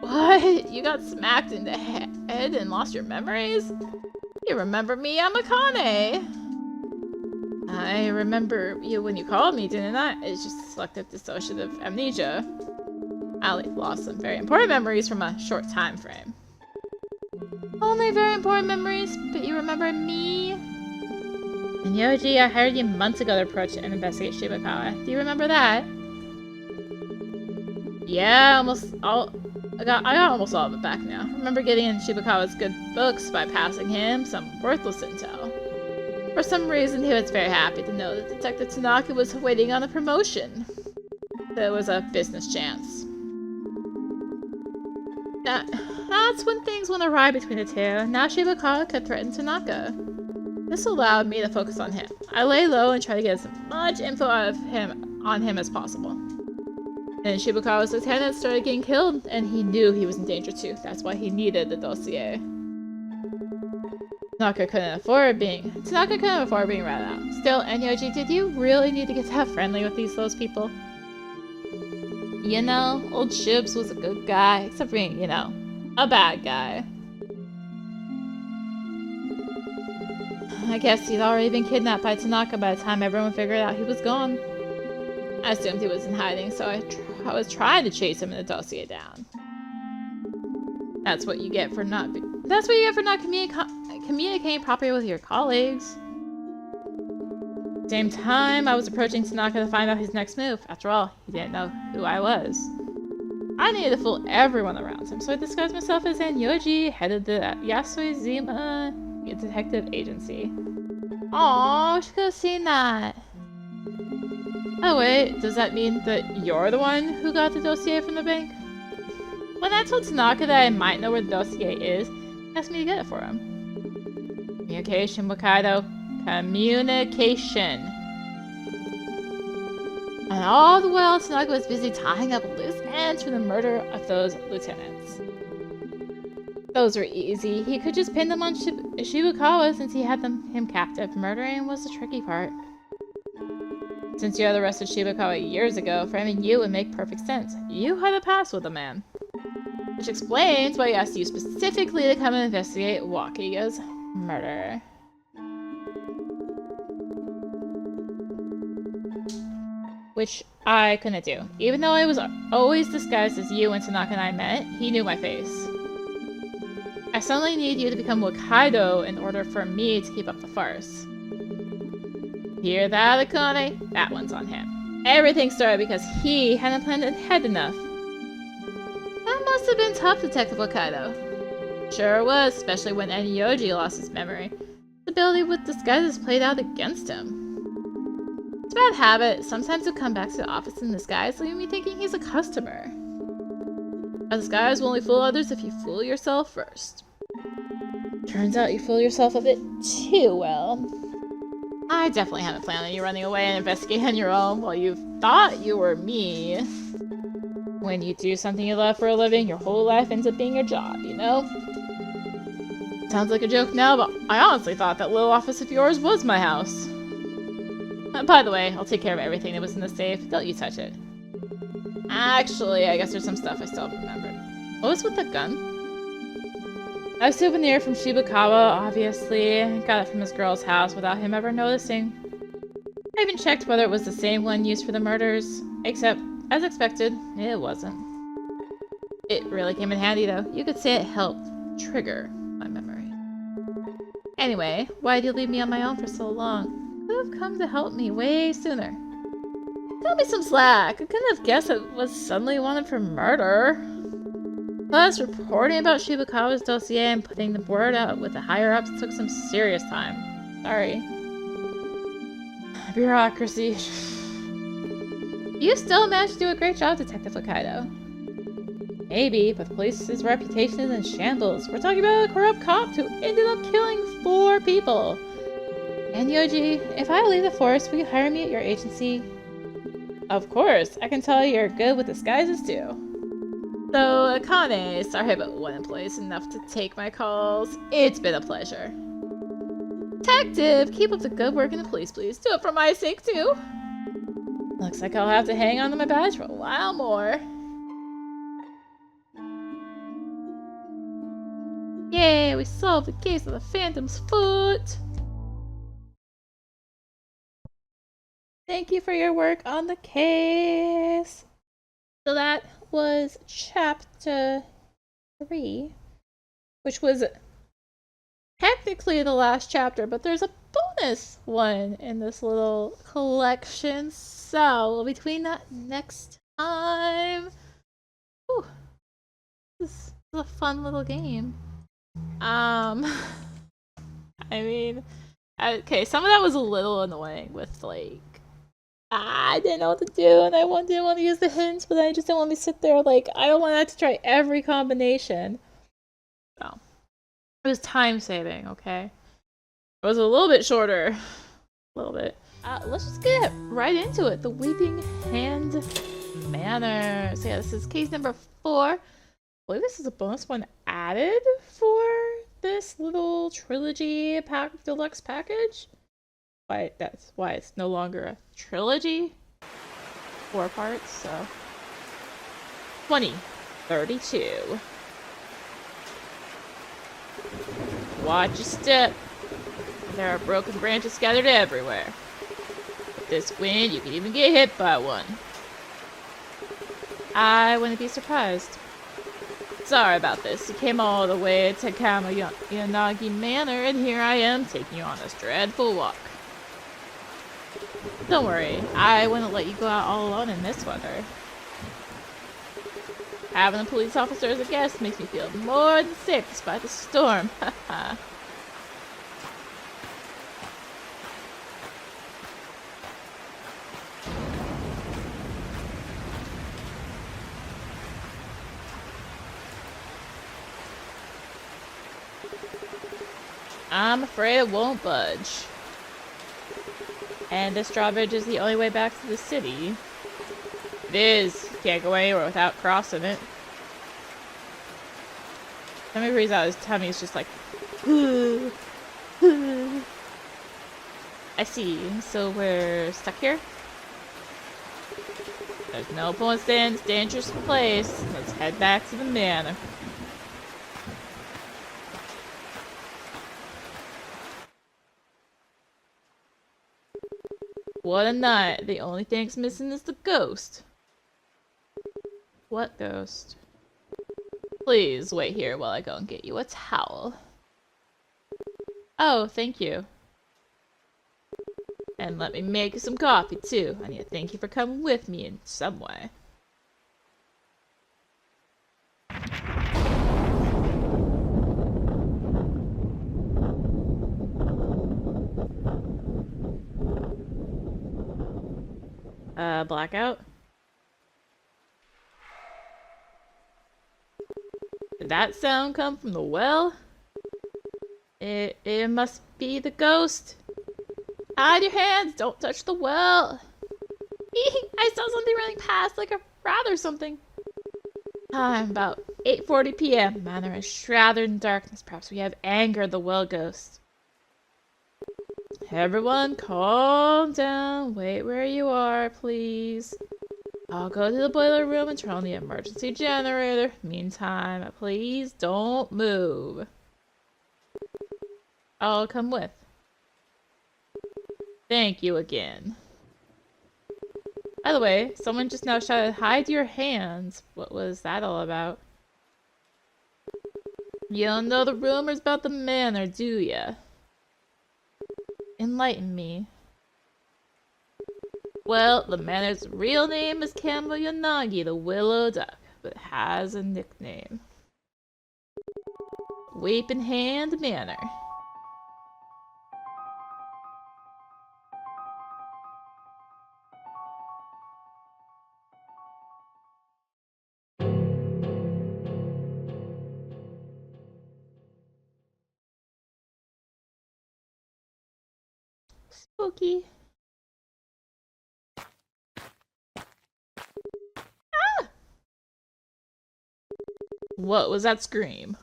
What? You got smacked in the head and lost your memories? You remember me, I'm Akane! I remember you when you called me, didn't I? It's just selective dissociative amnesia. I lost some very important memories from a short time frame. Only very important memories, but you remember me? And Yoji, I hired you months ago to approach and investigate Shibakawa. Do you remember that? Yeah, I got almost all of it back now. I remember getting in Shibakawa's good books by passing him some worthless intel. For some reason, he was very happy to know that Detective Tanaka was waiting on a promotion. There was a business chance. That's when things went awry between the two. Now Shibakawa could threaten Tanaka. This allowed me to focus on him. I lay low and tried to get as much info out of him on him as possible. And Shibakawa's lieutenant started getting killed, and he knew he was in danger too. That's why he needed the dossier. Tanaka couldn't afford being ratted out. Still, Enyoji, did you really need to get that friendly with those people? You know, old Shibs was a good guy, except for being, you know, a bad guy. I guess he'd already been kidnapped by Tanaka by the time everyone figured out he was gone. I assumed he was in hiding, so I was trying to chase him and the dossier down. That's what you get for not communicating properly with your colleagues. Same time, I was approaching Tanaka to find out his next move. After all, he didn't know who I was. I needed to fool everyone around him, so I disguised myself as Enyoji, head of the Yasuizima detective agency. Aww, she could have seen that. Oh wait, does that mean that you're the one who got the dossier from the bank? When I told Tanaka that I might know where the dossier is, he asked me to get it for him. Communication, Wakaido. Communication. And all the while, Tanaka was busy tying up loose ends for the murder of those lieutenants. Those were easy. He could just pin them on Shibakawa since he had him captive. Murdering was the tricky part. Since you had arrested Shibakawa years ago, framing you would make perfect sense. You had a past with the man. Which explains why he asked you specifically to come and investigate Wakaido's murder. Which I couldn't do. Even though I was always disguised as you when Tanaka and I met, he knew my face. I suddenly need you to become Wakaido in order for me to keep up the farce. Hear that, Akane? That one's on him. Everything started because he hadn't planned ahead enough. That must have been tough, Detective Wakaido. Sure was, especially when Enyoji lost his memory. His ability with disguises played out against him. It's a bad habit. Sometimes he'll come back to the office in disguise, leaving me thinking he's a customer. A disguise will only fool others if you fool yourself first. Turns out you fool yourself a bit too well. I definitely haven't planned on you running away and investigating on your own while you thought you were me. When you do something you love for a living, your whole life ends up being your job, you know? Sounds like a joke now, but I honestly thought that little office of yours was my house. By the way, I'll take care of everything that was in the safe. Don't you touch it. Actually, I guess there's some stuff I still haven't remembered. What was with the gun? A souvenir from Shibakawa, obviously. Got it from his girl's house without him ever noticing. I even checked whether it was the same one used for the murders. Except, as expected, it wasn't. It really came in handy, though. You could say it helped trigger my memory. Anyway, why'd you leave me on my own for so long? You could have come to help me way sooner. Cut me some slack. I couldn't have guessed it was suddenly wanted for murder. Plus, reporting about Shibukawa's dossier and putting the word out with the higher-ups took some serious time. Sorry. Bureaucracy. You still managed to do a great job, Detective Wakaido. Maybe, but the police's reputation is in shambles. We're talking about a corrupt cop who ended up killing 4 people. And Yoji, if I leave the force, will you hire me at your agency? Of course. I can tell you're good with disguises too. So, Akane, sorry but one employee's enough to take my calls. It's been a pleasure. Detective, keep up the good work in the police, please. Do it for my sake too. Looks like I'll have to hang on to my badge for a while more. Yay, we solved the case of the Phantom's Foot! Thank you for your work on the case! So that was chapter 3, which was technically the last chapter, but there's a bonus one in this little collection, so between that next time... Whew, this is a fun little game. I mean, okay, some of that was a little annoying with, like, I didn't know what to do, and I didn't want to use the hints, but I just didn't want to sit there, like, I don't want to have to try every combination. So, it was time-saving, okay? It was a little bit shorter. A little bit. Let's just get right into it. The Weeping Hand Manor. So yeah, this is case number 4. I believe this is a bonus one added for this little trilogy deluxe package. That's why it's no longer a trilogy. 4 parts, so 2032. Watch your step. There are broken branches scattered everywhere. With this wind, you could even get hit by one. I wouldn't be surprised. Sorry about this. You came all the way to Yanagi Manor, and here I am taking you on this dreadful walk. Don't worry, I wouldn't let you go out all alone in this weather. Having a police officer as a guest makes me feel more than safe despite the storm. Haha. I'm afraid it won't budge. And this drawbridge is the only way back to the city. It is. You can't go anywhere without crossing it. Somebody breathes out, his tummy is just like... I see. So we're stuck here? There's no point staying in this dangerous place. Let's head back to the manor. What a night. The only thing's missing is the ghost. What ghost? Please wait here while I go and get you a towel. Oh, thank you. And let me make you some coffee too. I need to thank you for coming with me in some way. Blackout? Did that sound come from the well? It must be the ghost. Hide your hands! Don't touch the well! I saw something running past, like a rat or something. Time about 8:40 p.m. Manor is shrouded in darkness. Perhaps we have angered the well ghost. Everyone, calm down. Wait where you are, please. I'll go to the boiler room and turn on the emergency generator. Meantime, please don't move. I'll come with. Thank you again. By the way, someone just now shouted, "Hide your hands." What was that all about? You don't know the rumors about the manor, do ya? Enlighten me. Well, the manor's real name is Kamo Yanagi, the Willow Duck, but it has a nickname. Weeping Hand Manor. Spooky. Ah! What was that scream?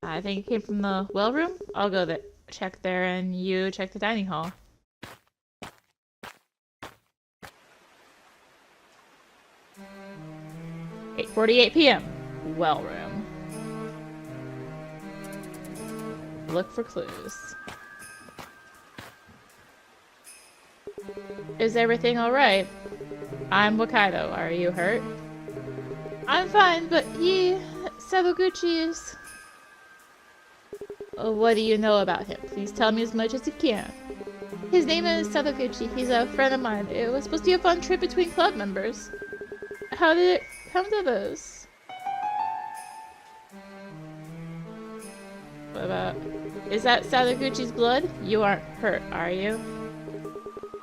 I think it came from the well room. I'll go there, check there, and you check the dining hall. 8:48 p.m. Well room. Look for clues. Is everything alright? I'm Wakaido. Are you hurt? I'm fine, but Sadaguchi is... What do you know about him? Please tell me as much as you can. His name is Sadaguchi. He's a friend of mine. It was supposed to be a fun trip between club members. How did it come to this? What about... Is that Sadaguchi's blood? You aren't hurt, are you?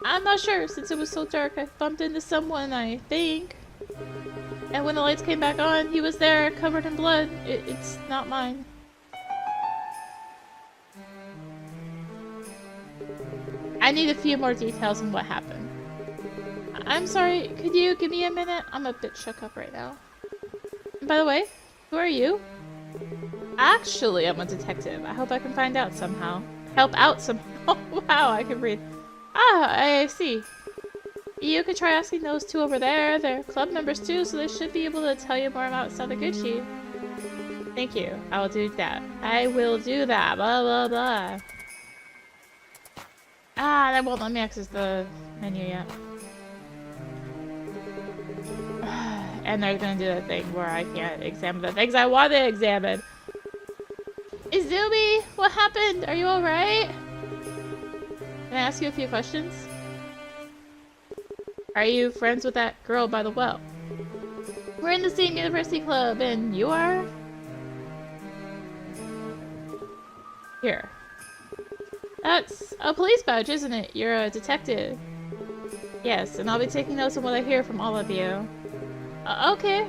I'm not sure. Since it was so dark, I bumped into someone, I think. And when the lights came back on, he was there, covered in blood. It's not mine. I need a few more details on what happened. I'm sorry, could you give me a minute? I'm a bit shook up right now. By the way, who are you? Actually, I'm a detective. I hope I can find out somehow. Help out somehow. Wow, I can breathe. Ah, I see. You could try asking those two over there. They're club members too, so they should be able to tell you more about Sadaguchi. Thank you. I will do that. I will do that. Blah, blah, blah. Ah, that won't let me access the menu yet. And they're gonna do that thing where I can't examine the things I want to examine. Izumi, what happened? Are you alright? Can I ask you a few questions? Are you friends with that girl by the well? We're in the same university club, and you are? Here. That's a police badge, isn't it? You're a detective. Yes, and I'll be taking notes on what I hear from all of you. Okay.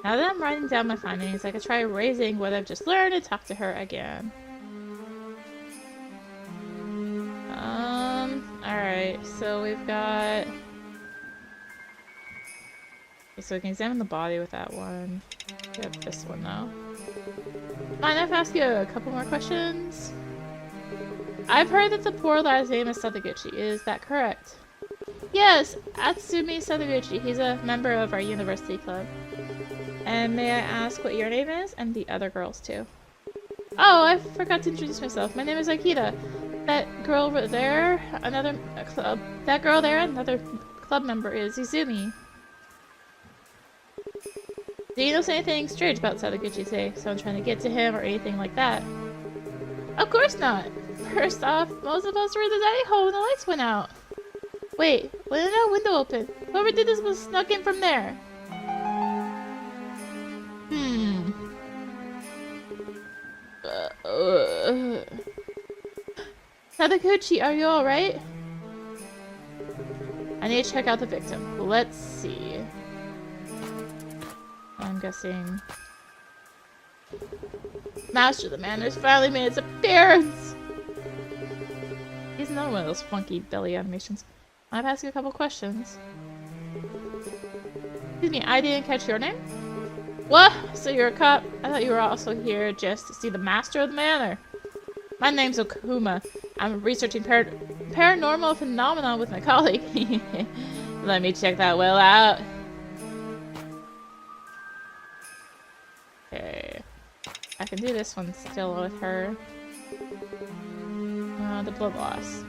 Now that I'm writing down my findings, I could try erasing what I've just learned and talk to her again. Alright, so we've got... Okay, so we can examine the body with that one. We have this one now. Mind if I ask you a couple more questions? I've heard that the poor lad's name is Sadaguchi. Is that correct? Yes, Atsumi Sadaguchi. He's a member of our university club. And may I ask what your name is? And the other girls too. Oh, I forgot to introduce myself. My name is Akita. That girl over there, another club member is Izumi. Do you notice anything strange about Sadaguchi, say? Someone trying to get to him or anything like that? Of course not! First off, most of us were in the dining hall when the lights went out. Wait, when did that window open? Whoever did this was snuck in from there. Sadaguchi, are you alright? I need to check out the victim. Let's see. I'm guessing... Master of the Manor's finally made its appearance! He's another one of those funky belly animations. I've asked you a couple questions. Excuse me, I didn't catch your name? What? So you're a cop? I thought you were also here just to see the Master of the Manor. My name's Okuma. I'm researching paranormal phenomena with my colleague. Let me check that well out. Okay. I can do this one still with her. The blood loss.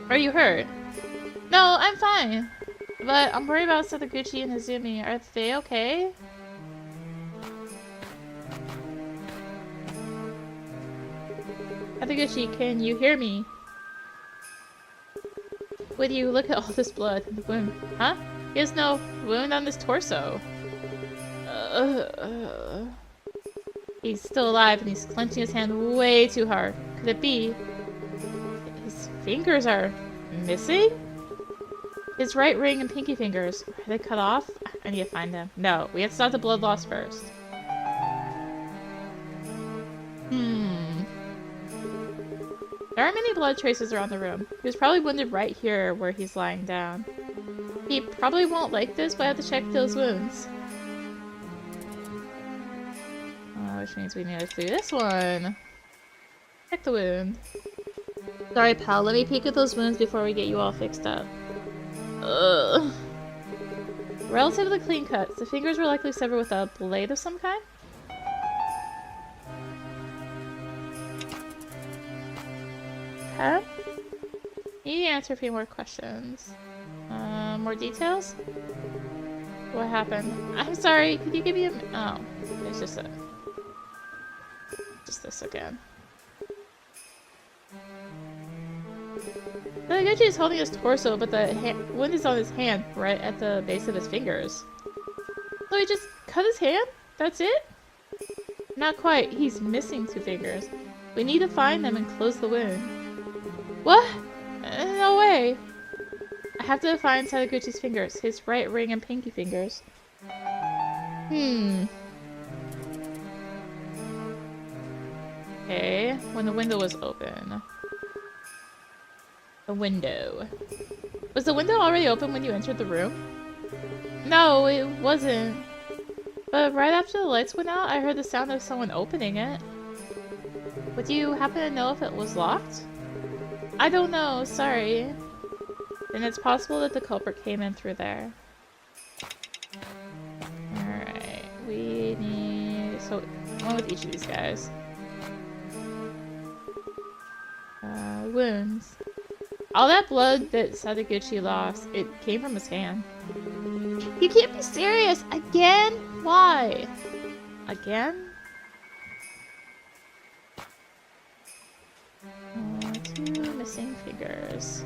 Are you hurt? No, I'm fine. But I'm worried about Sadaguchi and Izumi. Are they okay? Sadaguchi, can you hear me? Would you look at all this blood and the wound? Huh? He has no wound on his torso. He's still alive and he's clenching his hand way too hard. Could it be his fingers are missing? His right ring and pinky fingers. Are they cut off? I need to find them. No, we have to stop the blood loss first. There aren't many blood traces around the room. He was probably wounded right here where he's lying down. He probably won't like this, but I have to check those wounds. Which means we need to do this one. Check the wound. Sorry, pal. Let me peek at those wounds before we get you all fixed up. Ugh. Relatively clean cuts. The fingers were likely severed with a blade of some kind. Okay. Need to answer a few more questions. More details? What happened? I'm sorry. Could you give me a? Oh, it's just this again. Sadaguchi is holding his torso, but the wound is on his hand, right at the base of his fingers. So he just cut his hand? That's it? Not quite. He's missing 2 fingers. We need to find them and close the wound. What? No way. I have to find Sadaguchi's fingers. His right ring and pinky fingers. Okay, when the window was open. The window. Was the window already open when you entered the room? No, it wasn't. But right after the lights went out, I heard the sound of someone opening it. Would you happen to know if it was locked? I don't know, sorry. Then it's possible that the culprit came in through there. Alright, we need... So, one with each of these guys. Wounds. All that blood that Sadaguchi lost, it came from his hand. You can't be serious! Again? Why? Again? 2 missing fingers.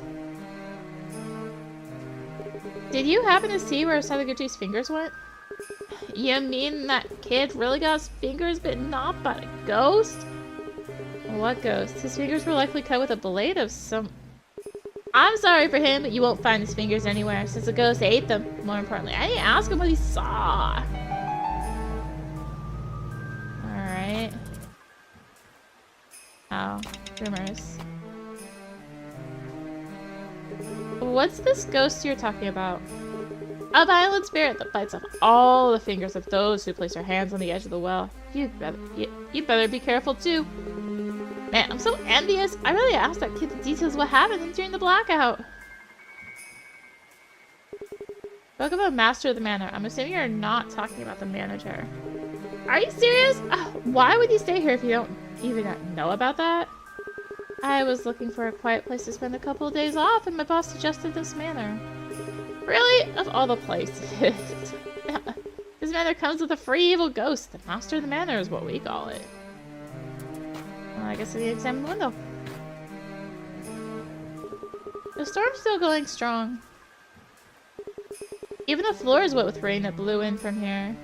Did you happen to see where Sadaguchi's fingers went? You mean that kid really got his fingers bitten off by a ghost? What ghost? His fingers were likely cut with a blade of some... I'm sorry for him, but you won't find his fingers anywhere, since the ghost ate them. More importantly, I didn't ask him what he saw. Alright. Oh, rumors. What's this ghost you're talking about? A violent spirit that bites off all the fingers of those who place their hands on the edge of the well. You better be careful too. Man, I'm so envious. I really asked that kid the details of what happened during the blackout. Spoke about master of the manor. I'm assuming you're not talking about the manager. Are you serious? Why would you stay here if you don't even know about that? I was looking for a quiet place to spend a couple of days off, and my boss suggested this manor. Really? Of all the places. This manor comes with a free evil ghost. The master of the manor is what we call it. Well, I guess I need to examine the window. The storm's still going strong. Even the floor is wet with rain that blew in from here.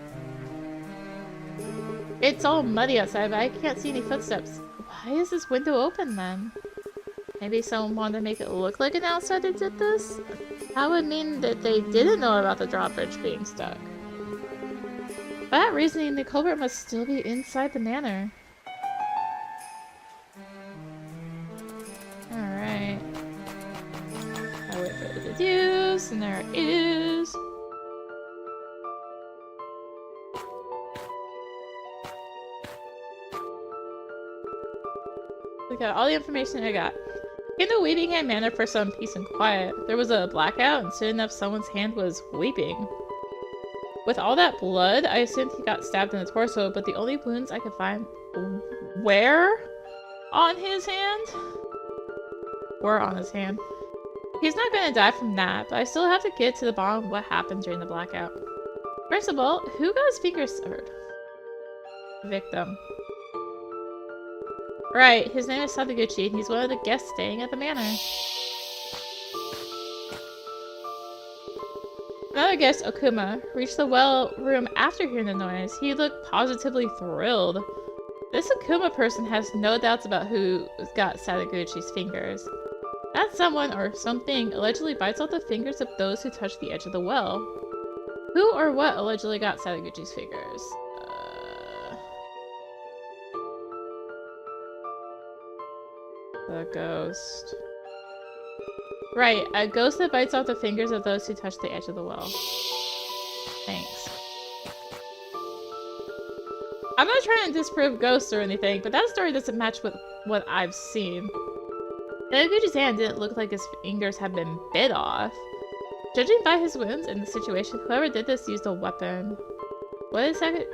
It's all muddy outside, but I can't see any footsteps. Why is this window open then? Maybe someone wanted to make it look like an outsider did this? That would mean that they didn't know about the drawbridge being stuck. For that reasoning, the culprit must still be inside the manor. Alright. I'll wait for it to deduce, and there it is. We got all the information I got. In the Weeping Manor for some peace and quiet. There was a blackout, and soon enough someone's hand was weeping. With all that blood, I assumed he got stabbed in the torso, but the only wounds I could find were on his hand. He's not gonna die from that, but I still have to get to the bottom of what happened during the blackout. First of all, who got his fingers severed? Victim. Right, his name is Sadaguchi, and he's one of the guests staying at the manor. Another guest, Okuma, reached the well room after hearing the noise. He looked positively thrilled. This Akuma person has no doubts about who got Sadaguchi's fingers. That someone or something allegedly bites off the fingers of those who touch the edge of the well. Who or what allegedly got Sadaguchi's fingers? The ghost. Right, a ghost that bites off the fingers of those who touch the edge of the well. Thanks. I'm not trying to disprove ghosts or anything, but that story doesn't match with what I've seen. Sadaguchi's hand didn't look like his fingers had been bit off. Judging by his wounds and the situation, whoever did this used a weapon. What is that?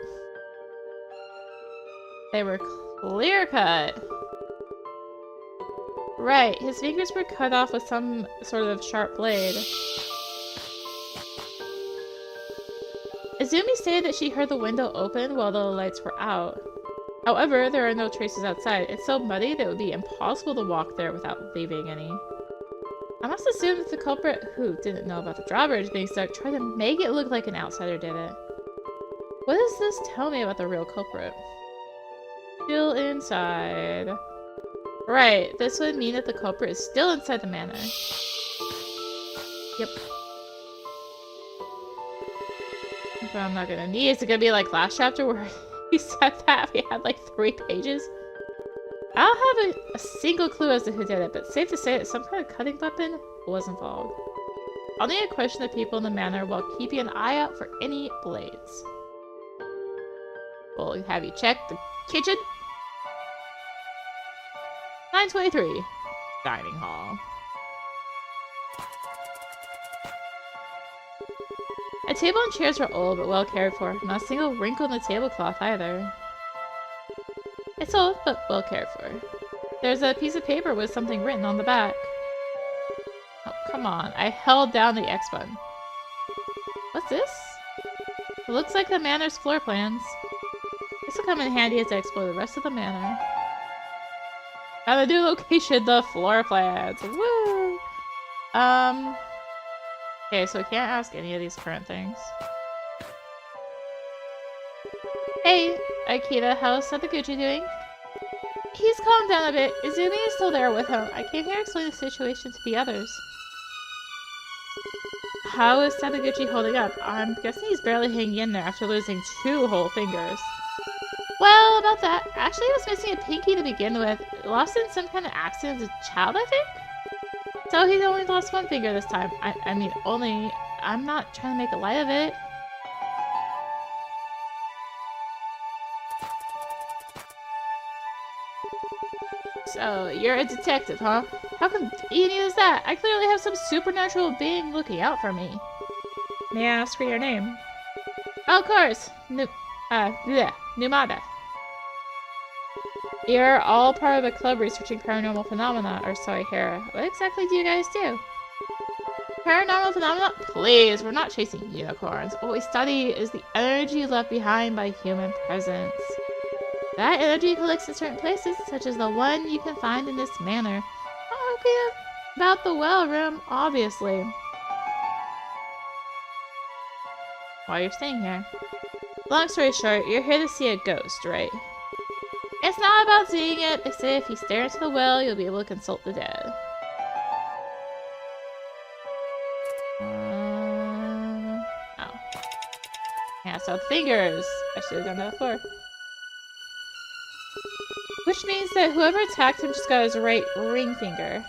They were clear-cut. Right, his fingers were cut off with some sort of sharp blade. Izumi stated that she heard the window open while the lights were out. However, there are no traces outside. It's so muddy that it would be impossible to walk there without leaving any. I must assume that the culprit, who didn't know about the drawbridge being stuck, tried to make it look like an outsider did it. What does this tell me about the real culprit? Still inside. Right, this would mean that the culprit is still inside the manor. Yep. But I'm not gonna need. Is it gonna be like last chapter where he said that we had like 3 pages? I don't have a single clue as to who did it, but safe to say that some kind of cutting weapon was involved. I'll need to question the people in the manor while keeping an eye out for any blades. We'll have you check the kitchen. 923. Dining hall. A table and chairs are old but well cared for. Not a single wrinkle in the tablecloth either. It's old but well cared for. There's a piece of paper with something written on the back. Oh, come on. I held down the X button. What's this? It looks like the manor's floor plans. This will come in handy as I explore the rest of the manor. Found a new location, the floor plans. Woo! Okay, so we can't ask any of these current things. Hey, Akita, how's Sadaguchi doing? He's calmed down a bit. Izumi is still there with him. I came here to explain the situation to the others. How is Sadaguchi holding up? I'm guessing he's barely hanging in there after losing 2 whole fingers. Well, about that, actually he was missing a pinky to begin with. Lost in some kind of accident as a child, I think? So he's only lost 1 finger this time. I mean, only... I'm not trying to make a light of it. So, you're a detective, huh? How convenient is that? I clearly have some supernatural being looking out for me. May I ask for your name? Oh, of course! Numada. You're all part of a club researching paranormal phenomena, or so I hear. What exactly do you guys do? Paranormal phenomena? Please, we're not chasing unicorns. What we study is the energy left behind by human presence. That energy collects in certain places, such as the one you can find in this manor. Oh, okay, about the well room, obviously. While you're staying here. Long story short, you're here to see a ghost, right? It's not about seeing it. They say if you stare into the well, you'll be able to consult the dead. Oh. Yeah, so fingers. I should have done that before. Which means that whoever attacked him just got his right ring finger.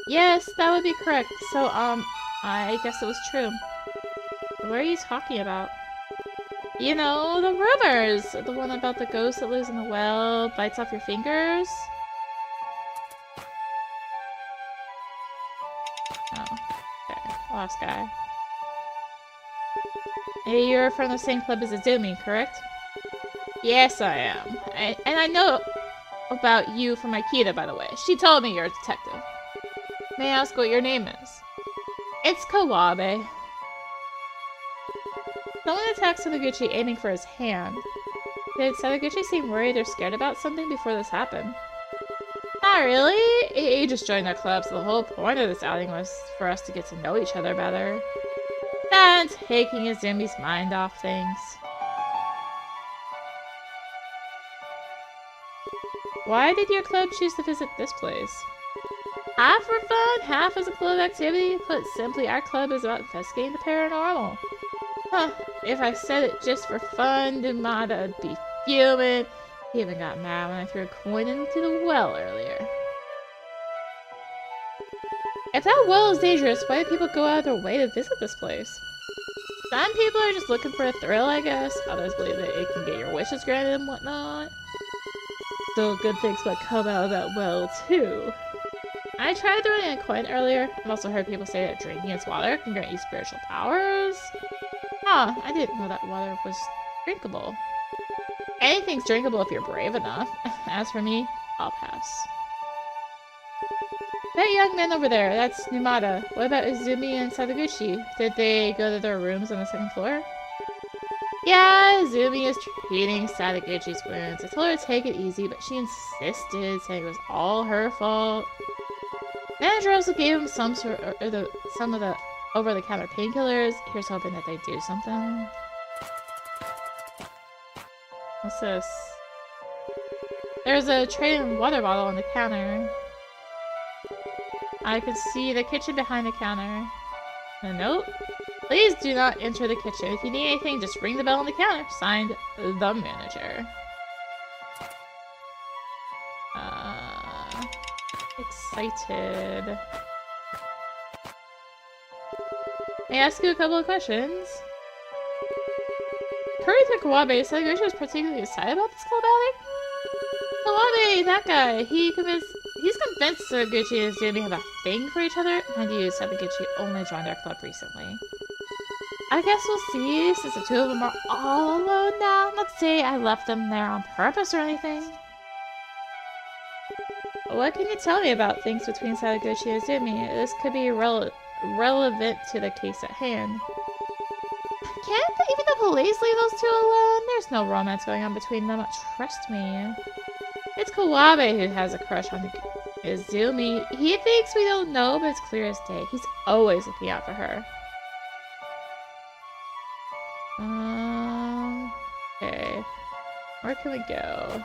Yes, that would be correct. So, I guess it was true. What are you talking about? You know, the rumors! The one about the ghost that lives in the well, bites off your fingers? Oh, okay. Last guy. Hey, you're from the same club as Izumi, correct? Yes, I am. And I know about you from Akita, by the way. She told me you're a detective. May I ask what your name is? It's Kawabe. Someone attacked Sadaguchi aiming for his hand. Did Sadaguchi seem worried or scared about something before this happened? Not really. He just joined our club, so the whole point of this outing was for us to get to know each other better. And taking Izumi's mind off things. Why did your club choose to visit this place? Half for fun, half as a club activity. Put simply, our club is about investigating the paranormal. Huh, if I said it just for fun, Numata would be fuming. He even got mad when I threw a coin into the well earlier. If that well is dangerous, why do people go out of their way to visit this place? Some people are just looking for a thrill, I guess. Others believe that it can get your wishes granted and whatnot. Still, good things might come out of that well, too. I tried throwing in a coin earlier. I've also heard people say that drinking its water can grant you spiritual powers. Huh, I didn't know that water was drinkable. Anything's drinkable if you're brave enough. As for me, I'll pass. That young man over there, that's Numata. What about Izumi and Sadaguchi? Did they go to their rooms on the second floor? Yeah, Izumi is treating Sadaguchi's wounds. I told her to take it easy, but she insisted, saying it was all her fault. Manager also gave him some of the over-the-counter painkillers. Here's hoping that they do something. What's this? There's a tray and water bottle on the counter. I can see the kitchen behind the counter. A note? Please do not enter the kitchen. If you need anything, just ring the bell on the counter. Signed, the manager. Excited. May I ask you a couple of questions? According to Kawabe, Sadaguchi was particularly excited about this club outing? Kawabe, that guy, he's convinced Sadaguchi and Izumi have a thing for each other. Mind you, Sadaguchi only joined our club recently. I guess we'll see, since the two of them are all alone now. Not to say I left them there on purpose or anything. What can you tell me about things between Sadaguchi and Izumi? This could be relevant to the case at hand. Can't even the police leave those two alone? There's no romance going on between them, trust me. It's Kawabe who has a crush on Izumi. He thinks we don't know, but it's clear as day. He's always looking out for her. Okay. Where can we go?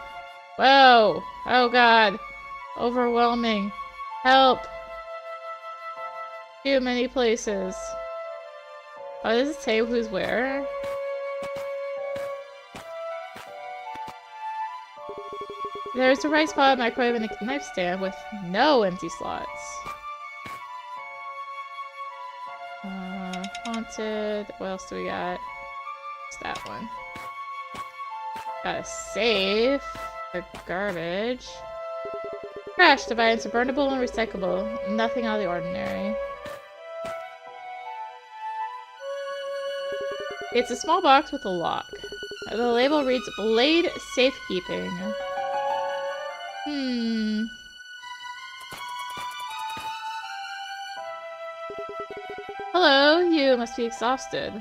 Whoa! Oh god! Overwhelming. Help! Too many places. Oh, does it say who's where? There's a rice pot, microwave, and a knife stand with no empty slots. Haunted. What else do we got? What's that one? Got a safe. A garbage. Trash divided into burnable and recyclable. Nothing out of the ordinary. It's a small box with a lock. The label reads Blade Safekeeping. Hello, you must be exhausted.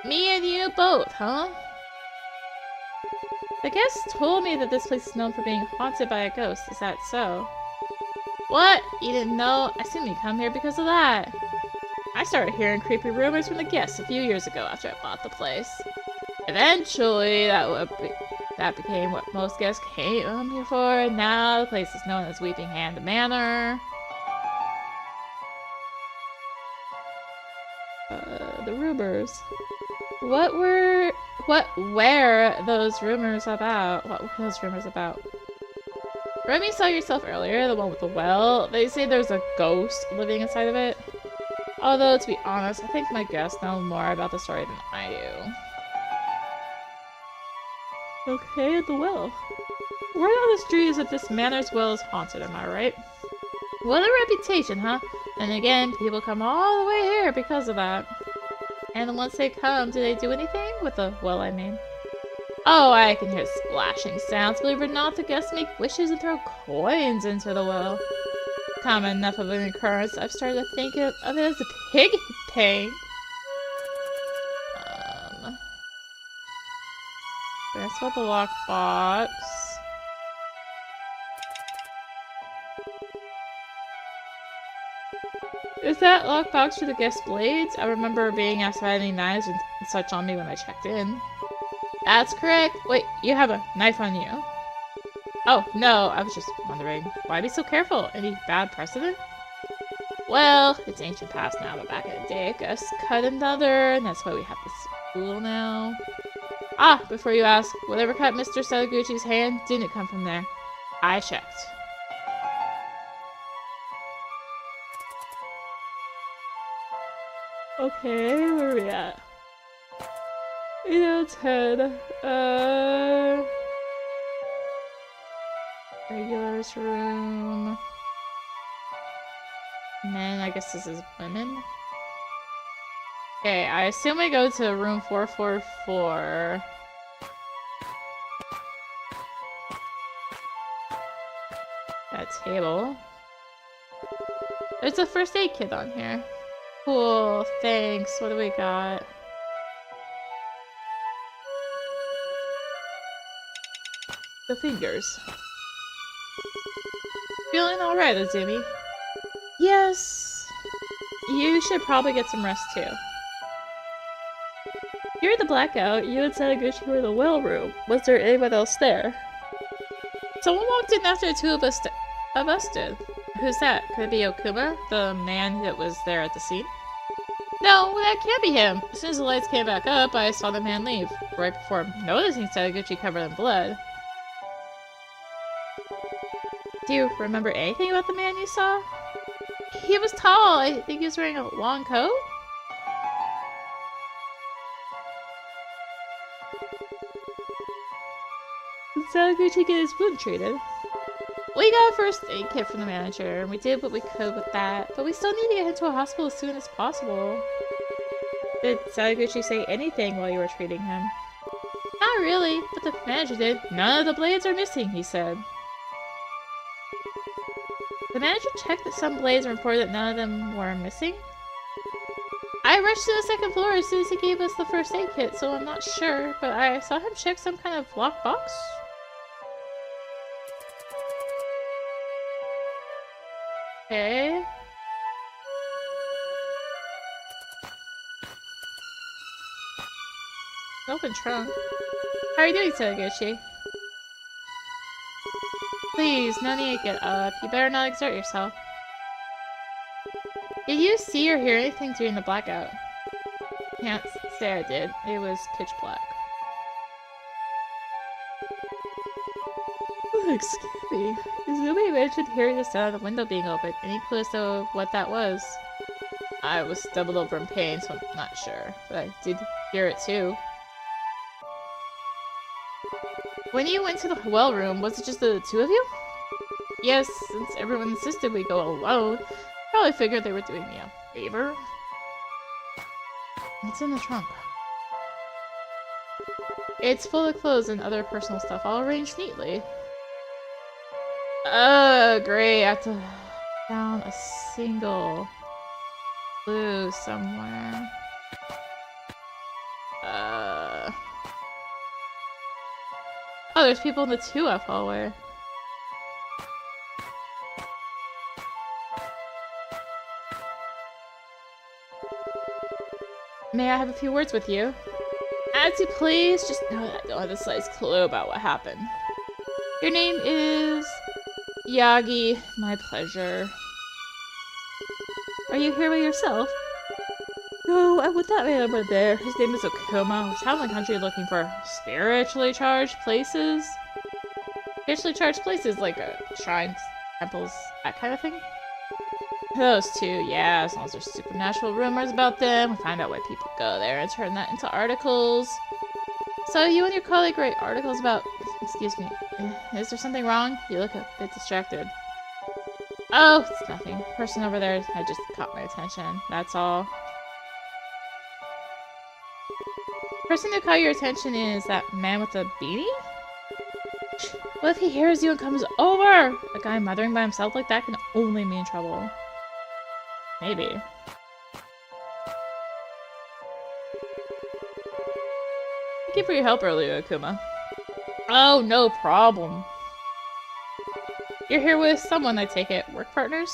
Me and you both, huh? The guest told me that this place is known for being haunted by a ghost. Is that so? What? You didn't know? I assume you come here because of that. I started hearing creepy rumors from the guests a few years ago after I bought the place. Eventually, that became what most guests came here for, and now the place is known as Weeping Hand Manor. The rumors. What were those rumors about? What were those rumors about? Remy saw yourself earlier, the one with the well. They say there's a ghost living inside of it. Although, to be honest, I think my guests know more about the story than I do. Okay, the well. Word on the street is that this manor's well is haunted, am I right? What a reputation, huh? And again, people come all the way here because of that. And once they come, do they do anything? With the well, I mean. Oh, I can hear splashing sounds. Believe it or not, the guests make wishes and throw coins into the well. Common enough of an occurrence, I've started to think of it as a pig pig. That's about the lockbox. Is that lockbox for the guest blades? I remember being asked if I had any knives and such on me when I checked in. That's correct. Wait, you have a knife on you. Oh, no, I was just wondering, why be so careful? Any bad precedent? Well, it's ancient past now, but back in the day, I guess cut another, and that's why we have this school now. Ah, before you ask, whatever cut Mr. Sadaguchi's hand didn't come from there. I checked. Okay, where are we at? 8 out of 10. Regulars room. Men, I guess this is women. Okay, I assume we go to room 444. That table. There's a first aid kit on here. Cool, thanks. What do we got? The fingers. Feeling alright, Azumi? Yes. You should probably get some rest too. During the blackout, you and Sadaguchi were in the well room. Was there anyone else there? Someone walked in after the two of us did. Who's that? Could it be Okuma? The man that was there at the scene? No, that can't be him. As soon as the lights came back up, I saw the man leave. Right before noticing Sadaguchi covered in blood. Do you remember anything about the man you saw? He was tall. I think he was wearing a long coat? Did Sadaguchi get his wound treated? We got a first aid kit from the manager, and we did what we could with that, but we still need to get him to a hospital as soon as possible. Did Sadaguchi say anything while you were treating him? Not really, but the manager did. None of the blades are missing, he said. The manager checked that some blades and reported that none of them were missing. I rushed to the second floor as soon as he gave us the first aid kit, so I'm not sure, but I saw him check some kind of lockbox. Okay. Open trunk. How are you doing, Sadaguchi? Please, no need to get up. You better not exert yourself. Did you see or hear anything during the blackout? Can't say I did. It was pitch black. Excuse me. Izumi mentioned hearing the sound of the window being opened. Any clue as to what that was? I was doubled over in pain, so I'm not sure. But I did hear it too. When you went to the well room, was it just the two of you? Yes, since everyone insisted we go alone. Probably figured they were doing me a favor. It's in the trunk. It's full of clothes and other personal stuff, all arranged neatly. Great. I have to found a single clue somewhere. Oh, there's people in the 2F hallway. May I have a few words with you? As you please, just know that I don't have the slightest clue about what happened. Your name is... Yagi. My pleasure. Are you here by yourself? No, I'm with that man over there. His name is Okuma. We're traveling the country looking for spiritually charged places. Spiritually charged places like shrines, temples, that kind of thing. Those two, yeah, as long as there's supernatural rumors about them, we find out why people go there and turn that into articles. So you and your colleague write articles about... Excuse me. Is there something wrong? You look a bit distracted. Oh, it's nothing. Person over there had just caught my attention. That's all. Person who caught your attention is that man with the beanie? What if he hears you and comes over? A guy mothering by himself like that can only mean trouble. Maybe. Thank you for your help earlier, Okuma. Oh, no problem. You're here with someone, I take it. Work partners?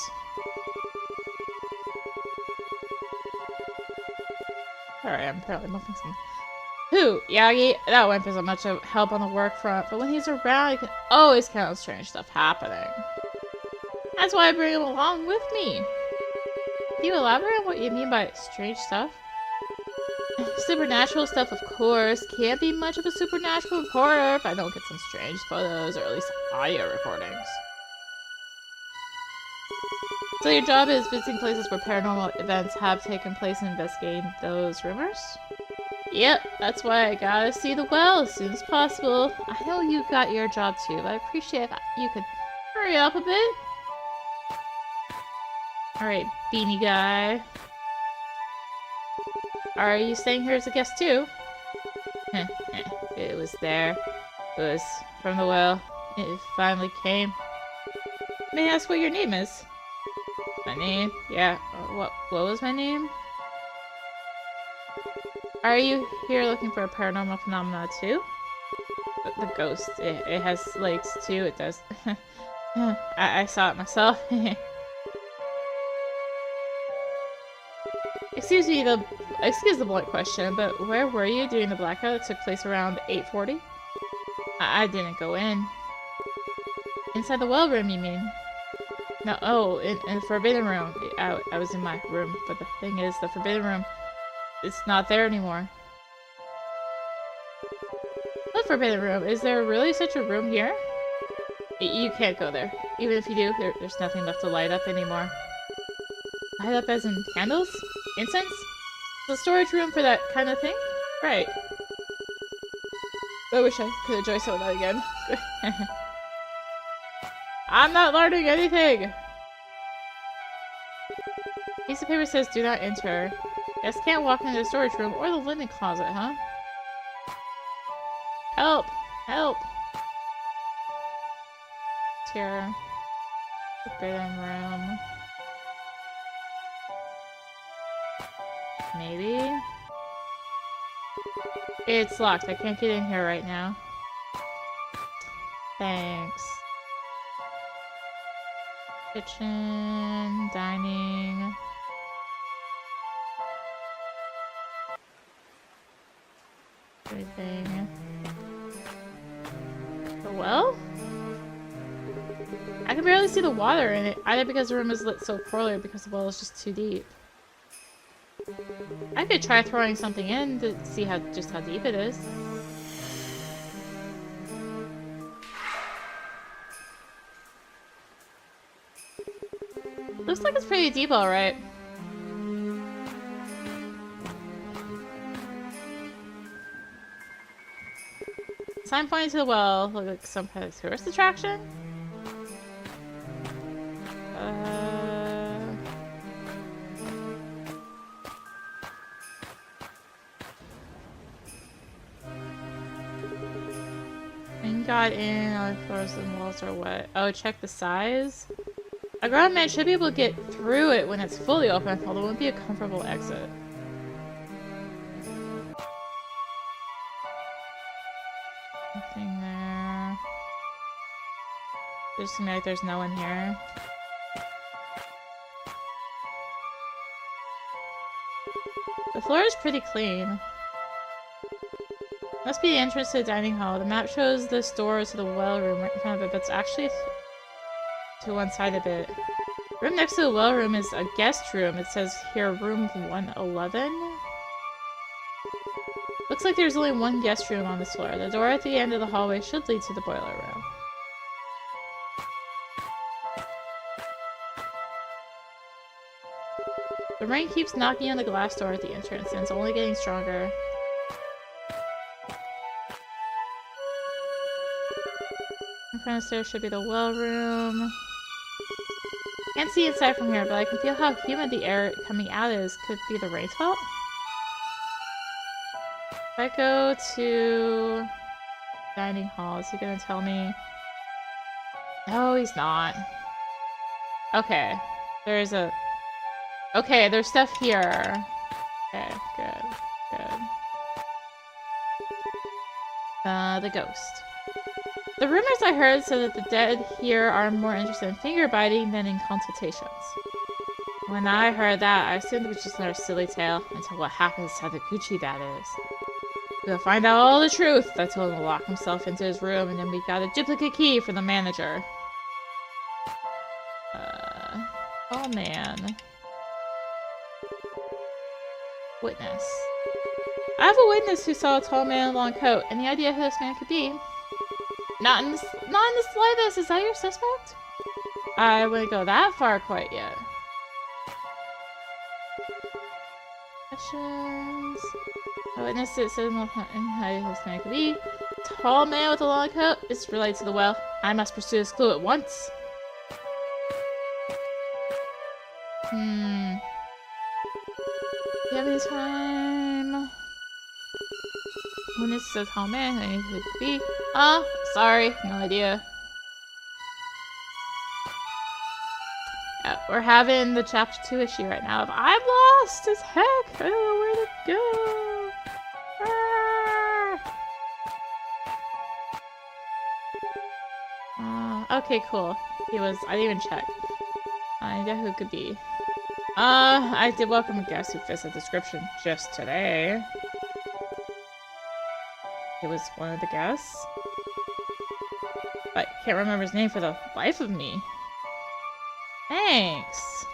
Sorry, I'm apparently muffing something. Who? Yagi? That wimp isn't much of help on the work front, but when he's around, you can always count on strange stuff happening. That's why I bring him along with me. Can you elaborate on what you mean by strange stuff? Supernatural stuff, of course. Can't be much of a supernatural reporter if I don't get some strange photos, or at least audio recordings. So your job is visiting places where paranormal events have taken place and investigating those rumors? Yep, that's why I gotta see the well as soon as possible. I know you got your job too, but I appreciate if you could hurry up a bit. Alright, beanie guy. Are you staying here as a guest too? It was there. It was from the well. It finally came. May I ask what your name is? My name? Yeah. What was my name? Are you here looking for a paranormal phenomena too? The ghost. It has legs too. It does. I saw it myself. Excuse the blunt question, but where were you during the blackout that took place around 8:40? I didn't go in. Inside the well room, you mean? No, oh, in the forbidden room. I was in my room, but the thing is, the forbidden room, it's not there anymore. What forbidden room? Is there really such a room here? You can't go there. Even if you do, there's nothing left to light up anymore. Light up as in candles? Incense? The storage room for that kind of thing? Right. I wish I could enjoy some of that again. I'm not learning anything! Piece of paper says do not enter. Guests can't walk into the storage room or the linen closet, huh? Help! Help! It's here. Forbidden room. Maybe? It's locked. I can't get in here right now. Thanks. Kitchen, dining. Everything. The well? I can barely see the water in it, either because the room is lit so poorly or because the well is just too deep. I could try throwing something in to see just how deep it is. Looks like it's pretty deep, alright. Sign pointing to the well. Look like some kind of tourist attraction? Got in, all the floors and walls are wet. Oh, check the size? A grown man should be able to get through it when it's fully open, although it wouldn't be a comfortable exit. Nothing there. Just seems like there's no one here. The floor is pretty clean. Must be the entrance to the dining hall. The map shows this door to the well room right in front of it, but it's actually to one side of it. The room next to the well room is a guest room. It says here room 111. Looks like there's only one guest room on this floor. The door at the end of the hallway should lead to the boiler room. The rain keeps knocking on the glass door at the entrance, and it's only getting stronger. In front of the stairs should be the well room. Can't see inside from here, but I can feel how humid the air coming out is. Could be the rain's fault? If I go to dining hall, is he gonna tell me? No, he's not. Okay. There's stuff here. Okay, good. The ghost. The rumors I heard said that the dead here are more interested in finger biting than in consultations. When I heard that, I assumed it was just another silly tale until what happens to Gucci, that is. We'll find out all the truth. I told him to lock himself into his room, and then we got a duplicate key for the manager. Oh man. Witness. I have a witness who saw a tall man in a long coat. Any idea who this man could be? Not in the slightest. Is that your suspect? I wouldn't go that far quite yet. Questions. A witness that says how this man could be. Tall man with a long coat. It's related to the well. I must pursue this clue at once. Do you have any time? Witness says tall man. Who could it be? Sorry, no idea. We're having the chapter 2 issue right now. I'm lost as heck. I don't know where to go. Okay, cool. He was. I didn't even check. I know who it could be. I did welcome a guest who fits the description just today. It was one of the guests. But I can't remember his name for the life of me. Thanks.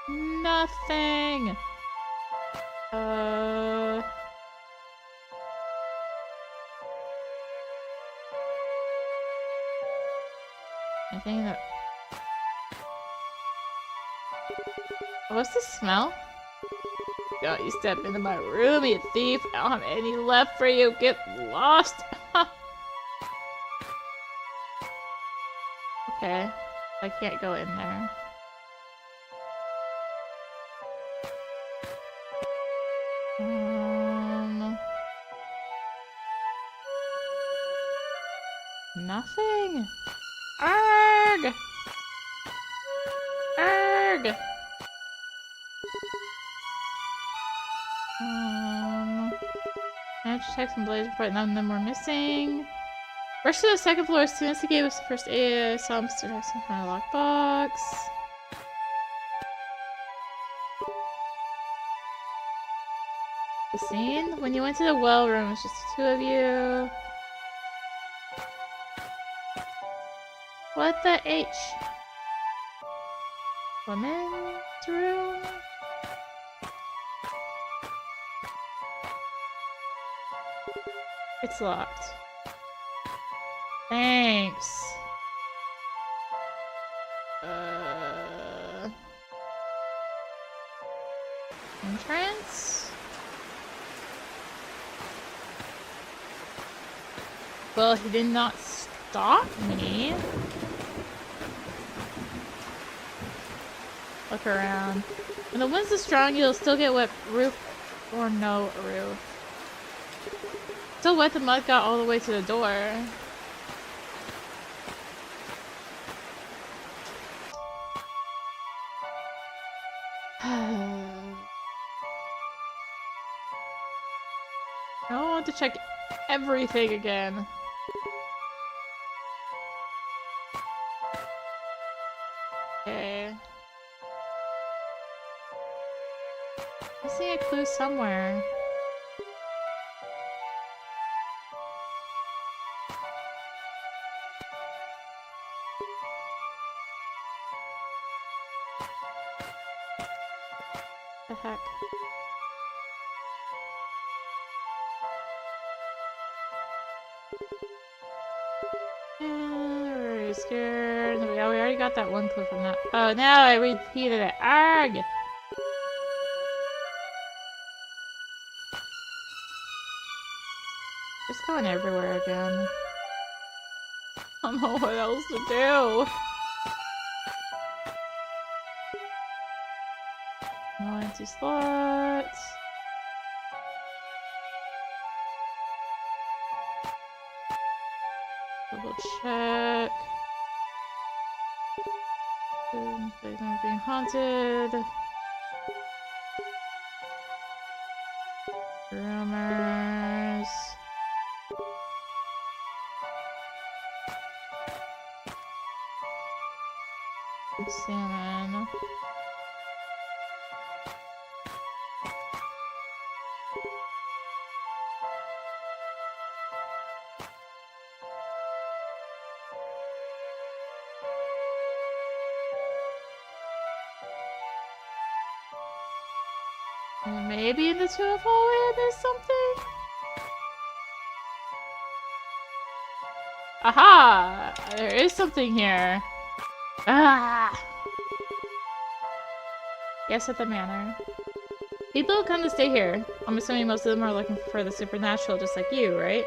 Nothing. Anything that... What's the smell? Don't you step into my room, you thief. I don't have any left for you. Get lost. Okay. I can't go in there. Nothing. Arg! Arg! I just checked some blades but none of them were missing. Rush to the second floor as soon as he gave us the first aid. I saw Mr. Jackson find a lockbox. The scene? When you went to the well room, it was just the two of you. What the H? Women's room? It's locked. Thanks. Entrance? Well, he did not stop me. Look around. When the wind's is strong, you'll still get wet. Roof or no roof. So wet the mud got all the way to the door. I want to check everything again. Okay. I see a clue somewhere. The heck? We're scared. Yeah, we already got that one clue from that. Oh, now I repeated it. Arg! Just going everywhere again. I don't know what else to do. No empty slots. Double check. They're not being haunted. Rumors. Salmon. Maybe in the 2F hallway there's something? Aha! There is something here. Ah! Yes, at the manor. People come to stay here. I'm assuming most of them are looking for the supernatural, just like you, right?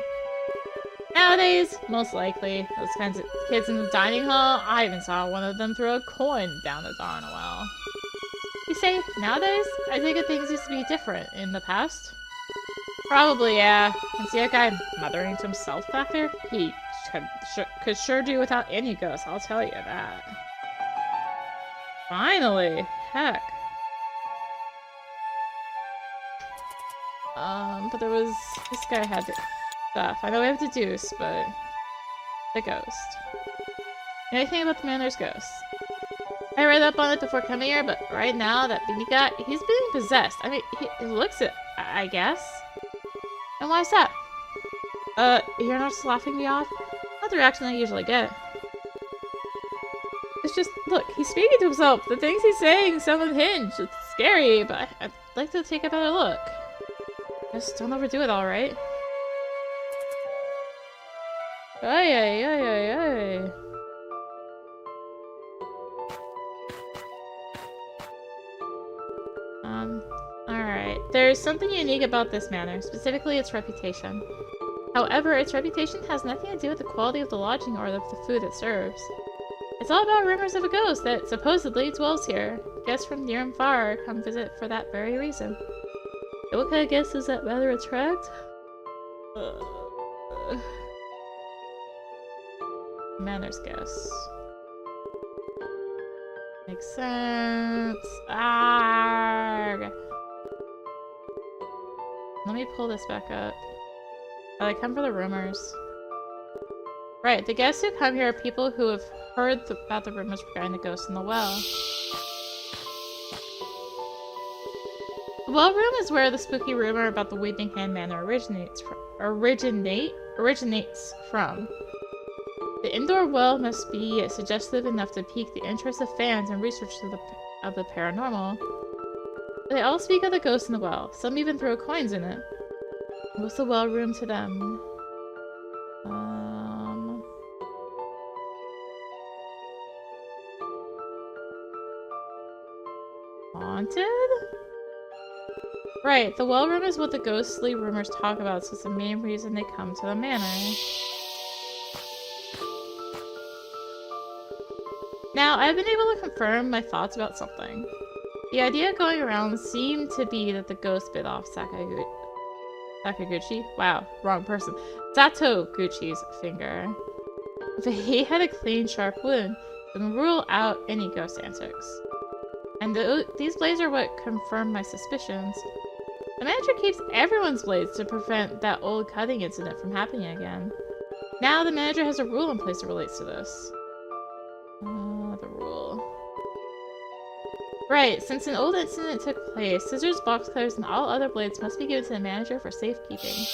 Nowadays, most likely. Those kinds of kids in the dining hall, I even saw one of them throw a coin down the darn well. You say, nowadays? I think things used to be different in the past. Probably, yeah. And see that guy muttering to himself back there? He could sure do without any ghosts, I'll tell you that. Finally! Heck. But there was... This guy had stuff. I know we have deduce, but... The ghost. Anything about the manor's ghost? I read up on it before coming here, but right now, that biiiit guy, he's being possessed. I mean, he looks it, I guess. And why is that? You're not just laughing me off? Not the reaction I usually get. It's just, look, he's speaking to himself. The things he's saying sound unhinged. It's scary, but I'd like to take a better look. Just don't overdo it, alright? Ay, ay, ay, ay, ay. Alright. There's something unique about this manor, specifically its reputation. However, its reputation has nothing to do with the quality of the lodging or the food it serves. It's all about rumors of a ghost that supposedly dwells here. Guests from near and far come visit for that very reason. And what kind of guests does that rather attract? Manor's guests. Makes sense. Arrgh. Let me pull this back up. Oh, they come for the rumors. Right, the guests who come here are people who have heard about the rumors regarding the ghost in the well. The well room is where the spooky rumor about the Weeping Hand Manor originates from. The indoor well must be suggestive enough to pique the interest of fans and researchers of the paranormal. They all speak of the ghost in the well. Some even throw coins in it. What's the well room to them? Haunted? Right, the well room is what the ghostly rumors talk about, so it's the main reason they come to the manor. Now, I've been able to confirm my thoughts about something. The idea going around seemed to be that the ghost bit off Sakaguchi? Wow, wrong person. Satoguchi's finger. But he had a clean, sharp wound, so can rule out any ghost antics. And these blades are what confirmed my suspicions. The manager keeps everyone's blades to prevent that old cutting incident from happening again. Now the manager has a rule in place that relates to this. The rule. Right, since an old incident took place, scissors, box cutters, and all other blades must be given to the manager for safekeeping.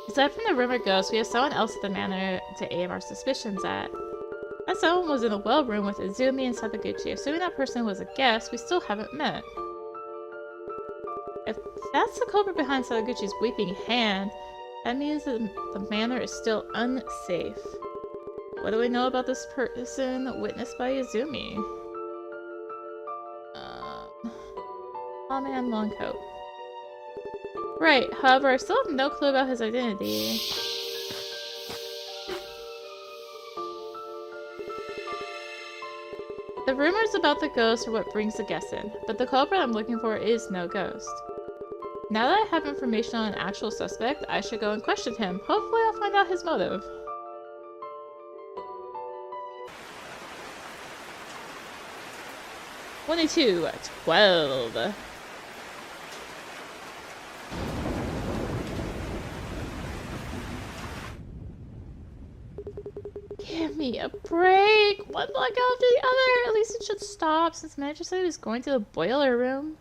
Aside from the rumored ghost, we have someone else at the manor to aim our suspicions at. That someone was in the well room with Izumi and Sakaguchi. Assuming that person was a guest, we still haven't met. If that's the culprit behind Sakaguchi's weeping hand, that means that the manor is still unsafe. What do we know about this person witnessed by Izumi? Tall man, long coat. Right, however, I still have no clue about his identity. The rumors about the ghost are what brings the guests in, but the culprit I'm looking for is no ghost. Now that I have information on an actual suspect, I should go and question him. Hopefully I'll find out his motive. $22.12. Give me a break! One block after the other! At least it should stop, since the manager said he was going to the boiler room.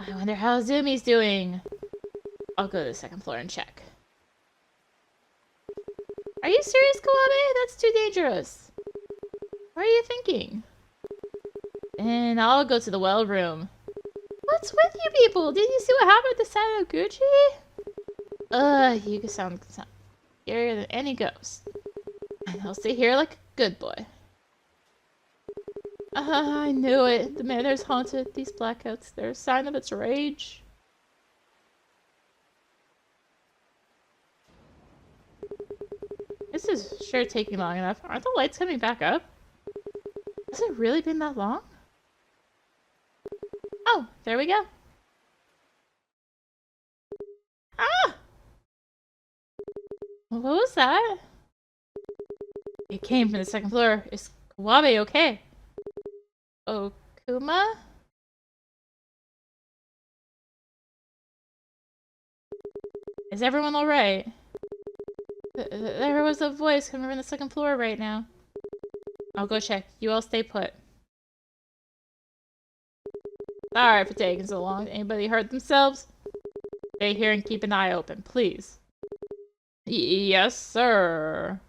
I wonder how Zumi's doing. I'll go to the second floor and check. Are you serious, Kawabe? That's too dangerous. What are you thinking? And I'll go to the well room. What's with you people? Did you see what happened to Sadaguchi? You sound scarier than any ghost. And I'll stay here like a good boy. I knew it. The manor's haunted. These blackouts, they're a sign of its rage. This is sure taking long enough. Aren't the lights coming back up? Has it really been that long? Oh, there we go. Ah! What was that? It came from the second floor. Is Kawabe okay? Okuma? Is everyone alright? There was a voice coming from the second floor right now. I'll go check. You all stay put. Sorry for taking so long. Anybody hurt themselves? Stay here and keep an eye open, please. Yes, sir.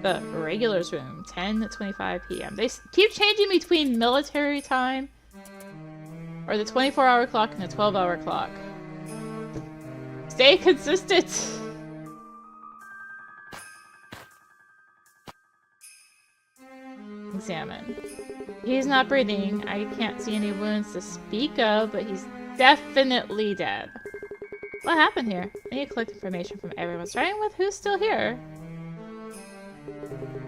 The regulars room, 10:25 p.m. They keep changing between military time or the 24-hour clock and the 12-hour clock. Stay consistent. Examine. He's not breathing. I can't see any wounds to speak of, but he's definitely dead. What happened here? I need to collect information from everyone, starting with who's still here.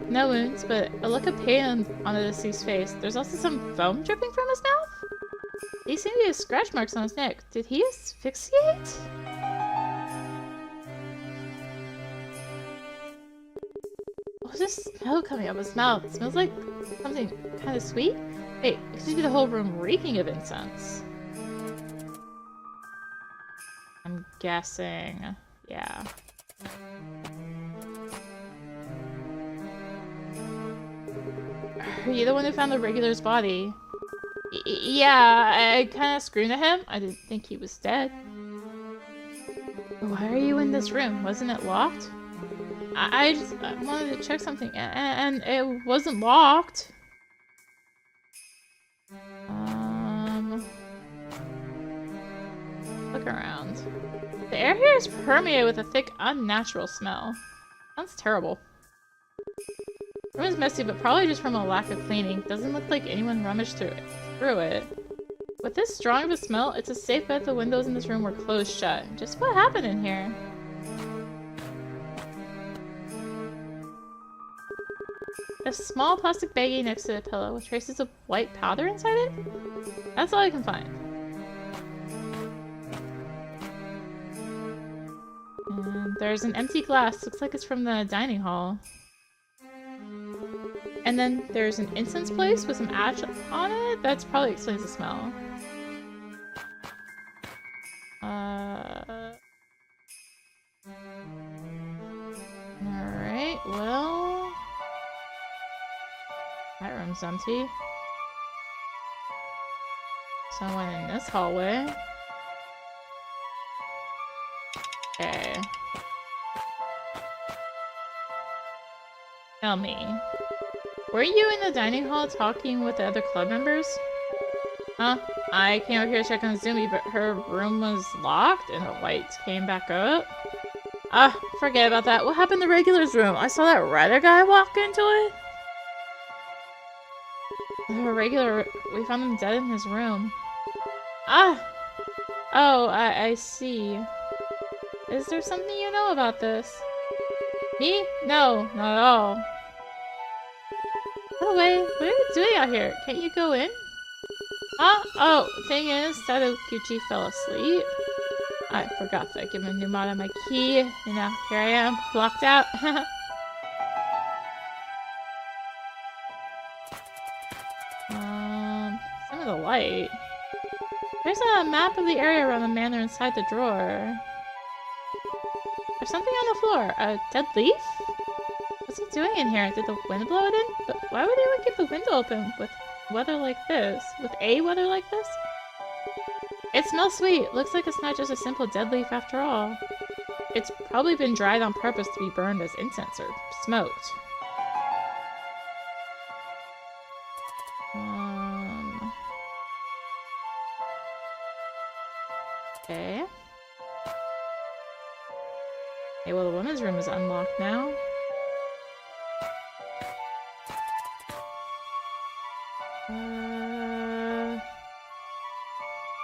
No wounds, but a look of pain on the deceased's face. There's also some foam dripping from his mouth? He seemed to have scratch marks on his neck. Did he asphyxiate? What's this smell coming out of his mouth? It smells like something kind of sweet? Wait, it could be the whole room reeking of incense. I'm guessing. Yeah. Are you the one who found the regular's body? Yeah, I kind of screamed at him. I didn't think he was dead. Why are you in this room? Wasn't it locked? I just wanted to check something, and it wasn't locked. Look around. The air here is permeated with a thick, unnatural smell. Sounds terrible. The room is messy, but probably just from a lack of cleaning. Doesn't look like anyone rummaged through it. With this strong of a smell, it's a safe bet the windows in this room were closed shut. Just what happened in here? A small plastic baggie next to the pillow with traces of white powder inside it? That's all I can find. And there's an empty glass. Looks like it's from the dining hall. And then there's an incense place with some ash on it. That probably explains the smell. Alright, well... that room's empty. Someone in this hallway. Okay. Tell me. Were you in the dining hall talking with the other club members? Huh? I came over here to check on Zumi, but her room was locked and the lights came back up. Forget about that. What happened to Regular's room? I saw that writer guy walk into it. The Regular, we found him dead in his room. Oh, I see. Is there something you know about this? Me? No, not at all. By the way, what are you doing out here? Can't you go in? Oh, thing is, Sadaguchi fell asleep. I forgot to give him Numata my key, and now here I am, locked out. Some of the light. There's a map of the area around the manor inside the drawer. There's something on the floor. A dead leaf? What's it doing in here? Did the wind blow it in? But why would anyone keep the window open with weather like this? With a weather like this? It smells sweet. Looks like it's not just a simple dead leaf after all. It's probably been dried on purpose to be burned as incense or smoked. Okay. Okay, well, the women's room is unlocked now.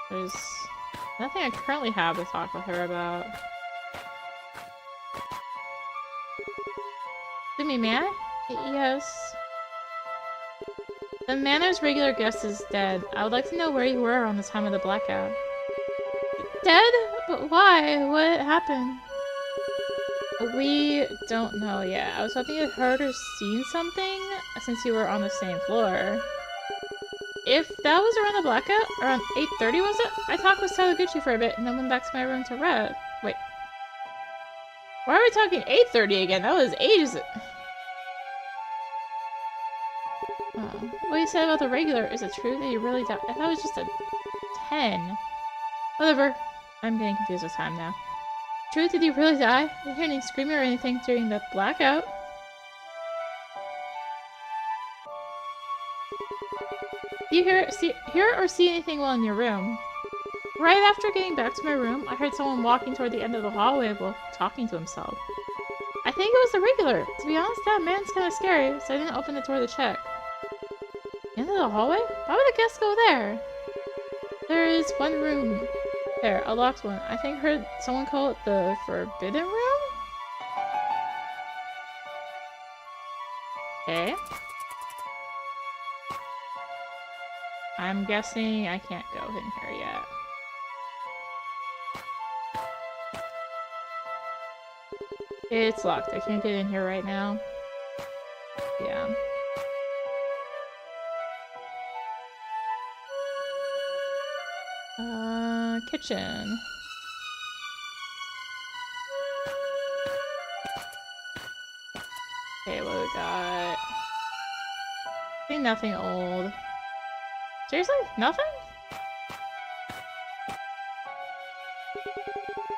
There's nothing I currently have to talk with her about. To me, man? Yes. The manor's regular guest is dead. I would like to know where you were around the time of the blackout. Dead? But why? What happened? We don't know yet. I was hoping you'd heard or seen something since you were on the same floor. If that was around the blackout, around 8:30 was it? I talked with Sadaguchi for a bit and then went back to my room to rest. Wait. Why are we talking 8:30 again? That was ages. What you said about the regular, is it true that you really died? I thought it was just a 10. Whatever. I'm getting confused with time now. True, did you really die? I didn't hear any screaming or anything during the blackout. Do you hear or see anything while in your room? Right after getting back to my room, I heard someone walking toward the end of the hallway while talking to himself. I think it was the regular. To be honest, that man's kind of scary, so I didn't open the door to check. End of the hallway? Why would the guests go there? There is one room there, a locked one. I think I heard someone call it the forbidden room? Okay. I'm guessing I can't go in here yet. It's locked. I can't get in here right now. Yeah. Kitchen. Okay, what do we got? I think nothing old. Seriously? Nothing?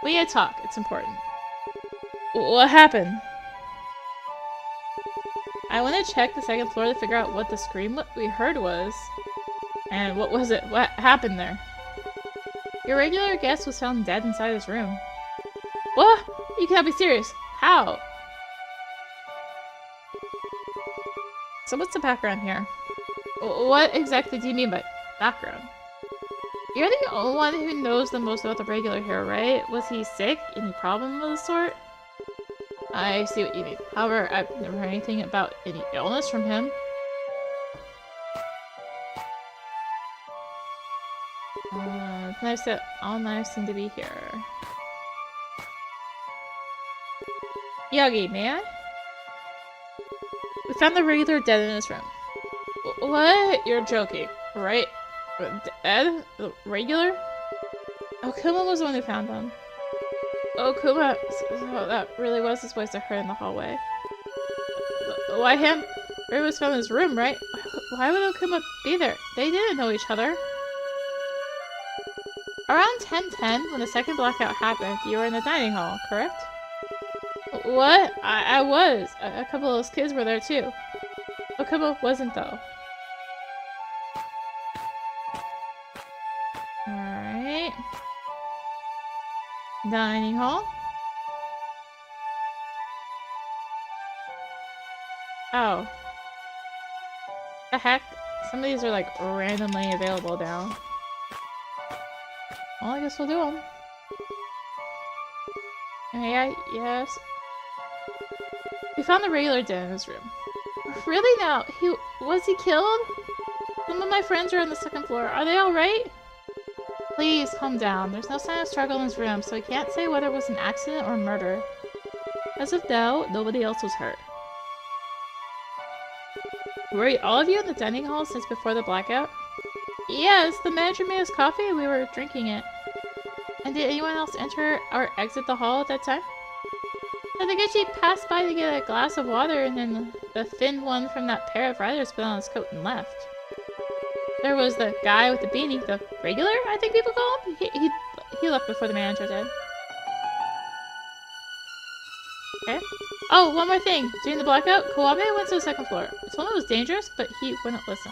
We gotta talk. It's important. What happened? I want to check the second floor to figure out what the scream we heard was. And what was it? What happened there? Your regular guest was found dead inside his room. What? You cannot be serious. How? So what's the background here? What exactly do you mean by background? You're the only one who knows the most about the regular here, right? Was he sick? Any problem of the sort? I see what you mean. However, I've never heard anything about any illness from him. It's nice that all knives seem to be here. Yagi, may I? We found the regular dead in his room. What? You're joking, right? Dead? The regular? Okuma was the one who found him. Okuma, so that really was his voice I heard in the hallway. Why him? Ray was found in his room, right? Why would Okuma be there? They didn't know each other. Around 10:10, when the second blackout happened, you were in the dining hall, correct? What? I was. A couple of those kids were there too. Okuma wasn't though. Alright. Dining hall. Oh. The heck? Some of these are like randomly available now. Well, I guess we'll do them. Yeah, yes. We found the regular dead in his room. Really now? Was he killed? Some of my friends are on the second floor. Are they alright? Please, calm down. There's no sign of struggle in his room, so we can't say whether it was an accident or murder. As of now, nobody else was hurt. Were all of you in the dining hall since before the blackout? Yes, the manager made us coffee and we were drinking it. And did anyone else enter or exit the hall at that time? Sadaguchi passed by to get a glass of water and then the thin one from that pair of riders put on his coat and left. There was the guy with the beanie, the regular, I think people call him. He left before the manager did. Okay. Oh, one more thing. During the blackout, Kawabe went to the second floor. I told him it was dangerous, but he wouldn't listen.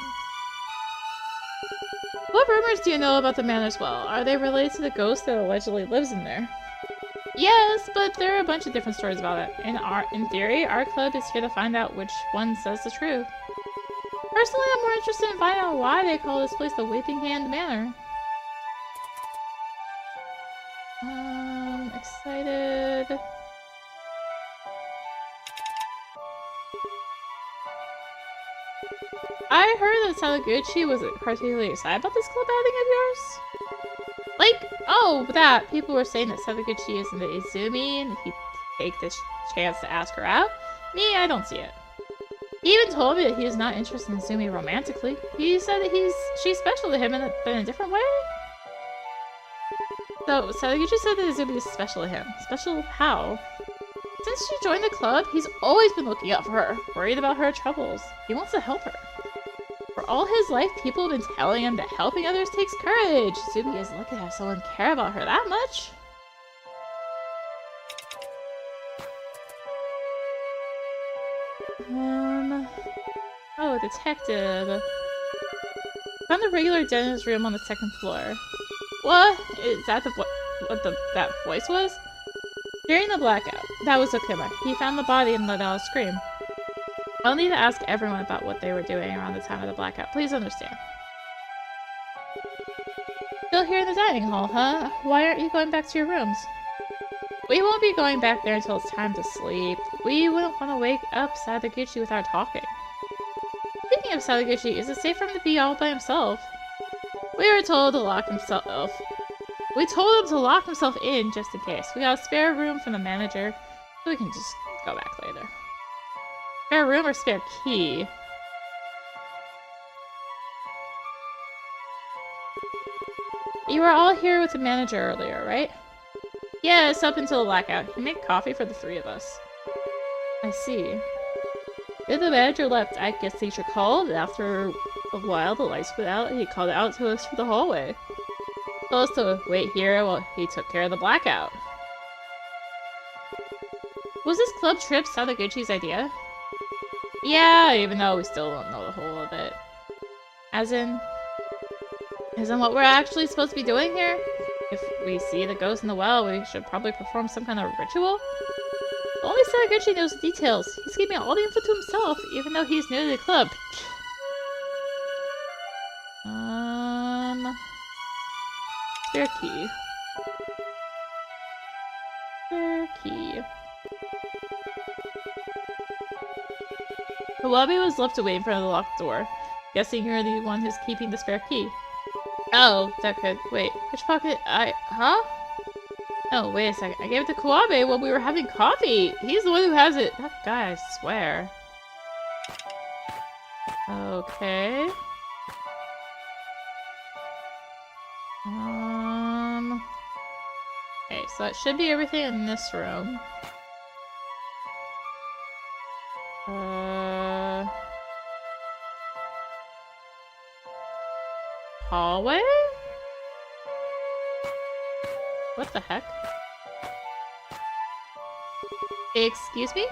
What rumors do you know about the Manor's Well? Are they related to the ghost that allegedly lives in there? Yes, but there are a bunch of different stories about it. In theory, our club is here to find out which one says the truth. Personally, I'm more interested in finding out why they call this place the Weeping Hand Manor. Excited. I heard that Sadaguchi was particularly excited about this club outing of yours. Like, oh, that. People were saying that Sadaguchi is into Izumi and he'd take this chance to ask her out. Me, I don't see it. He even told me that he is not interested in Izumi romantically. He said that she's special to him but in a different way. So, Sadaguchi said that Izumi is special to him. Special how? Since she joined the club, he's always been looking out for her, worried about her troubles. He wants to help her. For all his life, people have been telling him that helping others takes courage. Izumi is lucky to have someone care about her that much. Oh, detective. Found the regular dentist room on the second floor. What? Is that what that voice was? During the blackout, that was Okuma. He found the body and let out a scream. I'll need to ask everyone about what they were doing around the time of the blackout. Please understand. Still here in the dining hall, huh? Why aren't you going back to your rooms? We won't be going back there until it's time to sleep. We wouldn't want to wake up Sadaguchi without talking. Speaking of Sadaguchi, is it safe for him to be all by himself? We were told to lock himself. We told him to lock himself in just in case. We got a spare room from the manager, so we can just go back later. Spare room or spare key? You were all here with the manager earlier, right? Yes, up until the blackout. He made coffee for the three of us. I see. If the manager left, I guess teacher called. After a while, the lights went out, and he called out to us from the hallway. Told us to wait here while he took care of the blackout. Was this club trip Sadaguchi's idea? Yeah, even though we still don't know the whole of it. As in what we're actually supposed to be doing here? If we see the ghost in the well, we should probably perform some kind of ritual? Only Sadaguchi knows the details. He's keeping all the info to himself, even though he's new to the club. Spare key. Spare key. Kawabe was left to wait in front of the locked door. Guessing you're the one who's keeping the spare key. Oh, that could... Wait, which pocket? Huh? Oh, wait a second. I gave it to Kawabe while we were having coffee! He's the one who has it! That guy, I swear. Okay. Okay, so that should be everything in this room. Hallway? What the heck? Excuse me?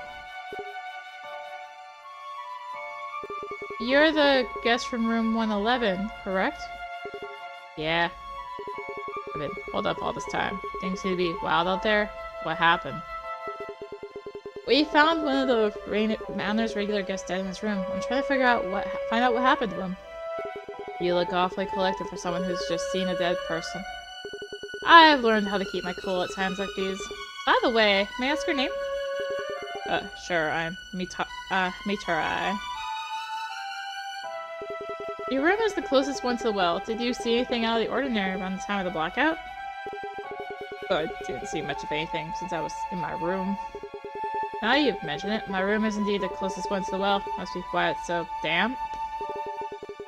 You're the guest from room 111, correct? Yeah. I've been hold up all this time. Things seem to be wild out there. What happened? We found one of the Manor's regular guests dead in his room. I'm trying to find out what happened to him. You look awfully collected for someone who's just seen a dead person. I've learned how to keep my cool at times like these. By the way, may I ask your name? Sure, I'm Mitarai. Your room is the closest one to the well. Did you see anything out of the ordinary around the time of the blackout? I didn't see much of anything since I was in my room. Now you've mentioned it, my room is indeed the closest one to the well. Must be why it's so damp.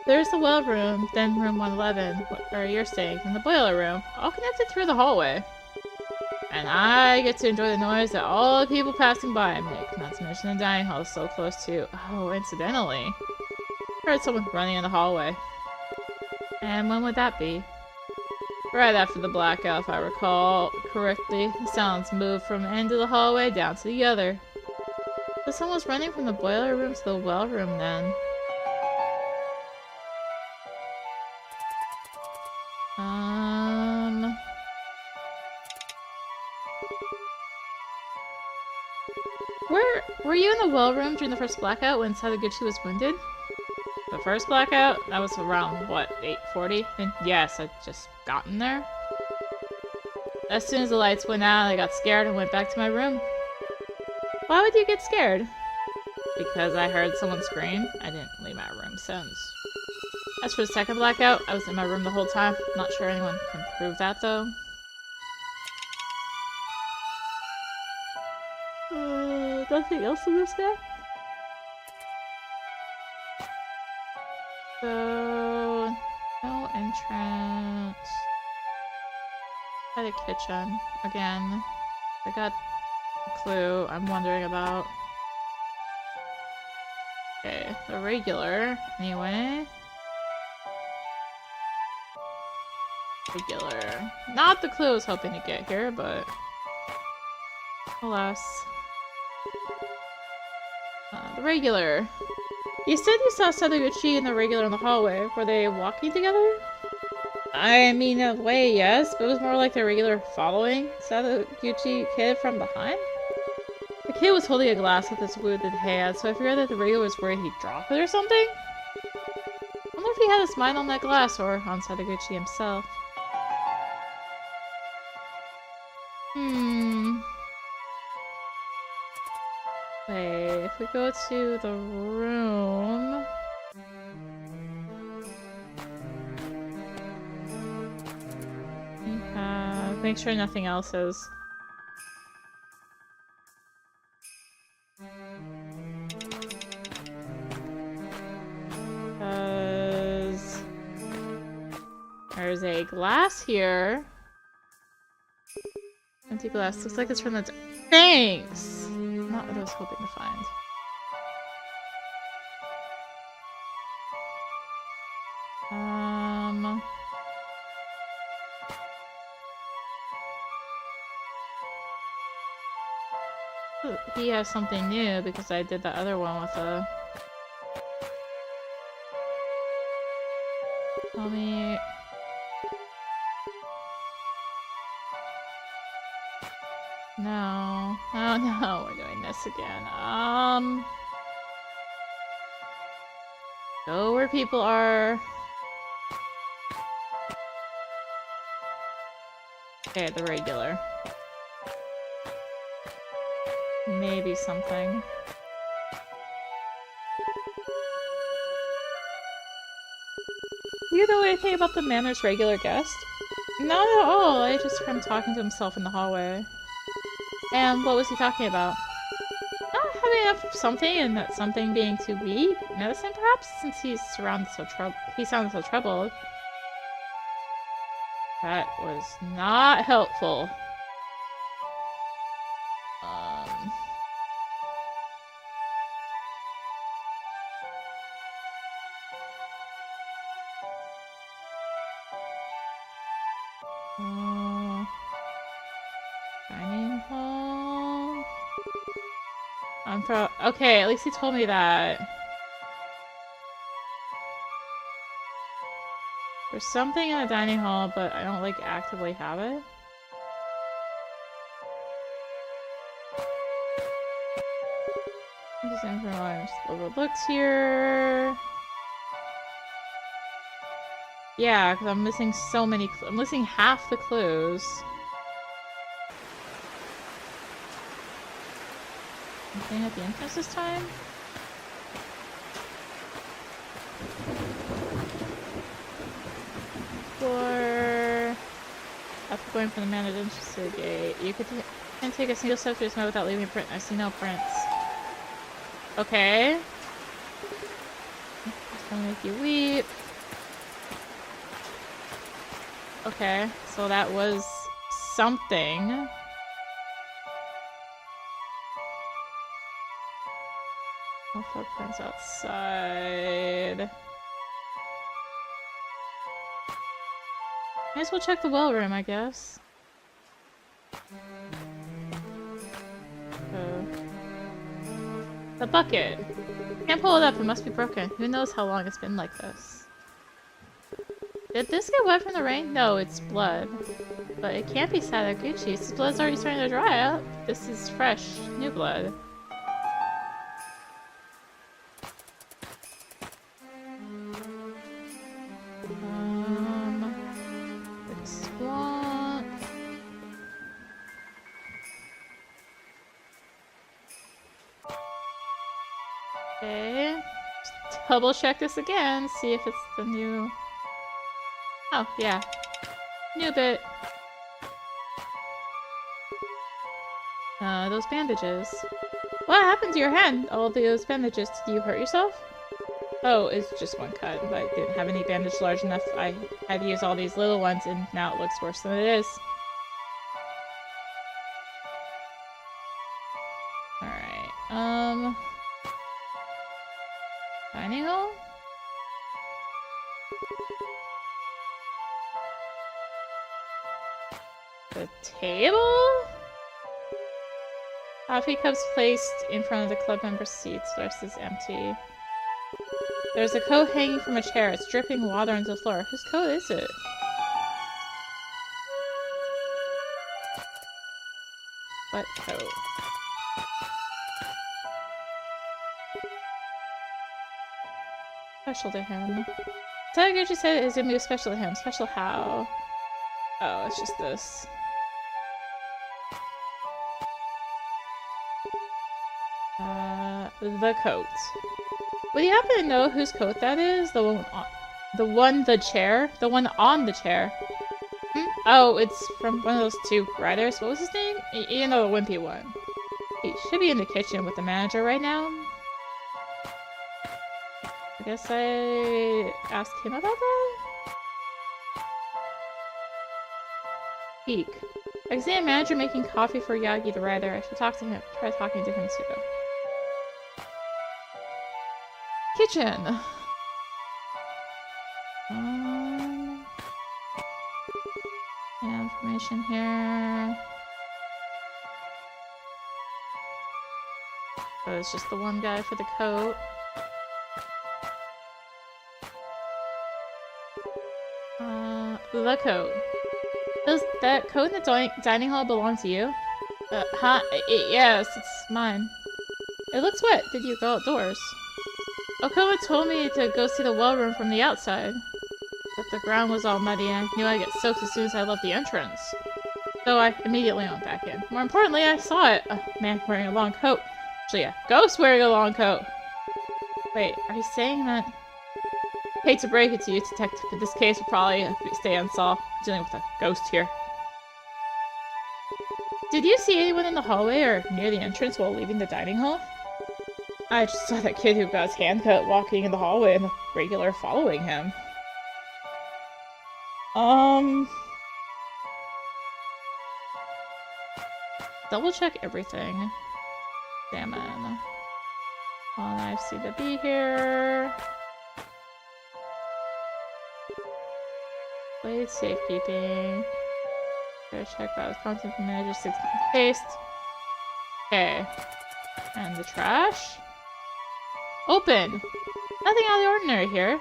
There's the well room, then room 111, where you're staying, and the boiler room, all connected through the hallway. And I get to enjoy the noise that all the people passing by make, not to mention the dining hall is so close to. Oh, incidentally, I heard someone running in the hallway. And when would that be? Right after the blackout, if I recall correctly, the sounds moved from end of the hallway down to the other. So someone was running from the boiler room to the well room then. Were you in the well room during the first blackout when Sadaguchi was wounded? The first blackout? That was around, what, 8:40? And yes, I'd just gotten there. As soon as the lights went out, I got scared and went back to my room. Why would you get scared? Because I heard someone scream. I didn't leave my room since. As for the second blackout, I was in my room the whole time. Not sure anyone can prove that, though. Nothing else in this guy? So... no entrance. Try the kitchen. Again. I got a clue I'm wondering about. Okay, the regular. Anyway. Regular. Not the clue I was hoping to get here, but... alas. The regular. You said you saw Sadaguchi and the regular in the hallway. Were they walking together? I mean, in a way, yes, but it was more like the regular following Sadaguchi kid from behind. The kid was holding a glass with his wounded hand, so I figured that the regular was worried he'd drop it or something. I wonder if he had his mind on that glass or on Sadaguchi himself. Wait, if we go to the room... make sure nothing else is. Because... there's a glass here. Empty glass. Looks like it's from the... Thanks! Not what I was hoping to find. He has something new because I did the other one with a... Tell me... No. Oh no, we're doing this again. Go where people are. Okay, the regular. Maybe something. Do you know anything about the manor's regular guest? Not at all. I just heard him talking to himself in the hallway. And what was he talking about? Not having enough of something, and that something being too weak? Medicine, perhaps? Since he sounded so troubled. That was not helpful. Dining hall? Okay, at least he told me that. There's something in the dining hall, but I don't, like, actively have it. Just information overlooked here. Yeah, because I'm missing so many. I'm missing half the clues. Anything at the entrance this time? Or after going from the managed entrance to the gate, you can take a single step through this mode without leaving a print. I see no prints. Okay. It's gonna make you weep. Okay, so that was something. No footprints outside. Might as well check the well room, I guess. The bucket. Can't pull it up, it must be broken. Who knows how long it's been like this. Did this get wet from the rain? No, it's blood. But it can't be Sadaguchi's. This blood's already starting to dry up. This is fresh, new blood. The swamp. Okay. Just double check this again, see if it's the new... Oh, yeah. New bit. Those bandages. What happened to your hand? All those bandages. Did you hurt yourself? Oh, it's just one cut. I didn't have any bandage large enough. I had to use all these little ones, and now it looks worse than it is. Alright, dining hall? The table? Coffee cups placed in front of the club member seats. The rest is empty. There's a coat hanging from a chair. It's dripping water onto the floor. Whose coat is it? What coat? Special to him. Sadaguchi said it was gonna be special to him. Special how? Oh, it's just this. The coat. Would you happen to know whose coat that is? The one on the chair? The one on the chair. Hmm? Oh, it's from one of those two writers. What was his name? You know, the wimpy one. He should be in the kitchen with the manager right now. I guess I asked him about that? Peek. I can see a manager making coffee for Yagi the writer. I should talk to him. Try talking to him too. Kitchen! Information here. Oh, it's just the one guy for the coat. The coat. Does that coat in the dining hall belong to you? Yes, it's mine. It looks wet. Did you go outdoors? Okuma told me to go see the well room from the outside. But the ground was all muddy and I knew I'd get soaked as soon as I left the entrance. So I immediately went back in. More importantly, I saw it. A man wearing a long coat. Actually, a ghost wearing a long coat. Wait, are you saying that... Hate to break it to you, detective, but this case will probably stay unsolved. I'm dealing with a ghost here. Did you see anyone in the hallway or near the entrance while leaving the dining hall? I just saw that kid who got his hand cut walking in the hallway and the regular following him. Double check everything. Examine. All knives seem to be here. Blade safekeeping. Gotta check out the content from manager 6 months paste. Okay. And the trash? Open! Nothing out of the ordinary here.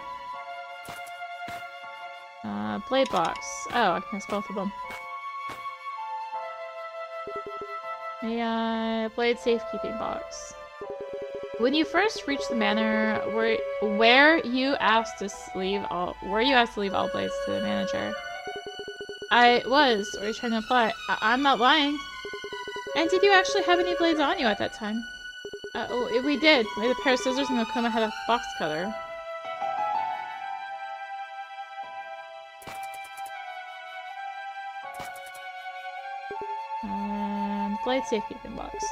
Blade box. Oh, I can miss both of them. A blade safekeeping box. When you first reached the manor, were you asked to leave all blades to the manager? I was. Or are you trying to imply? I'm not lying. And did you actually have any blades on you at that time? We did. We had a pair of scissors and Okuma had a box cutter. And blade safekeeping box.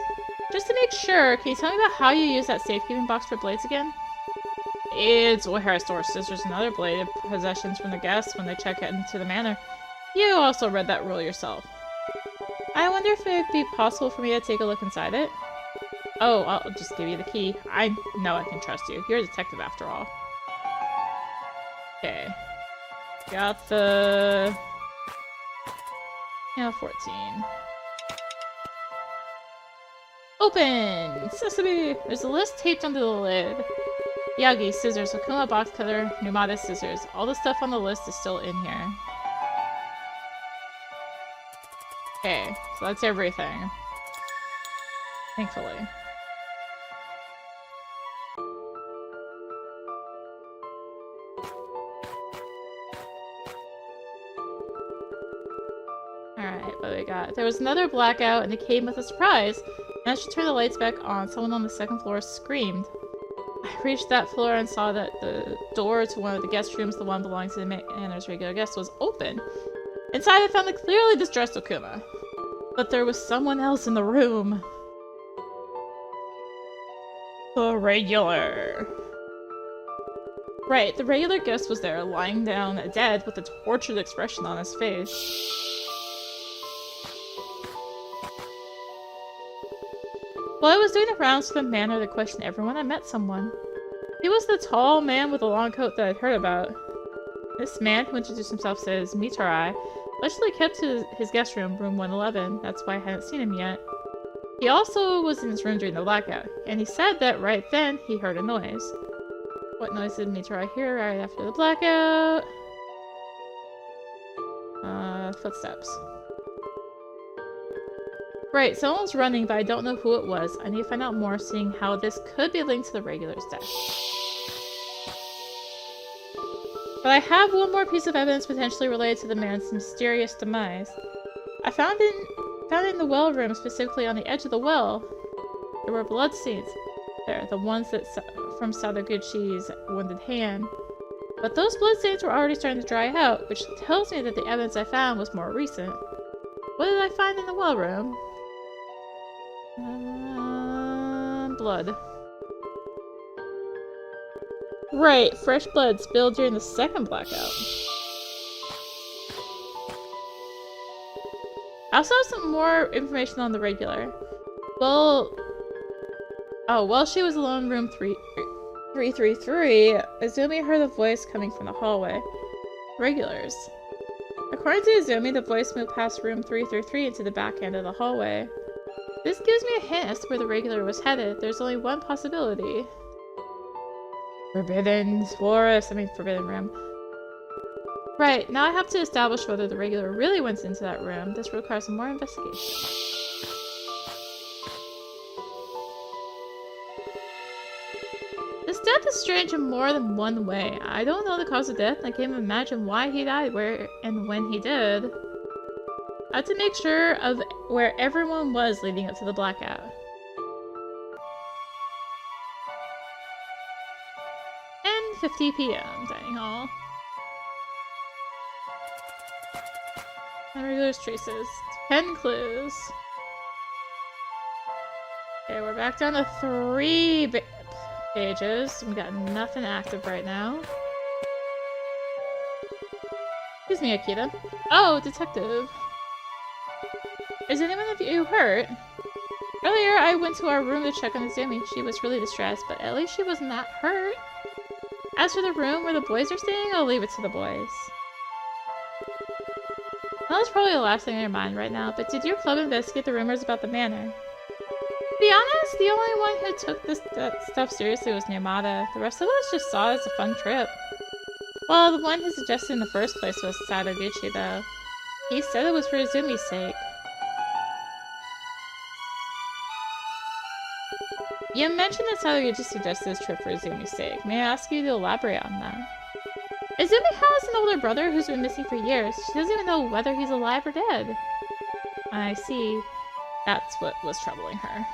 Just to make sure, can you tell me about how you use that safekeeping box for blades again? It's where I store scissors and other blade possessions from the guests when they check into the manor. You also read that rule yourself. I wonder if it would be possible for me to take a look inside it? Oh, I'll just give you the key. I know I can trust you. You're a detective after all. Okay. Got the Channel 14. Open! Sesame! There's a list taped under the lid. Yagi, scissors, Akuma, box cutter, Numata, scissors. All the stuff on the list is still in here. Okay, so that's everything. Thankfully. Alright, what do we got? There was another blackout and it came with a surprise. And as she turned the lights back on, someone on the second floor screamed. I reached that floor and saw that the door to one of the guest rooms, the one belonging to the Manor's regular guest, was open. Inside I found the clearly distressed Okuma. But there was someone else in the room. The regular. Right, the regular guest was there, lying down dead with a tortured expression on his face. While I was doing the rounds for the manor to question everyone, I met someone. He was the tall man with the long coat that I'd heard about. This man, who introduced himself as Mitarai, allegedly kept to his guest room, room 111. That's why I hadn't seen him yet. He also was in his room during the blackout, and he said that right then he heard a noise. What noise did Mitarai hear right after the blackout? Footsteps. Right, someone's running, but I don't know who it was. I need to find out more, seeing how this could be linked to the regular's death. But I have one more piece of evidence potentially related to the man's mysterious demise. I found it in the well room, specifically on the edge of the well. There were bloodstains there, the ones that from Sadaguchi's wounded hand. But those bloodstains were already starting to dry out, which tells me that the evidence I found was more recent. What did I find in the well room? Blood. Right, fresh blood spilled during the second blackout. I also have some more information on the regular. Well, while she was alone in room 333, Izumi heard a voice coming from the hallway. Regulars. According to Izumi, the voice moved past room 333 into the back end of the hallway. This gives me a hint as to where the regular was headed. There's only one possibility. Forbidden room. Right, now I have to establish whether the regular really went into that room. This requires some more investigation. This death is strange in more than one way. I don't know the cause of death, and I can't even imagine why he died, where and when he did. I had to make sure of where everyone was leading up to the blackout. 10:50 p.m. Dining hall. And regular traces. 10 clues. Okay, we're back down to 3 pages. We got nothing active right now. Excuse me, Akita. Oh, detective. Is anyone of you hurt? Earlier, I went to our room to check on Izumi. She was really distressed, but at least she wasn't that hurt. As for the room where the boys are staying, I'll leave it to the boys. Well, that's probably the last thing on your mind right now, but did your club investigate the rumors about the manor? To be honest, the only one who took that stuff seriously was Numata. The rest of us just saw it as a fun trip. Well, the one who suggested in the first place was Sadaguchi, though. He said it was for Izumi's sake. You mentioned that Sadaguchi suggested this trip for Izumi's sake. May I ask you to elaborate on that? Izumi has an older brother who's been missing for years. She doesn't even know whether he's alive or dead. I see. That's what was troubling her.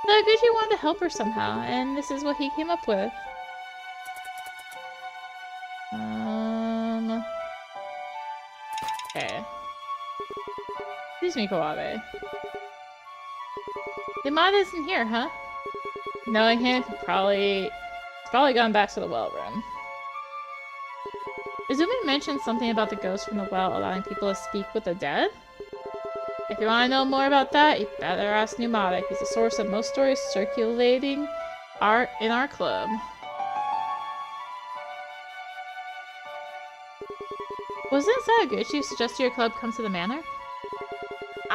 Sadaguchi wanted to help her somehow, and this is what he came up with. Okay. Excuse me, Kawabe. Yamada isn't here, huh? Knowing him, he's probably gone back to the well room. Izumi mentioned something about the ghost from the well allowing people to speak with the dead? If you want to know more about that, you better ask Numata. He's the source of most stories circulating in our club. Wasn't it Sadaguchi who suggested your club come to the manor?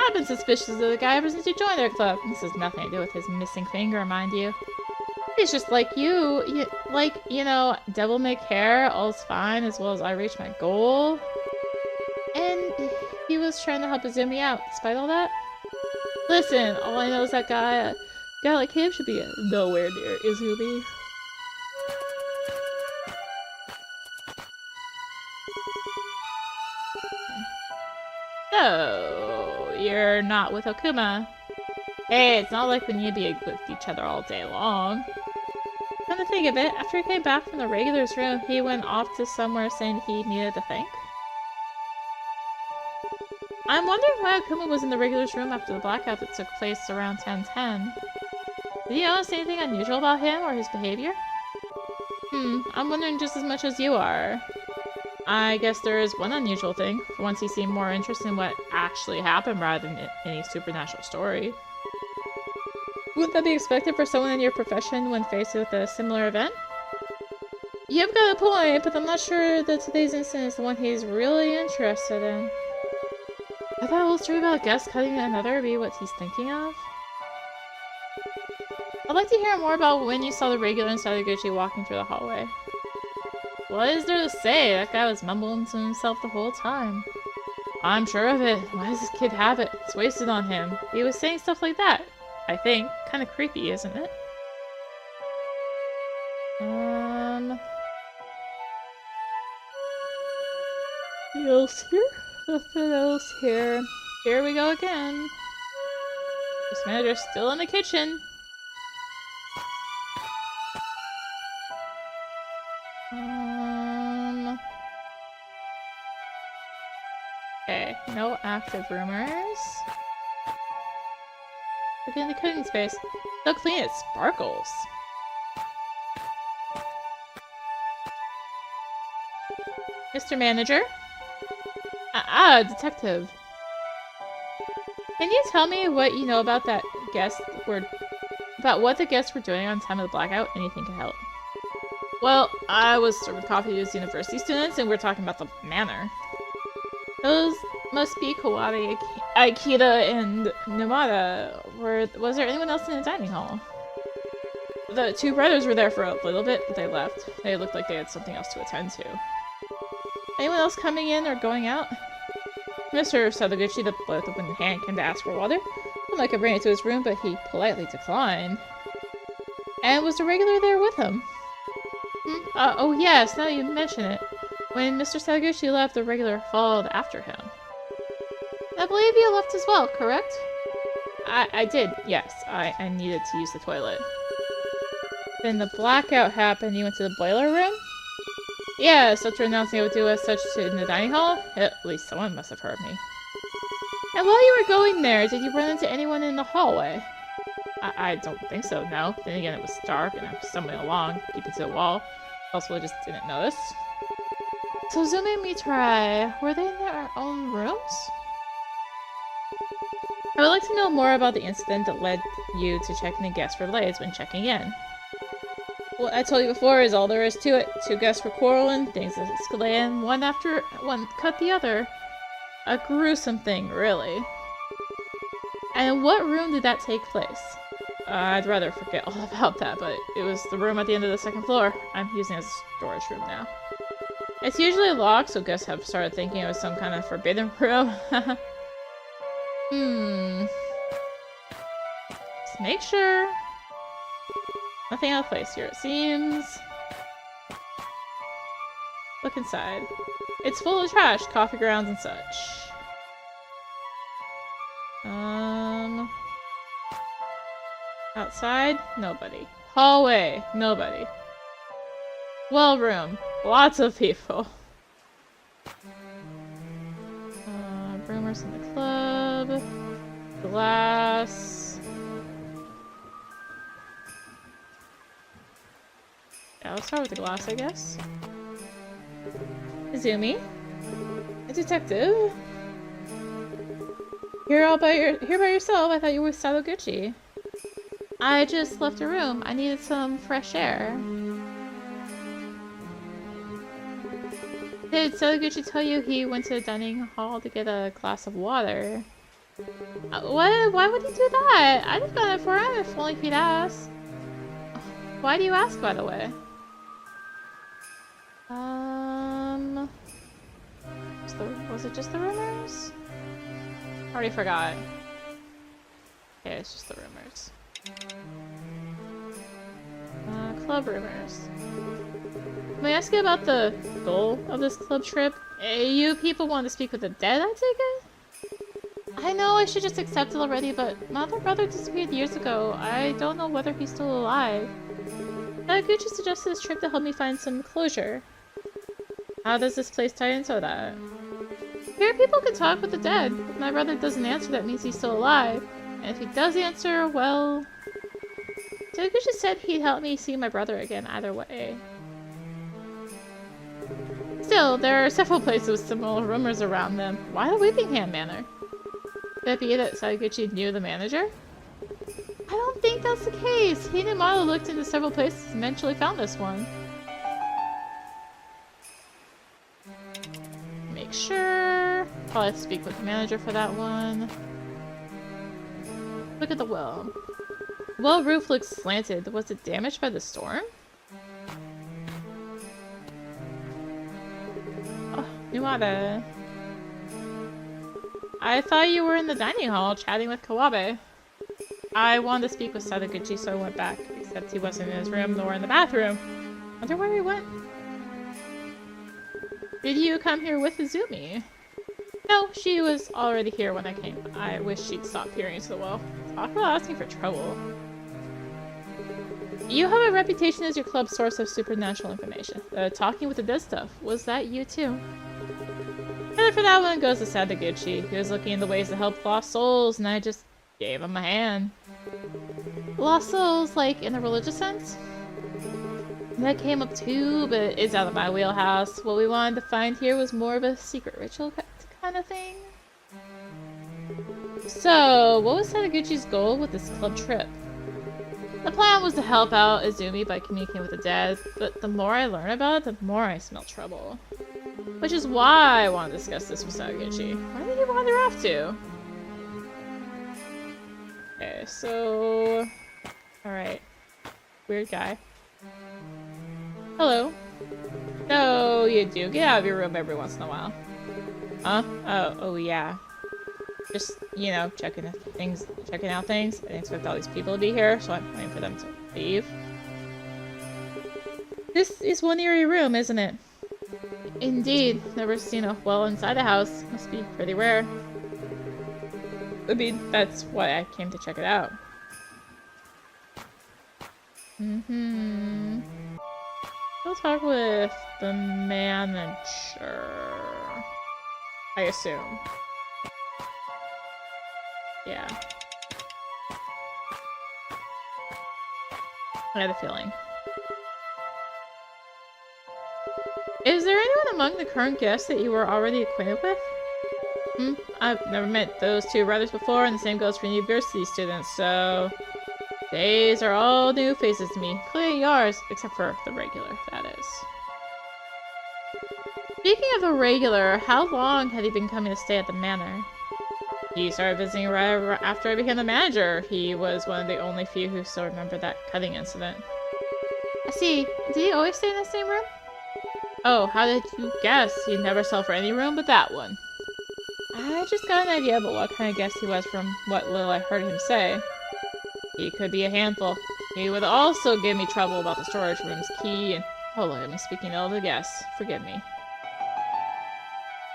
I've been suspicious of the guy ever since you joined our club. This has nothing to do with his missing finger, mind you. He's just like you, you know, devil may care, all's fine as well as I reach my goal. And he was trying to help Izumi out, despite all that. Listen, all I know is that a guy like him should be nowhere near Izumi. So, you're not with Okuma. Hey, it's not like we need to be with each other all day long. Come to think of it, after he came back from the regulars room, he went off to somewhere saying he needed to think. I'm wondering why Okuma was in the regulars room after the blackout that took place around 10:10. Did you notice anything unusual about him or his behavior? I'm wondering just as much as you are. I guess there is one unusual thing. For once he seemed more interested in what actually happened rather than any supernatural story. Wouldn't that be expected for someone in your profession when faced with a similar event? You've got a point, but I'm not sure that today's incident is the one he's really interested in. Could that whole story about a guest cutting another be what he's thinking of? I'd like to hear more about when you saw the regular and Sadaguchi walking through the hallway. What is there to say? That guy was mumbling to himself the whole time. I'm sure of it. Why does this kid have it? It's wasted on him. He was saying stuff like that, I think. Kinda creepy, isn't it? Anything else here? Nothing else here. Here we go again. This manager's still in the kitchen. Okay, no active rumors. Look in the cooking space. So clean it sparkles. Mr. Manager? Detective. Can you tell me what you know about that about what the guests were doing on time of the blackout? Anything can help. Well, I was serving coffee to these university students, and we're talking about the manor. Those must be Kawari, Aikida, and Numata. Was there anyone else in the dining hall? The two brothers were there for a little bit, but they left. They looked like they had something else to attend to. Anyone else coming in or going out? Mr. Sadaguchi, the boy with the wooden hand, came to ask for water. I could bring it to his room, but he politely declined. And was the regular there with him? Oh yes, now you mention it. When Mr. Sadaguchi left, the regular followed after him. I believe you left as well, correct? I did, yes. I needed to use the toilet. Then the blackout happened, you went to the boiler room? Yes, after announcing I would do as such in the dining hall, at least someone must have heard me. And while you were going there, did you run into anyone in the hallway? I don't think so, no. Then again, it was dark and I was stumbling along, keeping to the wall. Also, I just didn't notice. So Zumi and Mitrai, were they in their own rooms? I would like to know more about the incident that led you to checking the guest relays when checking in. What I told you before is all there is to it. Two guests were quarreling, things escalated, and one after one cut the other. A gruesome thing, really. And in what room did that take place? I'd rather forget all about that, but it was the room at the end of the second floor. I'm using it as a storage room now. It's usually locked, so guests have started thinking it was some kind of forbidden room. Just make sure. Nothing out of place here, it seems. Look inside. It's full of trash, coffee grounds, and such. Outside? Nobody. Hallway? Nobody. Well room. Lots of people. Rumors in the club. Glass. Yeah, let's start with the glass, I guess. Izumi? A detective? Here by yourself? I thought you were with Sadaguchi. I just left a room. I needed some fresh air. Did Sadaguchi tell you he went to the dining hall to get a glass of water? What? Why would he do that? I'd have done it for him if only he'd asked. Why do you ask, by the way? Was it just the rumors? Already forgot. Okay, it's just the rumors. Club rumors. May I ask you about the goal of this club trip? You people want to speak with the dead, I take it? I know I should just accept it already, but my other brother disappeared years ago. I don't know whether he's still alive. Gucci suggested this trip to help me find some closure. How does this place tie into that? Here people can talk with the dead. If my brother doesn't answer, that means he's still alive. And if he does answer, well... Gucci said he'd help me see my brother again either way. Still, there are several places with similar rumors around them. Why the Weeping Hand Manor? Could it be that Sadaguchi knew the manager? I don't think that's the case. He and Makoto looked into several places and eventually found this one. Make sure. Probably have to speak with the manager for that one. Look at the well. The well roof looks slanted. Was it damaged by the storm? Oh, Nuada. I thought you were in the dining hall chatting with Kawabe. I wanted to speak with Sadaguchi, so I went back, except he wasn't in his room nor in the bathroom. Wonder where he went. Did you come here with Izumi? No, she was already here when I came. I wish she'd stop peering into the well. Talk about asking for trouble. You have a reputation as your club's source of supernatural information. Talking with the dead stuff. Was that you too? Credit for that one goes to Sadaguchi. He was looking into ways to help lost souls, and I just gave him a hand. Lost souls, like in a religious sense? That came up too, but it's out of my wheelhouse. What we wanted to find here was more of a secret ritual kind of thing. So, what was Sadaguchi's goal with this club trip? The plan was to help out Izumi by communicating with the dead, but the more I learn about it, the more I smell trouble. Which is why I want to discuss this with Sadaguchi. Where did he wander off to? Okay, so... Alright. Weird guy. Hello. No, you do. Get out of your room every once in a while. Huh? Oh yeah. Just, you know, checking out things. I didn't expect all these people to be here, so I'm waiting for them to leave. This is one eerie room, isn't it? Indeed. Never seen a well inside a house. Must be pretty rare. I mean, that's why I came to check it out. I'll talk with the manager. I assume. Yeah. I had a feeling. Is there anyone among the current guests that you were already acquainted with? I've never met those two brothers before, and the same goes for university students, so... These are all new faces to me, including yours, except for the regular, that is. Speaking of the regular, how long had he been coming to stay at the manor? He started visiting right after I became the manager. He was one of the only few who still remember that cutting incident. I see. Did he always stay in the same room? Oh, how did you guess? He never settled for any room but that one. I just got an idea about what kind of guest he was from what little I heard him say. He could be a handful. He would also give me trouble about the storage room's key and... Oh, look at me speaking ill of the guests. Forgive me.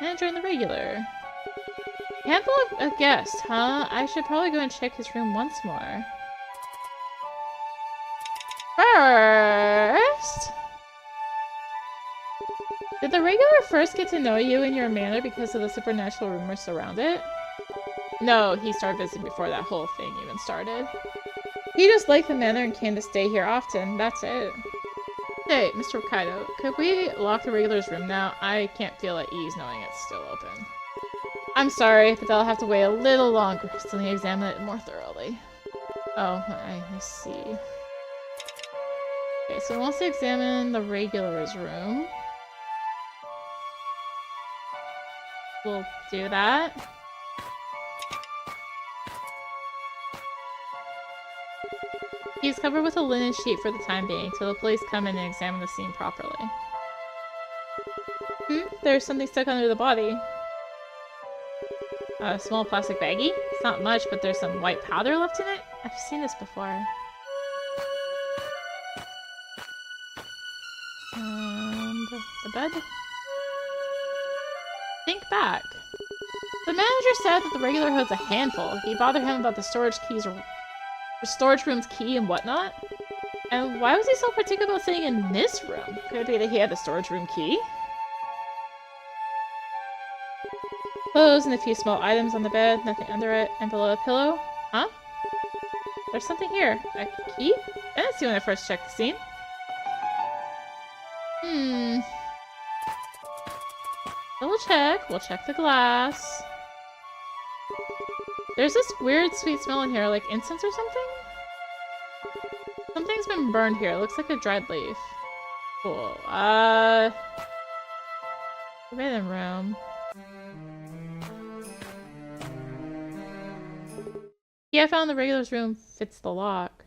And join the regular. Handful of a guest, huh? I should probably go and check his room once more. First... Did the regular first get to know you and your manner because of the supernatural rumors around it? No, he started visiting before that whole thing even started. He just liked the manor and came to stay here often, that's it. Hey, Mr. Wakaido, could we lock the regular's room now? I can't feel at ease knowing it's still open. I'm sorry, but they'll have to wait a little longer till they examine it more thoroughly. Oh, I see. Okay, so once they examine the regular's room, we'll do that. He's covered with a linen sheet for the time being, till the police come in and examine the scene properly. There's something stuck under the body. A small plastic baggie? It's not much, but there's some white powder left in it? I've seen this before. And the bed? Think back. The manager said that the regular hood's a handful. He bothered him about the storage room's key and whatnot. And why was he so particular about staying in this room? Could it be that he had the storage room key? Clothes and a few small items on the bed, nothing under it, and below a pillow. Huh? There's something here. A key? I didn't see when I first checked the scene. Double check. We'll check the glass. There's this weird sweet smell in here, like incense or something? Something's been burned here. It looks like a dried leaf. Cool. Forbidden room. Yeah, I found the regular's room fits the lock.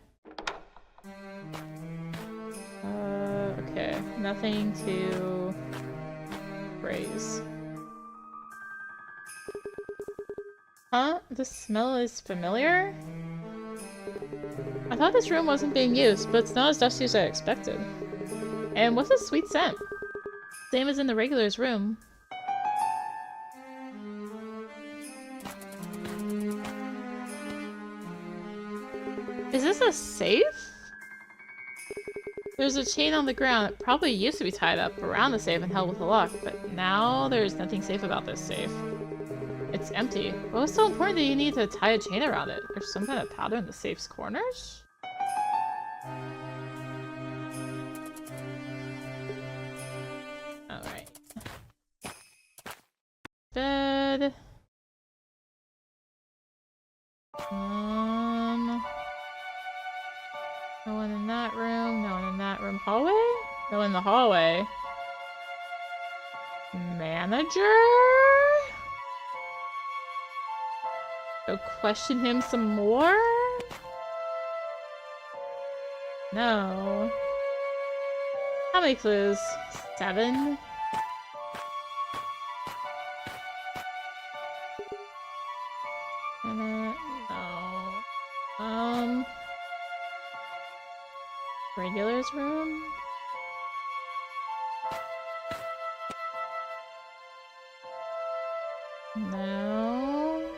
Okay. Nothing to raise. Huh? The smell is familiar? I thought this room wasn't being used, but it's not as dusty as I expected. And what's this sweet scent? Same as in the regular's room. Is this a safe? There's a chain on the ground. It probably used to be tied up around the safe and held with a lock, but now there's nothing safe about this safe. It's empty. What was so important that you need to tie a chain around it? There's some kind of powder in the safe's corners? Alright. Bed. No one in that room. No one in that room. Hallway? No one in the hallway. Manager? Go question him some more? No. How many clues? 7? No. Regular's room? No.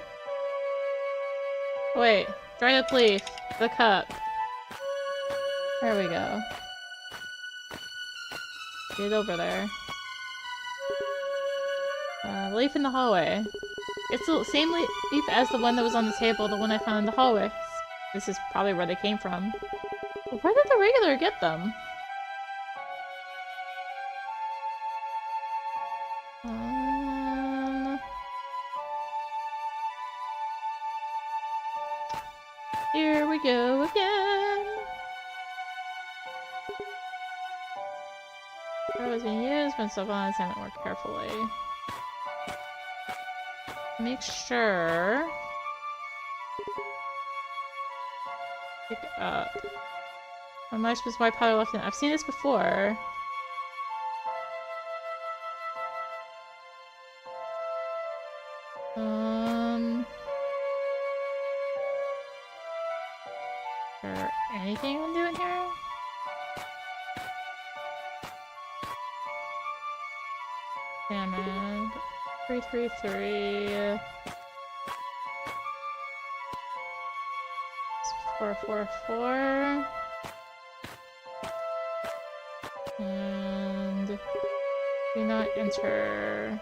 Wait, dried up leaf. The cup. There we go. Get over there. Leaf in the hallway. It's the same leaf as the one that was on the table, the one I found in the hallway. This is probably where they came from. But where did the regular get them? Here we go again. Where was being used, but stuff on assignment more carefully. Make sure. Pick up. How much was white powder left in? I've seen this before. Is there anything I'm doing here? Damn it. 333. 444. And do not enter.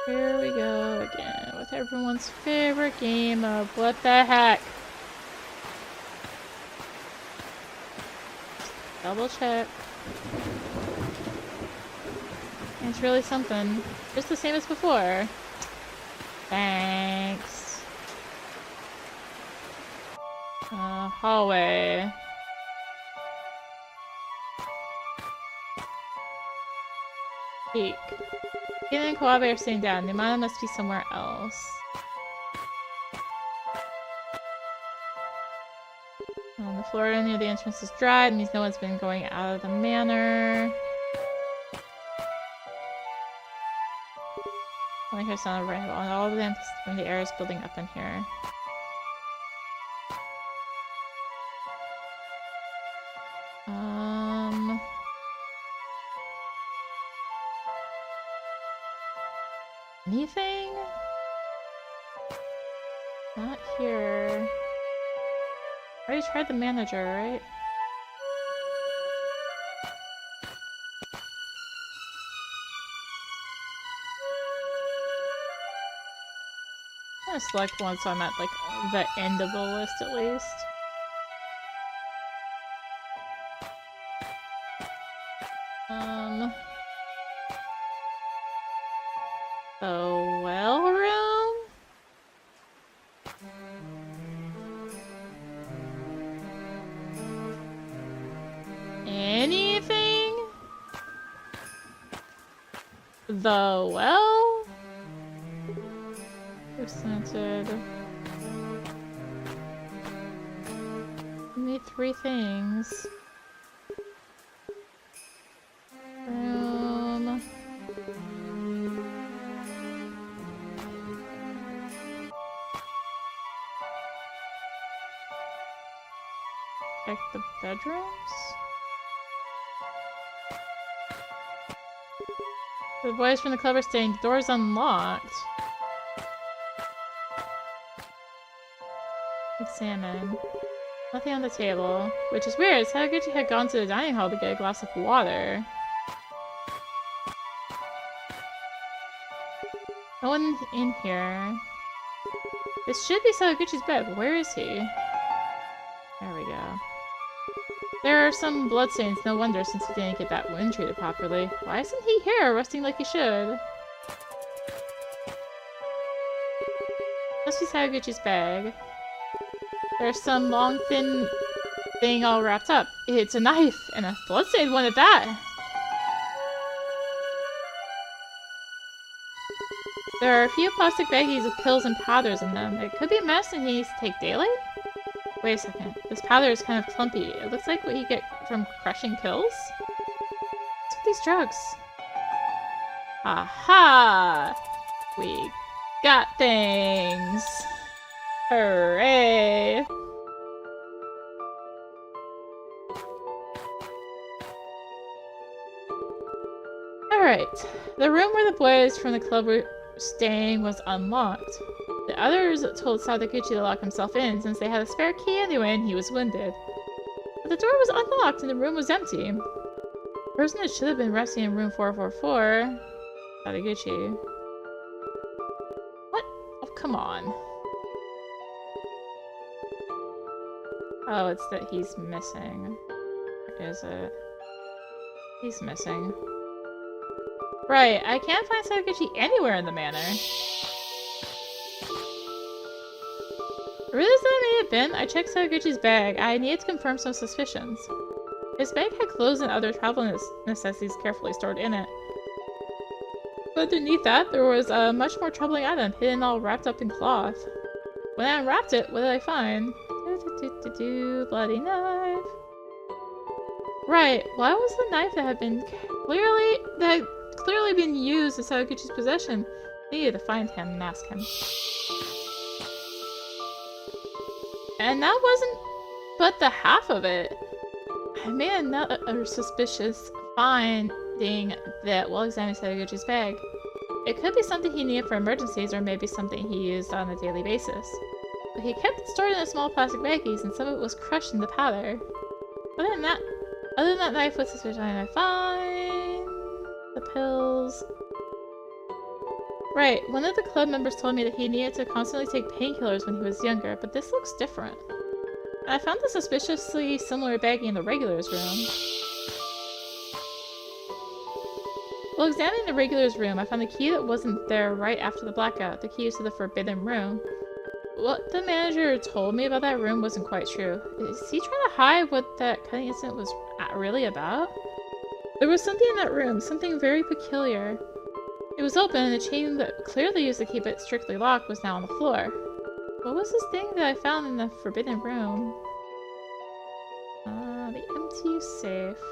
Here we go again with everyone's favorite game of what the heck. Double check. It's really something. Just the same as before. Thanks. Hallway. Peek. Keelan and Kawabe are sitting down. Numana must be somewhere else. The floor near the entrance is dry. It means no one's been going out of the manor. I hear sound of rainbow, and all the damp from the air is building up in here. Anything? Not here. I already tried the manager, right? I'm gonna select one so I'm at like the end of the list at least. The well room? Anything? The well? Presented. Need 3 things. Room. Check the bedrooms? The boys from the club are saying the door's unlocked. Examine. Nothing on the table. Which is weird, Sakaguchi had gone to the dining hall to get a glass of water. No one in here. This should be Sakaguchi's bed, but where is he? There we go. There are some bloodstains, no wonder, since he didn't get that wound treated properly. Why isn't he here, resting like he should? Must be Sakaguchi's bag. There's some long, thin thing all wrapped up. It's a knife, and a bloodstained one at that! There are a few plastic baggies with pills and powders in them. It could be medicine he needs to take daily? Wait a second. This powder is kind of clumpy. It looks like what you get from crushing pills? What's with these drugs? Aha! We got things! Hooray! Alright. The room where the boys from the club were staying was unlocked. The others told Sakaguchi to lock himself in since they had a spare key anyway and he was wounded. But the door was unlocked and the room was empty. The person that should have been resting in room 444... Sakaguchi. What? Oh, come on. Oh, it's that he's missing. Where is it? He's missing. Right, I can't find Sakaguchi anywhere in the manor. The realest that may have been, I checked Sakaguchi's bag. I needed to confirm some suspicions. His bag had clothes and other travel necessities carefully stored in it. But underneath that, there was a much more troubling item, hidden all wrapped up in cloth. When I unwrapped it, what did I find? Bloody knife. Right, why was the knife that had clearly been used in Sakaguchi's possession? I needed to find him and ask him. And that wasn't but the half of it. I made another suspicious finding that while examining Sakaguchi's bag. It could be something he needed for emergencies or maybe something he used on a daily basis. But he kept it stored in a small plastic baggies and some of it was crushed into powder. Other than that knife, what suspicion did I find? The pills. Right, one of the club members told me that he needed to constantly take painkillers when he was younger, but this looks different. I found the suspiciously similar baggie in the regulars room. While examining the regulars room, I found the key that wasn't there right after the blackout, the keys to the forbidden room. What the manager told me about that room wasn't quite true. Is he trying to hide what that cutting incident was really about? There was something in that room, something very peculiar. It was open, and the chain that clearly used to keep it strictly locked was now on the floor. What was this thing that I found in the forbidden room? The empty safe.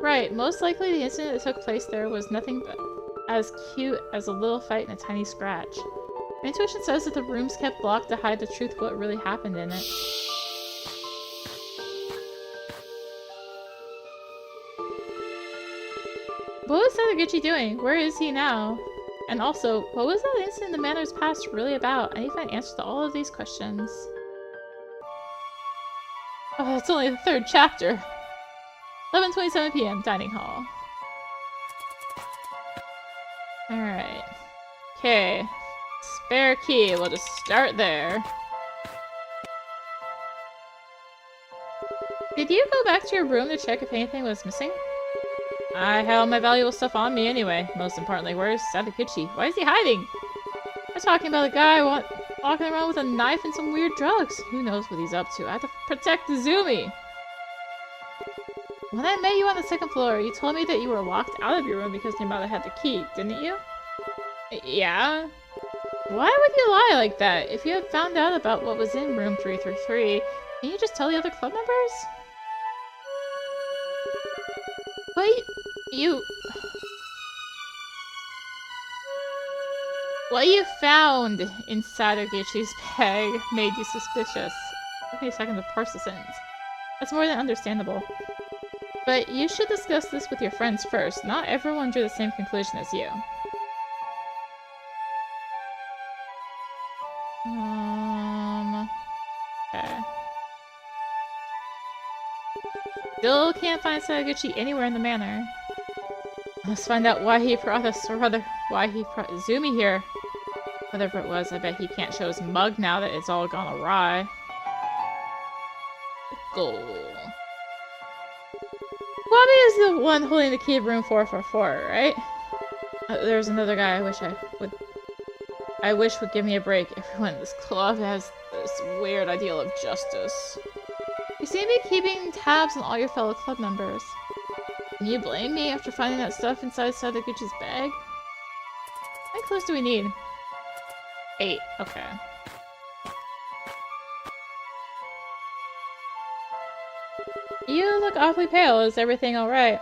Right, most likely the incident that took place there was nothing but as cute as a little fight and a tiny scratch. My intuition says that the room's kept locked to hide the truth of what really happened in it. What was Sadaguchi doing? Where is he now? And also, what was that incident in the manor's past really about? I need to find answers to all of these questions. Oh, it's only the 3rd chapter. 11:27 p.m. Dining hall. Alright. Okay. Spare key. We'll just start there. Did you go back to your room to check if anything was missing? I had all my valuable stuff on me anyway. Most importantly, where's Sadaguchi? Why is he hiding? We're talking about a guy walking around with a knife and some weird drugs. Who knows what he's up to? I have to protect Izumi. When I met you on the 2nd floor, you told me that you were locked out of your room because your mother had the key, didn't you? Yeah. Why would you lie like that? If you had found out about what was in room 333, can you just tell the other club members? What you found in Sadaguchi's bag made you suspicious. It took me a second to parse the sentence. That's more than understandable. But you should discuss this with your friends first. Not everyone drew the same conclusion as you. Okay. Still can't find Sadaguchi anywhere in the manor. Let's find out why he brought us, or rather, why he brought Izumi here. Whatever it was, I bet he can't show his mug now that it's all gone awry. Goal. Bobby is the one holding the key of room 444, right? There's another guy I wish would give me a break. Everyone in this club has this weird ideal of justice. You seem to be keeping tabs on all your fellow club members. Can you blame me after finding that stuff inside Sadaguchi's bag? How many clues do we need? 8. Okay. You look awfully pale. Is everything alright?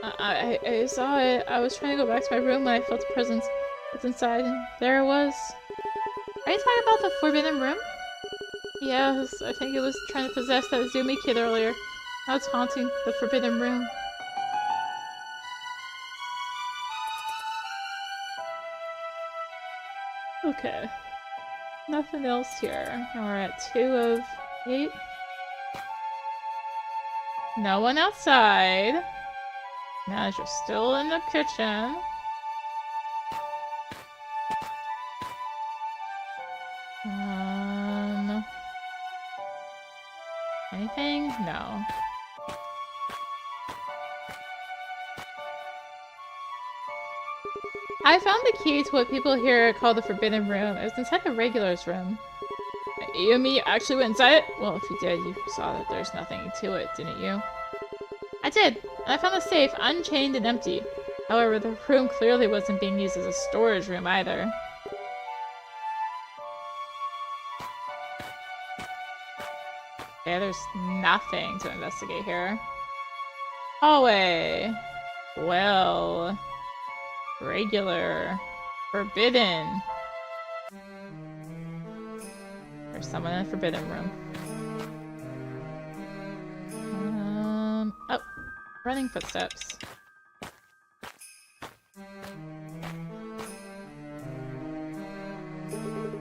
I saw it. I was trying to go back to my room when I felt a presence that's inside, and there it was. Are you talking about the forbidden room? Yes, I think it was trying to possess that Izumi kid earlier. Now it's haunting the forbidden room. Okay. Nothing else here. Now we're at 2 of 8. No one outside. Manager still in the kitchen. Anything? No. I found the key to what people here call the forbidden room. It was inside the regulars room. You and me actually went inside it? Well, if you did, you saw that there's nothing to it, didn't you? I did, and I found the safe unchained and empty. However, the room clearly wasn't being used as a storage room either. Okay, there's nothing to investigate here. Hallway. Well. Regular. Forbidden. There's someone in the forbidden room. Oh. Running footsteps.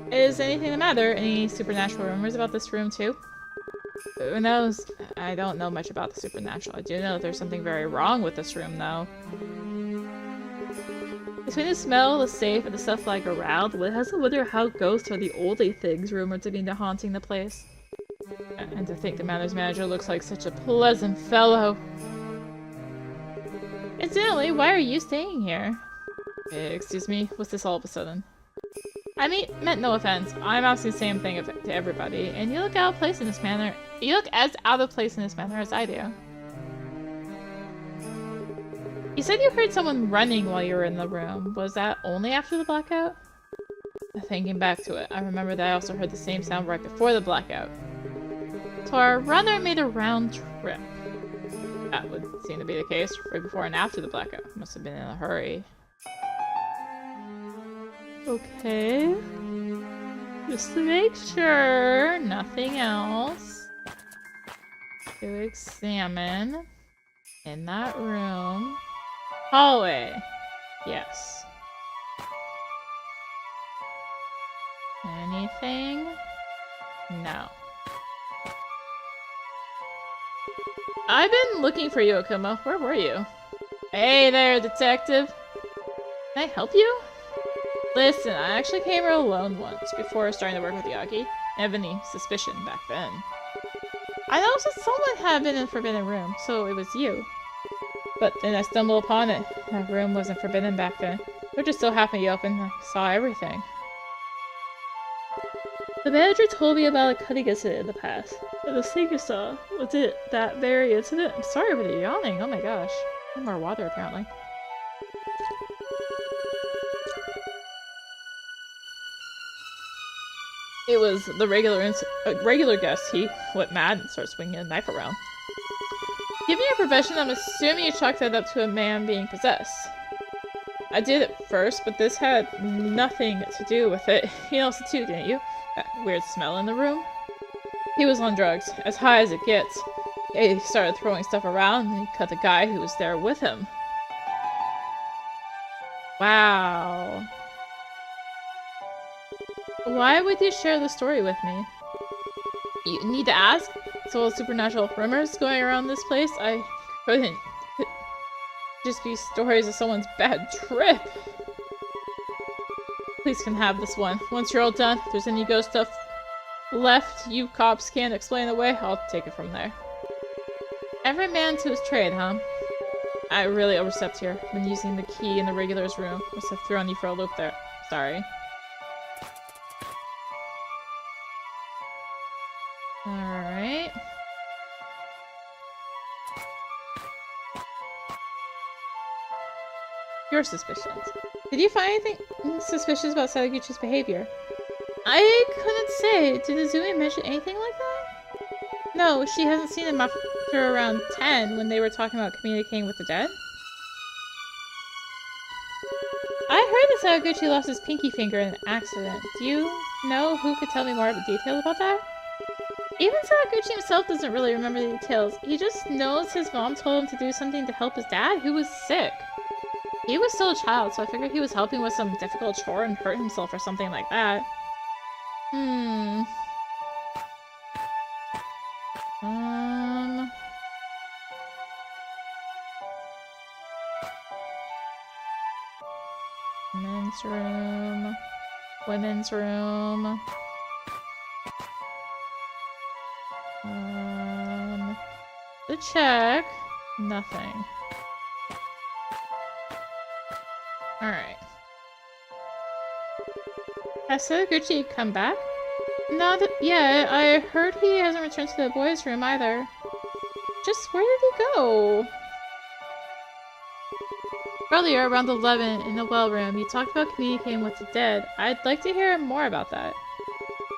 Is anything the matter? Any supernatural rumors about this room too? Who knows? I don't know much about the supernatural. I do know that there's something very wrong with this room though. Between the smell, the safe, and the stuff lying around, one has to wonder how ghosts or the oldie things rumored to be haunting the place. And to think the manor's manager looks like such a pleasant fellow. Incidentally, why are you staying here? Excuse me, what's this all of a sudden? I meant no offense. I'm asking the same thing to everybody, and you look out of place in this manner. You look as out of place in this manner as I do. You said you heard someone running while you were in the room. Was that only after the blackout? Thinking back to it, I remember that I also heard the same sound right before the blackout. So our runner made a round trip. That would seem to be the case, right before and after the blackout. Must have been in a hurry. Okay. Just to make sure, nothing else. To examine. In that room. Hallway. Yes. Anything? No. I've been looking for you, Akuma. Where were you? Hey there, detective. Can I help you? Listen, I actually came here alone once before starting to work with Yagi. I didn't have any suspicion back then. I noticed that someone had been in the Forbidden Room, so it was you. But then I stumbled upon it. That room wasn't forbidden back then. It just so happened to be open and I saw everything. The manager told me about a cutting incident in the past. And the thing you saw, was it that very incident? I'm sorry for the yawning, oh my gosh. Need more water apparently. It was the regular guest. He went mad and started swinging a knife around. Given your profession, I'm assuming you chalked that up to a man being possessed. I did at first, but this had nothing to do with it. You noticed it too, didn't you? That weird smell in the room? He was on drugs, as high as it gets. He started throwing stuff around and he cut the guy who was there with him. Wow. Why would you share the story with me? You need to ask? It's all supernatural rumors going around this place. I couldn't just be stories of someone's bad trip. Please can have this one. Once you're all done, if there's any ghost stuff left you cops can't explain away, I'll take it from there. Every man to his trade, huh? I really overstepped here. Been using the key in the regulars room. Must have thrown you for a loop there. Sorry. Alright. Your suspicions. Did you find anything suspicious about Sadaguchi's behavior? I couldn't say. Did Izumi mention anything like that? No, she hasn't seen him after around 10 when they were talking about communicating with the dead. I heard that Sadaguchi lost his pinky finger in an accident. Do you know who could tell me more details about that? Even Sadaguchi himself doesn't really remember the details. He just knows his mom told him to do something to help his dad, who was sick. He was still a child, so I figured he was helping with some difficult chore and hurt himself or something like that. Men's room. Women's room. The check. Nothing. Alright. Has Sadaguchi come back? Not yet. I heard he hasn't returned to the boys' room either. Just where did he go? Earlier, around 11, in the well room, you talked about communicating with the dead. I'd like to hear more about that.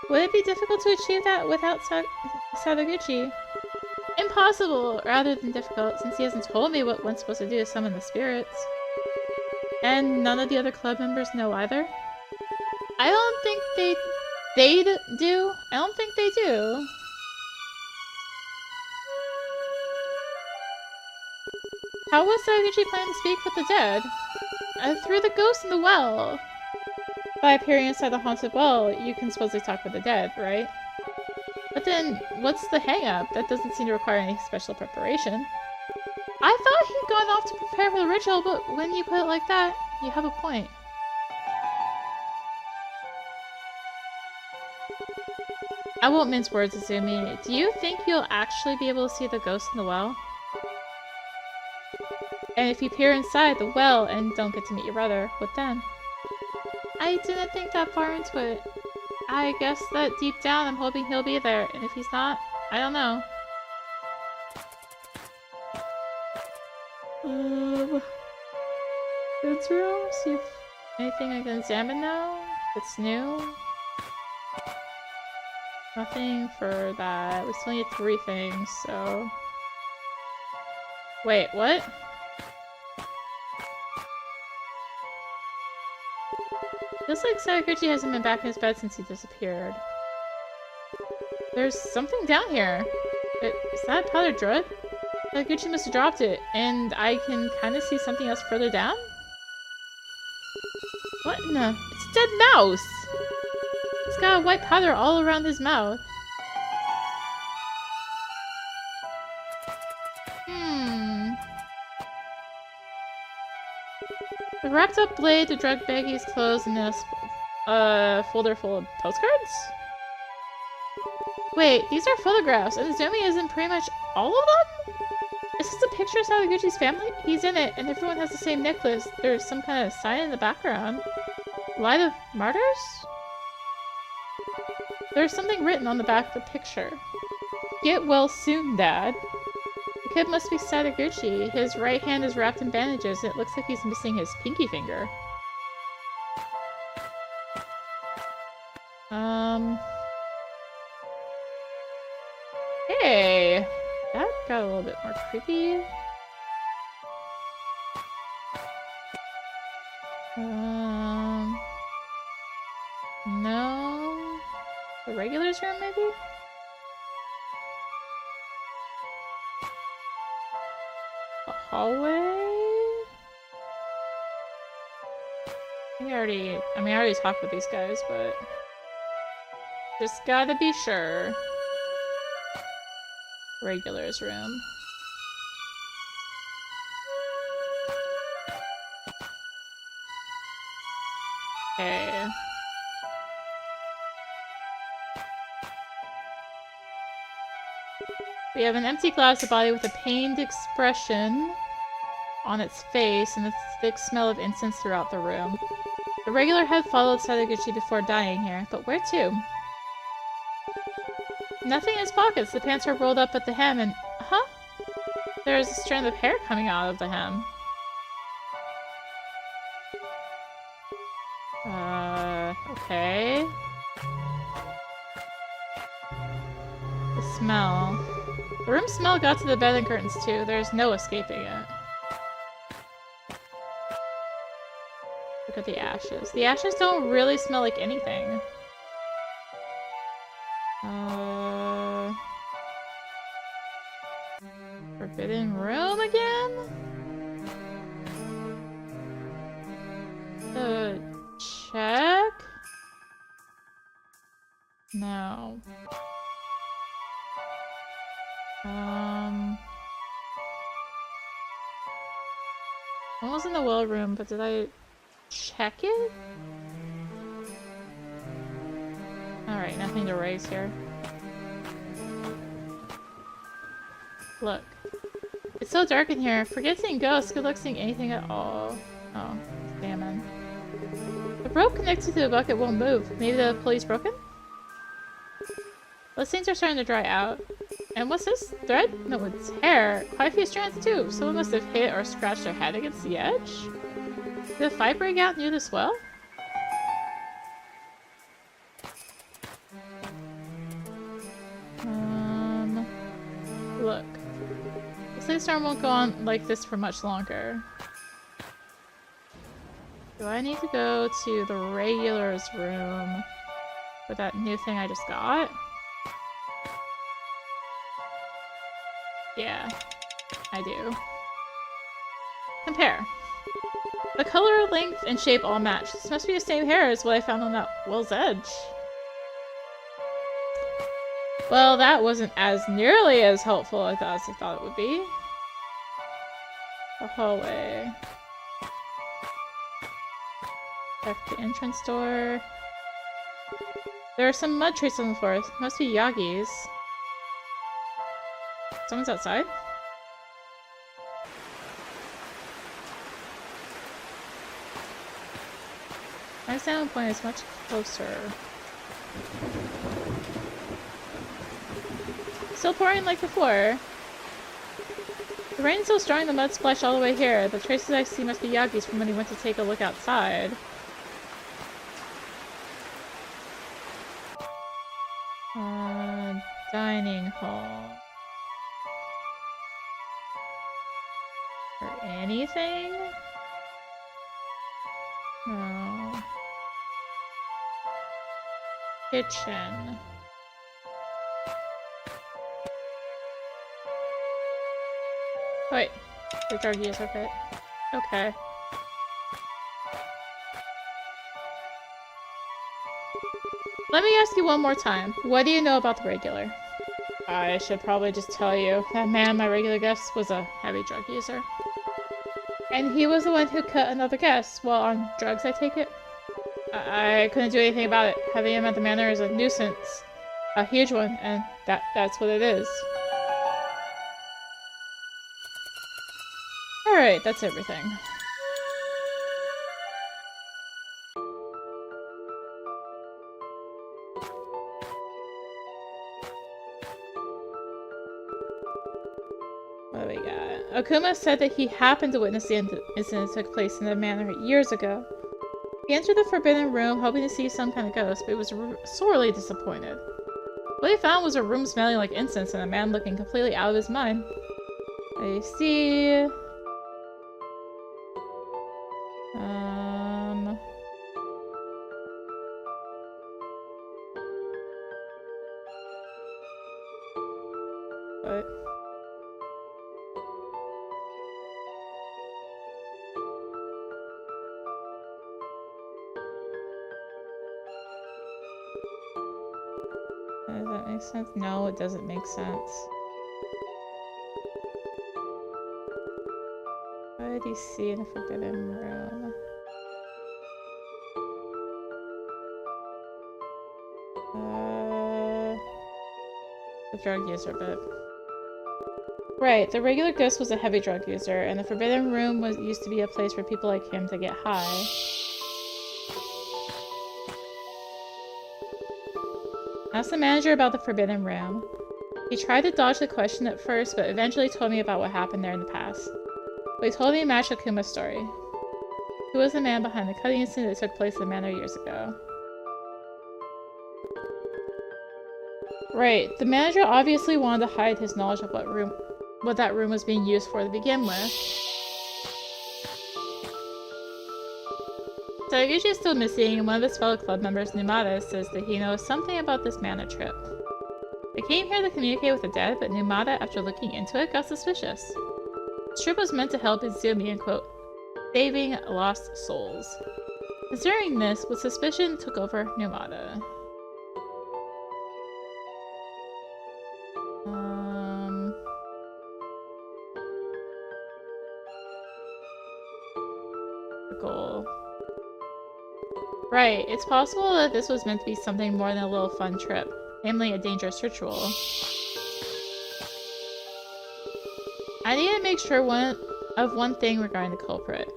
Would it be difficult to achieve that without Sadaguchi? Impossible, rather than difficult, since he hasn't told me what one's supposed to do to summon the spirits. And none of the other club members know either? I don't think they do. I don't think they do. How was Sadaguchi planning to speak with the dead? Through the ghost in the well. By appearing inside the haunted well, you can supposedly talk with the dead, right? But then, what's the hang-up? That doesn't seem to require any special preparation. I thought he'd gone off to prepare for the ritual, but when you put it like that, you have a point. I won't mince words, Izumi. Do you think you'll actually be able to see the ghost in the well? And if you peer inside the well and don't get to meet your brother, what then? I didn't think that far into it. I guess that deep down I'm hoping he'll be there, and if he's not, I don't know. Goods room? See if anything I can examine now? That's new? Nothing for that. We still need 3 things, so... Wait, what? Feels like Sadaguchi hasn't been back in his bed since he disappeared. There's something down here. Is that a powdered drug? Sadaguchi must have dropped it, and I can kind of see something else further down? What in the... It's a dead mouse! It's got white powder all around his mouth. The wrapped up blade, the drug baggies, clothes, and a folder full of postcards? Wait, these are photographs, and Izumi is in pretty much all of them? Is this a picture of Sadaguchi's family? He's in it, and everyone has the same necklace. There's some kind of sign in the background. Light of Martyrs? There's something written on the back of the picture. Get well soon, Dad. The kid must be Sadaguchi. His right hand is wrapped in bandages, and it looks like he's missing his pinky finger. Hey! That got a little bit more creepy. No. The regulars room, maybe? A hallway? I already talked with these guys, but... Just gotta be sure. Regulars room. Okay. We have an empty glass, a body with a pained expression on its face, and the thick smell of incense throughout the room. The regular had followed Sadaguchi before dying here, but where to? Nothing in his pockets. The pants are rolled up at the hem and... Huh? There's a strand of hair coming out of the hem. Okay. The smell. The room smell got to the bed and curtains too. There's no escaping it. Look at the ashes. The ashes don't really smell like anything. Forbidden room again? Check? No. One was in the well room, but did I check it? Alright, nothing to raise here. Look. It's so dark in here. Forget seeing ghosts. Good luck seeing anything at all. Oh, salmon. The rope connected to the bucket won't move. Maybe the pulley's broken? Those things are starting to dry out. And what's this? Thread? No, it's hair. Quite a few strands too. Someone must have hit or scratched their head against the edge. Did a fight break out near this well? Look. This storm won't go on like this for much longer. Do I need to go to the regulars room for that new thing I just got? Yeah, I do. Compare. The color, length, and shape all match. This must be the same hair as what I found on that well's edge. Well, that wasn't as nearly as helpful as I thought it would be. The hallway. Check the entrance door. There are some mud traces on the floor. Must be Yagi's. Someone's outside? My sound point is much closer. Still pouring like before. The rain's so strong the mud splashed all the way here. The traces I see must be Yagi's from when he went to take a look outside. Dining hall. Or anything? No. Kitchen. Wait, the drug user bit. Okay. Let me ask you one more time. What do you know about the regular? I should probably just tell you. That man, my regular guest, was a heavy drug user. And he was the one who cut another guest. Well, on drugs, I take it? I couldn't do anything about it. Having him at the manor is a nuisance. A huge one, and that's what it is. Alright, that's everything. What do we got? Akuma said that he happened to witness the incident that took place in the manor years ago. He entered the forbidden room hoping to see some kind of ghost, but he was sorely disappointed. What he found was a room smelling like incense and a man looking completely out of his mind. I see... What? Does that make sense? No, it doesn't make sense. What did he see in the forbidden room? The drug user bit. Right, the regular ghost was a heavy drug user, and the forbidden room used to be a place for people like him to get high. I asked the manager about the forbidden room. He tried to dodge the question at first, but eventually told me about what happened there in the past. What he told me matched Akuma's story. Who was the man behind the cutting incident that took place in the manor years ago? Right, the manager obviously wanted to hide his knowledge of what that room was being used for to begin with. Taguchi is still missing, and one of his fellow club members, Numata, says that he knows something about this manor trip. They came here to communicate with the dead, but Numata, after looking into it, got suspicious. This trip was meant to help Izumi in, quote, saving lost souls. Considering this, with suspicion took over Numata. The goal. Right, it's possible that this was meant to be something more than a little fun trip, namely a dangerous ritual. I need to make sure one thing regarding the culprit.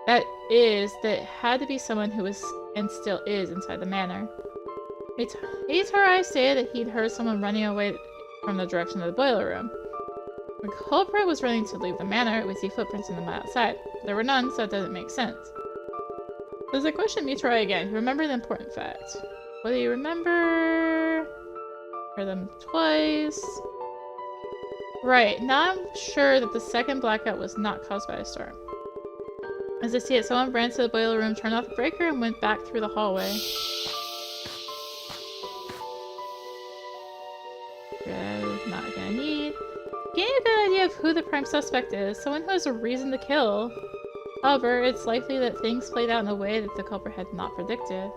That is, that it had to be someone who was, and still is, inside the manor. Itarai said that he'd heard someone running away from the direction of the boiler room. When the culprit was running to leave the manor, we see footprints in the mud outside. There were none, so it doesn't make sense. There's a question Mitarai again. Remember the important fact. What do you remember? Heard them twice. Right, now I'm sure that the second blackout was not caused by a storm. As I see it, someone ran to the boiler room, turned off the breaker, and went back through the hallway. Not gonna need. Getting a good idea of who the prime suspect is, someone who has a reason to kill. However, it's likely that things played out in a way that the culprit had not predicted.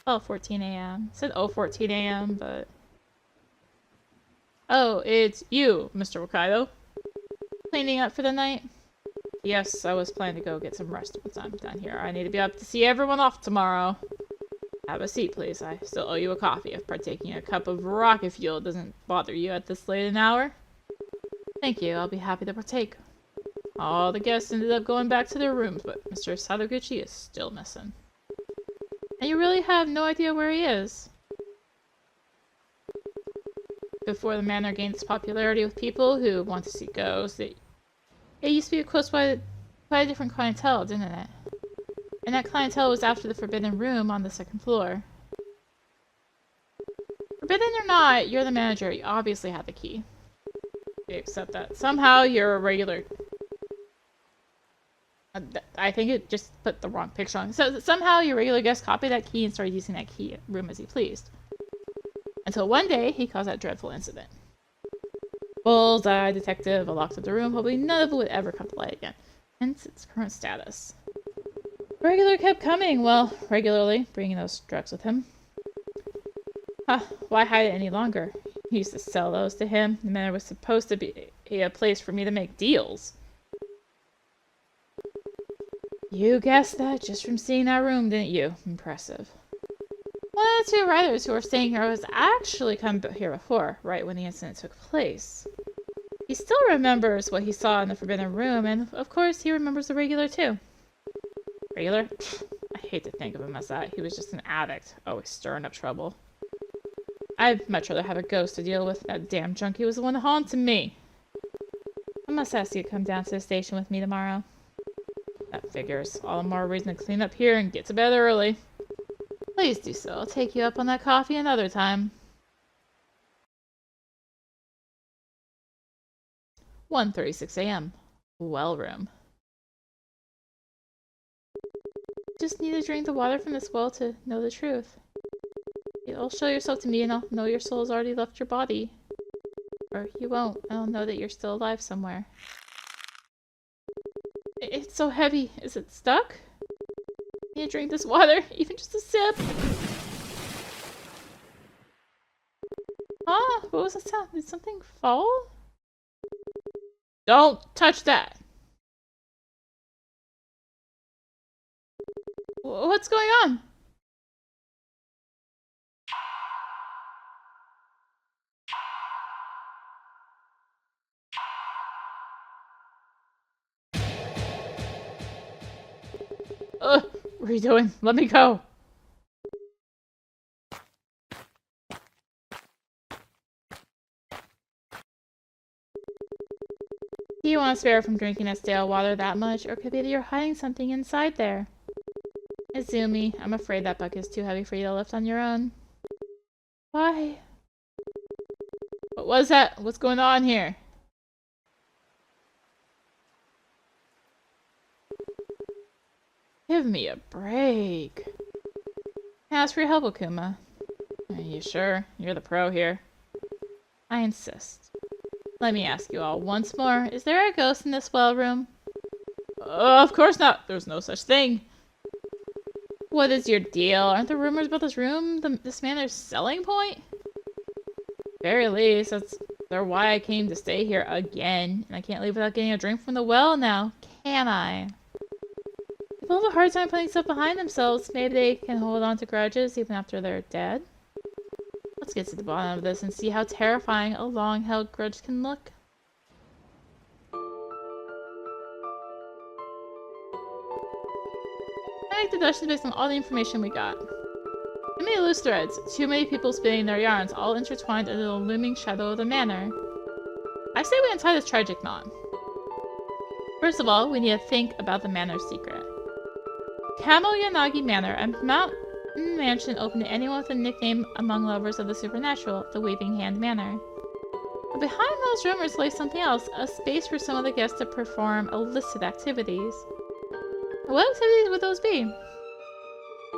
Oh, 14 a.m. It said 14 a.m., but... Oh, it's you, Mr. Wakaido. Cleaning up for the night? Yes, I was planning to go get some rest once I'm done here. I need to be up to see everyone off tomorrow. Have a seat, please. I still owe you a coffee if partaking a cup of rocket fuel doesn't bother you at this late an hour. Thank you. I'll be happy to partake. All the guests ended up going back to their rooms, but Mr. Sadaguchi is still missing. And you really have no idea where he is. Before the manor gained its popularity with people who want to see ghosts, it used to be close by a different clientele, didn't it? And that clientele was after the forbidden room on the second floor. Forbidden or not, you're the manager. You obviously have the key. We accept that. Somehow you're a regular... I think it just put the wrong picture on. So somehow your regular guest copied that key and started using that key room as he pleased. Until one day, he caused that dreadful incident. Bullseye detective locked up the room, hoping none of it would ever come to light again. Hence its current status. The regular kept coming, well, regularly, bringing those drugs with him. Why hide it any longer? He used to sell those to him. The manor was supposed to be a place for me to make deals. You guessed that just from seeing that room, didn't you? Impressive. One of the two writers who were staying here was actually come here before, right when the incident took place. He still remembers what he saw in the forbidden room, and of course he remembers the regular too. Regular? I hate to think of him as that. He was just an addict, always stirring up trouble. I'd much rather have a ghost to deal with. That damn junkie was the one that haunted me. I must ask you to come down to the station with me tomorrow. That figures. All the more reason to clean up here and get to bed early. Please do so. I'll take you up on that coffee another time. 1:36 a.m. Well room. Just need to drink the water from this well to know the truth. You'll show yourself to me and I'll know your soul has already left your body. Or you won't. I'll know that you're still alive somewhere. It's so heavy. Is it stuck? Can you drink this water? Even just a sip? What was that sound? Did something fall? Don't touch that! What's going on? What are you doing? Let me go! Do you want to spare from drinking that stale water that much, or could be that you're hiding something inside there? Izumi, I'm afraid that bucket is too heavy for you to lift on your own. Why? What was that? What's going on here? Give me a break. Ask for your help, Okuma. Are you sure? You're the pro here. I insist. Let me ask you all once more. Is there a ghost in this well room? Of course not. There's no such thing. What is your deal? Aren't the rumors about this room this manor's selling point? Very least, they're why I came to stay here again. And I can't leave without getting a drink from the well now, can I? People have a hard time putting stuff behind themselves. Maybe they can hold on to grudges even after they're dead. Let's get to the bottom of this and see how terrifying a long-held grudge can look. I make deductions based on all the information we got. Too many loose threads, too many people spinning their yarns, all intertwined under the looming shadow of the manor. I say we untie this tragic knot. First of all, we need to think about the manor's secret. Kamo Yanagi Manor, a mountain mansion open to anyone with a nickname among lovers of the supernatural, the Weeping Hand Manor. But behind those rumors lay something else, a space for some of the guests to perform illicit activities. What activities would those be?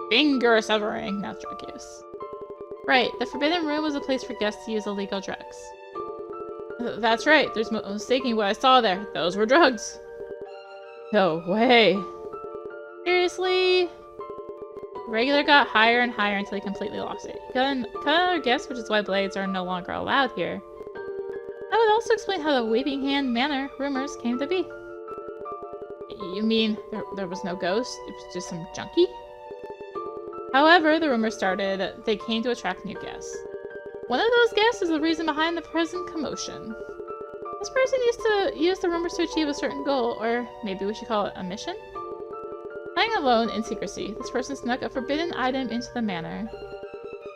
Finger severing, not drug use. Right, the Forbidden Room was a place for guests to use illegal drugs. That's right, there's no mistaking what I saw there. Those were drugs. No way. Seriously? Regular got higher and higher until he completely lost it. He cut another guess, which is why blades are no longer allowed here. That would also explain how the Weeping Hand Manor rumors came to be. You mean there was no ghost? It was just some junkie? However, the rumors started, they came to attract new guests. One of those guests is the reason behind the present commotion. This person used to use the rumors to achieve a certain goal, or maybe we should call it a mission? Lying alone in secrecy, this person snuck a forbidden item into the manor.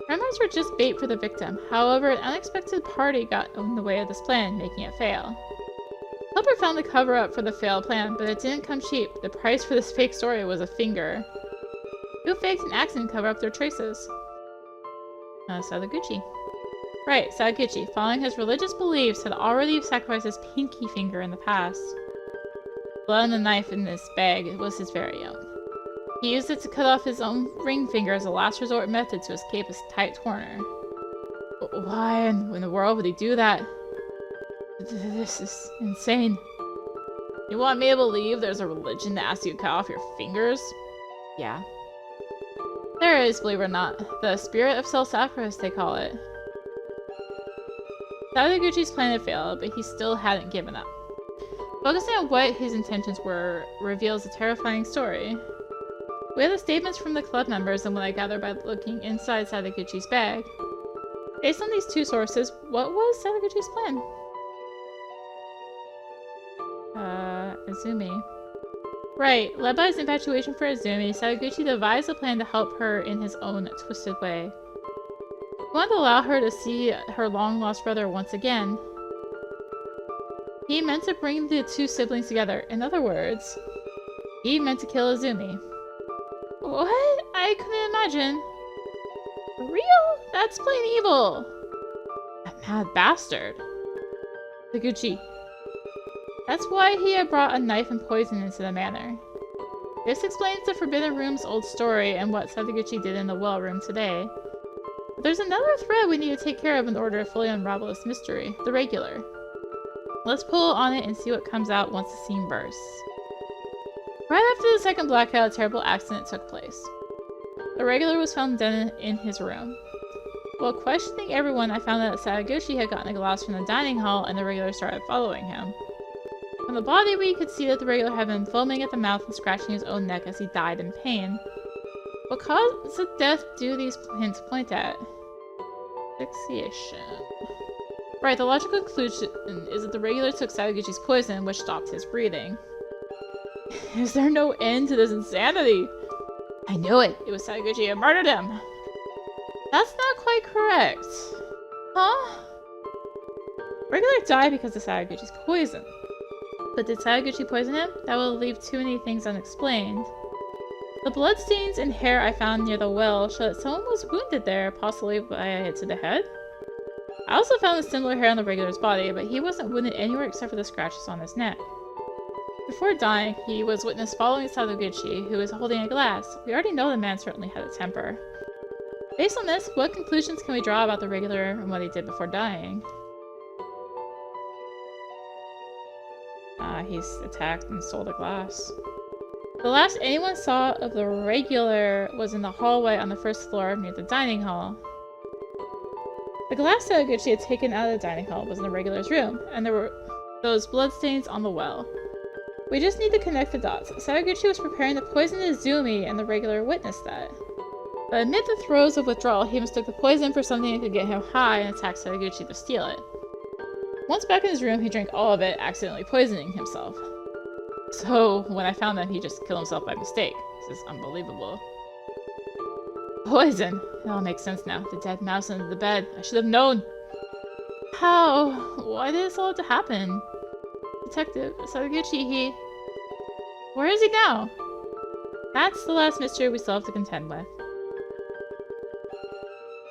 Remnants were just bait for the victim. However, an unexpected party got in the way of this plan, making it fail. Helper found the cover-up for the failed plan, but it didn't come cheap. The price for this fake story was a finger. Who faked an accident to cover up their traces? Sadaguchi. Right, Sadaguchi, following his religious beliefs, had already sacrificed his pinky finger in the past. Blood on the knife in this bag was his very own. He used it to cut off his own ring finger as a last resort method to escape his tight corner. Why in the world would he do that? This is insane. You want me to believe there's a religion that asks you to cut off your fingers? Yeah. There is, believe it or not. The spirit of self-sacrifice, they call it. Sadaguchi's plan had failed, but he still hadn't given up. Focusing on what his intentions were reveals a terrifying story. We have the statements from the club members and what I gathered by looking inside Sadaguchi's bag. Based on these two sources, what was Sadaguchi's plan? Azumi. Right, led by his infatuation for Azumi, Sadaguchi devised a plan to help her in his own twisted way. He wanted to allow her to see her long-lost brother once again. He meant to bring the two siblings together. In other words, he meant to kill Azumi. What? I couldn't imagine. Real? That's plain evil. That mad bastard. Sadaguchi. That's why he had brought a knife and poison into the manor. This explains the Forbidden Room's old story and what Sadaguchi did in the well room today. But there's another thread we need to take care of in order to fully unravel this mystery. The regular. Let's pull on it and see what comes out once the scene bursts. Right after the second blackout, a terrible accident took place. The regular was found dead in his room. While questioning everyone, I found out that Sadaguchi had gotten a glass from the dining hall and the regular started following him. From the body, we could see that the regular had been foaming at the mouth and scratching his own neck as he died in pain. What caused the death do these hints point at? Asphyxiation. Right, the logical conclusion is that the regular took Sadaguchi's poison, which stopped his breathing. Is there no end to this insanity? I knew it! It was Sadaguchi who murdered him! That's not quite correct. Huh? Regular died because of Sadaguchi's poison. But did Sadaguchi poison him? That will leave too many things unexplained. The bloodstains and hair I found near the well show that someone was wounded there, possibly by a hit to the head. I also found a similar hair on the regular's body, but he wasn't wounded anywhere except for the scratches on his neck. Before dying, he was witnessed following Sadaguchi, who was holding a glass. We already know the man certainly had a temper. Based on this, what conclusions can we draw about the regular and what he did before dying? He's attacked and stole the glass. The last anyone saw of the regular was in the hallway on the first floor near the dining hall. The glass Sadaguchi had taken out of the dining hall was in the regular's room, and there were those bloodstains on the well. We just need to connect the dots. Sadaguchi was preparing to poison Azumi, and the regular witnessed that. But amid the throes of withdrawal, he mistook the poison for something that could get him high and attacked Sadaguchi to steal it. Once back in his room, he drank all of it, accidentally poisoning himself. So, when I found him, he just killed himself by mistake. This is unbelievable. Poison! It all makes sense now. The dead mouse under the bed. I should have known! How? Why did this all have to happen? Detective Sadaguchi, where is he now? That's the last mystery we still have to contend with.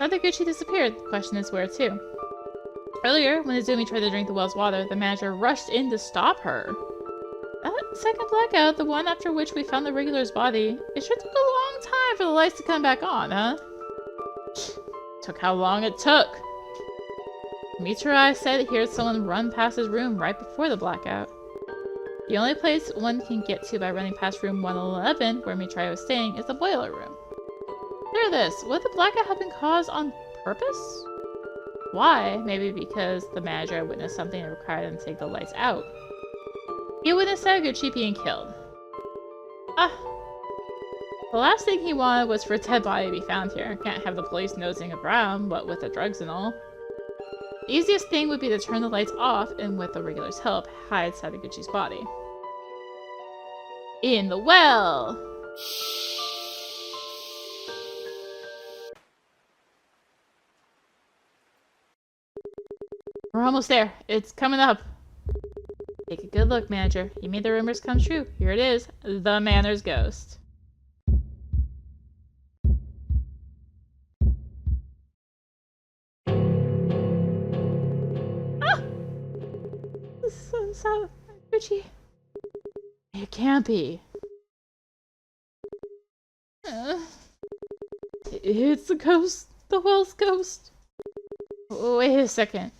Sadaguchi disappeared. The question is where to? Earlier, when Azumi tried to drink the well's water, the manager rushed in to stop her. That second blackout, the one after which we found the regular's body, it sure took a long time for the lights to come back on, huh? Took how long it took. Mitsurai said he heard someone run past his room right before the blackout. The only place one can get to by running past room 111, where Mitsurai was staying, is the boiler room. Hear this, would the blackout have been caused on purpose? Why? Maybe because the manager had witnessed something that required them to take the lights out. He witnessed Sadaguchi being killed. The last thing he wanted was for a dead body to be found here. Can't have the police nosing around, what with the drugs and all. The easiest thing would be to turn the lights off and, with the regular's help, hide Sadaguchi's body. In the well! We're almost there. It's coming up. Take a good look, manager. You made the rumors come true. Here it is. The Manor's ghost. Ah! So Richie. It can't be. It's the ghost. The well's ghost. Wait a second.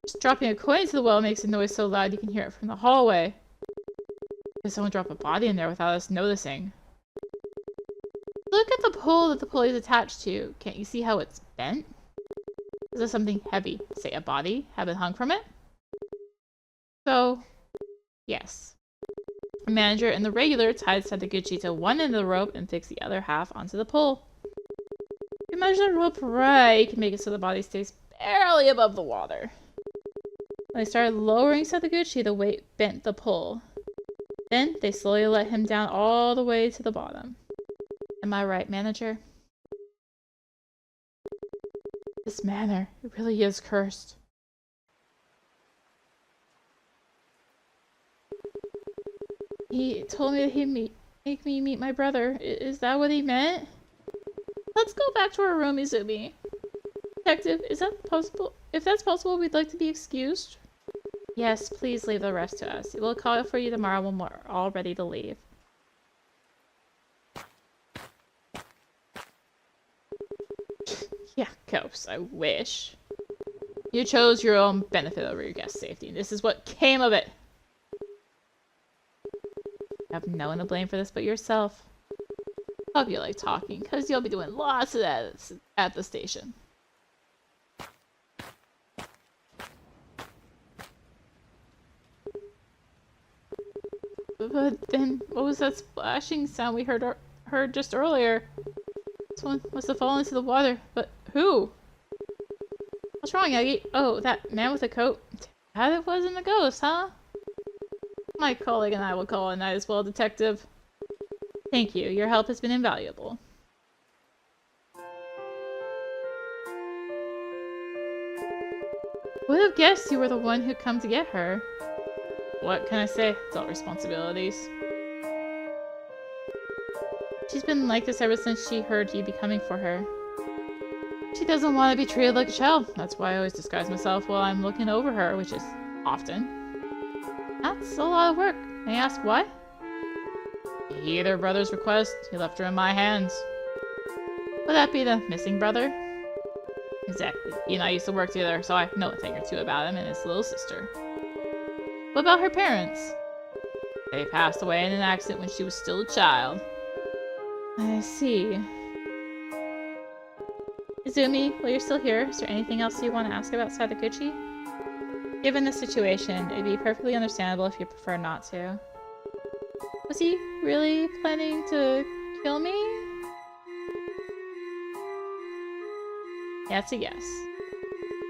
Just dropping a coin into the well makes a noise so loud you can hear it from the hallway. Did someone drop a body in there without us noticing? Look at the pole that the pulley is attached to. Can't you see how it's bent? Is there something heavy, say a body, have been hung from it? So, yes. The manager and the regular tied Sadaguchi to one end of the rope and fixed the other half onto the pole. If you measure the rope right, you can make it so the body stays barely above the water. When they started lowering Sadaguchi, the weight bent the pole. Then they slowly let him down all the way to the bottom. Am I right, manager? This manor, it really is cursed. He told me that he'd make me meet my brother. Is that what he meant? Let's go back to our room, Izumi. Detective, is that possible? If that's possible, we'd like to be excused. Yes, please leave the rest to us. We'll call for you tomorrow when we're all ready to leave. Yeah, ghosts, I wish. You chose your own benefit over your guest safety, and this is what came of it. You have no one to blame for this but yourself. Hope you like talking, because you'll be doing lots of that at the station. But then, what was that splashing sound we heard just earlier? Someone must have fallen into the water, but who? What's wrong, Aggie? Oh, that man with the coat. That wasn't a ghost, huh? My colleague and I will call it a night as well, Detective. Thank you. Your help has been invaluable. Would have guessed you were the one who'd come to get her. What can I say? Adult responsibilities. She's been like this ever since she heard you'd be coming for her. She doesn't want to be treated like a child. That's why I always disguise myself while I'm looking over her, which is often. That's a lot of work. May I ask why? He their brother's request. He left her in my hands. Would that be the missing brother? Exactly. He and I used to work together, so I know a thing or two about him and his little sister. What about her parents? They passed away in an accident when she was still a child. I see. Izumi, while you're still here, is there anything else you want to ask about Sadaguchi? Given the situation, it'd be perfectly understandable if you prefer not to. Was he really planning to kill me? That's a yes.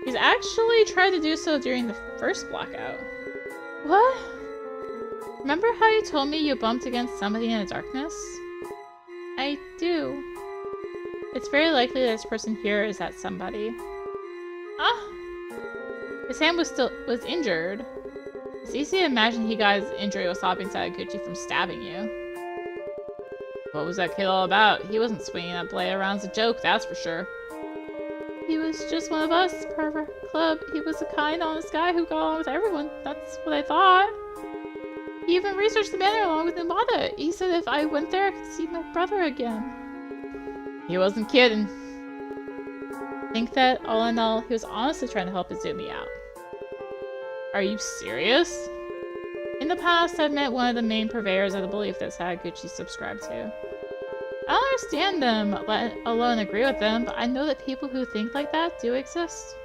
He's actually tried to do so during the first blackout. What? Remember how you told me you bumped against somebody in the darkness? I do. It's very likely that this person here is that somebody. Ah! His hand was injured. It's easy to imagine he got his injury while stopping Sadaguchi from stabbing you. What was that kid all about? He wasn't swinging that blade around as a joke, that's for sure. He was just one of us, part of our club. He was a kind, honest guy who got along with everyone. That's what I thought. He even researched the manor along with Numada. He said if I went there, I could see my brother again. He wasn't kidding. I think that, all in all, he was honestly trying to help Izumi out. Are you serious? In the past, I've met one of the main purveyors of the belief that Sadaguchi subscribed to. I don't understand them, let alone agree with them, but I know that people who think like that do exist.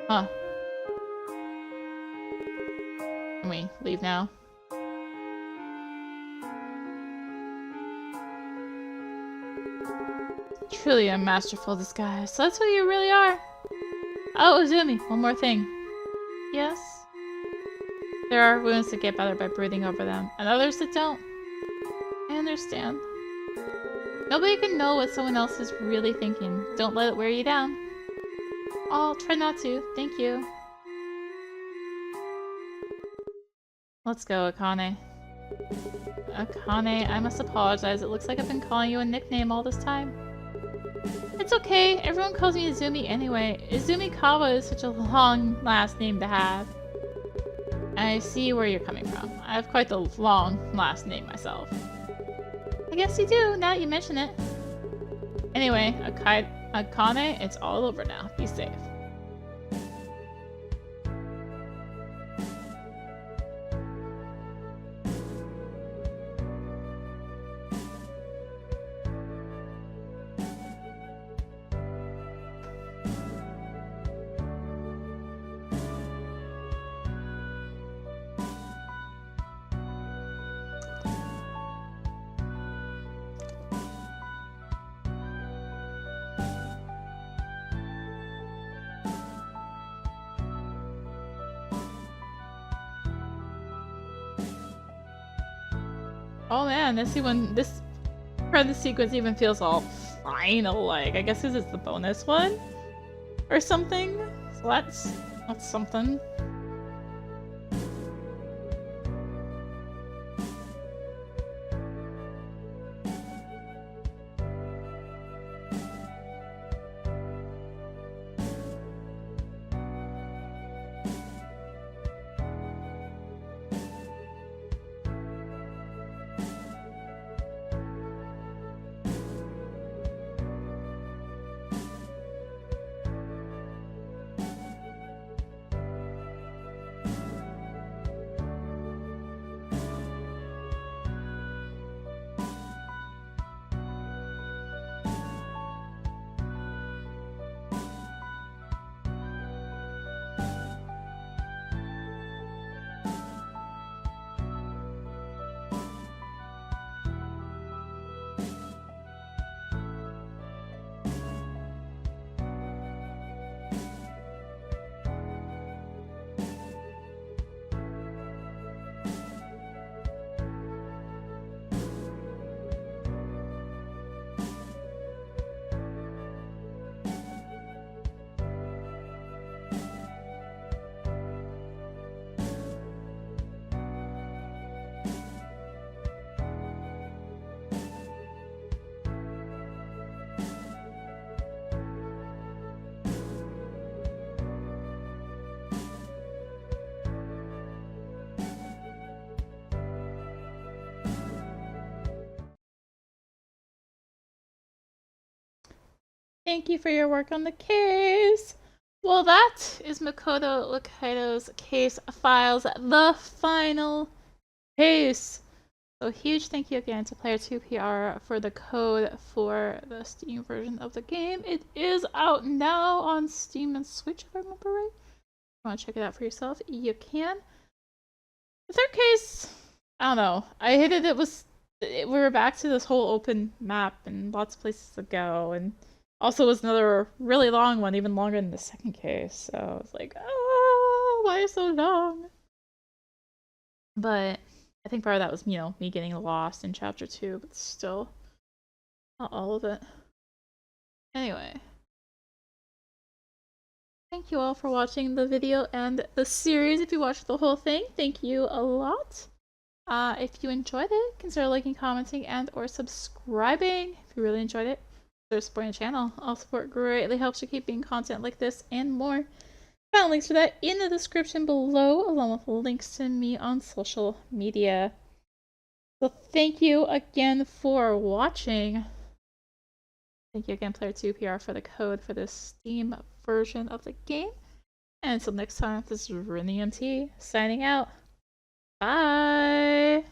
Huh. Can we leave now? Truly a masterful disguise. So that's who you really are. Oh, Izumi, one more thing. Yes? There are wounds that get better by breathing over them, and others that don't. I understand. Nobody can know what someone else is really thinking. Don't let it wear you down. I'll try not to. Thank you. Let's go, Akane. Akane, I must apologize. It looks like I've been calling you a nickname all this time. It's okay. Everyone calls me Izumi anyway. Izumikawa is such a long last name to have. I see where you're coming from. I have quite the long last name myself. I guess you do, now that you mention it. Anyway, Akane, it's all over now. Be safe. Oh man, this part of the sequence even feels all final-like. I guess this is the bonus one? Or something? So that's something. Thank you for your work on the case. Well, that is Makoto Wakaido's case files, the final case. So huge thank you again to Player 2PR for the code for the Steam version of the game. It is out now on Steam and Switch, if I remember right. If you want to check it out for yourself, you can. The third case, I don't know. I hated we were back to this whole open map and lots of places to go, and also was another really long one, even longer than the second case. So I was like, oh, why so long? But I think part of that was, me getting lost in chapter 2, but still, not all of it. Anyway, thank you all for watching the video and the series. If you watched the whole thing, thank you a lot. If you enjoyed it, consider liking, commenting, and or subscribing. If you really enjoyed it, consider supporting the channel. All support greatly helps to keep being content like this and more. Found links for that in the description below, along with links to me on social media. So thank you again for watching. Thank you again, Player 2PR, for the code for the Steam version of the game. And until next time, this is rinimt signing out. Bye!